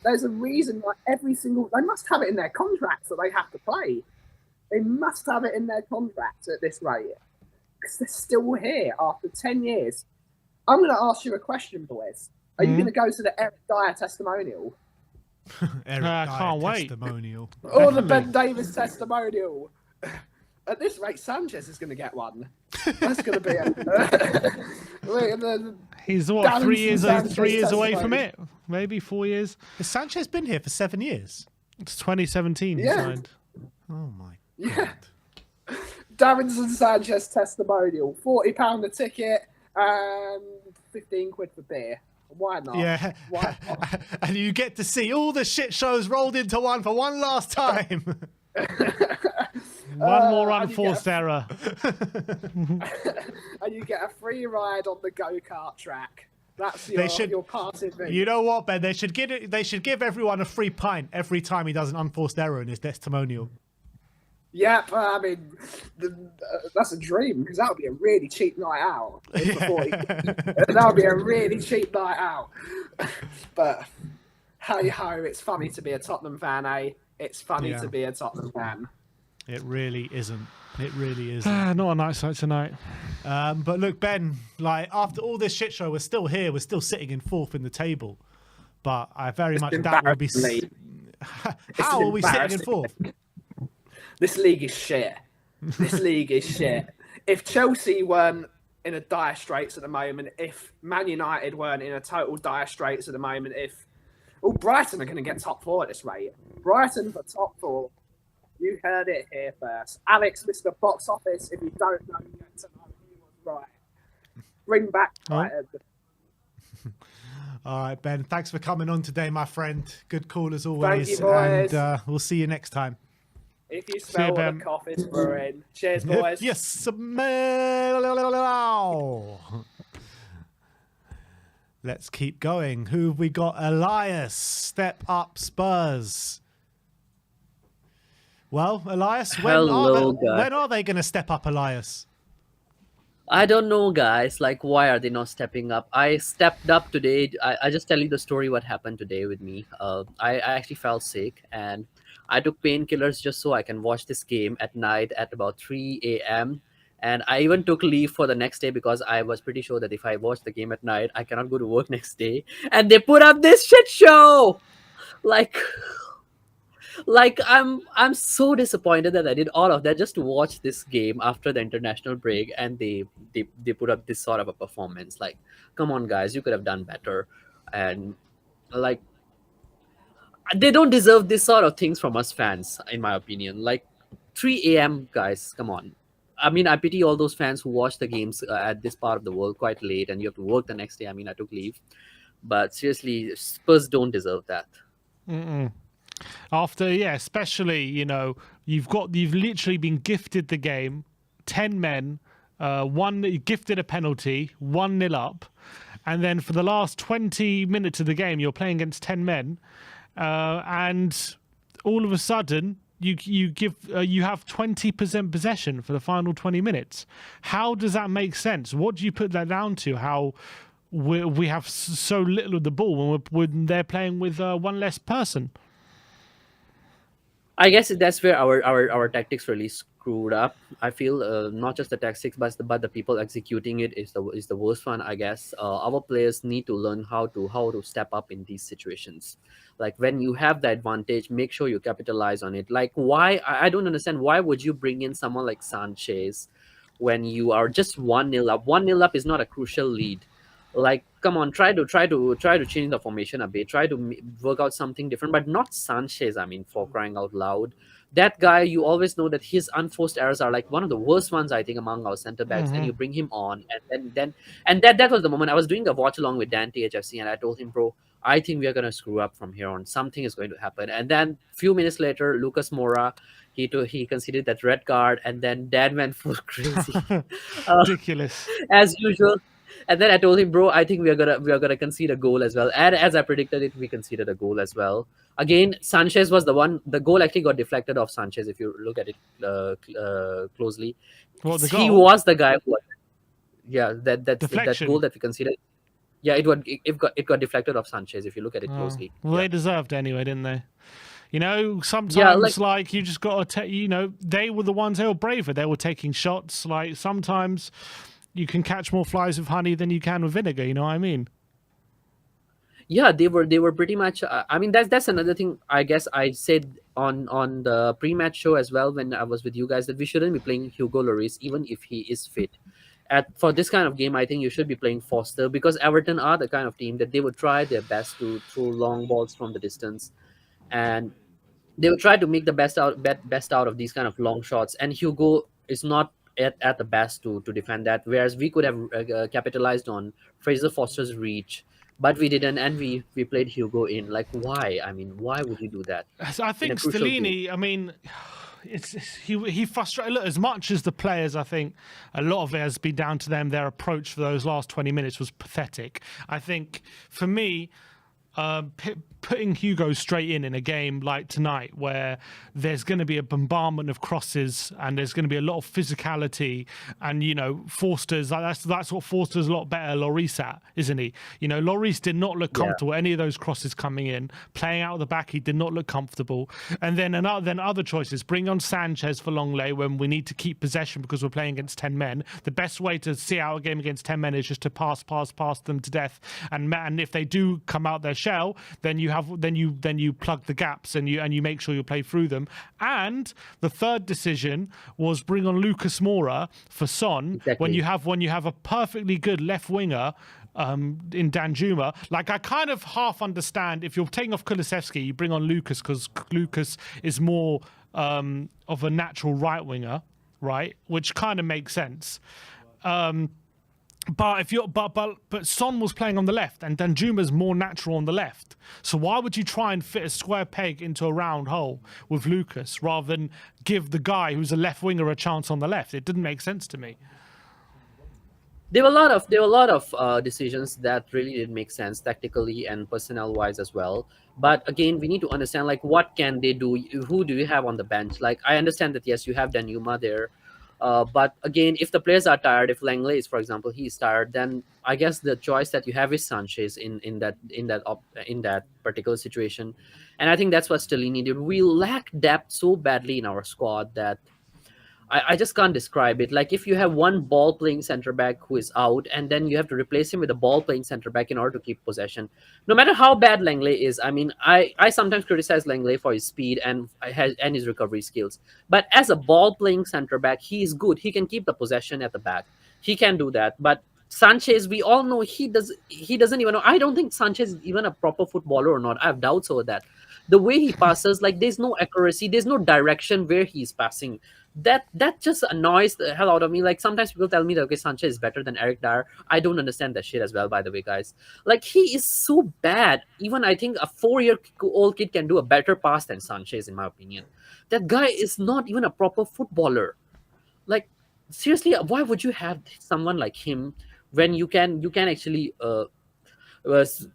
There's a reason why they must have it in their contracts that they have to play. They must have it in their contracts at this rate because they're still here after 10 years. I'm going to ask you a question, boys. Are you going to go to the Eric Dyer testimonial? Eric Dyer can't wait. testimonial. Or the Ben Davis testimonial? At this rate, Sanchez is going to get one. That's going to be He's what, 3 years away from testimony. it? Maybe 4 years. Has Sanchez been here for 7 years? It's 2017 he signed. Oh my Yeah. God. Davinson Sanchez testimonial. £40 a ticket and 15 quid for beer. Why not? Yeah. Why not? And you get to see all the shit shows rolled into one for one last time. One more and you unforced error. And you get a free ride on the go-kart track. That's your parting thing. You know what, Ben? They should give everyone a free pint every time he does an unforced error in his testimonial. Yep, I mean, that's a dream because that would be a really cheap night out. That would be a really cheap night out. But hey ho, it's funny to be a Tottenham fan, eh? It's funny to be a Tottenham fan. It really isn't. It really isn't. Not a night sight tonight. But look, Ben, like after all this shit show, we're still here. We're still sitting in fourth in the table. But I very much doubt we'll be. How are we sitting in fourth? This league is shit. This league is shit. If Chelsea weren't in a dire straits at the moment, if Man United weren't in a total dire straits at the moment, Brighton are going to get top four at this rate. Brighton for top four. You heard it here first. Alex, Mr. Box Office, if you don't know yet tonight, he was right. Bring back Brighton. All right, Ben, thanks for coming on today, my friend. Good call as always. Thank you, boys. And we'll see you next time. If you smell what the coffee's brewing. Cheers, boys. Yes. Let's keep going. Who have we got? Elias. Step up Spurs. Well, Elias, when are they going to step up, Elias? I don't know, guys. Like, why are they not stepping up? I stepped up today. I just tell you the story what happened today with me. I actually felt sick and I took painkillers just so I can watch this game at night at about 3 a.m. And I even took leave for the next day because I was pretty sure that if I watch the game at night, I cannot go to work next day. And they put up this shit show. Like I'm so disappointed that I did all of that just to watch this game after the international break, and they put up this sort of a performance. Like, come on, guys, you could have done better. And like, they don't deserve this sort of things from us fans, in my opinion. Like 3 a.m. guys, come on. I mean, I pity all those fans who watch the games at this part of the world quite late, and you have to work the next day. I mean, I took leave, but seriously, Spurs don't deserve that. Mm-mm. After, yeah, especially, you've literally been gifted the game, 10 men, one gifted a penalty, 1-0 up, and then for the last 20 minutes of the game, you're playing against 10 men, and all of a sudden you have 20% possession for the final 20 minutes. How does that make sense? What do you put that down to? How we have so little of the ball when they're playing with one less person? I guess that's where our tactics really screwed up. I feel not just the tactics, but the people executing it is the worst one. I guess our players need to learn how to step up in these situations. Like when you have the advantage, make sure you capitalize on it. Like why I don't understand, why would you bring in someone like Sanchez when you are just 1-0 up? 1-0 up is not a crucial lead. Like come on, try to change the formation a bit, try to work out something different, but not Sanchez. I mean, for crying out loud, that guy, you always know that his unforced errors are like one of the worst ones, I think, among our center backs. And you bring him on, and that was the moment I was doing a watch along with Dan THFC, and I told him, bro, I think we are gonna screw up from here on. Something is going to happen. And then few minutes later, Lucas Moura, he conceded that red card, and then Dan went full crazy. Ridiculous. As usual. And then I told him, bro, I think we are gonna concede a goal as well. And as I predicted it, we conceded a goal as well. Again, Sanchez was the one. The goal actually got deflected off Sanchez. If you look at it closely, What, the he goal? was the guy who. Yeah, that Deflection. goal that we considered. Yeah, it got deflected off Sanchez. If you look at it closely. Well, Yeah. they deserved it anyway, didn't they? Sometimes Yeah, like- like you just got to they were the ones, they were braver. They were taking shots. Like sometimes you can catch more flies with honey than you can with vinegar. You know what I mean? Yeah, they were pretty much. I mean, that's another thing. I guess I said on the pre-match show as well when I was with you guys that we shouldn't be playing Hugo Lloris even if he is fit. For this kind of game, I think you should be playing Foster, because Everton are the kind of team that they would try their best to throw long balls from the distance, and they will try to make the best out of these kind of long shots. And Hugo is not at the best to defend that. Whereas we could have capitalized on Fraser Foster's reach, but we didn't, and we played Hugo in. Like why? I mean, why would you do that? I think crucial game. Stellini. I mean, he frustrated. Look, as much as the players, I think a lot of it has been down to them. Their approach for those last 20 minutes was pathetic. I think for me, putting Hugo straight in a game like tonight, where there's going to be a bombardment of crosses and there's going to be a lot of physicality, and Forster's that's what Forster's a lot better Lloris at, isn't he? Lloris did not look comfortable. Any of those crosses coming in, playing out of the back, he did not look comfortable. And then other choices: bring on Sanchez for Longley when we need to keep possession because we're playing against 10 men. The best way to see out a game against 10 men is just to pass them to death. And if they do come out their shell, then you plug the gaps and you make sure you play through them. And the third decision was bring on Lucas Moura for Son. Exactly. when you have a perfectly good left winger in Danjuma. Like I kind of half understand if you're taking off Kulusevski, you bring on Lucas because Lucas is more of a natural right winger, right? Which kind of makes sense. But if you're but Son was playing on the left and Danjuma's more natural on the left. So why would you try and fit a square peg into a round hole with Lucas rather than give the guy who's a left winger a chance on the left? It didn't make sense to me. There were a lot of decisions that really didn't make sense tactically and personnel wise as well. But again, we need to understand like what can they do? Who do you have on the bench? Like I understand that yes, you have Danjuma there. But again, if the players are tired, if Langley is, for example, he's tired, then I guess the choice that you have is Sanchez in that particular situation, and I think that's what Stellini did. We lack depth so badly in our squad that I just can't describe it. Like if you have one ball playing center back who is out, and then you have to replace him with a ball playing center back in order to keep possession. No matter how bad Langley is, I mean, I sometimes criticize Langley for his speed and his recovery skills. But as a ball playing center back, he is good. He can keep the possession at the back. He can do that. But Sanchez, we all know he doesn't even know. I don't think Sanchez is even a proper footballer or not. I have doubts over that. The way he passes, like there's no accuracy, there's no direction where he's passing. That just annoys the hell out of me. Like sometimes people tell me that okay, Sanchez is better than Eric Dyer. I don't understand that shit as well, by the way, guys. Like he is so bad. Even I think a 4 year old kid can do a better pass than Sanchez, in my opinion. That guy is not even a proper footballer. Like seriously, why would you have someone like him when you can actually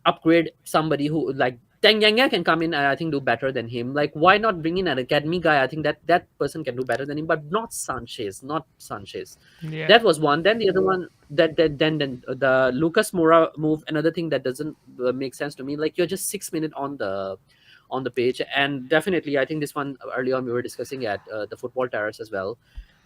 upgrade somebody who like Tang Yang can come in and I think do better than him. Like why not bring in an academy guy? I think that person can do better than him, but not Sanchez, not Sanchez. Yeah. That was one. Then the other one, then the Lucas Moura move. Another thing that doesn't make sense to me. Like you're just 6 minutes on the page, and definitely I think this one early on we were discussing at the football terrace as well.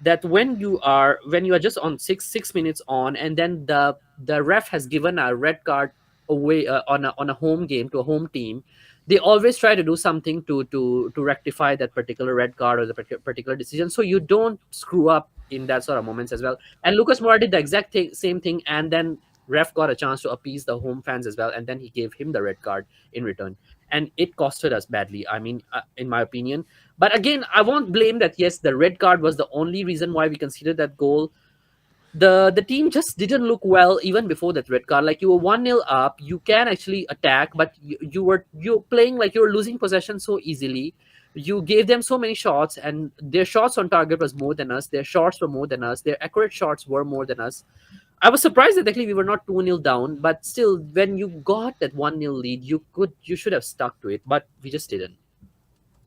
That when you are just on 6 minutes on, and then the ref has given a red card away on a home game to a home team, they always try to do something to rectify that particular red card or the particular decision, so you don't screw up in that sort of moments as well. And Lucas Moura did the exact same thing, and then ref got a chance to appease the home fans as well, and then he gave him the red card in return, and it costed us badly. I mean, in my opinion. But again, I won't blame that. Yes, the red card was the only reason why we considered that goal. The team just didn't look well even before that red card. Like you were 1-0 up, you can actually attack, but you're playing like you're losing possession so easily. You gave them so many shots, and their shots on target was more than us. Their shots were more than us. Their accurate shots were more than us. I was surprised that actually we were not 2-0 down, but still, when you got that 1-0 lead, you should have stuck to it, but we just didn't.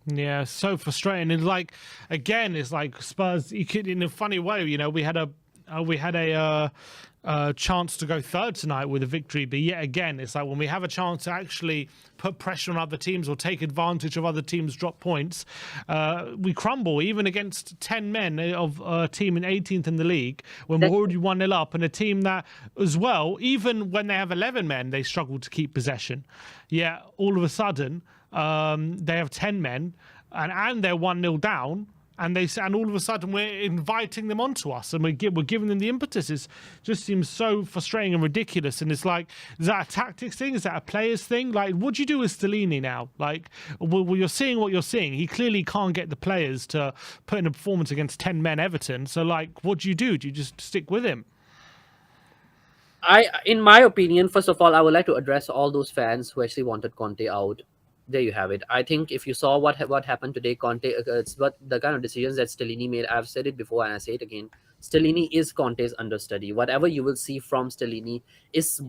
Yeah, so frustrating. And like again, it's like Spurs. You could, in a funny way, we had a chance to go third tonight with a victory, but yet again, it's like when we have a chance to actually put pressure on other teams or take advantage of other teams' drop points, we crumble. Even against 10 men of a team in 18th in the league, when we're already 1-0 up, and a team that, as well, even when they have 11 men, they struggle to keep possession. Yeah, all of a sudden. They have 10 men and they're 1-0 down, and all of a sudden we're inviting them onto us, and we're giving them the impetus. It just seems so frustrating and ridiculous. And it's like, is that a tactics thing? Is that a players thing? Like, what do you do with Stellini now? Like, well, you're seeing what you're seeing. He clearly can't get the players to put in a performance against 10 men Everton. So like, what do? Do you just stick with him? In my opinion, first of all, I would like to address all those fans who actually wanted Conte out. There you have it. I think if you saw what happened today, Conte, it's what the kind of decisions that Stellini made. I've said it before and I say it again. Stellini is Conte's understudy. Whatever you will see from Stellini is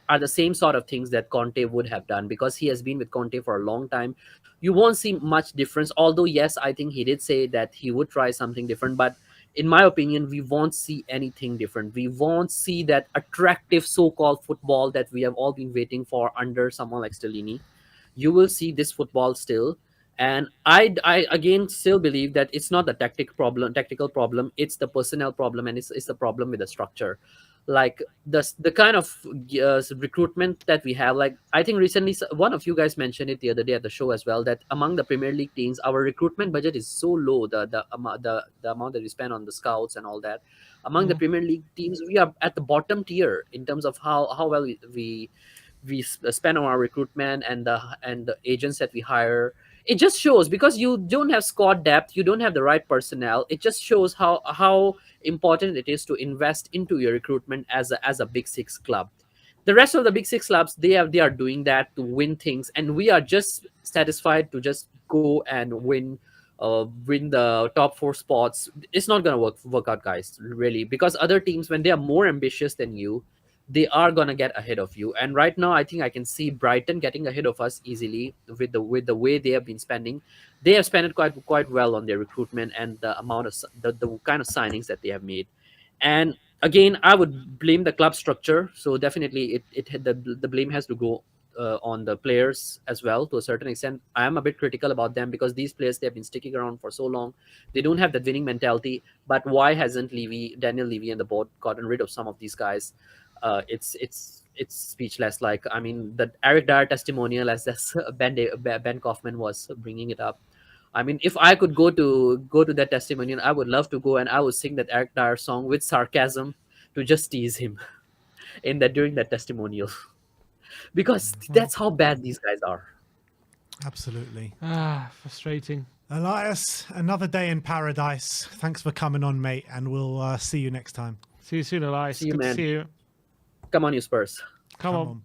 are the same sort of things that Conte would have done, because he has been with Conte for a long time. You won't see much difference. Although yes, I think he did say that he would try something different, but in my opinion, we won't see anything different. We won't see that attractive so-called football that we have all been waiting for under someone like Stellini. You will see this football still. And I again still believe that it's not the tactical problem, it's the personnel problem, and it's the problem with the structure. Like the kind of recruitment that we have. Like I think recently one of you guys mentioned it the other day at the show as well, that among the Premier League teams, our recruitment budget is so low. The amount that we spend on the scouts and all that. Among the Premier League teams, we are at the bottom tier in terms of how well we spend on our recruitment and the agents that we hire. It just shows, because you don't have squad depth, you don't have the right personnel. It just shows how important it is to invest into your recruitment as a big six club. The rest of the big six clubs, they are doing that to win things, and we are just satisfied to just go and win the top four spots. It's not gonna work out, guys, really, because other teams, when they are more ambitious than you, they are gonna get ahead of you. And right now, I think I can see Brighton getting ahead of us easily with the way they have been spending. They have spent it quite well on their recruitment and the amount of the kind of signings that they have made. And again, I would blame the club structure. So definitely, the blame has to go on the players as well to a certain extent. I am a bit critical about them, because these players, they have been sticking around for so long. They don't have that winning mentality. But why hasn't Daniel Levy and the board gotten rid of some of these guys? It's speechless. Like, I mean, the Eric Dyer testimonial, as this Ben Kaufman was bringing it up. I mean, if I could go to that testimonial, I would love to go, and I would sing that Eric Dyer song with sarcasm to just tease him in that during that testimonial, because that's how bad these guys are. Absolutely. Frustrating. Elias, another day in paradise. Thanks for coming on, mate, and we'll see you next time. See you soon, Elias. See you, Good to man. see you. Come on, you Spurs. Come on.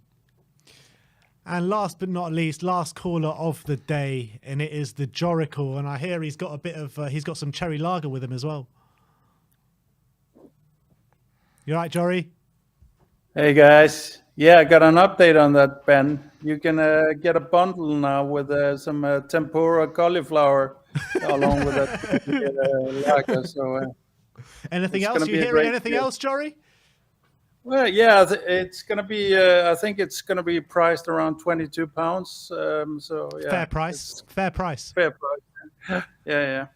And last but not least, last caller of the day, and it is the Jorical. And I hear he's got a bit of, he's got some cherry lager with him as well. You all right, Jory? Hey guys, yeah, I got an update on that, Ben. You can get a bundle now with some tempura cauliflower along with that lager. So, anything it's else? gonna You be a hearing great anything deal. else, Jory? Well, yeah, it's gonna be. I think it's gonna be priced around £22. So yeah, Fair price. Fair price. fair price. Yeah.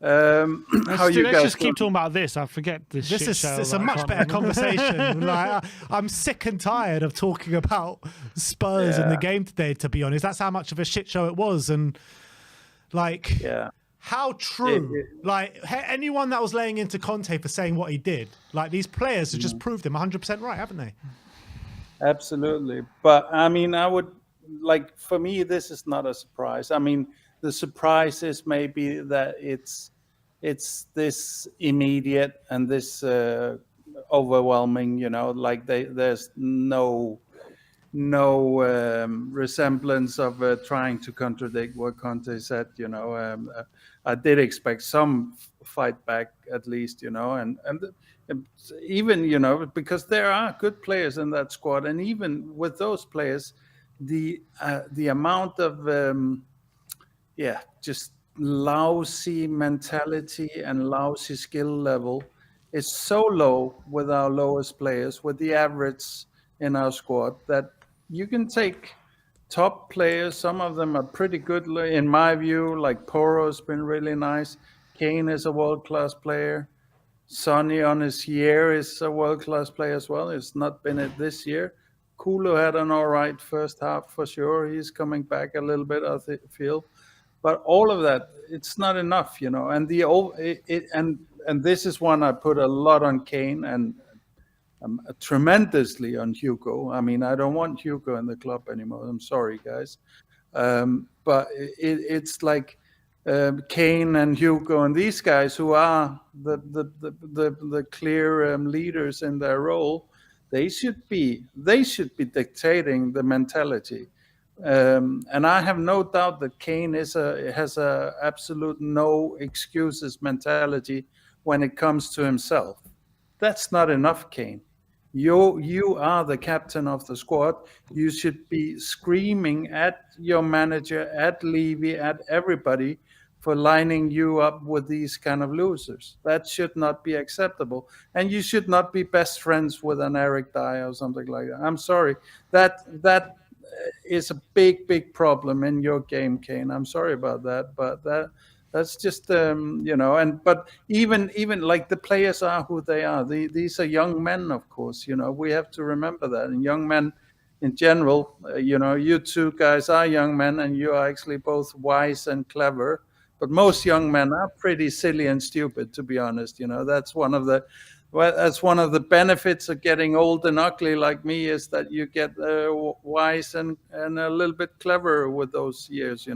How Let's you guys just keep doing? talking about this. I forget this. This shit is show it's that a I much can't better remember. conversation. Like, I'm sick and tired of talking about Spurs in the Yeah. game today. To be honest, that's how much of a shit show it was, and like, Yeah. how true. Like, anyone that was laying into Conte for saying what he did, like these players have just proved him 100% right, haven't they? Absolutely. But I mean, I would like, for me, this is not a surprise. I mean, the surprise is maybe that it's this immediate and this overwhelming, like there's no resemblance of trying to contradict what Conte said. I did expect some fight back at least, and even because there are good players in that squad, and even with those players, the amount of just lousy mentality and lousy skill level is so low with our lowest players, with the average in our squad, that you can take top players. Some of them are pretty good, in my view. Like Poro's been really nice. Kane is a world-class player. Sonny on his year is a world-class player as well. It's not been it this year. Kulu had an all right first half for sure. He's coming back a little bit, I feel. But all of that, it's not enough, And and this is one I put a lot on Kane and tremendously on Hugo. I mean, I don't want Hugo in the club anymore. I'm sorry, guys. But it's like Kane and Hugo and these guys who are the clear leaders in their role. They should be dictating the mentality. And I have no doubt that Kane has a absolute no excuses mentality when it comes to himself. That's not enough, Kane. You are the captain of the squad. You should be screaming at your manager, at Levy, at everybody for lining you up with these kind of losers. That should not be acceptable. And you should not be best friends with an Eric Dyer or something like that. I'm sorry. That is a big problem in your game, Kane. I'm sorry about that, but that's just and but even like the players are who they are. These are young men, of course. We have to remember that. And young men in general, you two guys are young men, and you are actually both wise and clever. But most young men are pretty silly and stupid, to be honest. That's one of the benefits of getting old and ugly like me, is that you get wise and a little bit clever with those years.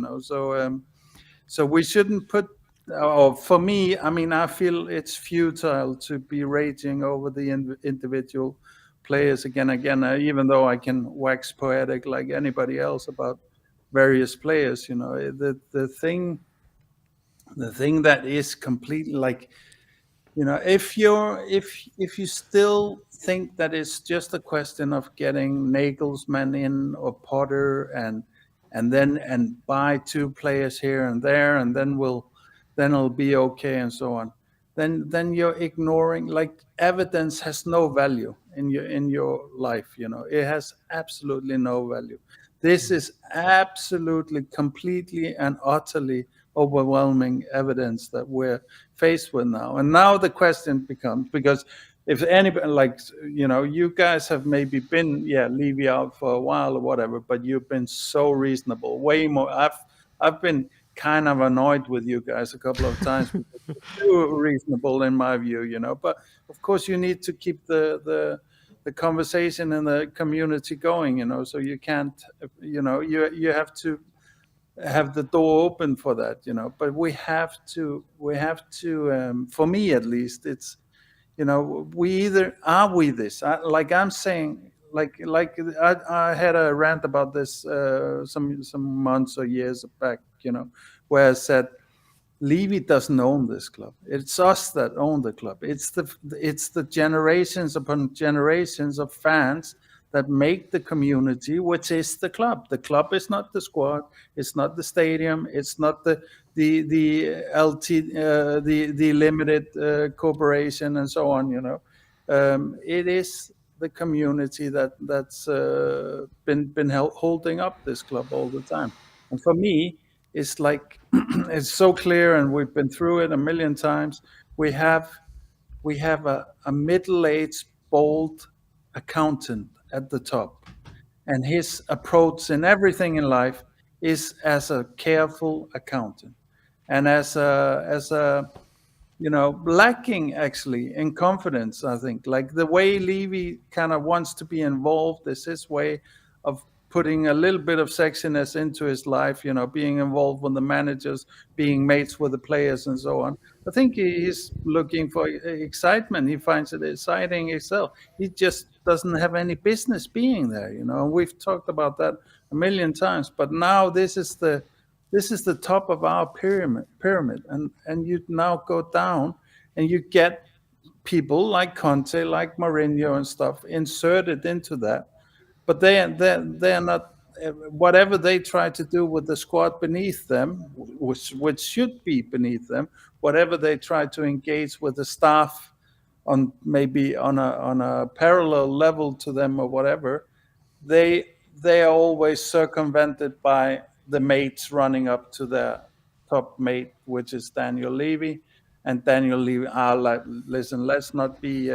So we shouldn't put. For me, I mean, I feel it's futile to be raging over the individual players again, even though I can wax poetic like anybody else about various players. The thing that is completely like, if you still think that it's just a question of getting Nagelsmann in or Potter and buy two players here and there, and then it'll be okay and so on, then you're ignoring, like, evidence has no value in your life. It has absolutely no value. This is absolutely, completely and utterly overwhelming evidence that we're faced with now. And now the question becomes, because if anybody, like, you guys have maybe been, Levy out for a while or whatever, but you've been so reasonable, way more. I've been kind of annoyed with you guys a couple of times because you're too reasonable in my view, but of course you need to keep the conversation and the community going, so you can't, you have to have the door open for that, but we have to, for me at least, it's, we either are we this, like I'm saying, like I had a rant about this some months or years back, where I said Levy doesn't own this club. It's us that own the club. It's the generations upon generations of fans that make the community, which is the club. The club is not the squad. It's not the stadium. It's not the LT the limited corporation and so on. It is the community that's been holding up this club all the time. And for me, it's like it's so clear, and we've been through it a million times. We have a middle-aged, bald accountant at the top, and his approach in everything in life is as a careful accountant, and as a lacking actually in confidence. I think like the way Levy kind of wants to be involved is his way of putting a little bit of sexiness into his life, being involved with the managers, being mates with the players and so on. I think he's looking for excitement. He finds it exciting himself. He just doesn't have any business being there, We've talked about that a million times, but now this is the top of our pyramid, and you now go down and you get people like Conte, like Mourinho and stuff inserted into that, but they're not. Whatever they try to do with the squad beneath them, which should be beneath them, whatever they try to engage with the staff on, maybe on a parallel level to them or whatever, they are always circumvented by the mates running up to their top mate, which is Daniel Levy. And Daniel Levy are like, listen, let's not be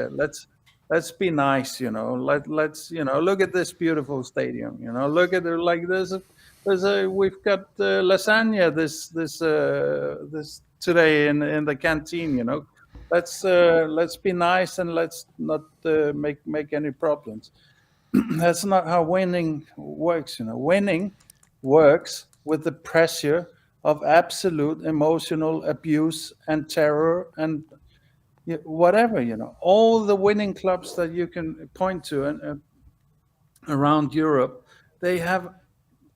let's be nice, let's look at this beautiful stadium, look at it, like we've got lasagna this today in the canteen, let's be nice, and let's not make any problems. That's not how winning works. Winning works with the pressure of absolute emotional abuse and terror and whatever. All the winning clubs that you can point to and around Europe, they have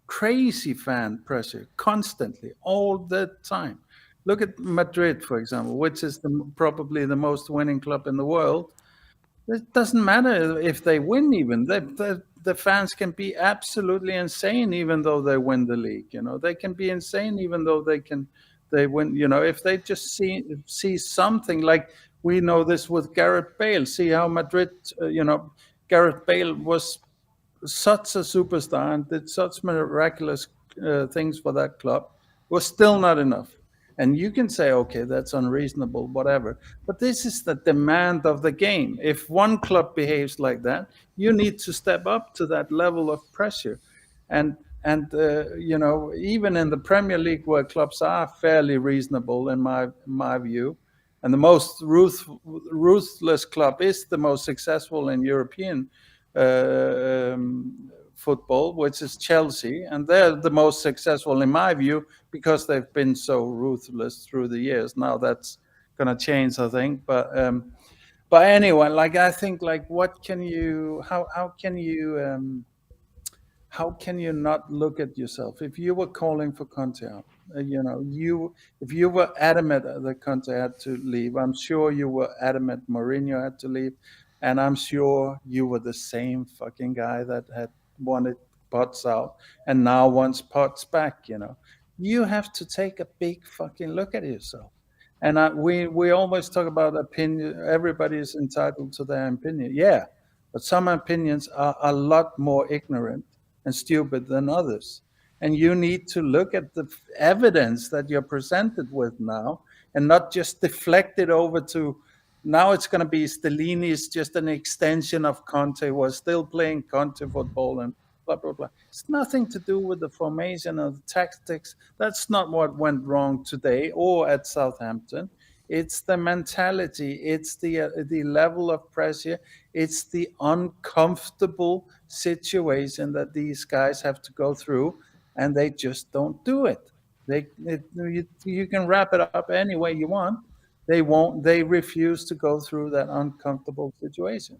crazy fan pressure constantly, all the time. Look at Madrid, for example, which is probably the most winning club in the world. It doesn't matter if they win, even the fans can be absolutely insane even though they win the league. They can be insane even though they win. If they just see something, like we know this with Gareth Bale. See how Madrid, Gareth Bale was such a superstar and did such miraculous things for that club, was still not enough. And you can say, okay, that's unreasonable, whatever. But this is the demand of the game. If one club behaves like that, you need to step up to that level of pressure. And even in the Premier League, where clubs are fairly reasonable, in my view, and the most ruthless club is the most successful in European football, which is Chelsea, and they're the most successful in my view because they've been so ruthless through the years. Now that's going to change, I think. But anyway, like I think, like what can you? How can you not look at yourself if you were calling for Conte out? If you were adamant that Conte had to leave, I'm sure you were adamant Mourinho had to leave, and I'm sure you were the same fucking guy that had wanted Potts out and now wants Potts back. You have to take a big fucking look at yourself. And we always talk about opinion. Everybody is entitled to their opinion. Yeah, but some opinions are a lot more ignorant and stupid than others. And you need to look at the evidence that you're presented with now and not just deflect it over to, now it's going to be Stellini is just an extension of Conte, was still playing Conte football and blah, blah, blah. It's nothing to do with the formation of the tactics. That's not what went wrong today or at Southampton. It's the mentality. It's the level of pressure. It's the uncomfortable situation that these guys have to go through. and they just don't do it. You can wrap it up any way you want. They won't. They refuse to go through that uncomfortable situation.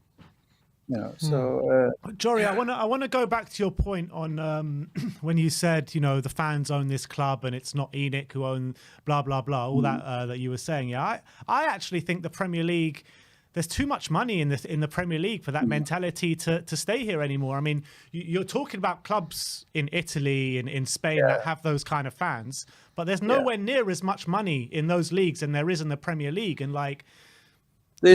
So Jory, I want to go back to your point on when you said the fans own this club and it's not Enoch who own blah blah blah, all that that you were saying. Yeah, I actually think the Premier League. There's too much money in the Premier League for that mentality to stay here anymore. I mean, you're talking about clubs in Italy and in Spain that have those kind of fans, but there's nowhere near as much money in those leagues than there is in the Premier League. And like, I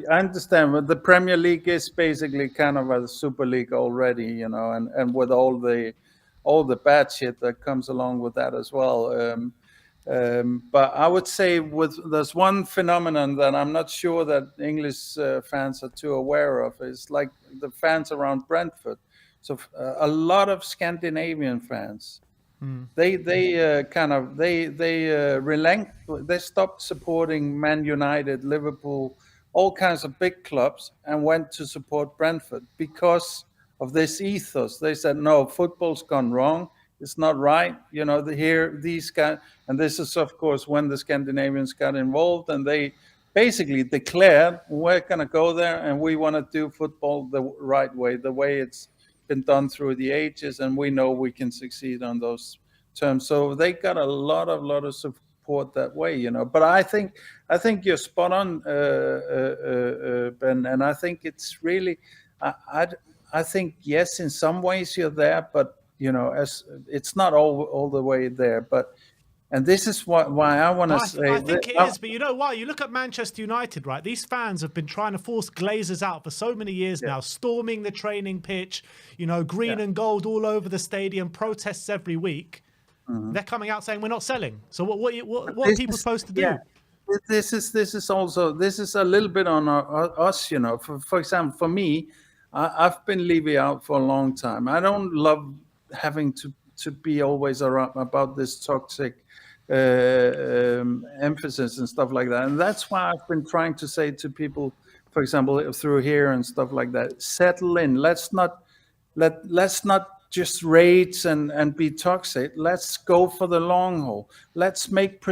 understand, but the Premier League is basically kind of a super league already, and with all the bad shit that comes along with that as well. But I would say there's one phenomenon that I'm not sure that English fans are too aware of. Is like the fans around Brentford. So a lot of Scandinavian fans, they relent. They stopped supporting Man United, Liverpool, all kinds of big clubs, and went to support Brentford because of this ethos. They said, no, football's gone wrong. It's not right, these guys, and this is, of course, when the Scandinavians got involved, and they basically declared, we're going to go there, and we want to do football the right way, the way it's been done through the ages, and we know we can succeed on those terms. So they got a lot of support that way, But I think you're spot on, Ben, and I think it's really, I think yes, in some ways you're there, but as it's not all the way there, and this is why I want to say. I think it is, but you know why? You look at Manchester United, right? These fans have been trying to force Glazers out for so many years now, storming the training pitch, green and gold all over the stadium, protests every week. They're coming out saying we're not selling. So what are people supposed to do? Yeah. This is a little bit on us, For example, for me, I've been Levy out for a long time. I don't love having to be always around about this toxic emphasis and stuff like that, and that's why I've been trying to say to people, for example, through here and stuff like that, settle in. Let's not just rage and be toxic. Let's go for the long haul. Let's make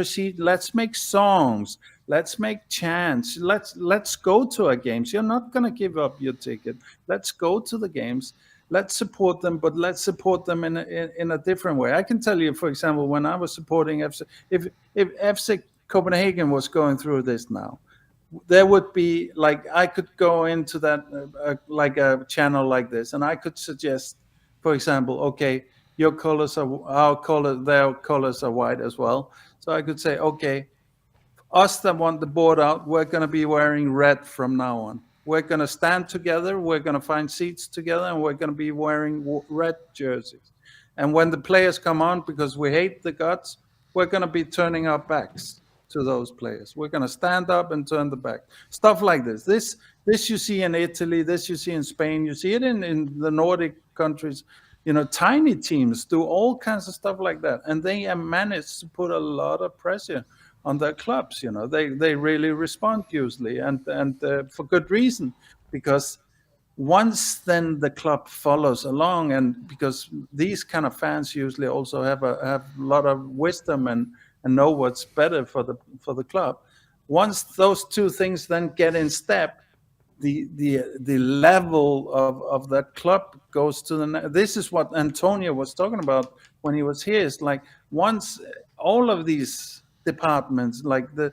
songs. Let's make chants. Let's go to our games. You're not going to give up your ticket. Let's go to the games. Let's support them, but let's support them in a different way. I can tell you, for example, when I was supporting FC, if FC Copenhagen was going through this now, there would be I could go into that like a channel like this, and I could suggest, for example, okay, your colors are our color, their colors are white as well. So I could say, okay, us that want the board out, we're going to be wearing red from now on. We're going to stand together. We're going to find seats together, and we're going to be wearing red jerseys. And when the players come on, because we hate the guts, we're going to be turning our backs to those players. We're going to stand up and turn the back. Stuff like this. This you see in Italy. This you see in Spain. You see it in the Nordic countries. Tiny teams do all kinds of stuff like that, and they have managed to put a lot of pressure on their clubs. They really respond usually, and for good reason, because once then the club follows along, and because these kind of fans usually also have a lot of wisdom and know what's better for the club. Once those two things then get in step, the level of that club goes to the. This is what Antonio was talking about when he was here. It's like once all of these departments, like the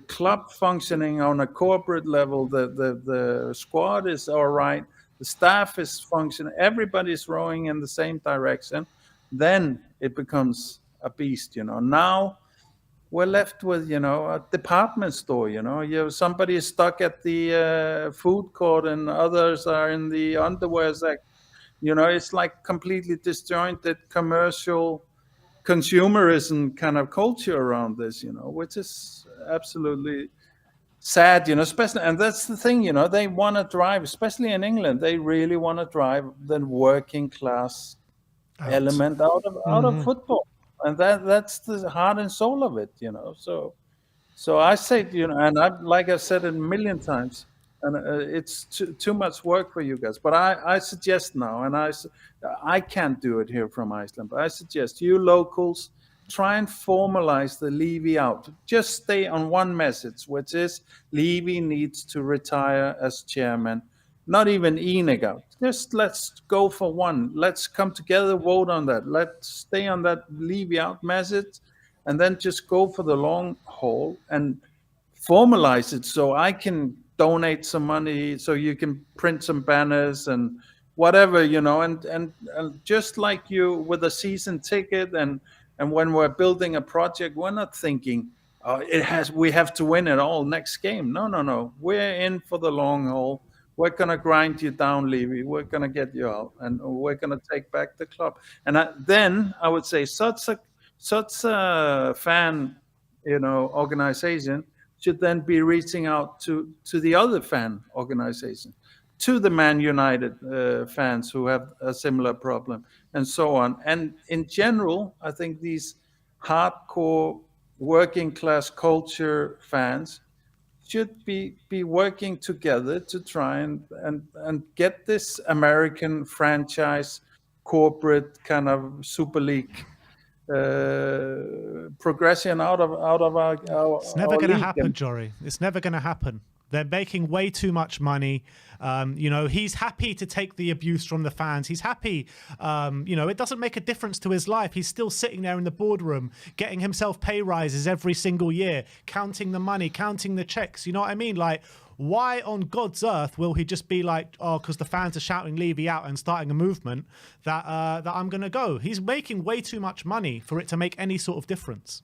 club functioning on a corporate level, the squad is all right, the staff is functioning, everybody's rowing in the same direction, then it becomes a beast. Now we're left with a department store. Somebody is stuck at the food court and others are in the underwear section. It's like completely disjointed commercial consumerism kind of culture around this, which is absolutely sad, especially, and that's the thing, they want to drive, especially in England, they really want to drive the working class element out of football, and that's the heart and soul of it, So I say, and like I've said it a million times, and it's too much work for you guys. But I suggest now, and I can't do it here from Iceland, but I suggest you locals try and formalize the Levy out. Just stay on one message, which is Levy needs to retire as chairman. Not even Enig out. Just let's go for one. Let's come together, vote on that. Let's stay on that Levy out message, and then just go for the long haul and formalize it so I can donate some money, so you can print some banners and whatever, and just like you with a season ticket, and when we're building a project, we're not thinking we have to win it all next game. No, we're in for the long haul. We're gonna grind you down, Levy. We're gonna get you out, and we're gonna take back the club. And then I would say such a fan, organization should then be reaching out to the other fan organization, to the Man United fans who have a similar problem, and so on. And in general, I think these hardcore working class culture fans should be working together to try and get this American franchise corporate kind of Super League progression out of our It's never going to league. happen, Jory. It's never going to happen. They're making way too much money. He's happy to take the abuse from the fans. He's happy. It doesn't make a difference to his life. He's still sitting there in the boardroom, getting himself pay rises every single year, counting the money, counting the checks. You know what I mean? Like, why on God's earth will he just be like, oh, because the fans are shouting Levy out and starting a movement that I'm going to go? He's making way too much money for it to make any sort of difference.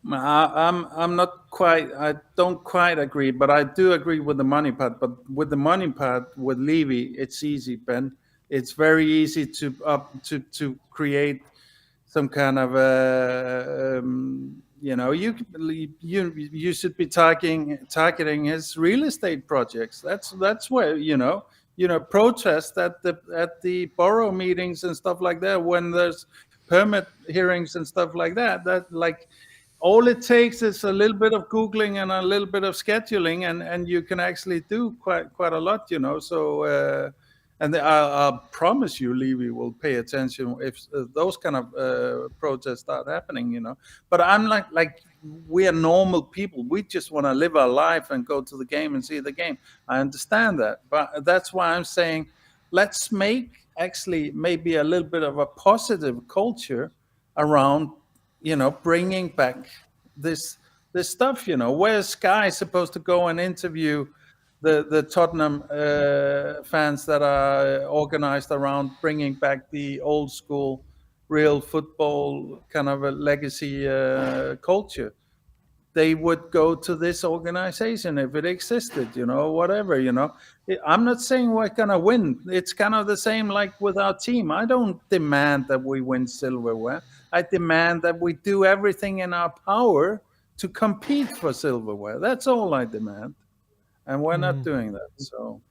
I'm not quite. I don't quite agree, but I do agree with the money part. But with the money part, with Levy, it's easy, Ben. It's very easy to create some kind of you should be targeting his real estate projects. That's where protest at the borough meetings and stuff like that, when there's permit hearings and stuff like that. All it takes is a little bit of Googling and a little bit of scheduling, and you can actually do quite a lot, So, and I promise you, Levy will pay attention if those kind of protests start happening, But I'm like we are normal people. We just want to live our life and go to the game and see the game. I understand that, but that's why I'm saying let's make actually maybe a little bit of a positive culture around bringing back this stuff. Where's Sky supposed to go and interview the Tottenham fans that are organized around bringing back the old school real football kind of a legacy culture? They would go to this organization if it existed, whatever, I'm not saying we're going to win. It's kind of the same like with our team. I don't demand that we win silverware. I demand that we do everything in our power to compete for silverware. That's all I demand. And we're not doing that. So,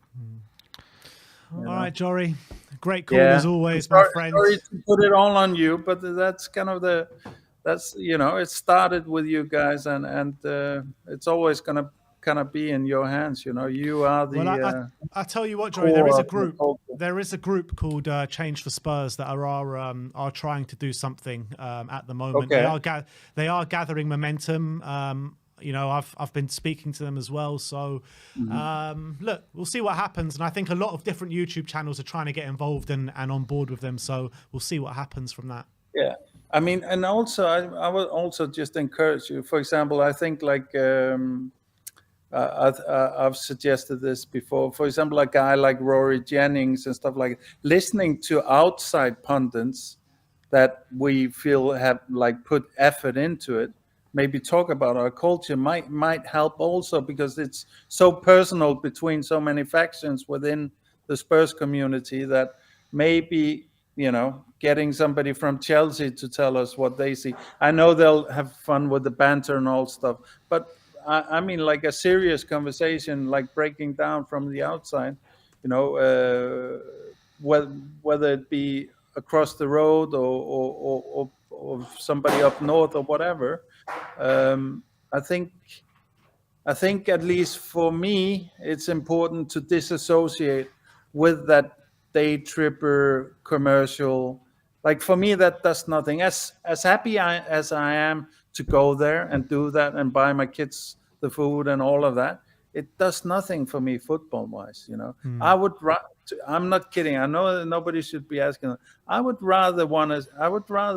all right, Jory. Great call as always, my friend. Sorry to put it all on you, but that's kind of it started with you guys, and it's always going to kind of be in your hands. You are the. Well, I tell you what, Joey, there is a group called Change for Spurs that are trying to do something at the moment. Okay. They are gathering momentum. I've been speaking to them as well. So look, we'll see what happens. And I think a lot of different YouTube channels are trying to get involved and on board with them. So we'll see what happens from that. Yeah. I mean, and also I would also just encourage you. For example, I think I've suggested this before. For example, a guy like Rory Jennings and stuff like that, listening to outside pundits that we feel have put effort into it, maybe talk about our culture might help also, because it's so personal between so many factions within the Spurs community that maybe getting somebody from Chelsea to tell us what they see. I know they'll have fun with the banter and all stuff, but I mean, like a serious conversation, like breaking down from the outside, whether it be across the road or somebody up north or whatever. I think I think at least for me, it's important to disassociate with that day tripper commercial. Like for me, that does nothing. As happy as I am to go there and do that and buy my kids the food and all of that, it does nothing for me football wise. You know, I would. I'm not kidding. I know that nobody should be asking. I would rather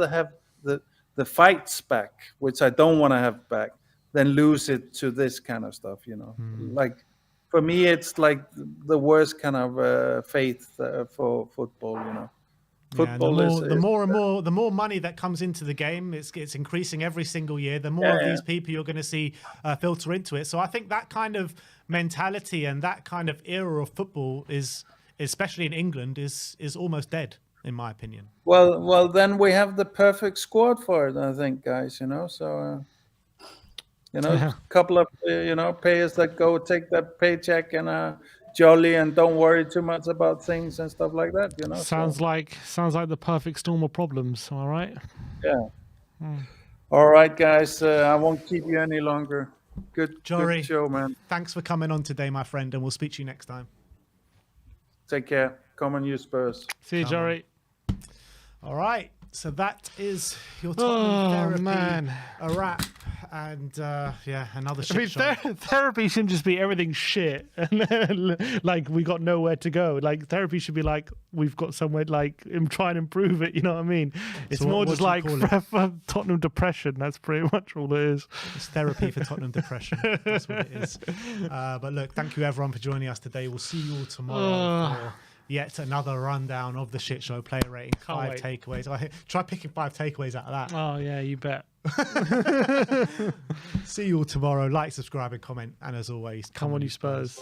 have the fights back, which I don't want to have back, than lose it to this kind of stuff. You know, like for me, it's like the worst kind of faith for football. You know. Yeah, and Football the more money that comes into the game, it's increasing every single year. The more of these people you're going to see filter into it. So I think that kind of mentality and that kind of era of football is, especially in England, is almost dead, in my opinion. Well, then we have the perfect squad for it, I think, guys. You know, so a couple of players that go take that paycheck and jolly and don't worry too much about things and stuff like that. You know, sounds like the perfect storm of problems. Am I right? Yeah. All right, guys. I won't keep you any longer. Good show, man. Thanks for coming on today, my friend, and we'll speak to you next time. Take care. Come on, you Spurs. See you, Jory. All right. So that is your Tottenham therapy, a wrap, and another shit show. Therapy shouldn't just be everything shit, and like we got nowhere to go. Like therapy should be like we've got somewhere like try and improve it. You know what I mean? It's so more what just like for Tottenham depression. That's pretty much all it is. It's therapy for Tottenham depression. That's what it is. But look, thank you everyone for joining us today. We'll see you all tomorrow for yet another rundown of the shit show player rating. Five takeaways. Try picking 5 takeaways out of that. Oh yeah, you bet. See you all tomorrow. Like, subscribe, and comment. And as always, come on, you Spurs.